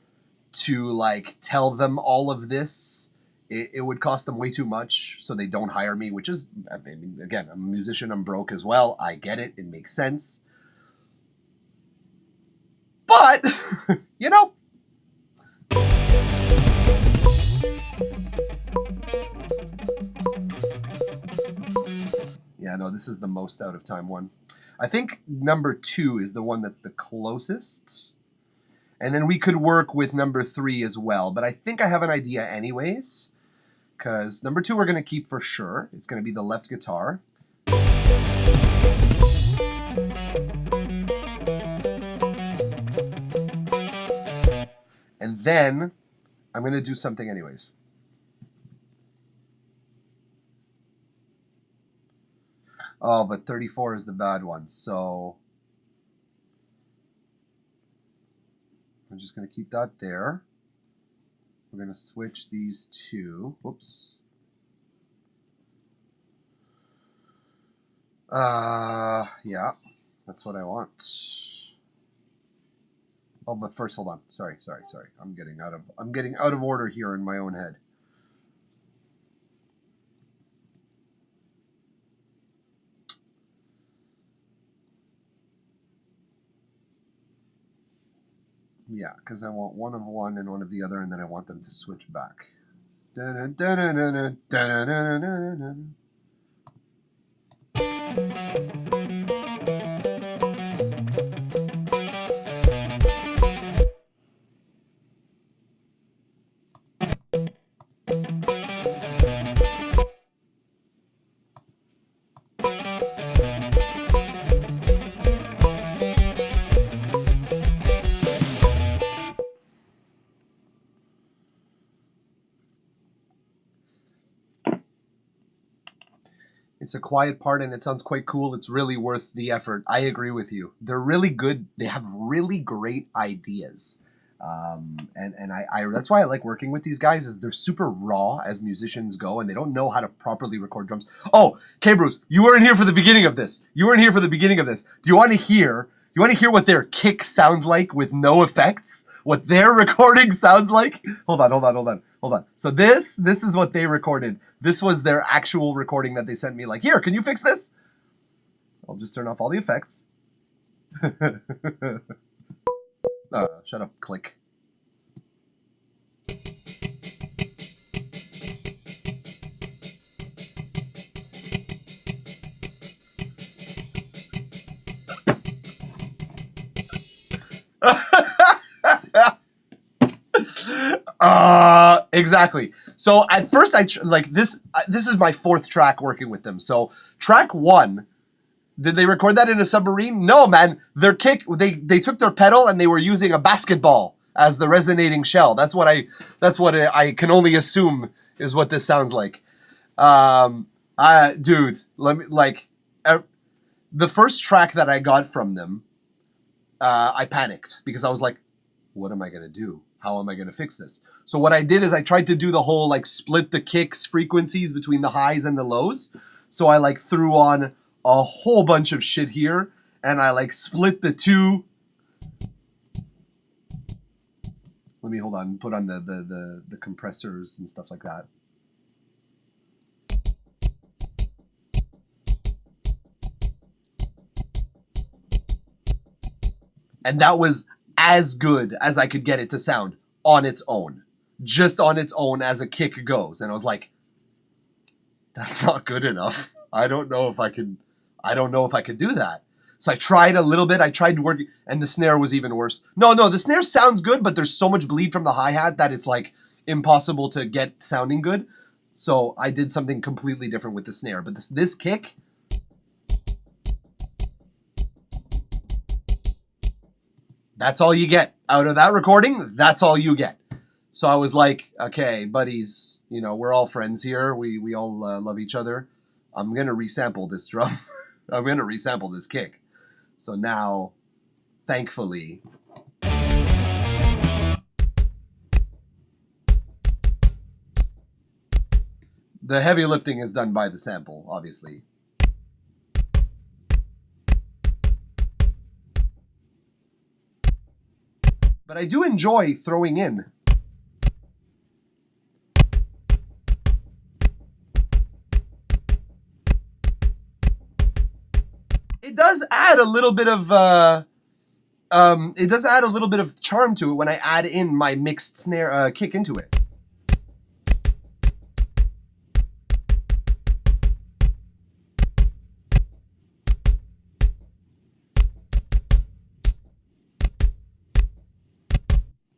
to like tell them all of this, it would cost them way too much, so they don't hire me, which is, I mean, again, I'm a musician, I'm broke as well. I get it. It makes sense. But, you know. Yeah, no, this is the most out of time one. I think number 2 is the one that's the closest. And then we could work with number 3 as well. But I think I have an idea anyways. Because number 2 we're going to keep for sure. It's going to be the left guitar. And then I'm going to do something anyways. Oh, but 34 is the bad one. So I'm just going to keep that there. We're going to switch these two. Whoops. Yeah, that's what I want. Oh, but first, hold on. Sorry. I'm getting out of order here in my own head. Yeah, because I want one of one and one of the other, and then I want them to switch back. It's a quiet part and it sounds quite cool. It's really worth the effort. I agree with you. They're really good. They have really great ideas. And I that's why I like working with these guys, is they're super raw as musicians go, and they don't know how to properly record drums. Oh, K-Bruce, you weren't here for the beginning of this. Do you want to hear what their kick sounds like with no effects? What their recording sounds like? Hold on. So this is what they recorded. This was their actual recording that they sent me. Like, here, can you fix this? I'll just turn off all the effects. Shut up, click. Exactly. So at first this is my 4th track working with them. So track 1, did they record that in a submarine? No, man. Their kick, they took their pedal and they were using a basketball as the resonating shell. That's what I can only assume is what this sounds like. Dude, the first track that I got from them, I panicked because I was like, what am I going to do? How am I going to fix this? So what I did is I tried to do the whole like split the kicks frequencies between the highs and the lows. So I like threw on a whole bunch of shit here and I like split the two. Let me hold on, put on the compressors and stuff like that. And that was as good as I could get it to sound on its own. Just on its own as a kick goes. And I was like, that's not good enough. I don't know if I could do that. So I tried a little bit. I tried working, and the snare was even worse. No, the snare sounds good, but there's so much bleed from the hi-hat that it's like impossible to get sounding good. So I did something completely different with the snare. But this kick, that's all you get. Out of that recording, that's all you get. So I was like, okay, buddies, you know, we're all friends here. We all love each other. I'm going to resample this drum. I'm going to resample this kick. So now, thankfully, the heavy lifting is done by the sample, obviously. But I do enjoy throwing in it does add a little bit of charm to it when I add in my mixed snare kick into it.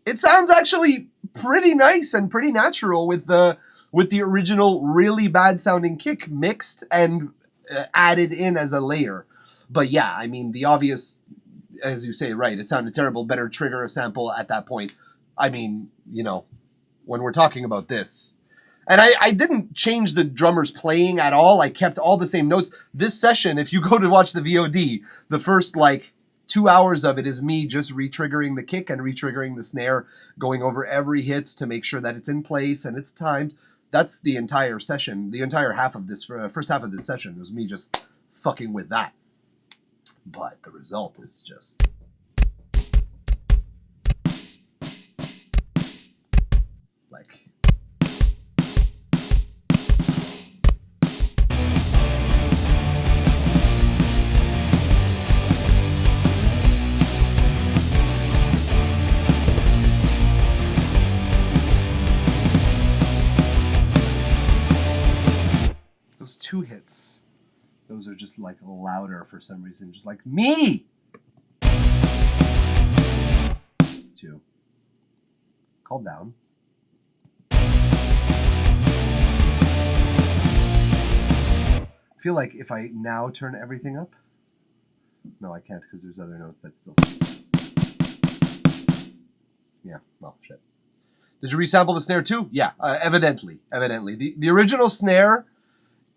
It sounds actually pretty nice and pretty natural with the original really bad sounding kick mixed and added in as a layer. But yeah, I mean, the obvious, as you say, right, it sounded terrible. Better trigger a sample at that point. I mean, you know, when we're talking about this. And I didn't change the drummer's playing at all. I kept all the same notes. This session, if you go to watch the VOD, the first, 2 hours of it is me just re-triggering the kick and re-triggering the snare, going over every hit to make sure that it's in place and it's timed. That's the entire session. The entire half of this, first half of this session was me just fucking with that. But the result is just... those two hits, those are just louder for some reason, just like me. It's two. Calm down. I feel like if I now turn everything up, no, I can't because there's other notes that still. Yeah, well, shit. Did you resample the snare too? Yeah, evidently. The original snare.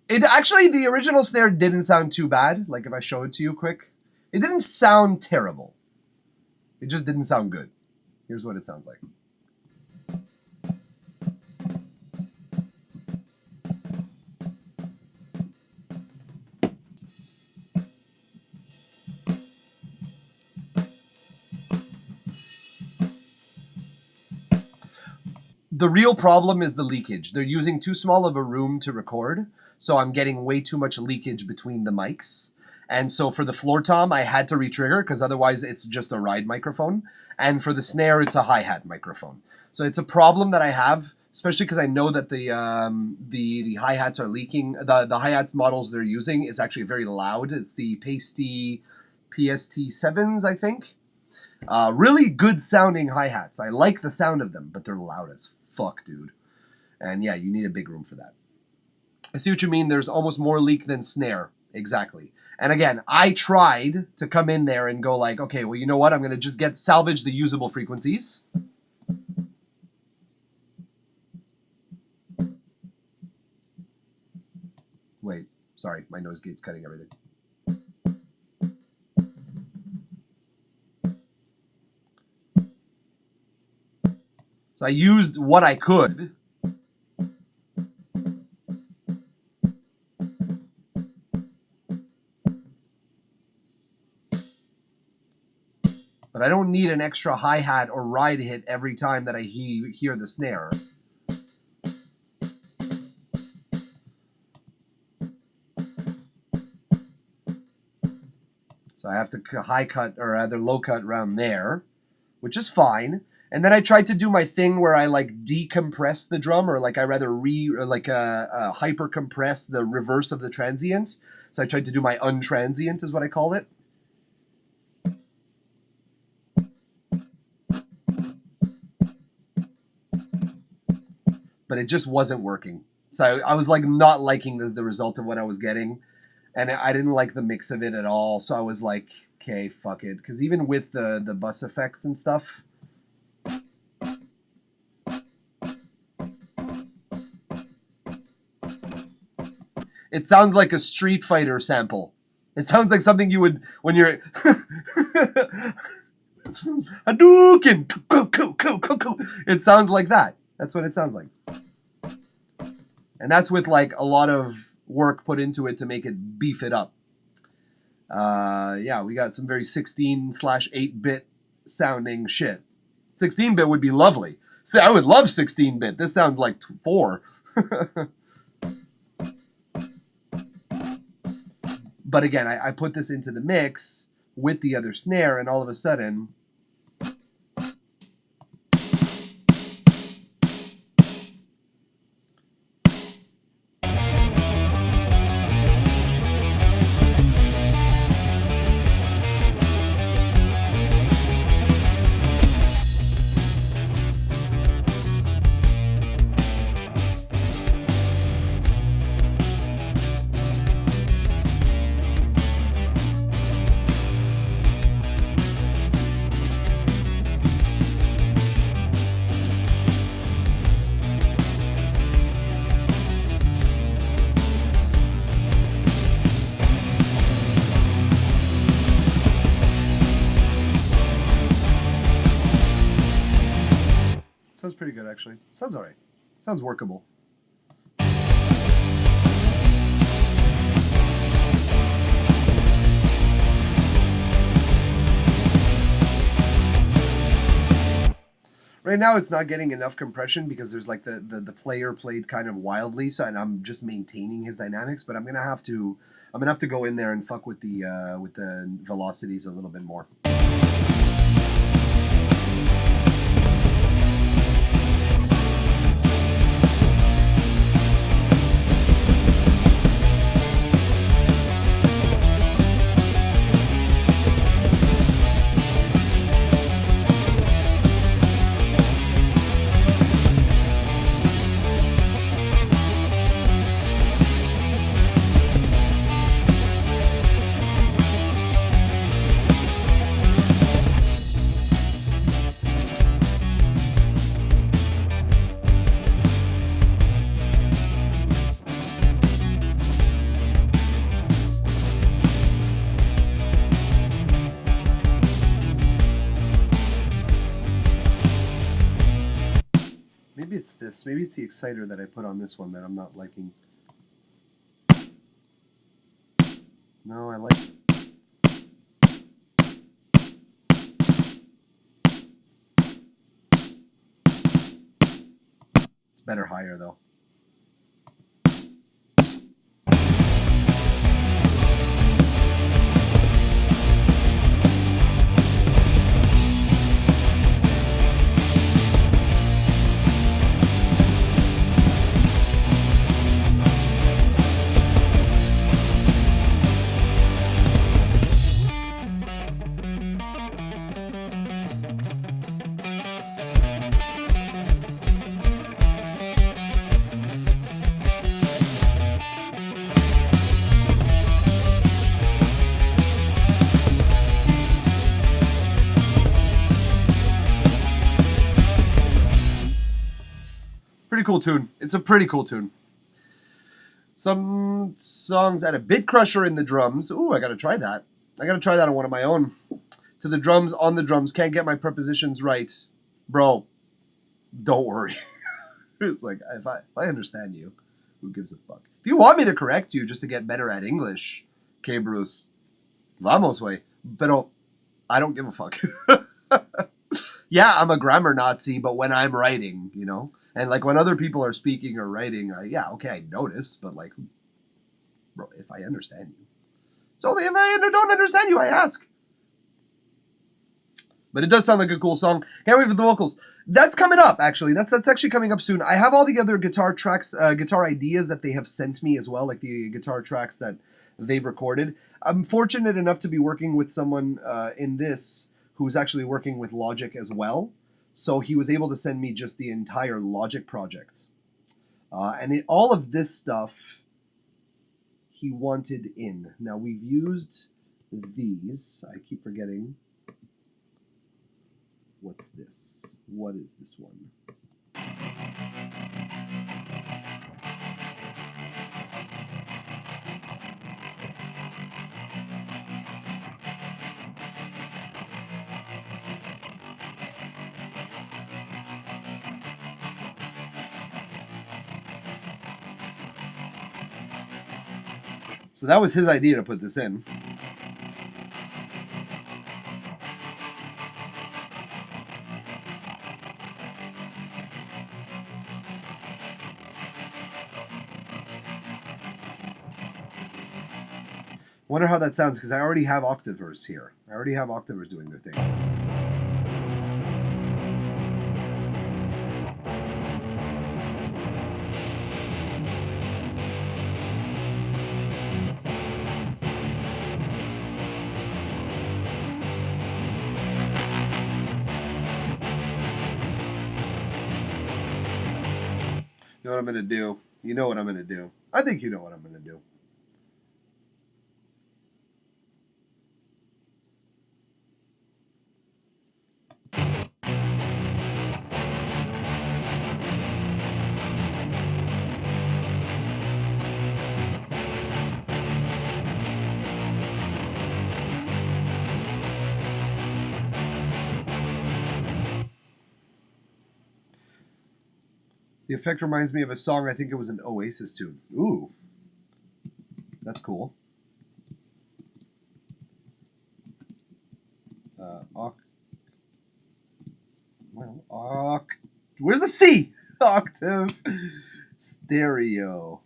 The original snare didn't sound too bad. Like if I show it to you quick, it didn't sound terrible. It just didn't sound good. Here's what it sounds like. The real problem is the leakage. They're using too small of a room to record, so I'm getting way too much leakage between the mics. And so for the floor tom, I had to retrigger because otherwise it's just a ride microphone. And for the snare, it's a hi-hat microphone. So it's a problem that I have, especially because I know that the hi-hats are leaking. The hi-hats models they're using is actually very loud. It's the Pasty PST7s, I think. Really good sounding hi-hats. I like the sound of them, but they're loud as fuck, dude. And yeah, you need a big room for that. I see what you mean. There's almost more leak than snare. Exactly. And again, I tried to come in there and go okay, well, you know what? I'm going to just salvage the usable frequencies. Wait, sorry. My noise gate's cutting everything. So I used what I could. But I don't need an extra hi-hat or ride hit every time that I hear the snare. So I have to high cut or rather low cut around there, which is fine. And then I tried to do my thing where I like decompress the drum, or like I rather hyper compress the reverse of the transient. So I tried to do my untransient, is what I call it. But it just wasn't working. So I was like not liking the result of what I was getting. And I didn't like the mix of it at all. So I was like, okay, fuck it. Because even with the bus effects and stuff, it sounds like a Street Fighter sample. It sounds like something you would, when you're Hadouken! It sounds like that. That's what it sounds like. And that's with like a lot of work put into it to make it beef it up. Yeah, we got some very 16/8-bit sounding shit. 16-bit would be lovely. See, I would love 16-bit. This sounds like 4. But again, I put this into the mix with the other snare, and all of a sudden, sounds pretty good, actually. Sounds all right. Sounds workable. Right now, it's not getting enough compression because there's like the player played kind of wildly, so and I'm just maintaining his dynamics. But I'm gonna have to go in there and fuck with the velocities a little bit more. Maybe it's this. Maybe it's the exciter that I put on this one that I'm not liking. No, I like it. It's better higher, though. Pretty cool tune. It's a pretty cool tune. Some songs add a bit crusher in the drums. Ooh, I gotta try that. I gotta try that on one of my own. To the drums, on the drums. Can't get my prepositions right. Bro. don't worry. It's like, if I understand you, who gives a fuck? If you want me to correct you just to get better at English, okay, Bruce, vamos, way. Pero I don't give a fuck. Yeah, I'm a grammar Nazi, but when I'm writing, you know? And like when other people are speaking or writing, yeah, okay, I notice, but like, bro, if I understand you. It's only if I don't understand you, I ask. But it does sound like a cool song. Can't wait for the vocals. That's coming up, actually. That's actually coming up soon. I have all the other guitar tracks, guitar ideas that they have sent me as well, like the guitar tracks that they've recorded. I'm fortunate enough to be working with someone in this who's actually working with Logic as well. So he was able to send me just the entire Logic project. And all of this stuff he wanted in. Now, we've used these. I keep forgetting. What's this? What is this one? So that was his idea to put this in. Wonder how that sounds, because I already have Octavers here. I already have Octavers doing their thing. You know what I'm going to do? You know what I'm going to do. I think you know what I'm going to do. The effect reminds me of a song, I think it was an Oasis tune. Ooh. That's cool. Where's the C? Octave. Stereo.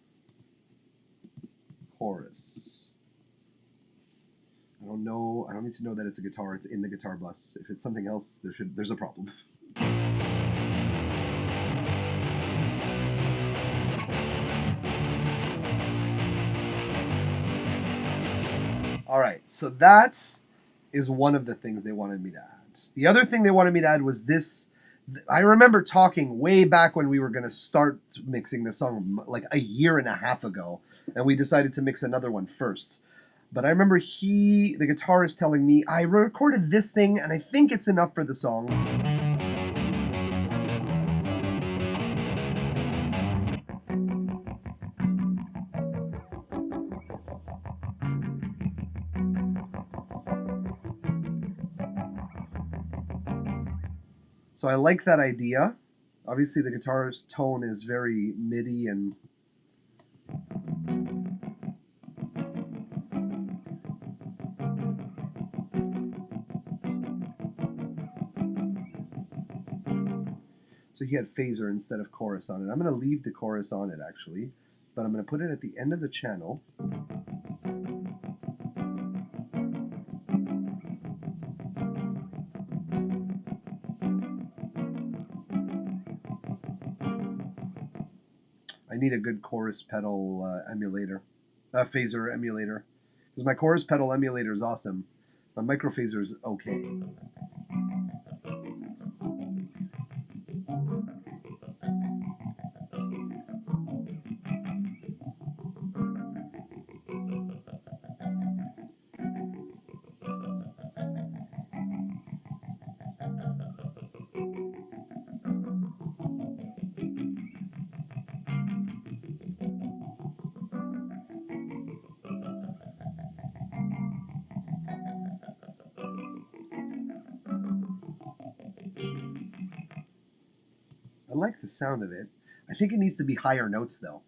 Chorus. I don't know. I don't need to know that it's a guitar. It's in the guitar bus. If it's something else, there's a problem. All right, so that is one of the things they wanted me to add. The other thing they wanted me to add was this. I remember talking way back when we were going to start mixing this song, like a year and a half ago, and we decided to mix another one first. But I remember the guitarist, telling me, I recorded this thing, and I think it's enough for the song. So I like that idea. Obviously, the guitar's tone is very MIDI and so he had phaser instead of chorus on it. I'm going to leave the chorus on it, actually, but I'm going to put it at the end of the channel. I need a good chorus pedal emulator, phaser emulator, because my chorus pedal emulator is awesome. My microphaser is okay. like the sound of it. I think it needs to be higher notes though,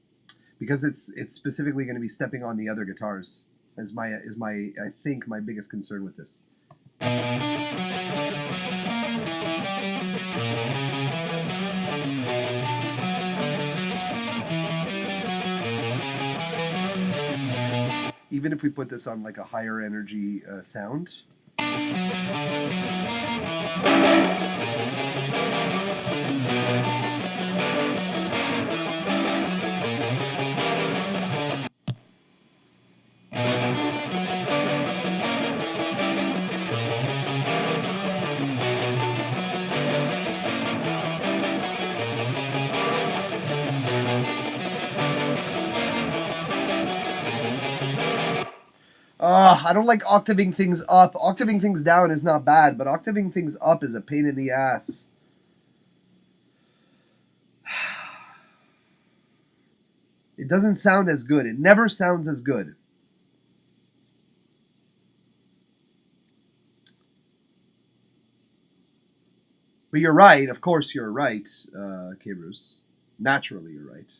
because it's specifically going to be stepping on the other guitars. Is my I think my biggest concern with this. Even if we put this on like a higher energy sound. I don't like octaving things up. Octaving things down is not bad, but octaving things up is a pain in the ass. It doesn't sound as good. It never sounds as good. But you're right. Of course you're right, K. Bruce. Naturally you're right.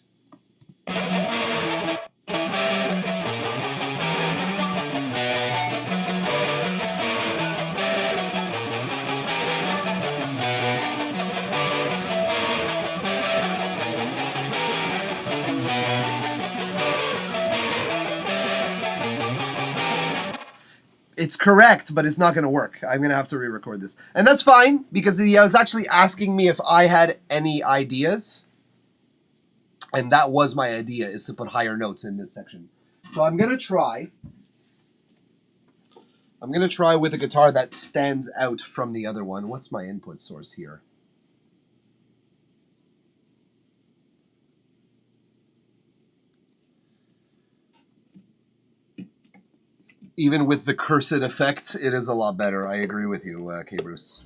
It's correct, but it's not going to work. I'm going to have to re-record this. And that's fine, because he was actually asking me if I had any ideas. And that was my idea, is to put higher notes in this section. So I'm going to try. I'm going to try with a guitar that stands out from the other one. What's my input source here? Even with the cursed effects, it is a lot better. I agree with you, K. Bruce.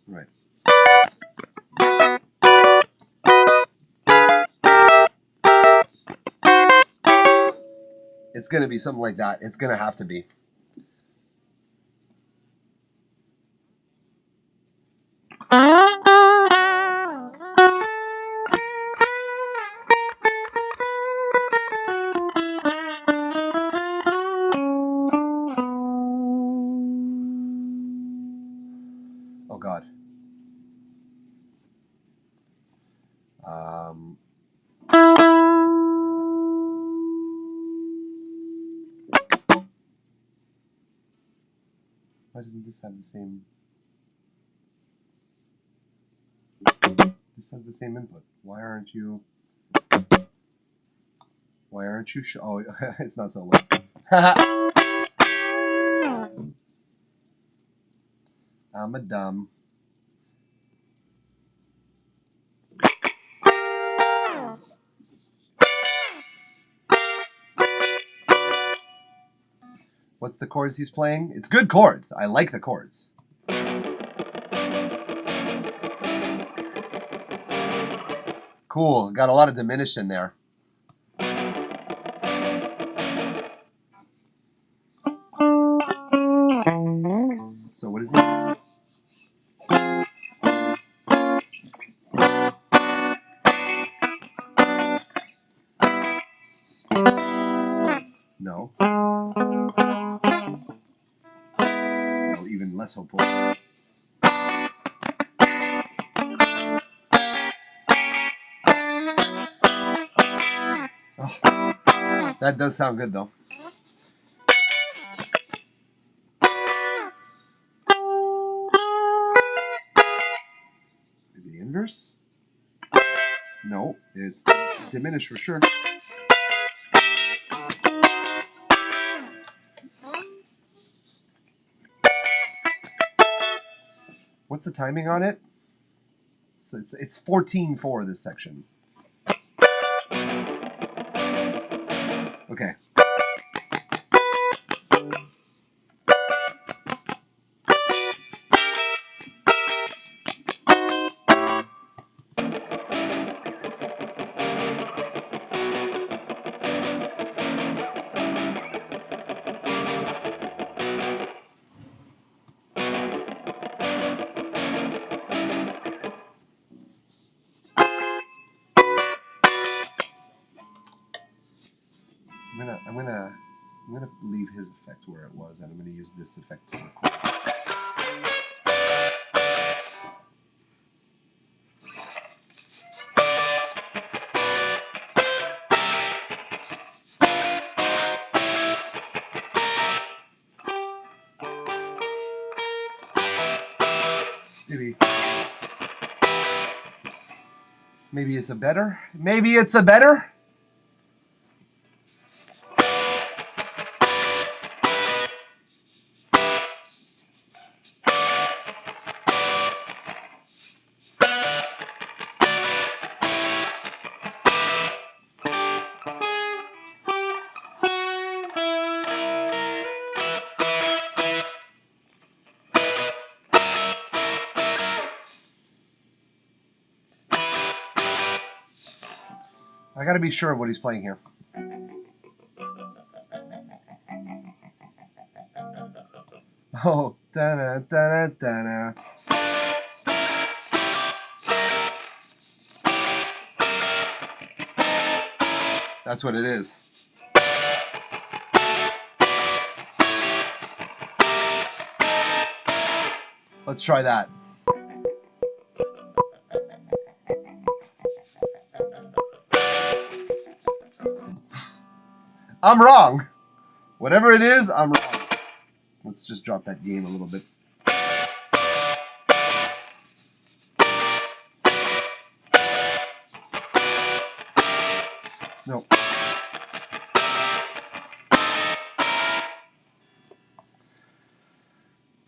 Right. It's going to be something like that. It's going to have to be. Oh, God. Why doesn't this have the same... This has the same input. Why aren't you... Oh, it's not so low. I'm a dumb. What's the chords he's playing? It's good chords. I like the chords. Cool. Got a lot of diminished in there. So what is it? No. No, even less hopeful. Oh, that does sound good though. Maybe the inverse? No, it's diminished for sure. What's the timing on it? So it's 14/4 this section. Okay. leave his effect where it was, and I'm going to use this effect to record. Maybe it's a better? Maybe it's a better? I gotta be sure of what he's playing here. Oh, da-da, da-da, da-da. That's what it is. Let's try that. I'm wrong. Whatever it is, I'm wrong. Let's just drop that gain a little bit. No.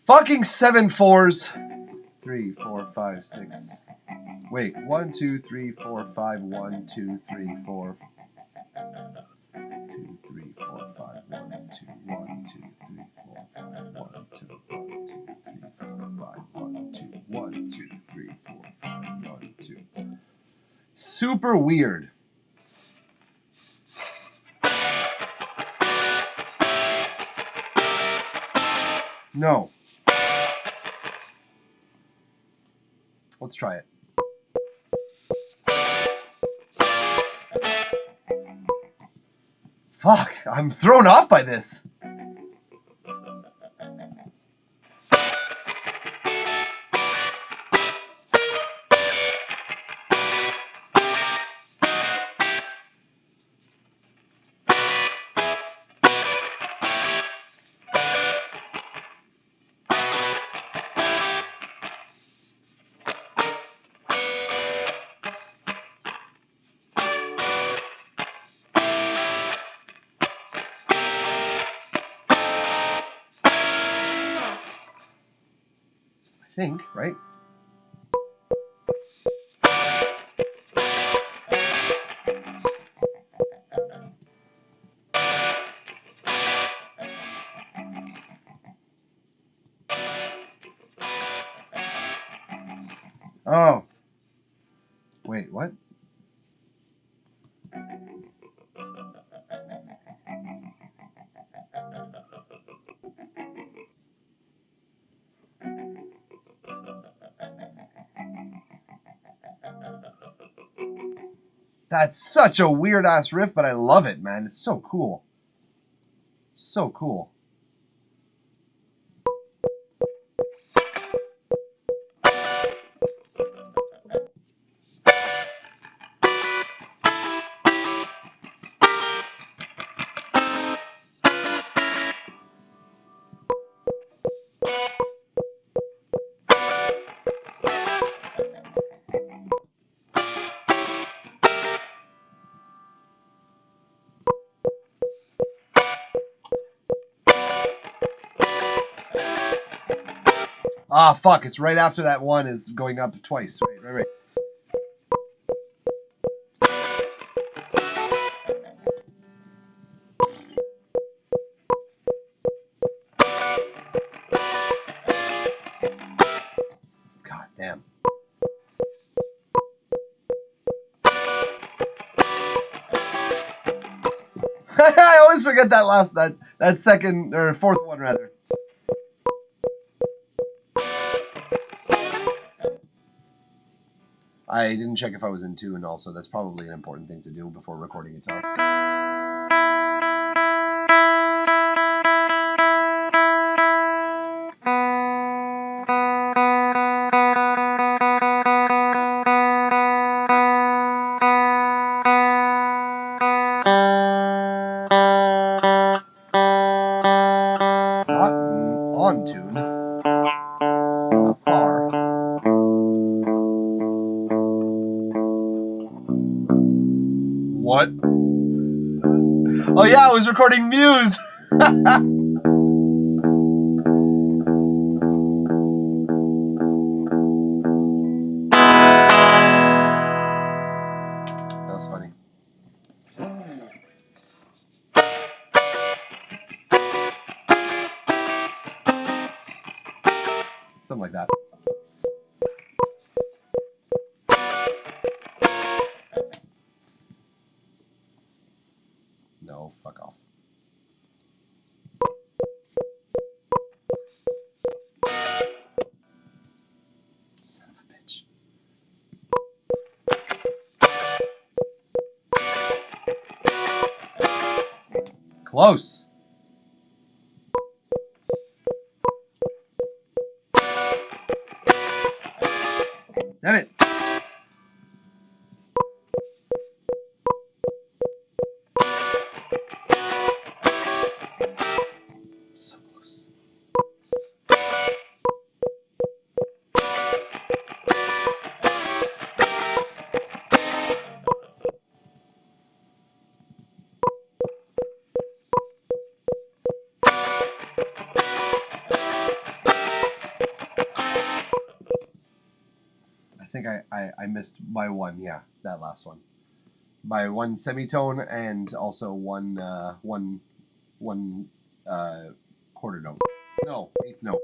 Fucking 7 4s. 3, 4, 5, 6. Wait, 1, 2, 3, 4, 5, 1, 2, 3, 4. 2, 3, 4, 5, 1, 2, 1, 2, 3, 4, 5, 1, 2, 1, 2, 3, 4, 5, 1, 2, 1, 2, 3, 4, 5, 1, 2. Super weird. No. Let's try it. Fuck, I'm thrown off by this. I think, right? Oh. Wait, what? That's such a weird ass riff, but I love it, man. It's so cool. So cool. Ah, fuck. It's right after that one is going up twice. Right. God damn. I always forget that second or fourth one rather. I didn't check if I was in tune also. That's probably an important thing to do before recording guitar. recording Muse. That was funny. Something like that. No, fuck off. Son of a bitch. Close. Damn it. So close. I think I missed by one. Yeah, that last one. By one semitone and also one quarter note. No, eighth note.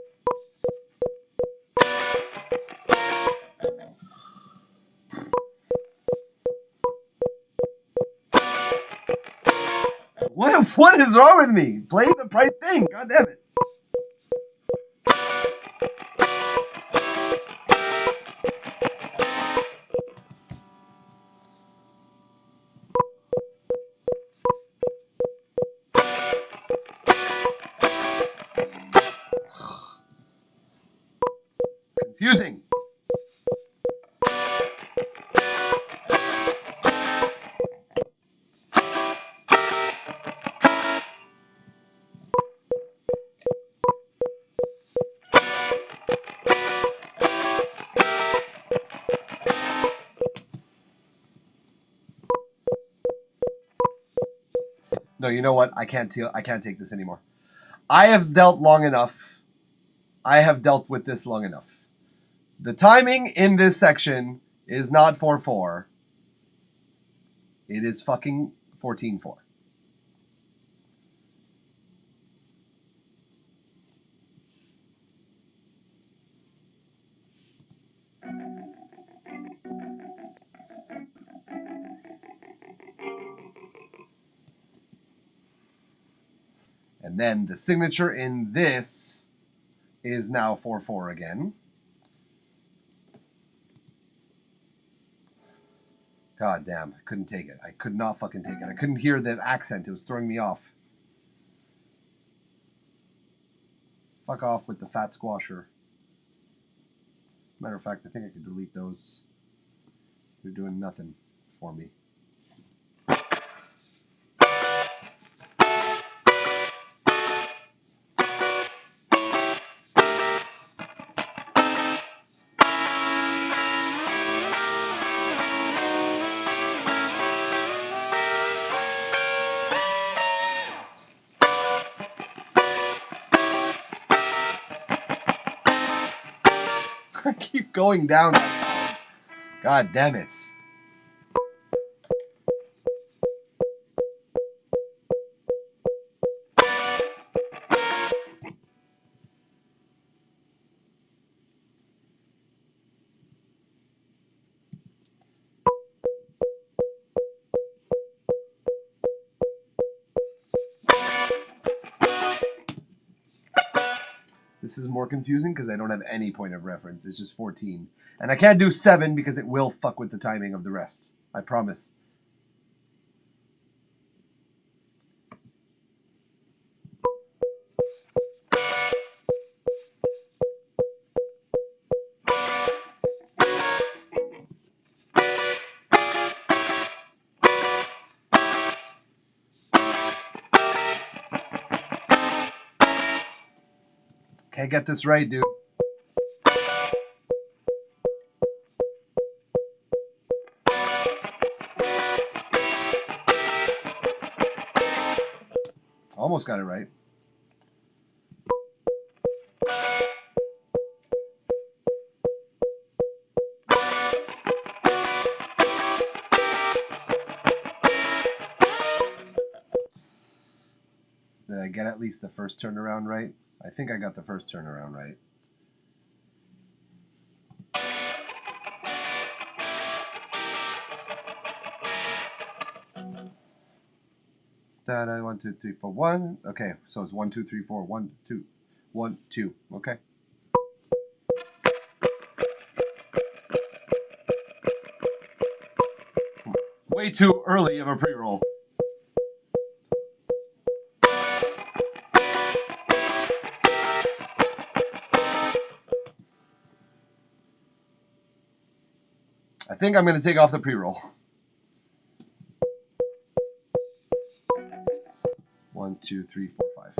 What is wrong with me? Play the right thing. God damn it. Confusing. No, you know what? I can't take this anymore. I have dealt long enough. I have dealt with this long enough. The timing in this section is not 4/4. It is fucking 14/4. And then the signature in this is now 4/4 again. God damn, I couldn't take it. I could not fucking take it. I couldn't hear that accent. It was throwing me off. Fuck off with the fat squasher. Matter of fact, I think I could delete those. They're doing nothing for me. I keep going down. God damn it. This is more confusing because I don't have any point of reference. It's just 14. And I can't do 7 because it will fuck with the timing of the rest. I promise. Can't get this right, dude. almost got it right. Did I get at least the first turnaround right? I think I got the first turnaround right. Da-da, 1, 2, 3, 4, 1. Okay, so it's 1, 2, 3, 4, 1, 2, 1, 2. Okay. Way too early of a pre-roll. I think I'm going to take off the pre-roll. 1, 2, 3, 4, 5.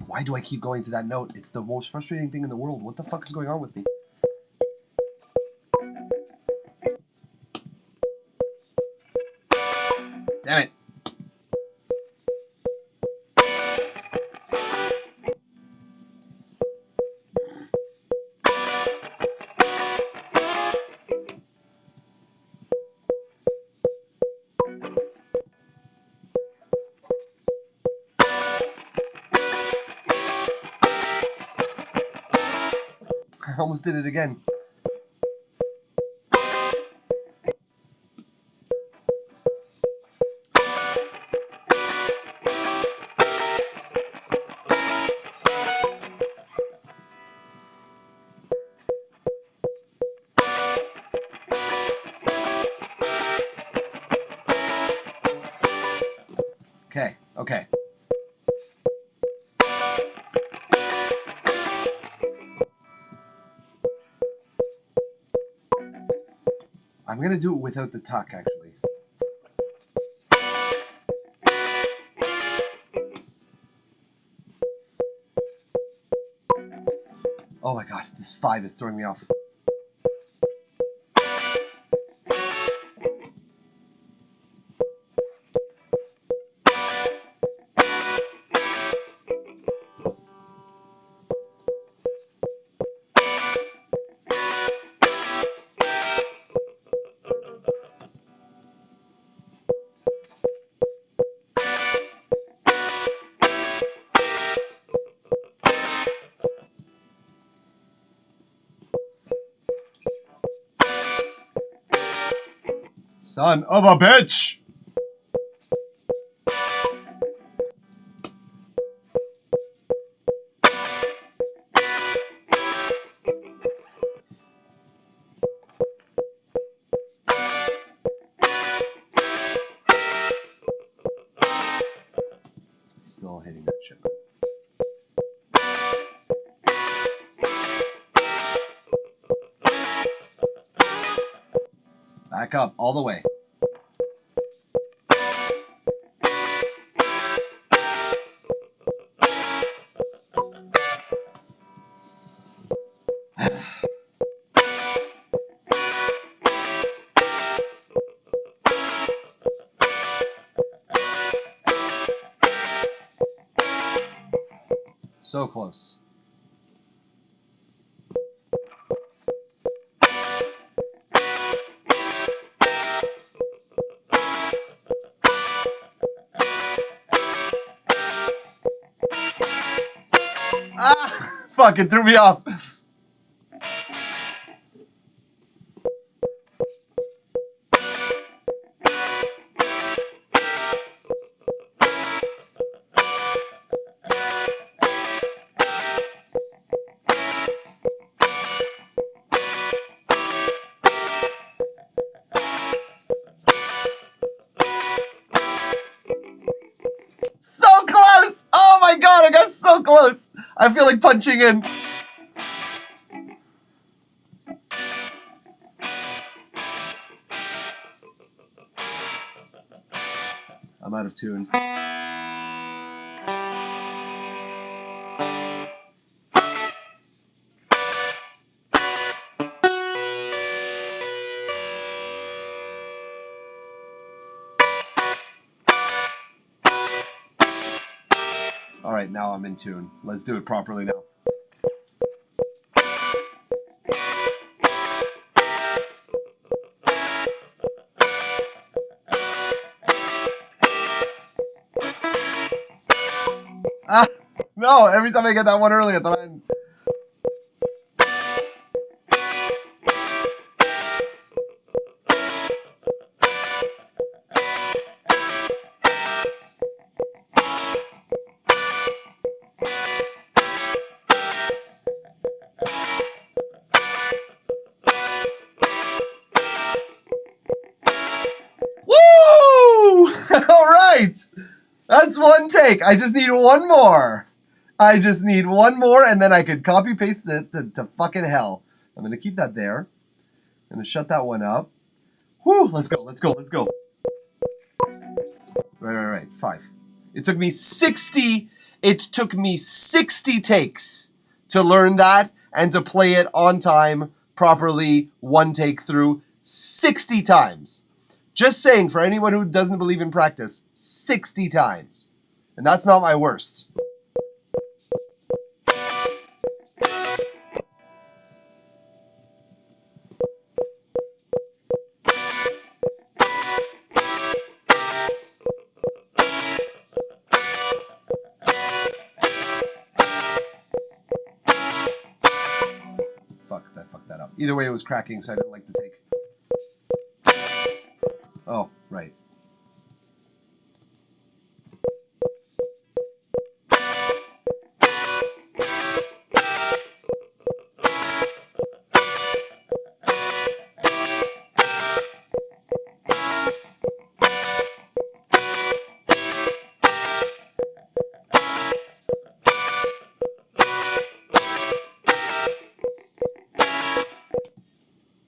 Why do I keep going to that note? It's the most frustrating thing in the world. What the fuck is going on with me? Damn it. I almost did it again. Okay, okay. I'm going to do it without the tuck, actually. Oh my god, this 5 is throwing me off. Son of a bitch! Still hitting that shit. Back up all the way. So close. Ah! Fucking threw me off. So close! Oh my god, I got so close! I feel like punching in. I'm out of tune. All right, now I'm in tune. Let's do it properly now. Ah, no, every time I get that one early at the end. Woo! All right. That's one take. I just need one more. I just need one more, and then I could copy paste it to fucking hell. I'm going to keep that there. I'm going to shut that one up. Whew, let's go. Right. 5. It took me 60 takes to learn that and to play it on time, properly, one take through 60 times. Just saying, for anyone who doesn't believe in practice, 60 times. And that's not my worst. I fucked that up. Either way, it was cracking, so I didn't like the take. Oh, right.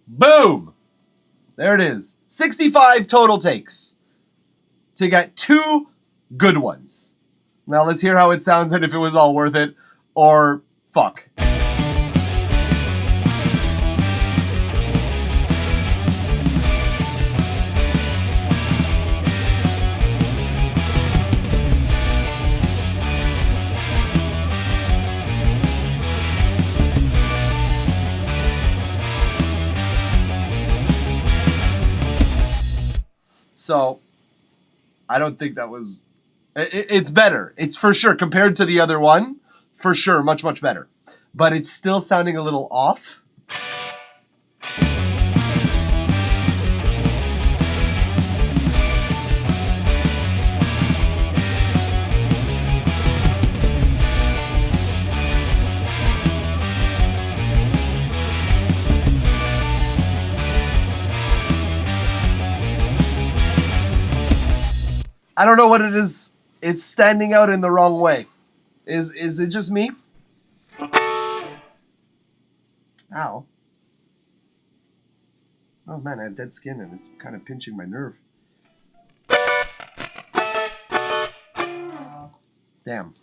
Boom! There it is. 65 total takes to get 2 good ones. Now let's hear how it sounds and if it was all worth it or fuck. So, I don't think that was... It's better. It's for sure, compared to the other one, for sure, much, much better. But it's still sounding a little off. I don't know what it is. It's standing out in the wrong way. Is it just me? Ow. Oh man, I have dead skin and it's kind of pinching my nerve. Damn.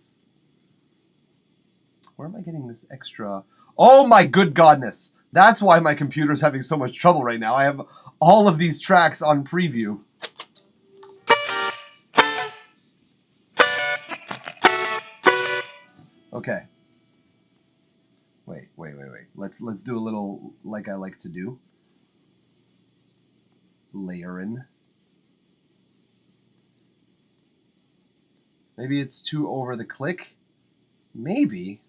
Where am I getting this extra? Oh my good godness. That's why my computer's having so much trouble right now. I have all of these tracks on preview. Okay. Wait. Let's do a little like I like to do. Layering. Maybe it's too over the click. Maybe.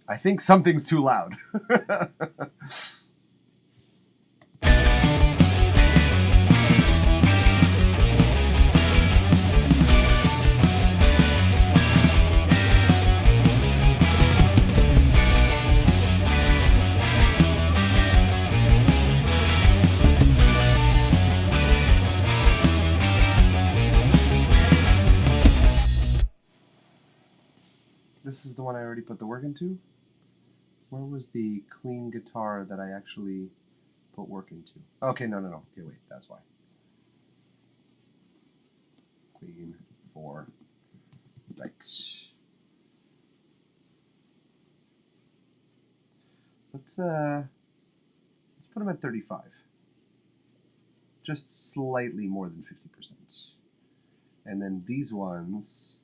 I think something's too loud. This is the one I already put the work into? Where was the clean guitar that I actually put work into? Okay, no. Okay, wait, that's why. Clean 4. Right. Let's put them at 35. Just slightly more than 50%. And then these ones,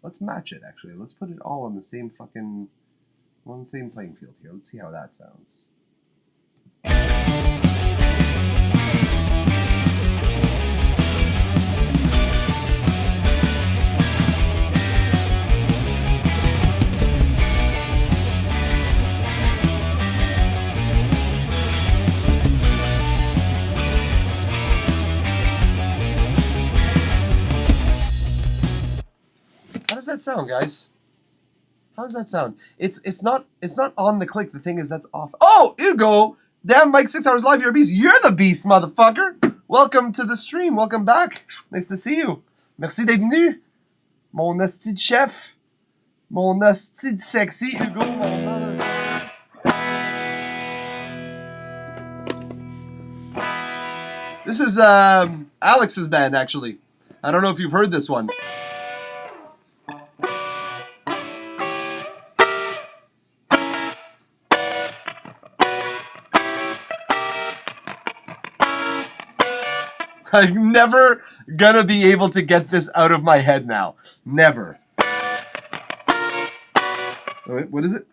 let's match it actually. Let's put it all on the same fucking, on the same playing field here. Let's see how that sounds. How does that sound, guys? How does that sound? It's not on the click. The thing is that's off. Oh, Hugo! Damn, Mike, 6 hours live. You're a beast. You're the beast, motherfucker. Welcome to the stream. Welcome back. Nice to see you. Merci d'être venu. Mon asti de chef. Mon asti de sexy Hugo, mon mother. This is Alex's band, actually. I don't know if you've heard this one. I'm never gonna be able to get this out of my head now. Never. Wait, what is it?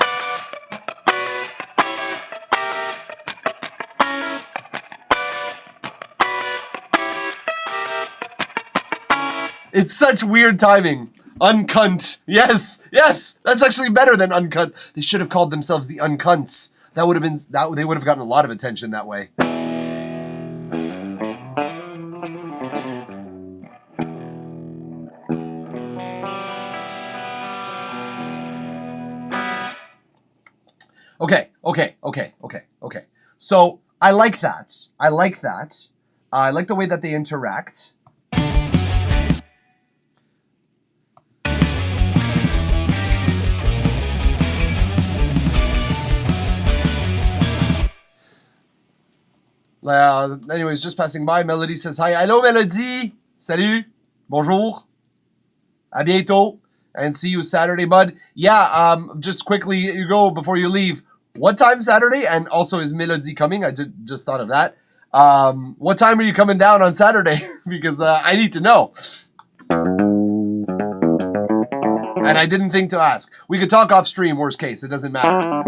It's such weird timing. Uncunt. Yes, yes. That's actually better than uncunt. They should have called themselves the Uncunts. That would have been that. They would have gotten a lot of attention that way. Okay. So I like that. I like the way that they interact. Anyways, just passing by, Melody says hi. Hello, Melody. Salut. Bonjour. À bientôt. And see you Saturday, bud. Yeah, just quickly, Hugo, before you leave. What time Saturday? And also, is Melody coming? I just thought of that. What time are you coming down on Saturday? Because I need to know. And I didn't think to ask. We could talk off stream, worst case. It doesn't matter.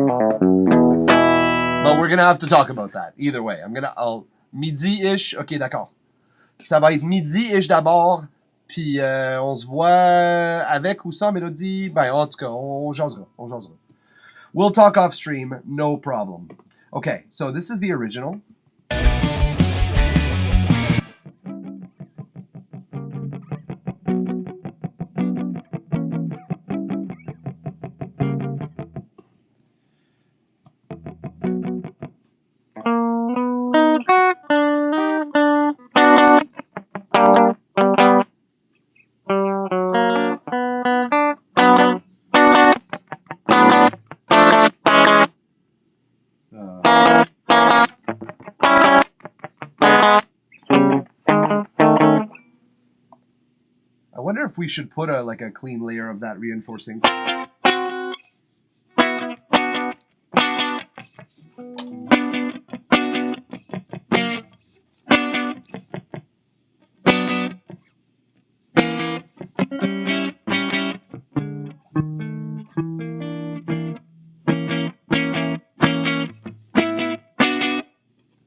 But we're going to have to talk about that. Either way. I'll midi-ish. Ok, d'accord. Ça va être midi-ish d'abord. Puis on se voit avec ou sans Mélodie. Ben, en tout cas, on jasera. We'll talk off stream, no problem. Okay, so this is the original. If we should put a clean layer of that reinforcing.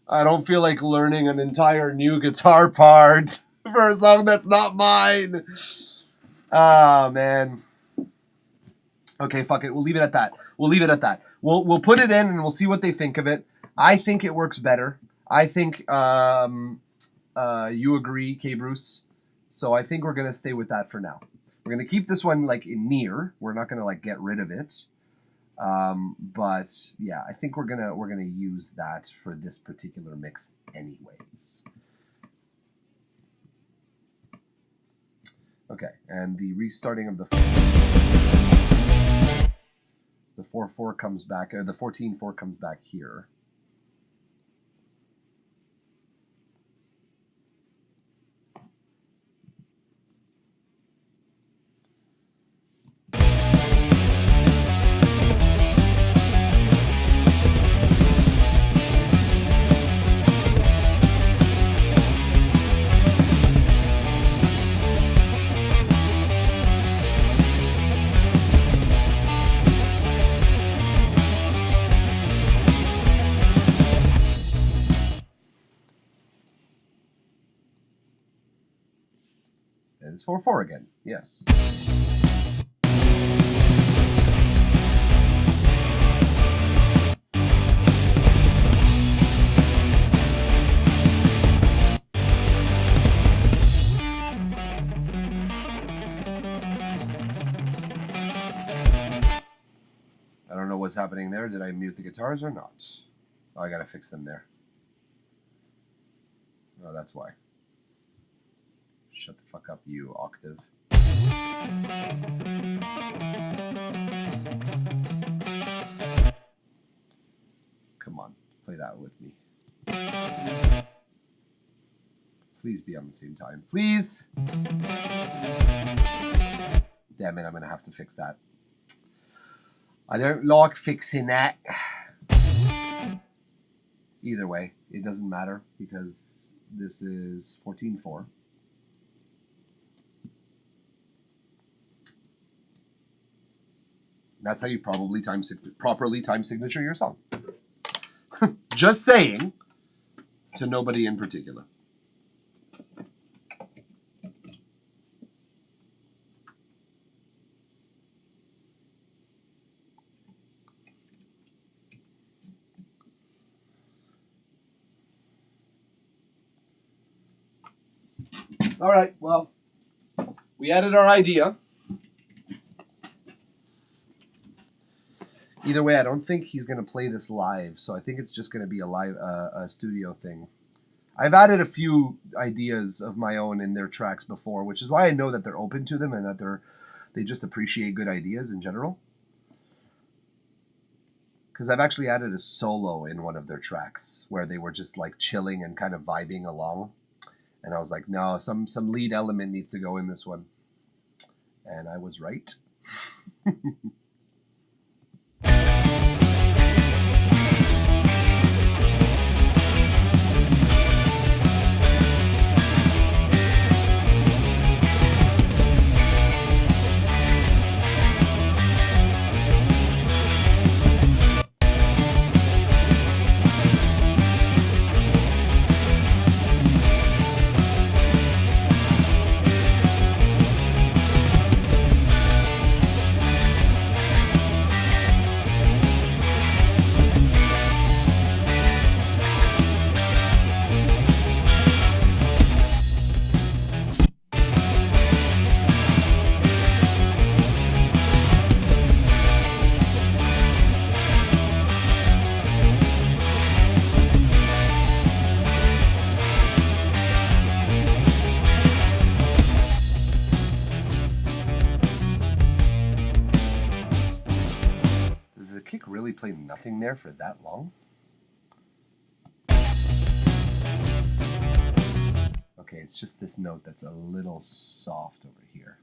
I don't feel like learning an entire new guitar part for a song that's not mine. Ah, man. Okay, fuck it. We'll leave it at that. We'll put it in and we'll see what they think of it. I think it works better. I think you agree, K. Bruce. So I think we're gonna stay with that for now. We're gonna keep this one in near. We're not gonna get rid of it. But yeah, I think we're gonna use that for this particular mix, anyways. Okay, and the restarting of the 4/4 comes back, or the 14/4 comes back here. It's 4/4 again. Yes. I don't know what's happening there. Did I mute the guitars or not? Oh, I gotta fix them there. Oh, that's why. Shut the fuck up, you octave. Come on, play that with me. Please be on the same time. Please! Damn it, I'm gonna have to fix that. I don't like fixing that. Either way, it doesn't matter because this is 14/4. That's how you properly time signature your song. Just saying, to nobody in particular. All right, well, we added our idea. Either way, I don't think he's going to play this live, so I think it's just going to be a live a studio thing. I've added a few ideas of my own in their tracks before, which is why I know that they're open to them and that they just appreciate good ideas in general. Because I've actually added a solo in one of their tracks where they were just like chilling and kind of vibing along. And I was like, no, some lead element needs to go in this one. And I was right. Really play nothing there for that long? Okay, it's just this note that's a little soft over here.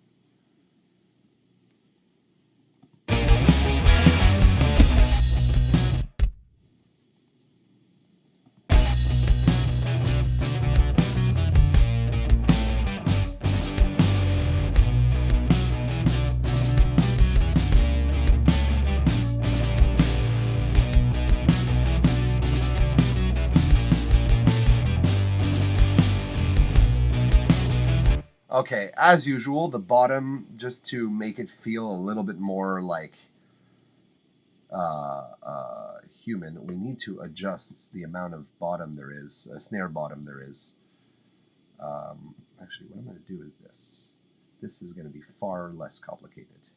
Okay, as usual, the bottom, just to make it feel a little bit more like human, we need to adjust the amount of bottom there is, snare bottom there is. Actually, what I'm going to do is this. This is going to be far less complicated.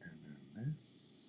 And then this.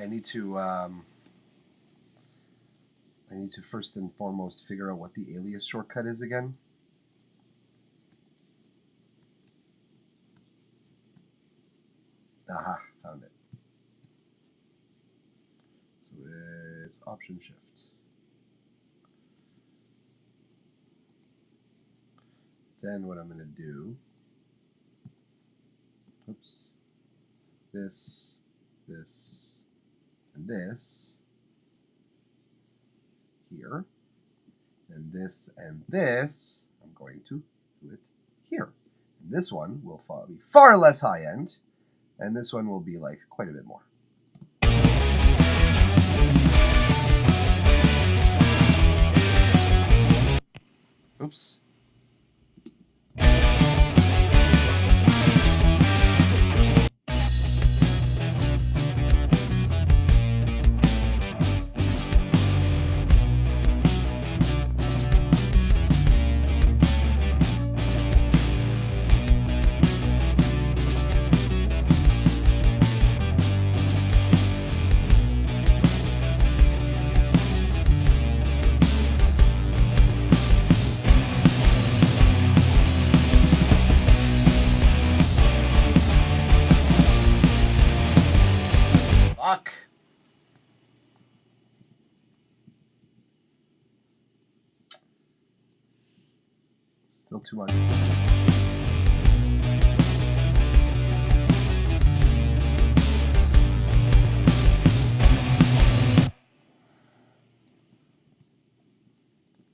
I need to first and foremost figure out what the alias shortcut is again. Aha, found it. So it's Option Shift. Then what I'm going to do, oops, this, and this here, and this, I'm going to do it here. And this one will be far less high-end, and this one will be like quite a bit more. Oops. Fuck. Still too much.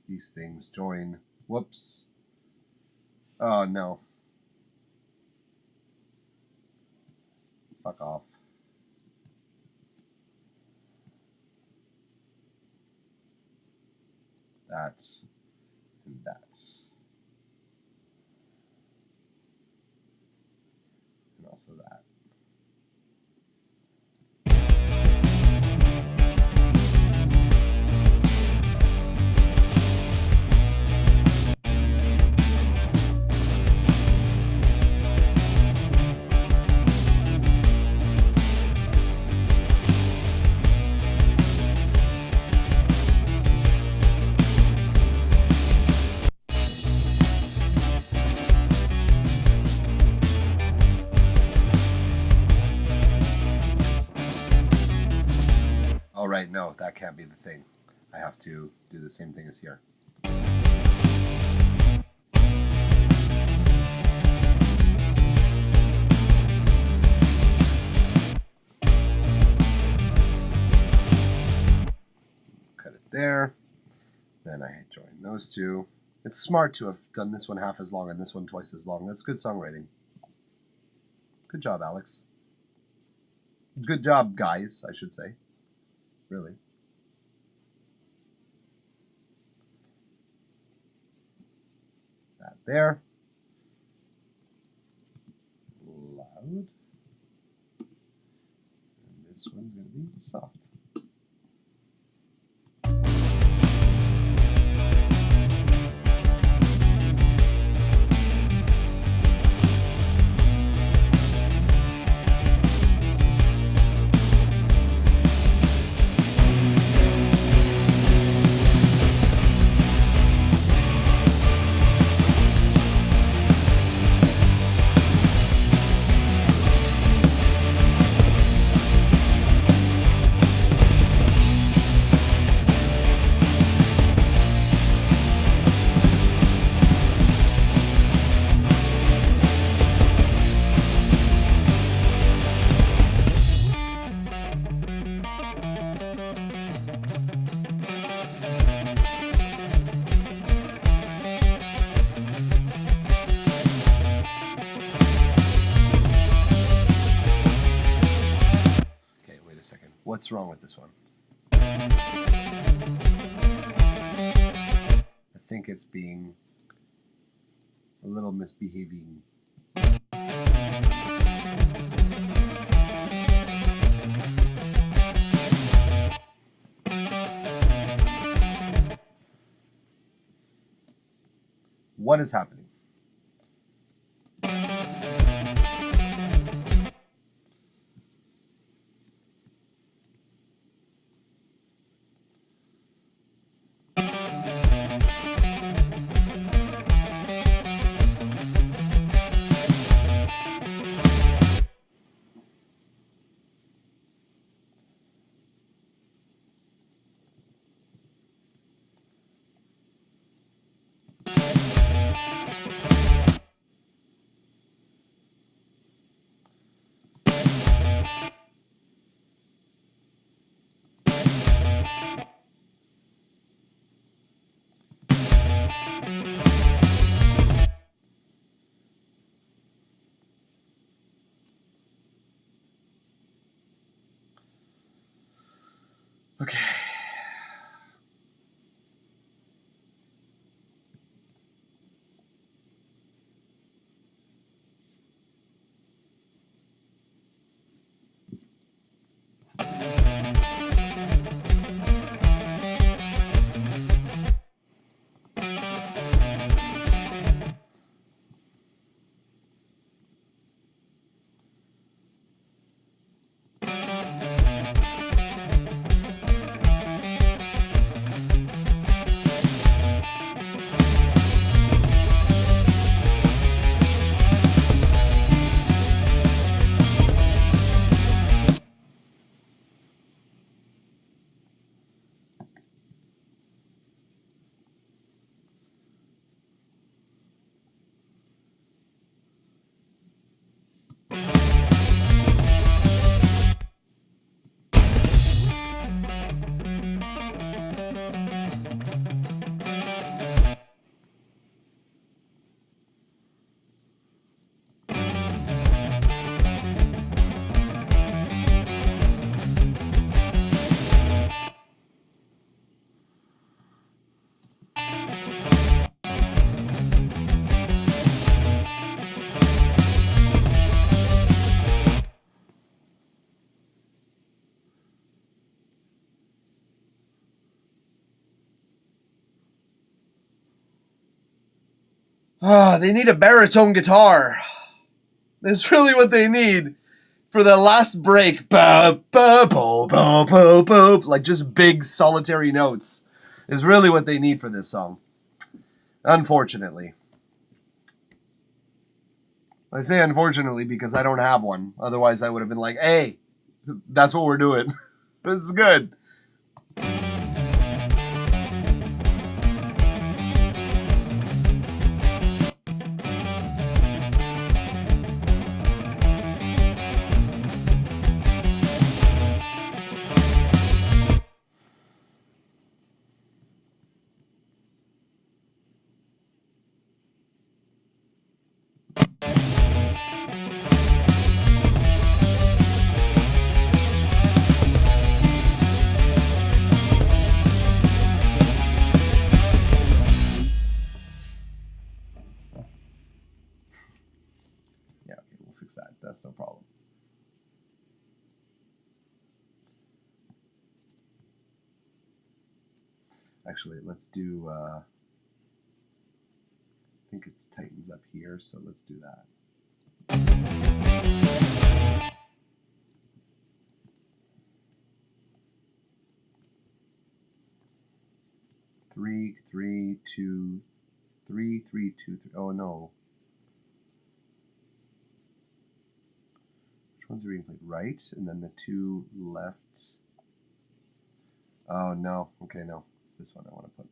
These things join. Whoops. Oh no. Fuck off. That and that. And also that. Oh, right, no, that can't be the thing. I have to do the same thing as here. Cut it there. Then I join those two. It's smart to have done this one half as long and this one twice as long. That's good songwriting. Good job, Alex. Good job, guys, I should say. Really. That there. Loud. And this one's going to be soft. What's wrong with this one? I think it's being a little misbehaving. What is happening? They need a baritone guitar. That's really what they need for the last break. Like just big solitary notes is really what they need for this song. Unfortunately. I say unfortunately because I don't have one. Otherwise I would have been like, hey, that's what we're doing. It's good. That. That's no problem. Actually, let's do, I think it tightens up here, so let's do that. 3, 3, 2, 3, 3, 2, 3. Oh no. Which ones are being played? Right, and then the 2 left. Oh no. Okay, no. It's this one I want to put.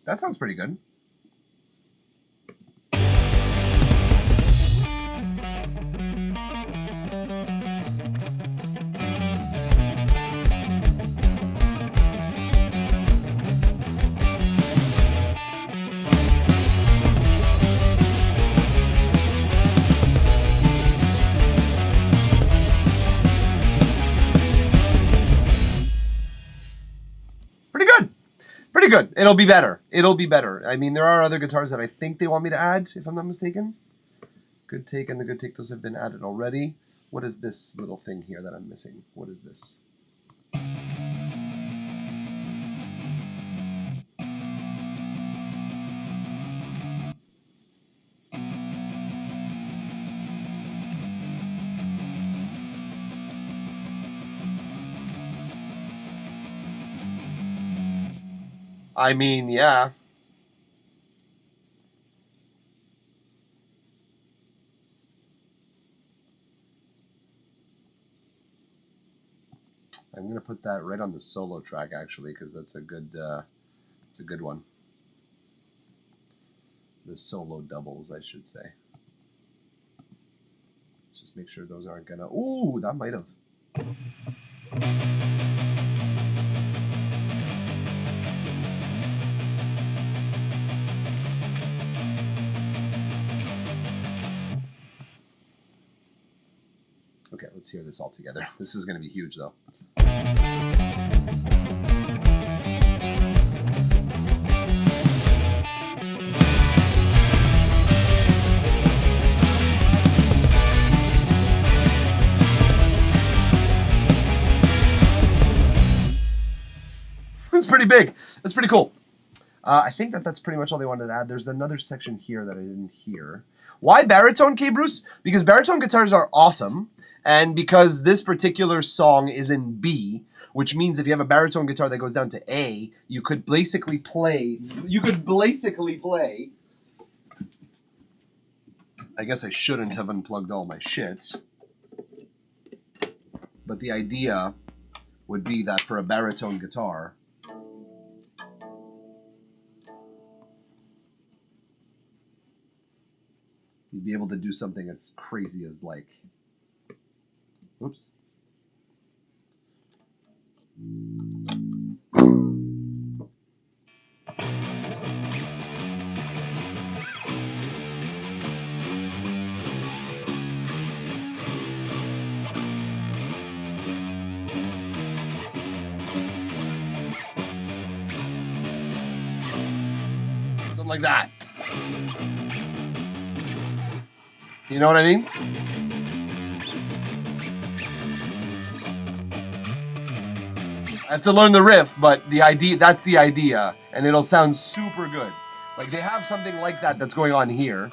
That sounds pretty good. Pretty good. It'll be better. It'll be better. I mean, there are other guitars that I think they want me to add, if I'm not mistaken. Good Take and the Good Take, those have been added already. What is this little thing here that I'm missing? What is this? I mean, yeah. I'm gonna put that right on the solo track actually, because that's a good, it's a good one. The solo doubles, I should say. Just make sure those aren't gonna. Ooh, that might have. Okay, let's hear this all together. This is gonna be huge though. It's pretty big. That's pretty cool. I think that's pretty much all they wanted to add. There's another section here that I didn't hear. Why baritone, K. Bruce? Because baritone guitars are awesome, and because this particular song is in B, which means if you have a baritone guitar that goes down to A, you could basically play. I guess I shouldn't have unplugged all my shit. But the idea would be that for a baritone guitar, you'd be able to do something as crazy as like, oops. Something like that. You know what I mean? I have to learn the riff, but the idea, that's the idea, and it'll sound super good. Like they have something like that that's going on here.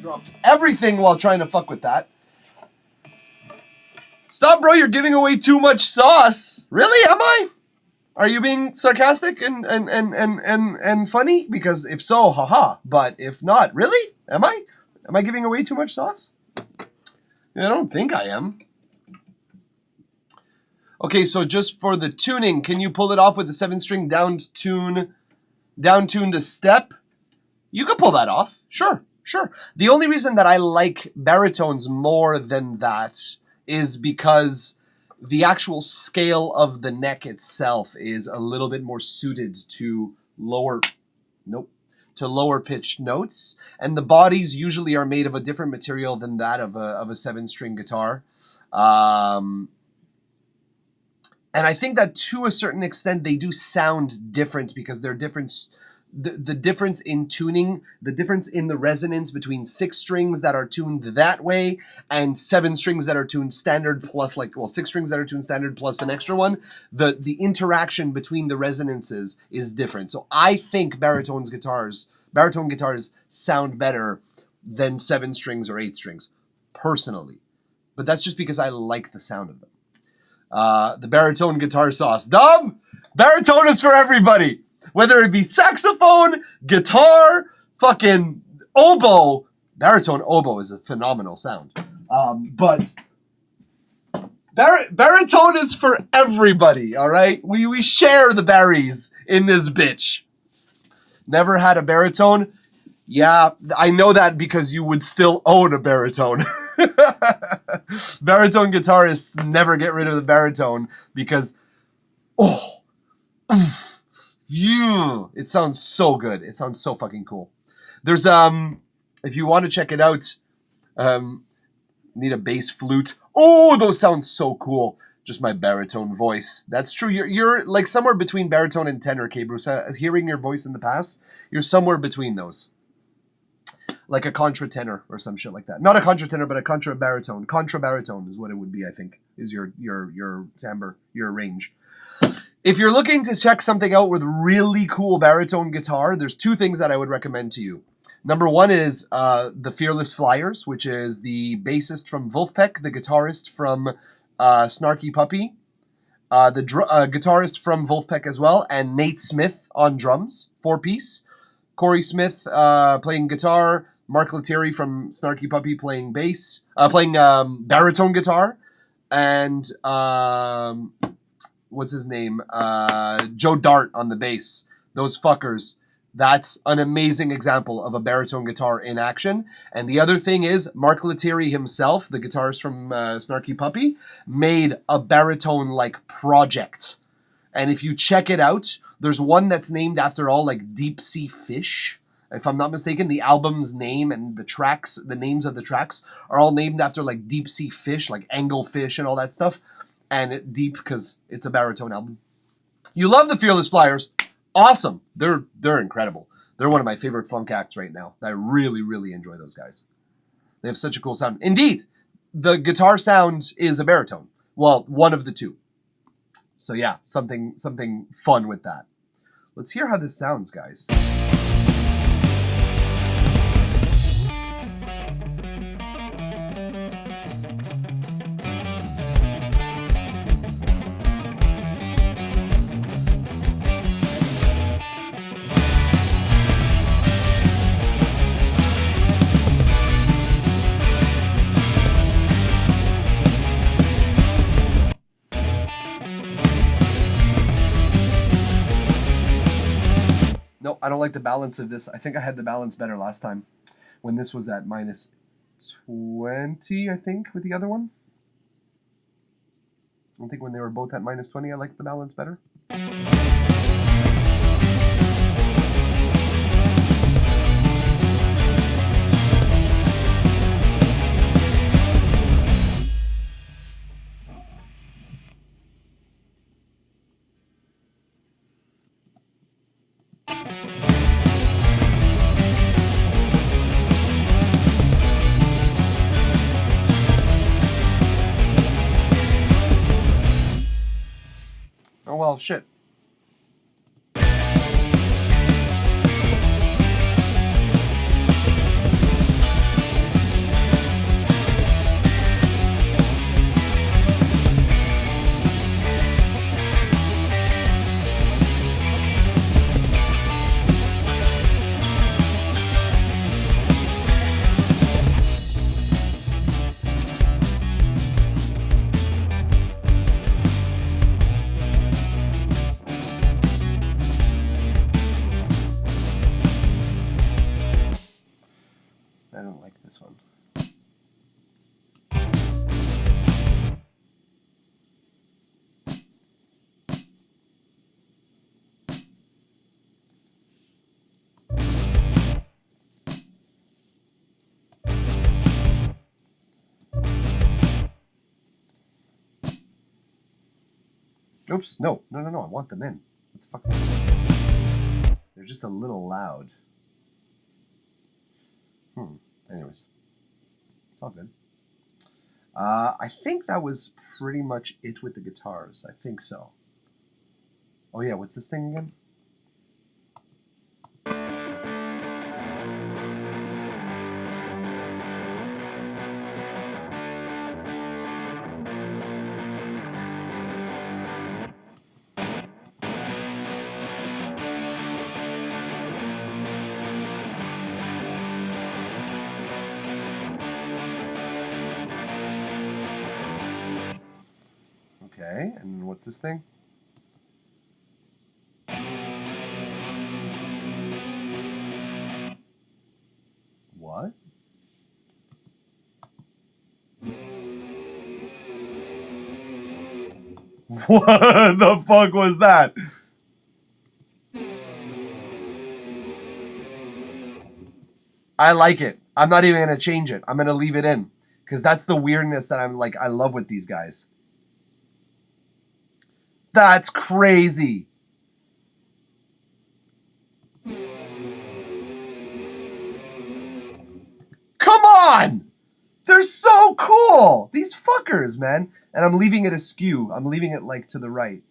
Dropped everything while trying to fuck with that. Stop, bro, you're giving away too much sauce. Really, am I? Are you being sarcastic and funny? Because if so, haha. But if not, really? Am I? Am I giving away too much sauce? I don't think I am. Okay, so just for the tuning, can you pull it off with the 7-string down tune to step? You could pull that off. Sure. The only reason that I like baritones more than that is because the actual scale of the neck itself is a little bit more suited to lower pitched notes, and the bodies usually are made of a different material than that of a 7-string guitar. And I think that to a certain extent they do sound different because they're different. The difference in tuning, the difference in the resonance between 6 strings that are tuned that way and 7 strings that are tuned standard plus 6 strings that are tuned standard plus an extra one, the interaction between the resonances is different. So I think baritone guitars sound better than 7 strings or 8 strings, personally. But that's just because I like the sound of them. The baritone guitar sauce. Dumb! Baritone is for everybody! Whether it be saxophone, guitar, fucking oboe. Baritone oboe is a phenomenal sound. But baritone is for everybody, all right? We share the berries in this bitch. Never had a baritone? Yeah, I know that because you would still own a baritone. Baritone guitarists never get rid of the baritone because, yeah, it sounds so good. It sounds so fucking cool. There's if you want to check it out, need a bass flute Oh, those sound so cool. Just my baritone voice. That's true. You're like somewhere between baritone and tenor, K. Bruce. Hearing your voice in the past, you're somewhere between those. Like a contra tenor or some shit like that. Not a contra tenor, but a contra baritone. Contra baritone is what it would be, I think, is your timbre, your range. If you're looking to check something out with really cool baritone guitar, there's two things that I would recommend to you. Number one is the Fearless Flyers, which is the bassist from Wolfpack, the guitarist from Snarky Puppy, the guitarist from Wolfpack as well, and Nate Smith on drums, 4-piece. Corey Smith playing guitar, Mark Lettieri from Snarky Puppy playing bass, playing baritone guitar, and what's his name? Joe Dart on the bass. Those fuckers. That's an amazing example of a baritone guitar in action. And the other thing is, Mark Lettieri himself, the guitarist from Snarky Puppy, made a baritone-like project. And if you check it out, there's one that's named after all like deep sea fish. If I'm not mistaken, the album's name and the tracks, the names of the tracks are all named after like deep sea fish, like anglefish and all that stuff. And deep because it's a baritone album. You love the Fearless Flyers. Awesome. They're incredible. They're one of my favorite funk acts right now. I really, really enjoy those guys. They have such a cool sound. Indeed, the guitar sound is a baritone. Well, one of the two. So yeah, something fun with that. Let's hear how this sounds, guys. No, I don't like the balance of this. I think I had the balance better last time when this was at minus 20, I think, with the other one. I think when they were both at minus 20, I liked the balance better. Oh well, shit. I don't like this one. Oops, no, I want them in. What the fuck? They're just a little loud. Anyways, it's all good. I think that was pretty much it with the guitars. I think so. Oh yeah, what's this thing again? Okay, and what's this thing? What? What the fuck was that? I like it. I'm not even going to change it. I'm going to leave it in. Because that's the weirdness that I'm like, I love with these guys. That's crazy. Come on! They're so cool! These fuckers, man. And I'm leaving it askew. I'm leaving it like to the right.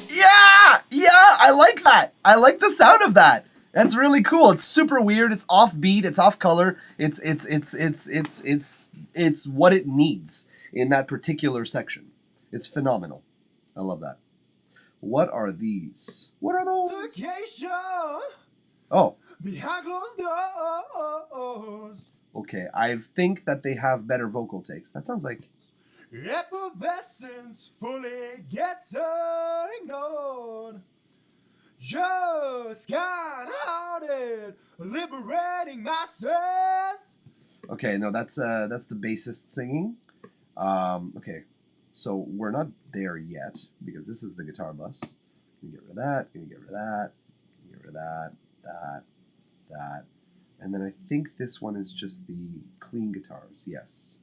Yeah! Yeah! I like that. I like the sound of that. That's really cool. It's super weird. It's offbeat. It's off color. It's what it needs in that particular section. It's phenomenal. I love that. What are these? What are those? Oh. Behind closed doors. Okay, I think that they have better vocal takes. That sounds like... Effervescence fully gets ignored. Just kind-hearted, liberating masses. Okay, no, that's the bassist singing. Okay, so we're not there yet because this is the guitar bus. Can you get rid of that? Can you get rid of that? Can you get rid of that? That. And then I think this one is just the clean guitars. Yes.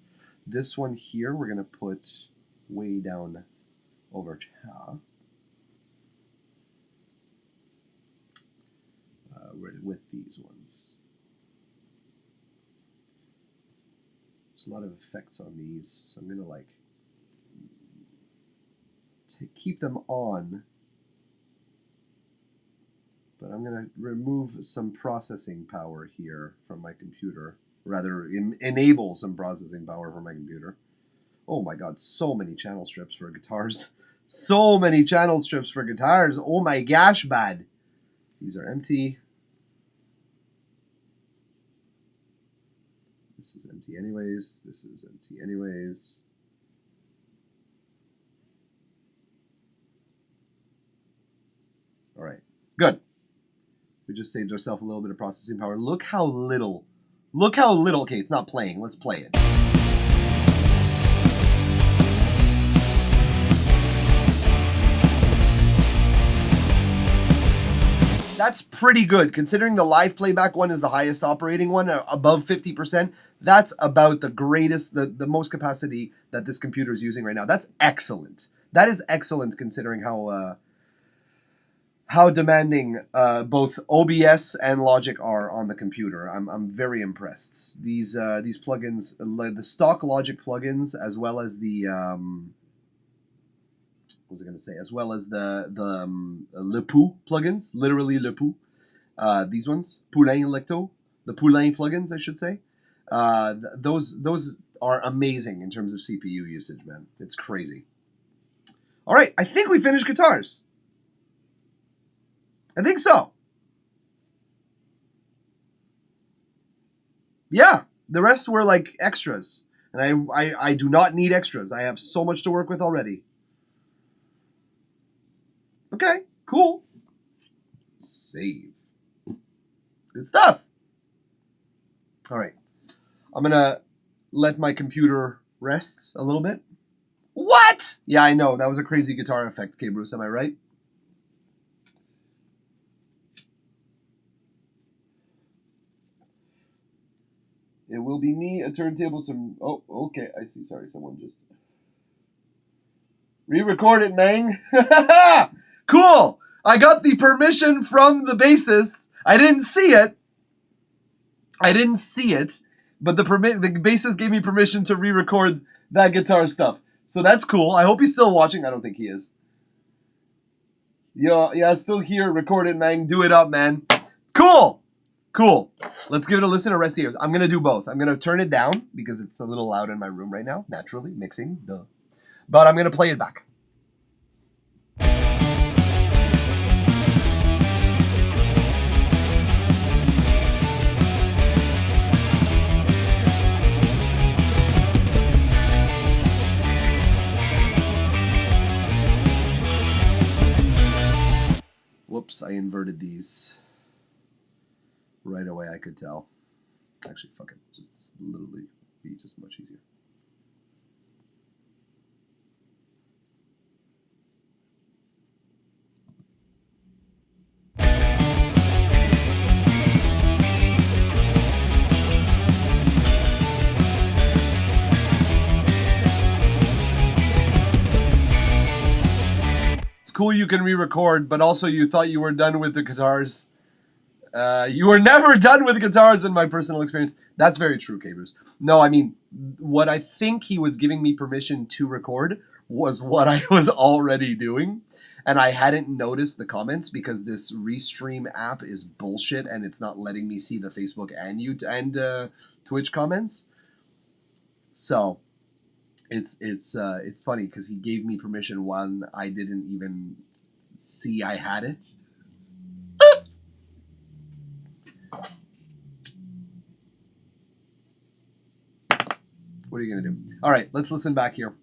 This one here we're going to put way down over here. With these ones. There's a lot of effects on these, so I'm going to like keep them on. But I'm going to remove some processing power here from my computer. Rather, enable some processing power from my computer. Oh my god, so many channel strips for guitars. So many channel strips for guitars. Oh my gosh, bad. These are empty. This is empty anyways. This is empty anyways. All right, good. We just saved ourselves a little bit of processing power. Look how little. Look how little. Okay, it's not playing. Let's play it. That's pretty good. Considering the live playback one is the highest operating one, above 50%, that's about the greatest, the most capacity that this computer is using right now. That's excellent. That is excellent considering how demanding both OBS and Logic are on the computer. I'm very impressed. These plugins, the stock Logic plugins, as well as the what was I going to say? As well as the Le Pou plugins, literally Le Pou. These ones, Poulain Electo, the Poulain plugins, I should say. Those are amazing in terms of CPU usage, man. It's crazy. All right, I think we finished guitars. I think so. Yeah, the rest were like extras. And I do not need extras. I have so much to work with already. Okay, cool. Save. Good stuff. All right. I'm going to let my computer rest a little bit. What? Yeah, I know. That was a crazy guitar effect, K. Bruce. Am I right? It will be me, a turntable, some... Oh, okay. I see. Sorry, someone just... Re-record it, man. Cool. I got the permission from the bassist. I didn't see it. But the bassist gave me permission to re-record that guitar stuff. So that's cool. I hope he's still watching. I don't think he is. Yeah, still here. Record it, man. Do it up, man. Cool. Let's give it a listen to rest of yours. I'm going to do both. I'm going to turn it down because it's a little loud in my room right now. Naturally, mixing. Duh. But I'm going to play it back. Whoops, I inverted these. Right away, I could tell. Actually, fuck it. Just literally be just much easier. cool you can re-record, but also you thought you were done with the guitars. You were never done with guitars in my personal experience. That's very true, K-Bruce. No, I mean, what I think he was giving me permission to record was what I was already doing. And I hadn't noticed the comments because this Restream app is bullshit and it's not letting me see the Facebook and Twitch comments. So it's funny because he gave me permission when I didn't even see I had it. What are you gonna do? All right, let's listen back here.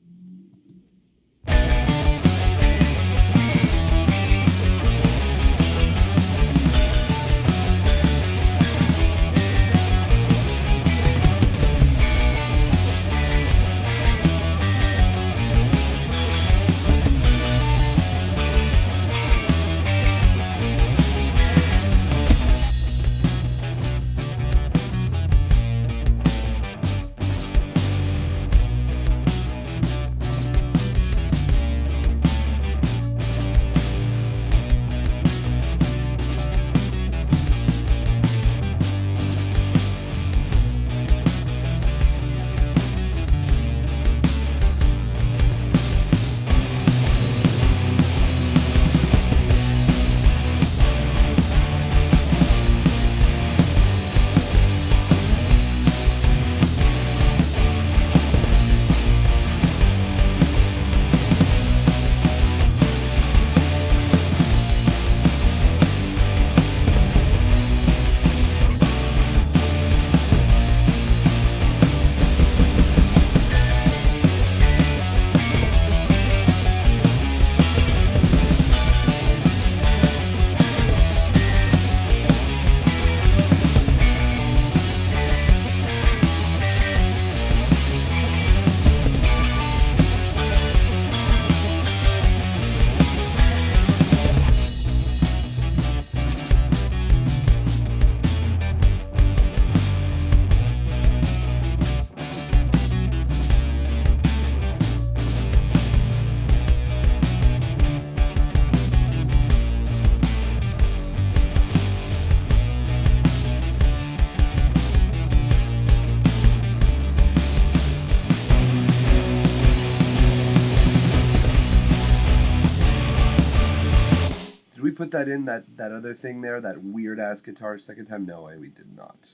Put that in that other thing there, that weird ass guitar second time? No, we did not.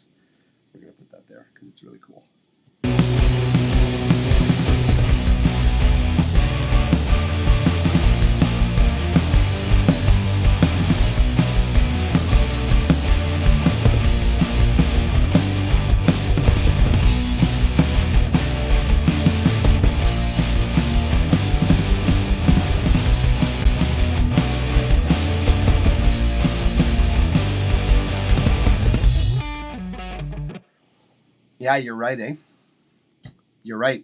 We're gonna put that there because it's really cool. Yeah, you're right, eh? You're right.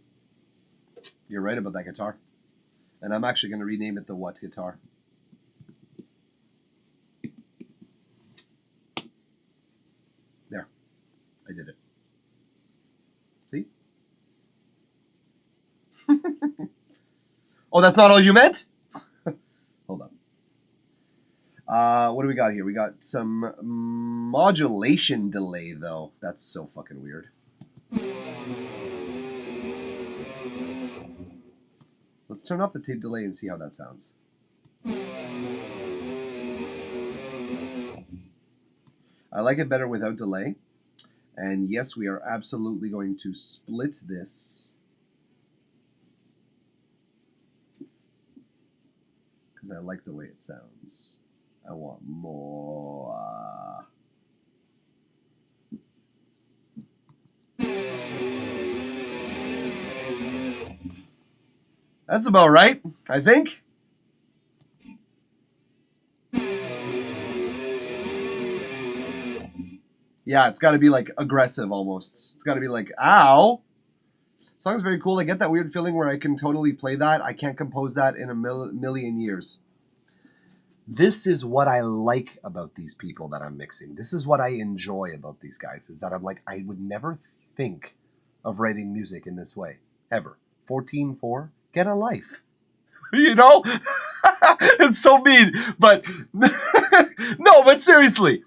You're right about that guitar. And I'm actually going to rename it the What Guitar. There. I did it. See? Oh, that's not all you meant? Hold on. What do we got here? We got some modulation delay, though. That's so fucking weird. Let's turn off the tape delay and see how that sounds. I like it better without delay. And yes, we are absolutely going to split this. Because I like the way it sounds. I want more. That's about right, I think. Yeah, it's got to be like aggressive almost. It's got to be like, ow. Song's very cool. I get that weird feeling where I can totally play that. I can't compose that in a million years. This is what I like about these people that I'm mixing. This is what I enjoy about these guys, is that I'm like, I would never think of writing music in this way, ever. 14.4, get a life. You know? It's so mean, but no, but seriously,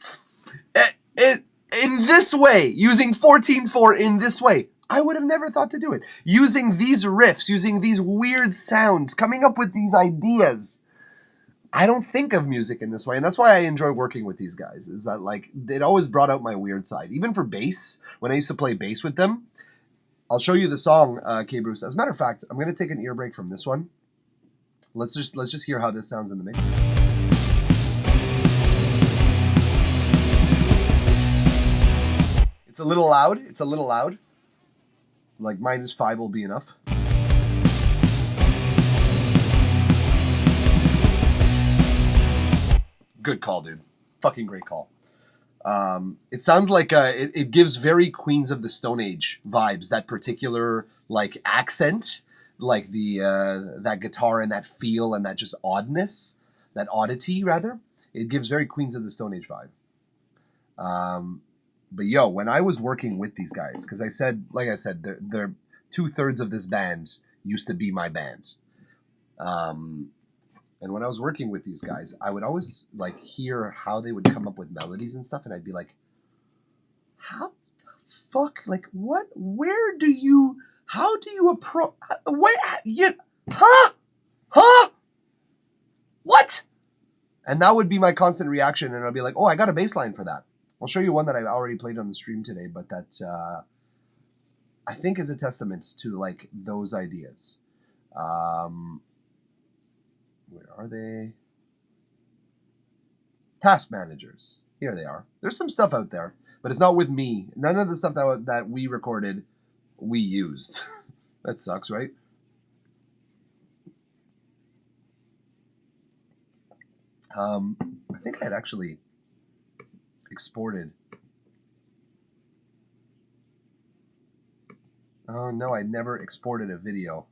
in this way, using 14/4 in this way, I would have never thought to do it. Using these riffs, using these weird sounds, coming up with these ideas. I don't think of music in this way, and that's why I enjoy working with these guys, is that like it always brought out my weird side. Even for bass, when I used to play bass with them, I'll show you the song, K Bruce. As a matter of fact, I'm gonna take an ear break from this one. Let's just hear how this sounds in the mix. It's a little loud. It's a little loud. Like -5 will be enough. Good call, dude. Fucking great call. It sounds like it gives very Queens of the Stone Age vibes. That particular like accent, like the that guitar and that feel and that just oddness, that oddity rather. It gives very Queens of the Stone Age vibe. But yo, when I was working with these guys, because like I said, they're 2/3 of this band used to be my band. And when I was working with these guys, I would always like hear how they would come up with melodies and stuff, and I'd be like, "How the fuck? Like, what? Where do you? How do you approach? Where? You? Huh? What?" And that would be my constant reaction, and I'd be like, "Oh, I got a bass line for that." I'll show you one that I've already played on the stream today, but that I think is a testament to like those ideas. Where are they? Task managers. Here they are. There's some stuff out there, but it's not with me. None of the stuff that we recorded, we used. That sucks, right? I think I had actually exported. Oh no, I never exported a video.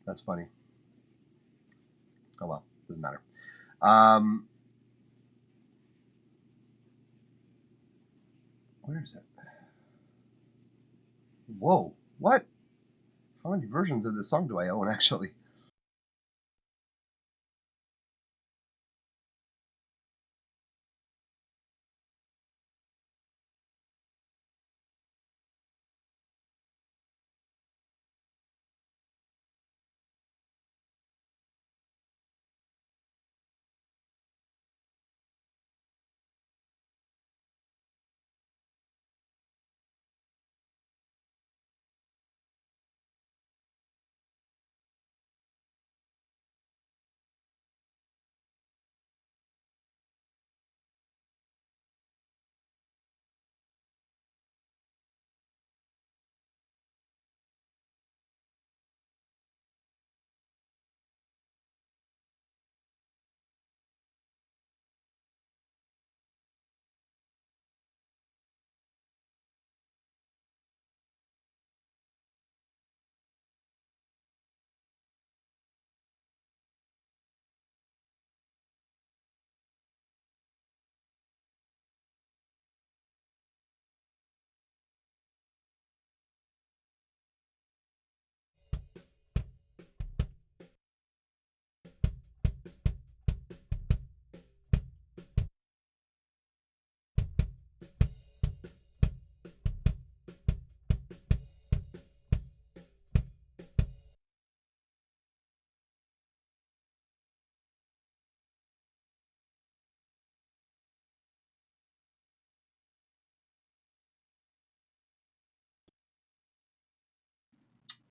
That's funny. Oh well, doesn't matter. Where is it? Whoa, what? How many versions of this song do I own, actually?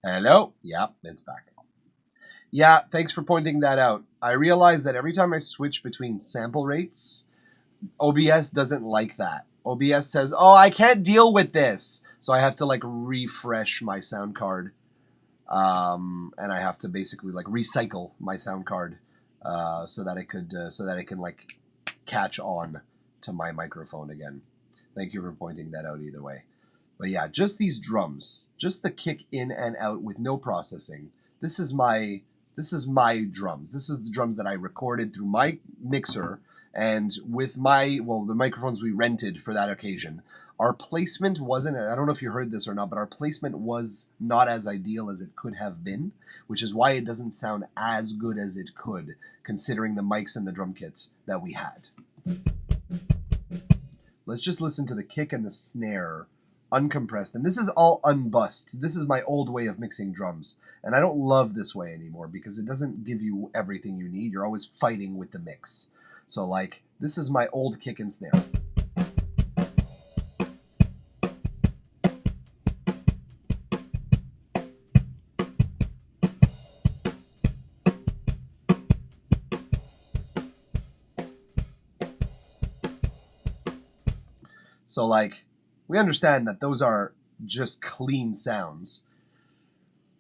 Hello? Yeah, it's back. Yeah, thanks for pointing that out. I realized that every time I switch between sample rates, OBS doesn't like that. OBS says, "Oh, I can't deal with this." So I have to like refresh my sound card. And I have to basically like recycle my sound card so that it can like catch on to my microphone again. Thank you for pointing that out either way. But yeah, just these drums, just the kick in and out with no processing. This is my drums. This is the drums that I recorded through my mixer And with the microphones we rented for that occasion, our placement wasn't, I don't know if you heard this or not, but our placement was not as ideal as it could have been, which is why it doesn't sound as good as it could, considering the mics and the drum kit that we had. Let's just listen to the kick and the snare uncompressed. And this is all unbussed. This is my old way of mixing drums. And I don't love this way anymore because it doesn't give you everything you need. You're always fighting with the mix. So like, this is my old kick and snare. So like, we understand that those are just clean sounds.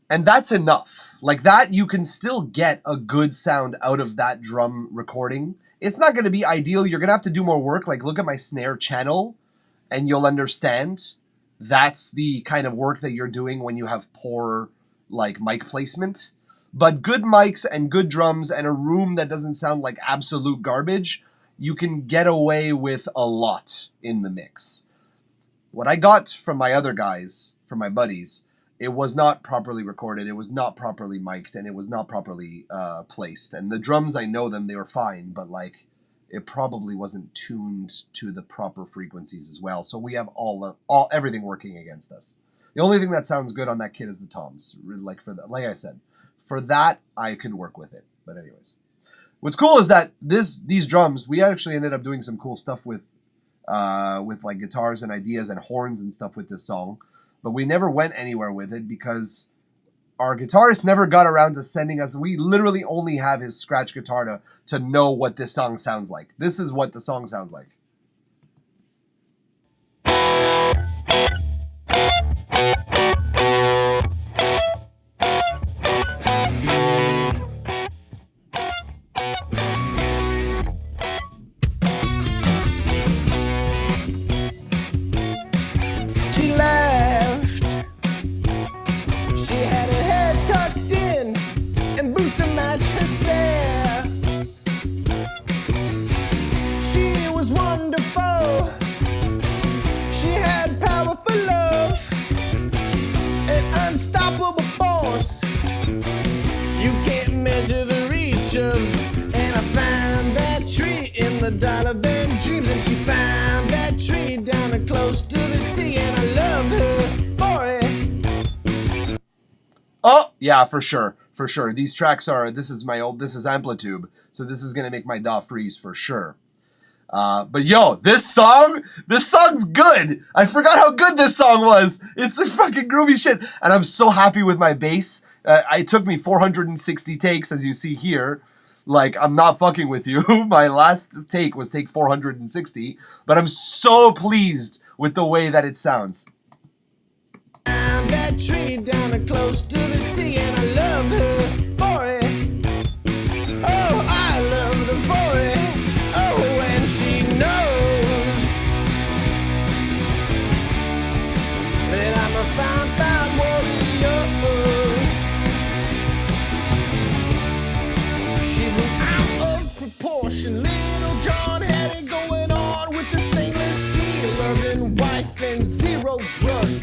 And that's enough. Like that, you can still get a good sound out of that drum recording. It's not going to be ideal. You're going to have to do more work. Like look at my snare channel and you'll understand that's the kind of work that you're doing when you have poor like mic placement. But good mics and good drums and a room that doesn't sound like absolute garbage, you can get away with a lot in the mix. What I got from my other guys, from my buddies, it was not properly recorded, it was not properly mic'd, and it was not properly placed. And the drums, I know them, they were fine, but like, it probably wasn't tuned to the proper frequencies as well. So we have everything working against us. The only thing that sounds good on that kit is the toms. Like I said, for that I could work with it. But anyways, what's cool is that these drums, we actually ended up doing some cool stuff with like guitars and ideas and horns and stuff with this song, but we never went anywhere with it because our guitarist never got around to sending us. We literally only have his scratch guitar to know what this song sounds like. This is what the song sounds like. Yeah, for sure. For sure. These tracks this is Amplitube, so this is going to make my DAW freeze for sure. But yo, this song's good. I forgot how good this song was. It's a fucking groovy shit. And I'm so happy with my bass. It took me 460 takes, as you see here. Like, I'm not fucking with you. My last take was take 460, but I'm so pleased with the way that it sounds. That tree down close to the sea, and I loved her for it. Oh, I loved her for it. Oh, and she knows that I'm a fine warrior. She was out of proportion. Little John had it going on with the stainless steel, loving wife and zero drugs.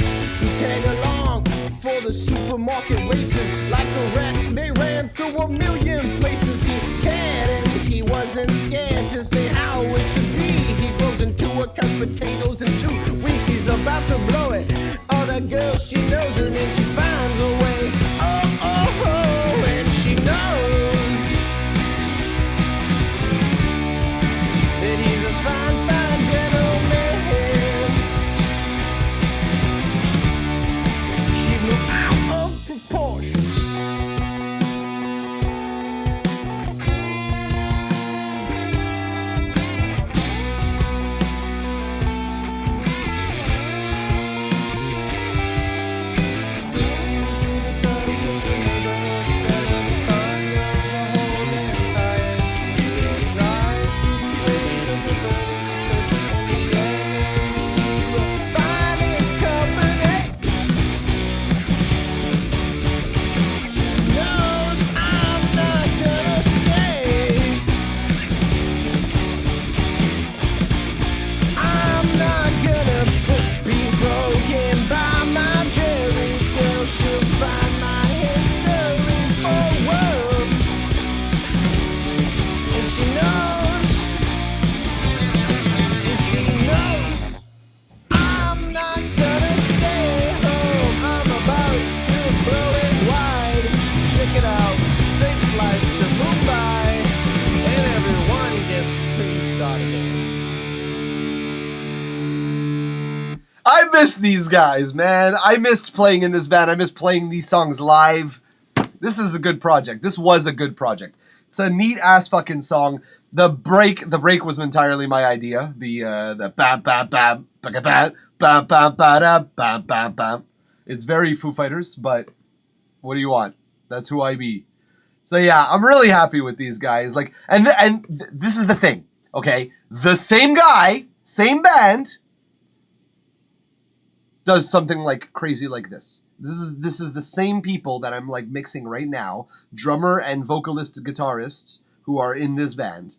Tag along for the supermarket races. Like a rat, they ran through a million places. He cared and he wasn't scared to say how it should be. He goes into a couch potatoes in 2 weeks. He's about to blow it. All the girls, she knows her, and then she finds a way. Oh, oh, oh, and she knows that he's a fine gentleman. Out of proportion. I miss these guys, man. I missed playing in this band. I miss playing these songs live. This is a good project. This was a good project. It's a neat ass fucking song. The break was entirely my idea. The bam bam bam bam bam bam bam bam bam bam bam. It's very Foo Fighters, but what do you want? That's who I be. So yeah, I'm really happy with these guys. Like, and this is the thing, okay? The same guy, same band, does something like crazy like this. This is the same people that I'm like mixing right now, drummer and vocalist guitarist who are in this band.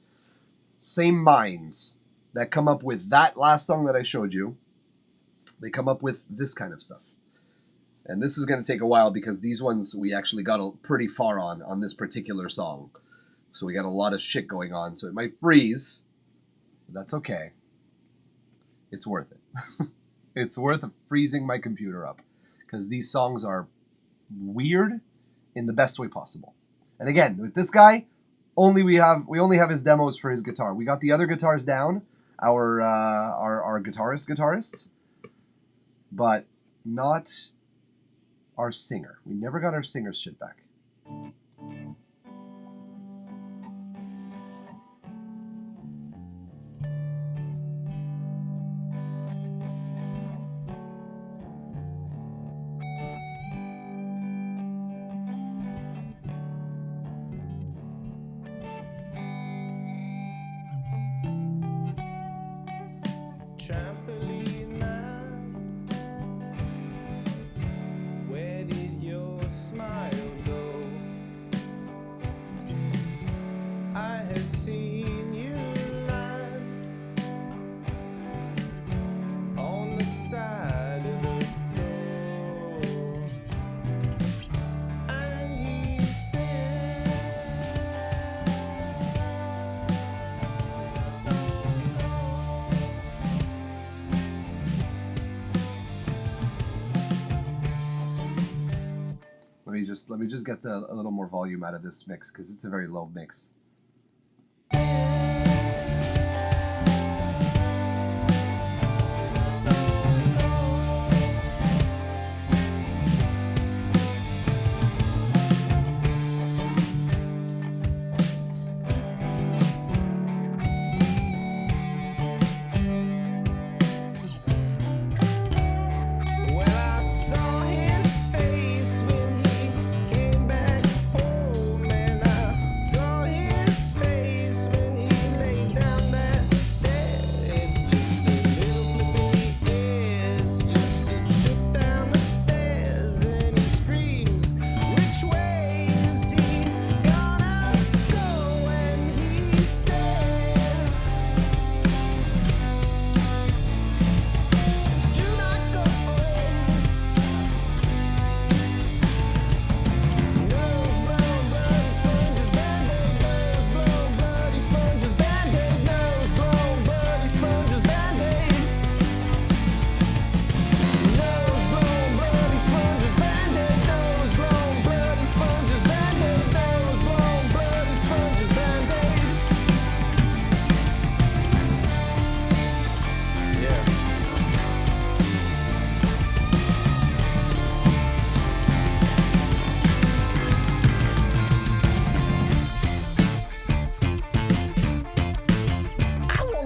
Same minds that come up with that last song that I showed you. They come up with this kind of stuff. And this is going to take a while because these ones we actually got pretty far on this particular song. So we got a lot of shit going on, so it might freeze. But that's okay. It's worth it. It's worth freezing my computer up. Because these songs are weird in the best way possible. And again, with this guy, we only have his demos for his guitar. We got the other guitars down, our guitarist, but not our singer. We never got our singer's shit back. Trampoline man, where did your smile go? I had seen you land on the side of the door, and he said, Let me just get a little more volume out of this mix because it's a very low mix.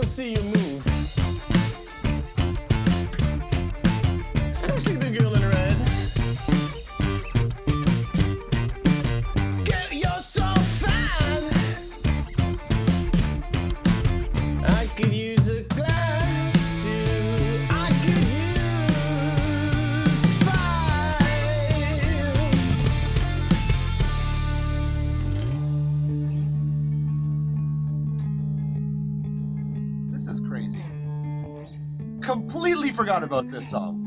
see you move. Especially the girl in red. Girl, you're so fine. I could use a glass too. I could use fire. This is crazy. Completely forgot about this song.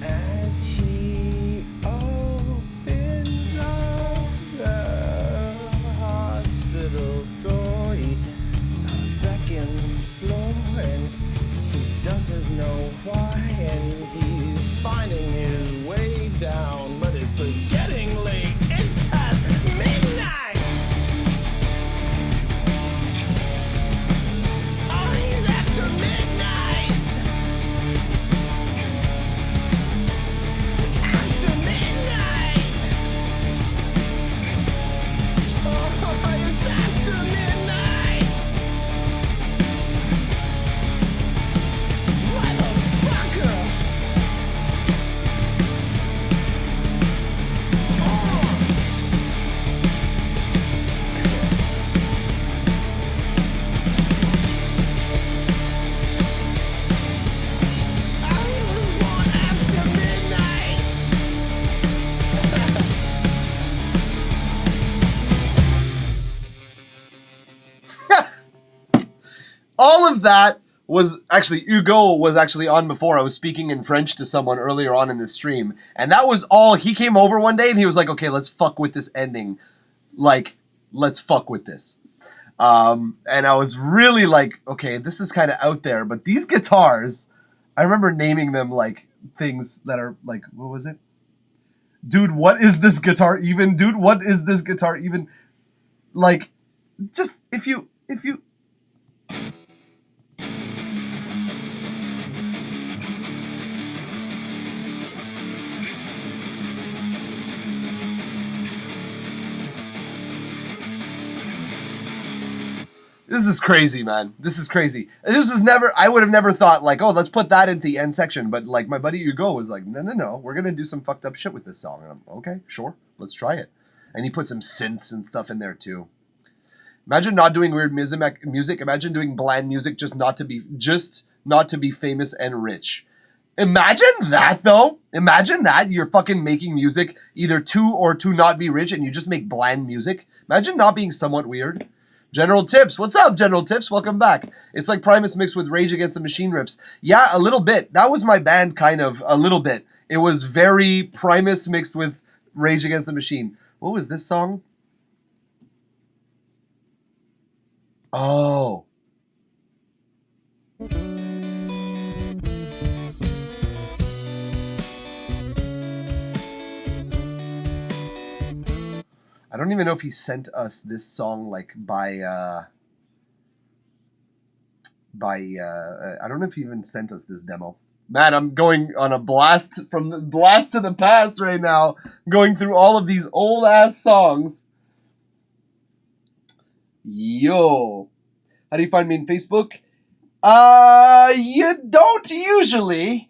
As he opens up the hospital door, he's on the second floor and he doesn't know why. And of that was actually, Hugo was actually on before. I was speaking in French to someone earlier on in this stream, and that was all. He came over one day and he was like, okay, let's fuck with this ending. Like, let's fuck with this. And I was really like, okay, this is kind of out there, but these guitars, I remember naming them like things that are like, what was it? Dude, what is this guitar even? Dude, what is this guitar even? Like, just if you This is crazy, man. This is crazy. This was never, I would have never thought like, oh, let's put that into the end section. But like my buddy Hugo was like, no, we're going to do some fucked up shit with this song. And I'm, okay, sure, let's try it. And he put some synths and stuff in there too. Imagine not doing weird music. Imagine doing bland music just not to be famous and rich. Imagine that though. Imagine that you're fucking making music either to not be rich and you just make bland music. Imagine not being somewhat weird. General Tips. What's up, General Tips? Welcome back. It's like Primus mixed with Rage Against the Machine riffs. Yeah, a little bit. That was my band, kind of, a little bit. It was very Primus mixed with Rage Against the Machine. What was this song? Oh. I don't even know if he sent us this song like by I don't know if he even sent us this demo. Man, I'm going on a blast from the blast to the past right now, going through all of these old ass songs. Yo. How do you find me on Facebook? You don't usually.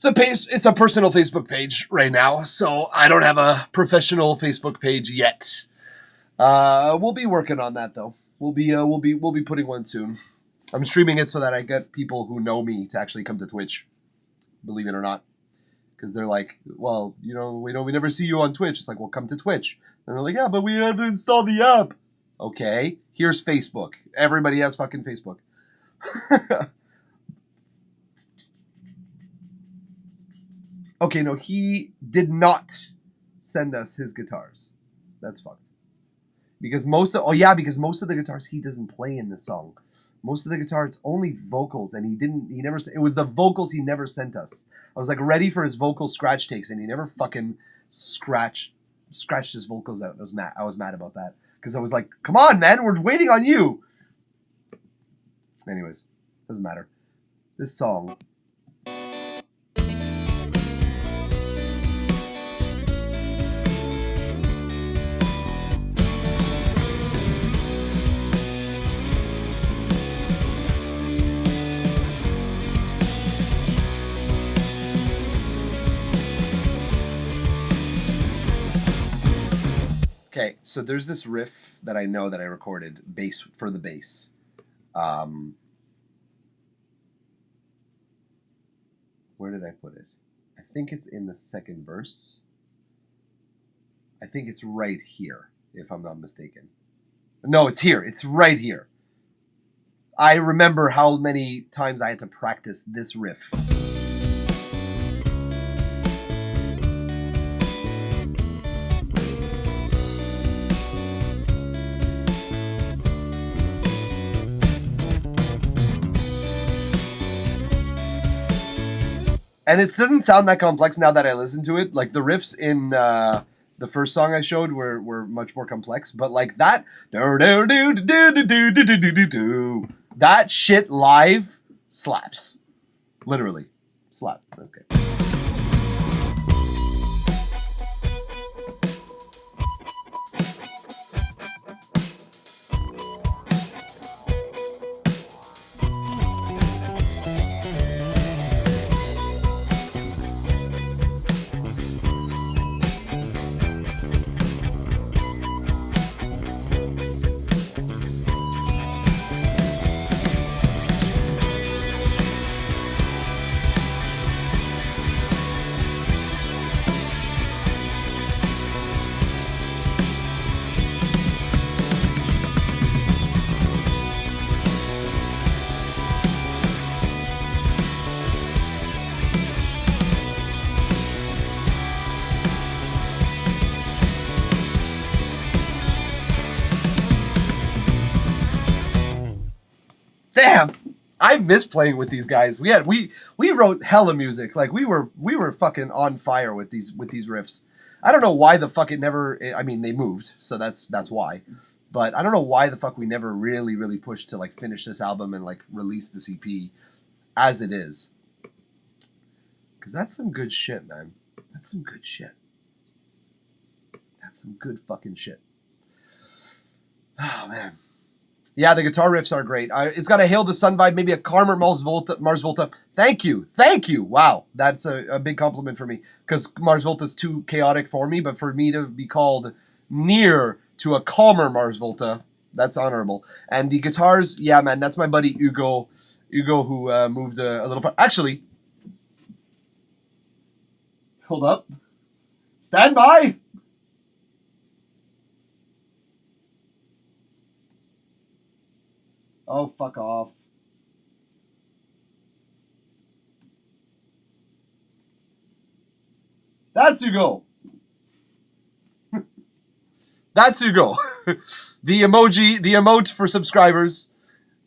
It's a personal Facebook page right now, so I don't have a professional Facebook page yet. We'll be working on that though. We'll be putting one soon. I'm streaming it so that I get people who know me to actually come to Twitch. Believe it or not, because they're like, well, we never see you on Twitch. It's like, well, come to Twitch. And they're like, yeah, but we haven't installed the app. Okay, here's Facebook. Everybody has fucking Facebook. Okay, no, he did not send us his guitars. That's fucked. Because most of the guitars he doesn't play in this song. Most of the guitar, it's only vocals, and it was the vocals he never sent us. I was like ready for his vocal scratch takes, and he never fucking scratched his vocals out. I was mad about that. Because I was like, come on, man, we're waiting on you. Anyways, doesn't matter. This song. Okay, so there's this riff that I know that I recorded, bass for the bass. Where did I put it? I think it's in the second verse. I think it's right here, if I'm not mistaken. No, it's here. It's right here. I remember how many times I had to practice this riff. And it doesn't sound that complex now that I listen to it. Like the riffs in the first song I showed were much more complex. But like that, that shit live slaps. Literally. Slap. Okay. Damn. I miss playing with these guys. We wrote hella music. Like we were fucking on fire with these riffs. I don't know why the fuck it never. I mean, they moved, so that's why. But I don't know why the fuck we never really pushed to like finish this album and like release the EP as it is. Cause that's some good shit, man. That's some good shit. That's some good fucking shit. Oh man. Yeah, the guitar riffs are great. It's got a Hail the Sun vibe, maybe a calmer Mars Volta. Thank you. Wow, that's a big compliment for me. Because Mars Volta's too chaotic for me, but for me to be called near to a calmer Mars Volta, that's honorable. And the guitars, yeah, man, that's my buddy Hugo. Hugo who moved a little far. Actually, hold up. Stand by. Oh, fuck off. That's Hugo. That's Hugo. The emote for subscribers.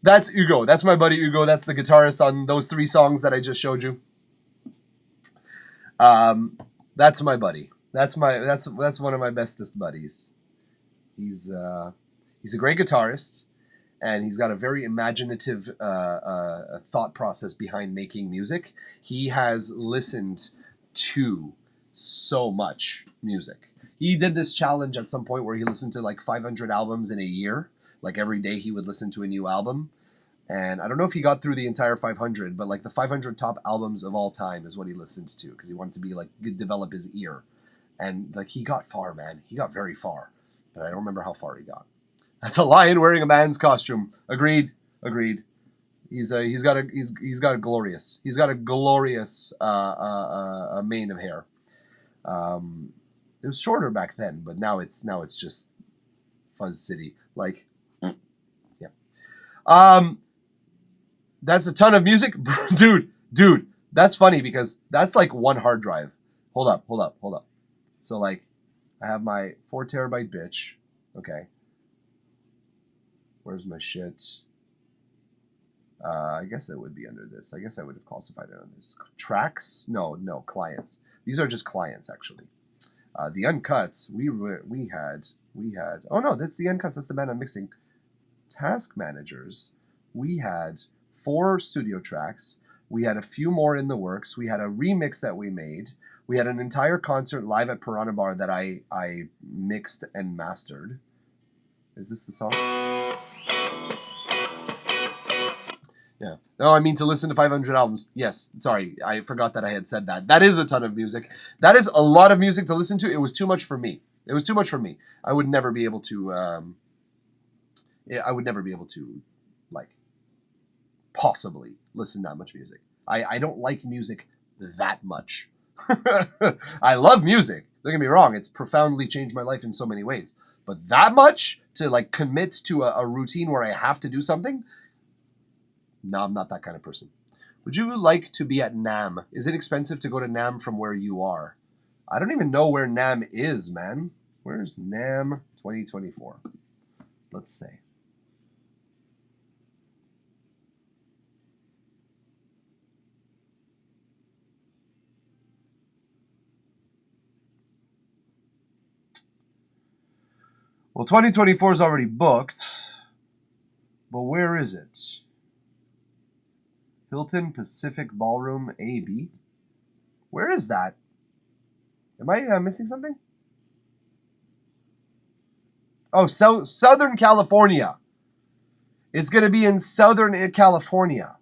That's Hugo. That's my buddy Hugo. That's the guitarist on those 3 songs that I just showed you. That's my buddy. That's one of my bestest buddies. He's a great guitarist. And he's got a very imaginative thought process behind making music. He has listened to so much music. He did this challenge at some point where he listened to like 500 albums in a year. Like every day he would listen to a new album. And I don't know if he got through the entire 500, but like the 500 top albums of all time is what he listened to because he wanted to be like develop his ear. And like he got far, man. He got very far. But I don't remember how far he got. That's a lion wearing a man's costume. Agreed. He's got a glorious mane of hair. It was shorter back then, but now it's just Fuzz City. Like, yeah. That's a ton of music, dude. That's funny because that's like one hard drive. Hold up. So like, I have my 4 terabyte bitch. Okay. Where's my shit? I guess it would be under this. I guess I would have classified it on this. Tracks? No, clients. These are just clients, actually. The uncuts, we had. Oh no, that's the uncuts. That's the band I'm mixing. Task managers. We had 4 studio tracks. We had a few more in the works. We had a remix that we made. We had an entire concert live at Piranha Bar that I mixed and mastered. Is this the song? Yeah. No, I mean to listen to 500 albums. Yes. Sorry, I forgot that I had said that. That is a ton of music. That is a lot of music to listen to. It was too much for me. I would never be able to. Like, possibly listen to that much music. I don't like music that much. I love music. Don't get me wrong. It's profoundly changed my life in so many ways. But that much to like commit to a routine where I have to do something? No, I'm not that kind of person. Would you like to be at NAMM? Is it expensive to go to NAMM from where you are? I don't even know where NAMM is, man. Where's NAMM 2024? Let's say. Well, 2024 is already booked, but where is it? Hilton Pacific Ballroom AB. Where is that? Am I missing something? Oh, Southern California. It's going to be in Southern California.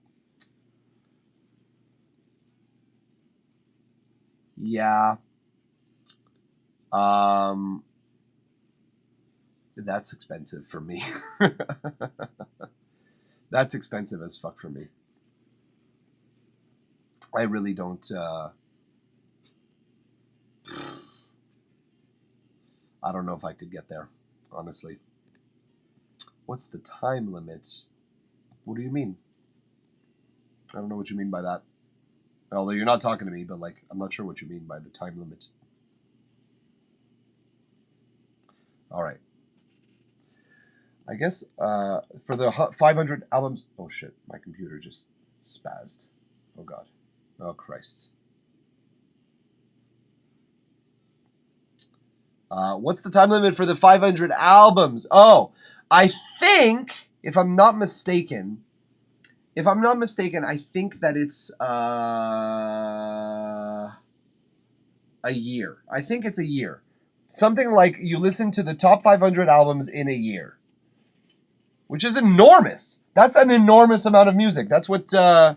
Yeah. That's expensive for me. That's expensive as fuck for me. I really don't. I don't know if I could get there, honestly. What's the time limit? What do you mean? I don't know what you mean by that. Although you're not talking to me, but like, I'm not sure what you mean by the time limit. All right. I guess for the 500 albums. Oh shit! My computer just spazzed. Oh god. Oh Christ. What's the time limit for the 500 albums? Oh, I think, if I'm not mistaken, I think that it's a year. I think it's a year. Something like you listen to the top 500 albums in a year, which is enormous. That's an enormous amount of music. That's what General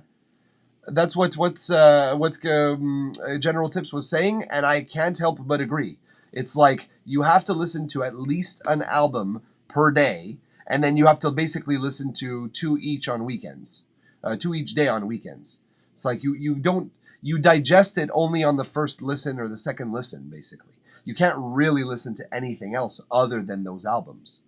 Tips was saying, and I can't help but agree. It's like you have to listen to at least an album per day, and then you have to basically listen to two each on weekends, two each day on weekends. It's like you digest it only on the first listen or the second listen, basically. You can't really listen to anything else other than those albums.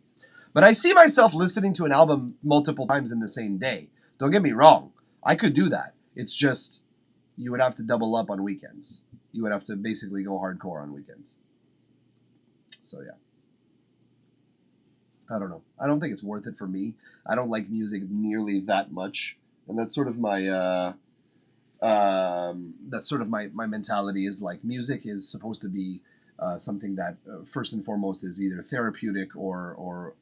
But I see myself listening to an album multiple times in the same day. Don't get me wrong. I could do that. It's just you would have to double up on weekends. You would have to basically go hardcore on weekends. So yeah. I don't know. I don't think it's worth it for me. I don't like music nearly that much. And that's sort of my my mentality is like music is supposed to be something that first and foremost is either therapeutic or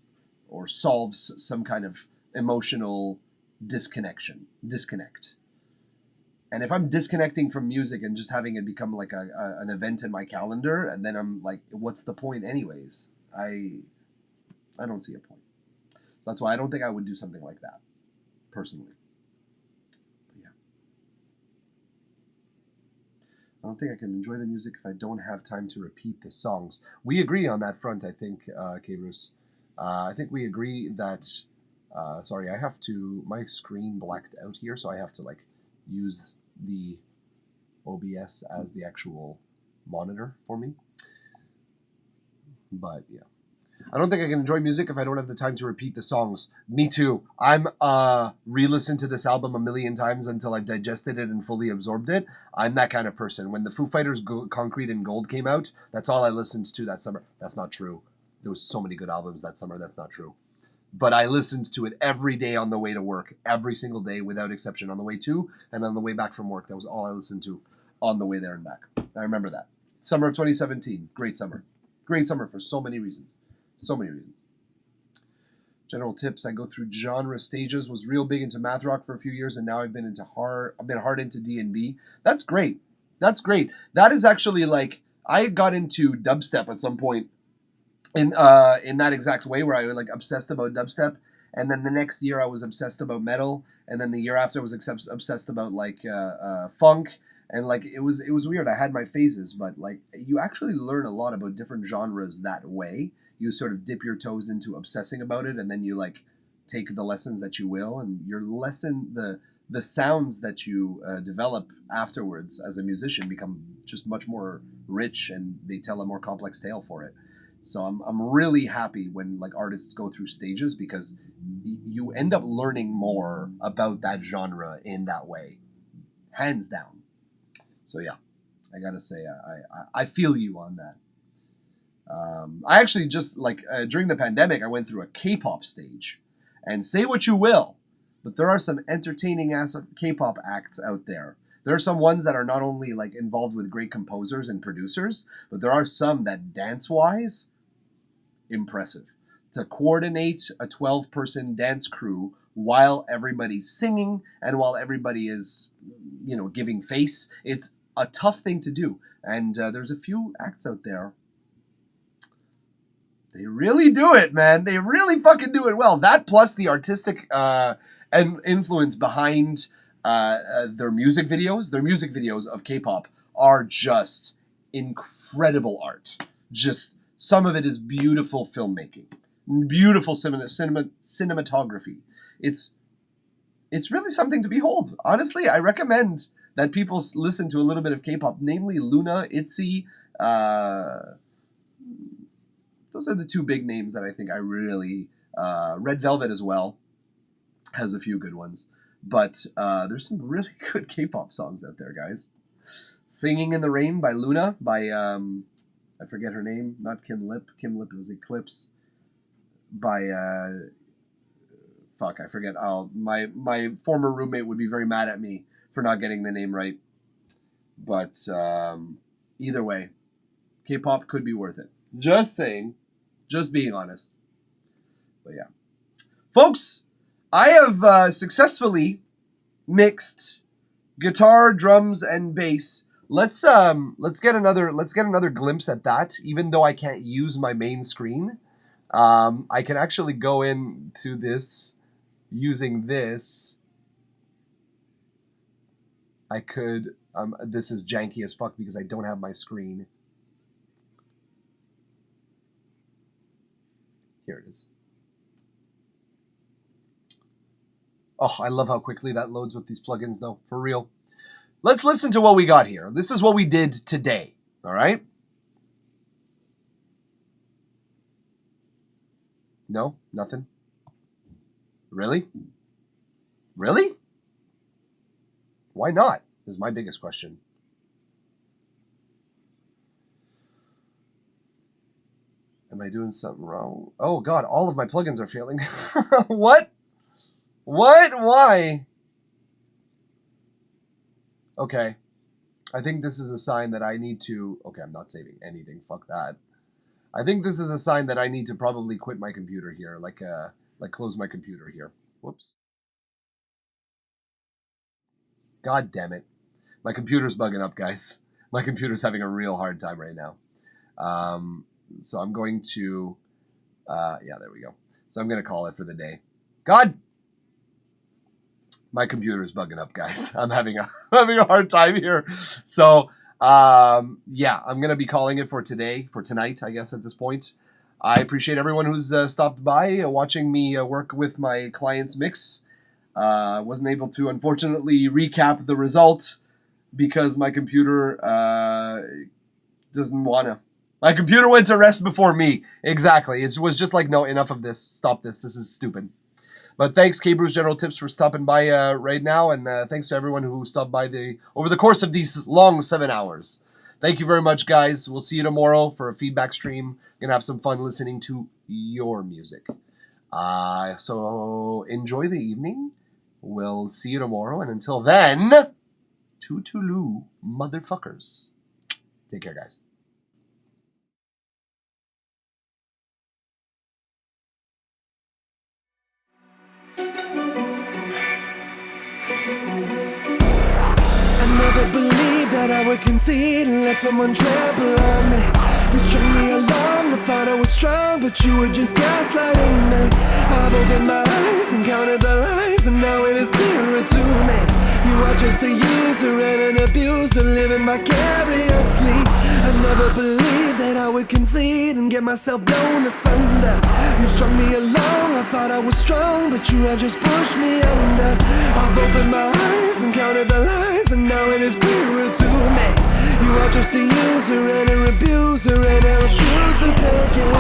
solves some kind of emotional disconnect. And if I'm disconnecting from music and just having it become like an event in my calendar, and then I'm like, what's the point anyways? I don't see a point. So that's why I don't think I would do something like that, personally. But yeah. I don't think I can enjoy the music if I don't have time to repeat the songs. We agree on that front, I think, K-Bruce. I think we agree that... sorry, I have to... My screen blacked out here, so I have to, like, use the OBS as the actual monitor for me. But, yeah. I don't think I can enjoy music if I don't have the time to repeat the songs. Me too. I'm re-listened to this album a million times until I've digested it and fully absorbed it. I'm that kind of person. When the Foo Fighters' Concrete and Gold came out, that's all I listened to that summer. That's not true. There was so many good albums that summer. That's not true. But I listened to it every day on the way to work, every single day without exception, on the way to and on the way back from work. That was all I listened to on the way there and back. I remember that. Summer of 2017. Great summer. Great summer for so many reasons. So many reasons. General Tips. I go through genre stages. Was real big into math rock for a few years, and now I've been hard into D&B. That's great. That's great. That is actually like I got into dubstep at some point in that exact way, where I was like obsessed about dubstep, and then the next year I was obsessed about metal, and then the year after I was obsessed about like funk. And like it was weird. I had my phases, but like you actually learn a lot about different genres that way. You sort of dip your toes into obsessing about it, and then you like take the lessons that you will, and your lesson, the sounds that you develop afterwards as a musician become just much more rich, and they tell a more complex tale for it. So I'm really happy when like artists go through stages, because you end up learning more about that genre in that way, hands down. So yeah, I gotta say I feel you on that. I actually just like during the pandemic I went through a K-pop stage, and say what you will, but there are some entertaining ass K-pop acts out there. There are some ones that are not only like involved with great composers and producers, but there are some that dance-wise, impressive. To coordinate a 12-person dance crew while everybody's singing and while everybody is, giving face, it's a tough thing to do. And there's a few acts out there. They really do it, man. They really fucking do it well. That plus the artistic and influence behind their music videos. Their music videos of K-pop are just incredible art. Just some of it is beautiful filmmaking, beautiful cinematography. It's really something to behold. Honestly, I recommend that people listen to a little bit of K-pop, namely Luna, ITZY. Those are the two big names that I think I really... Red Velvet as well has a few good ones. But there's some really good K-pop songs out there, guys. Singing in the Rain by Luna, by... I forget her name. Not Kim Lip. Kim Lip was Eclipse. fuck, I forget. My former roommate would be very mad at me for not getting the name right. But either way, K-pop could be worth it. Just saying. Just being honest. But yeah. Folks, I have successfully mixed guitar, drums, and bass. Let's get another glimpse at that. Even though I can't use my main screen, I can actually go into this using this. I could. This is janky as fuck because I don't have my screen. Here it is. Oh, I love how quickly that loads with these plugins, though. For real. Let's listen to what we got here. This is what we did today. All right? No? Nothing? Really? Really? Why not? Is my biggest question. Am I doing something wrong? Oh, God. All of my plugins are failing. What? What? Why? Okay. I think this is a sign that I need to... Okay, I'm not saving anything. Fuck that. I think this is a sign that I need to probably quit my computer here. Like close my computer here. Whoops. God damn it. My computer's bugging up, guys. My computer's having a real hard time right now. So I'm going to... yeah, there we go. So I'm going to call it for the day. God! My computer's bugging up, guys. I'm having a hard time here. So, yeah, I'm going to be calling it for today, for tonight, I guess, at this point. I appreciate everyone who's stopped by, watching me work with my client's mix. Wasn't able to, unfortunately, recap the result because my computer doesn't want to. My computer went to rest before me. Exactly. It was just like, no, enough of this. Stop this. This is stupid. But thanks, K-Brews General Tips, for stopping by right now. And thanks to everyone who stopped by over the course of these long 7 hours. Thank you very much, guys. We'll see you tomorrow for a feedback stream. Going to have some fun listening to your music. So enjoy the evening. We'll see you tomorrow. And until then, toodaloo, motherfuckers. Take care, guys. Never believed that I would concede and let someone trample on me. You strung me along, I thought I was strong, but you were just gaslighting me. I've opened my eyes and counted the lies, and now it is clearer to me. You are just a user and an abuser, living vicariously. I never believed that I would concede and get myself blown asunder. You strung me along, I thought I was strong, but you have just pushed me under. I've opened my eyes and counted the lies, and now it is clearer to me. You are just a user and an abuser, and I refuse to take it.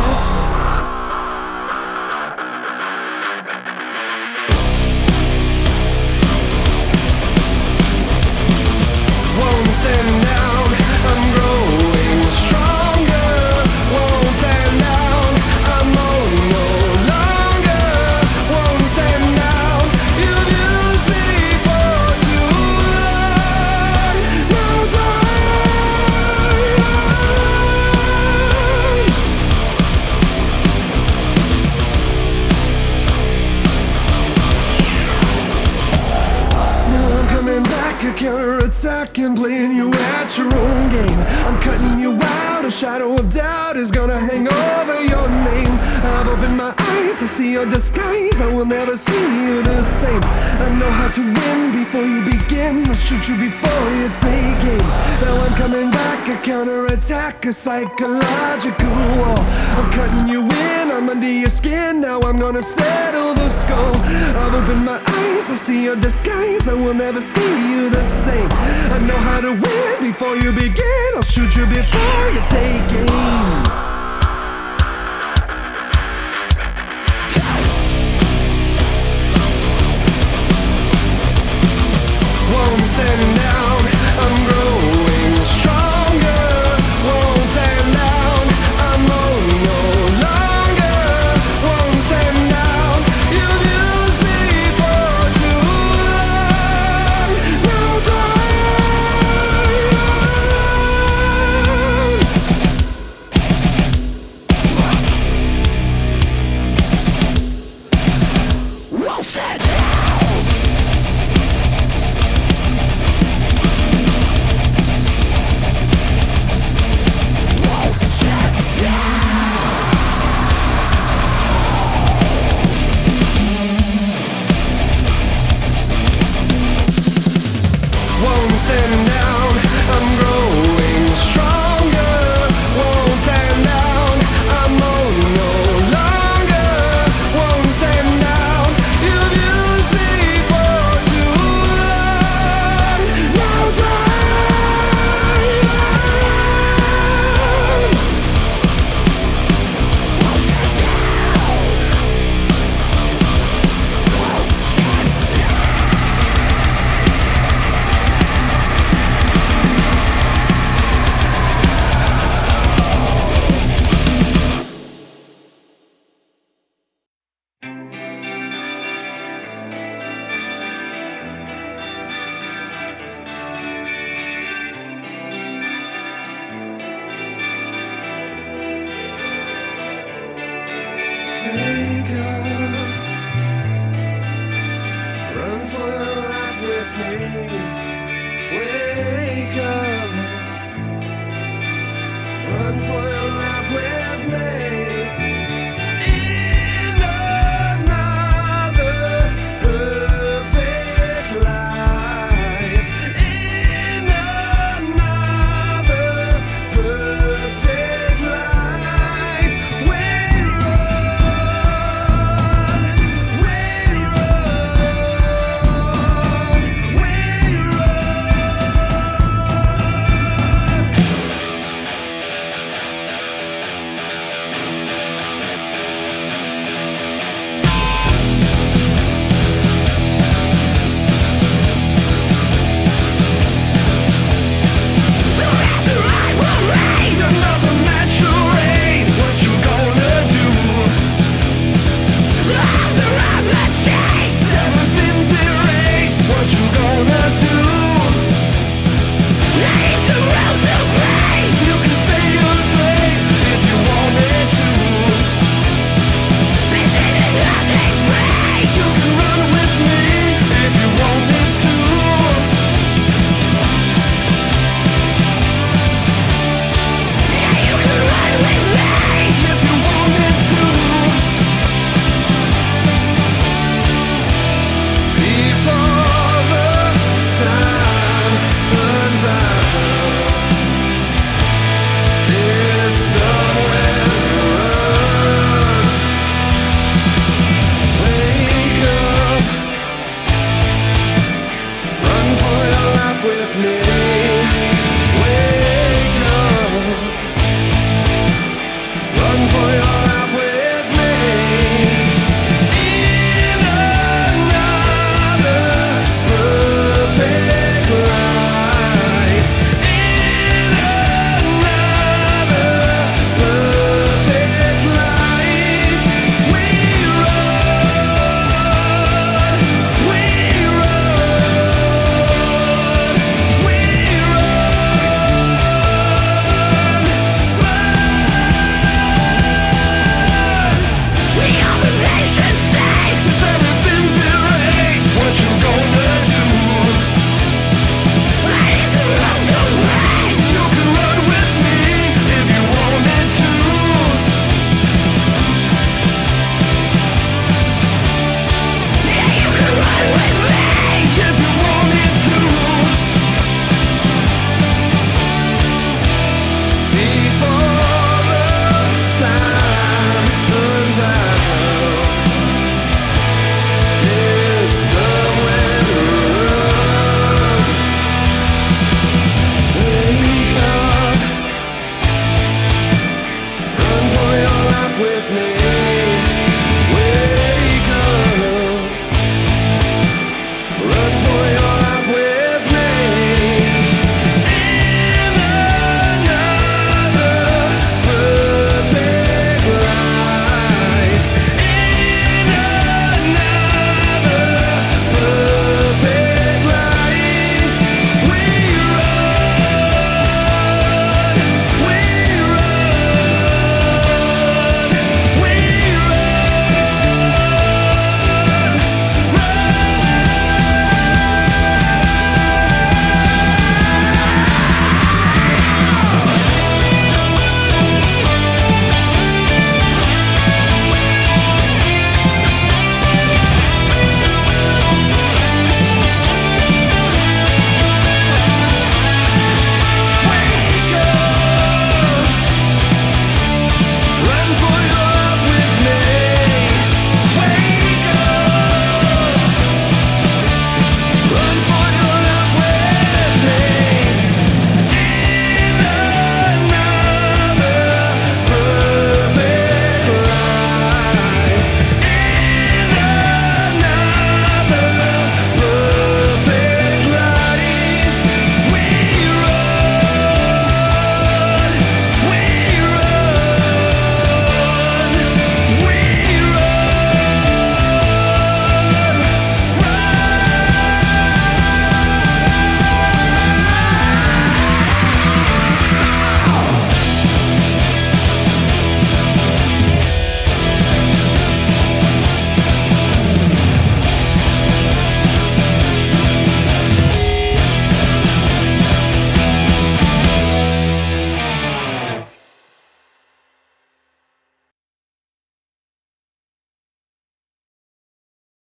Counter-attack and playing you at your own game. I'm cutting you out, a shadow of doubt is gonna hang over your name. I've opened my eyes, I see your disguise, I will never see you the same. I know how to win before you begin, I'll shoot you before you take aim. Now I'm coming back, a counter-attack, a psychological war. I'm cutting you in, I'm under your skin, now I'm gonna settle the score. I've opened my eyes, I see your disguise, I will never see you the same. I know how to win before you begin, I'll shoot you before you take aim. Whoa, I'm standing down, I'm growing stronger. Whoa, I'm standing down, I'm no longer. Whoa, I'm up. Run for your life with me. Wake up. Run for your life with me.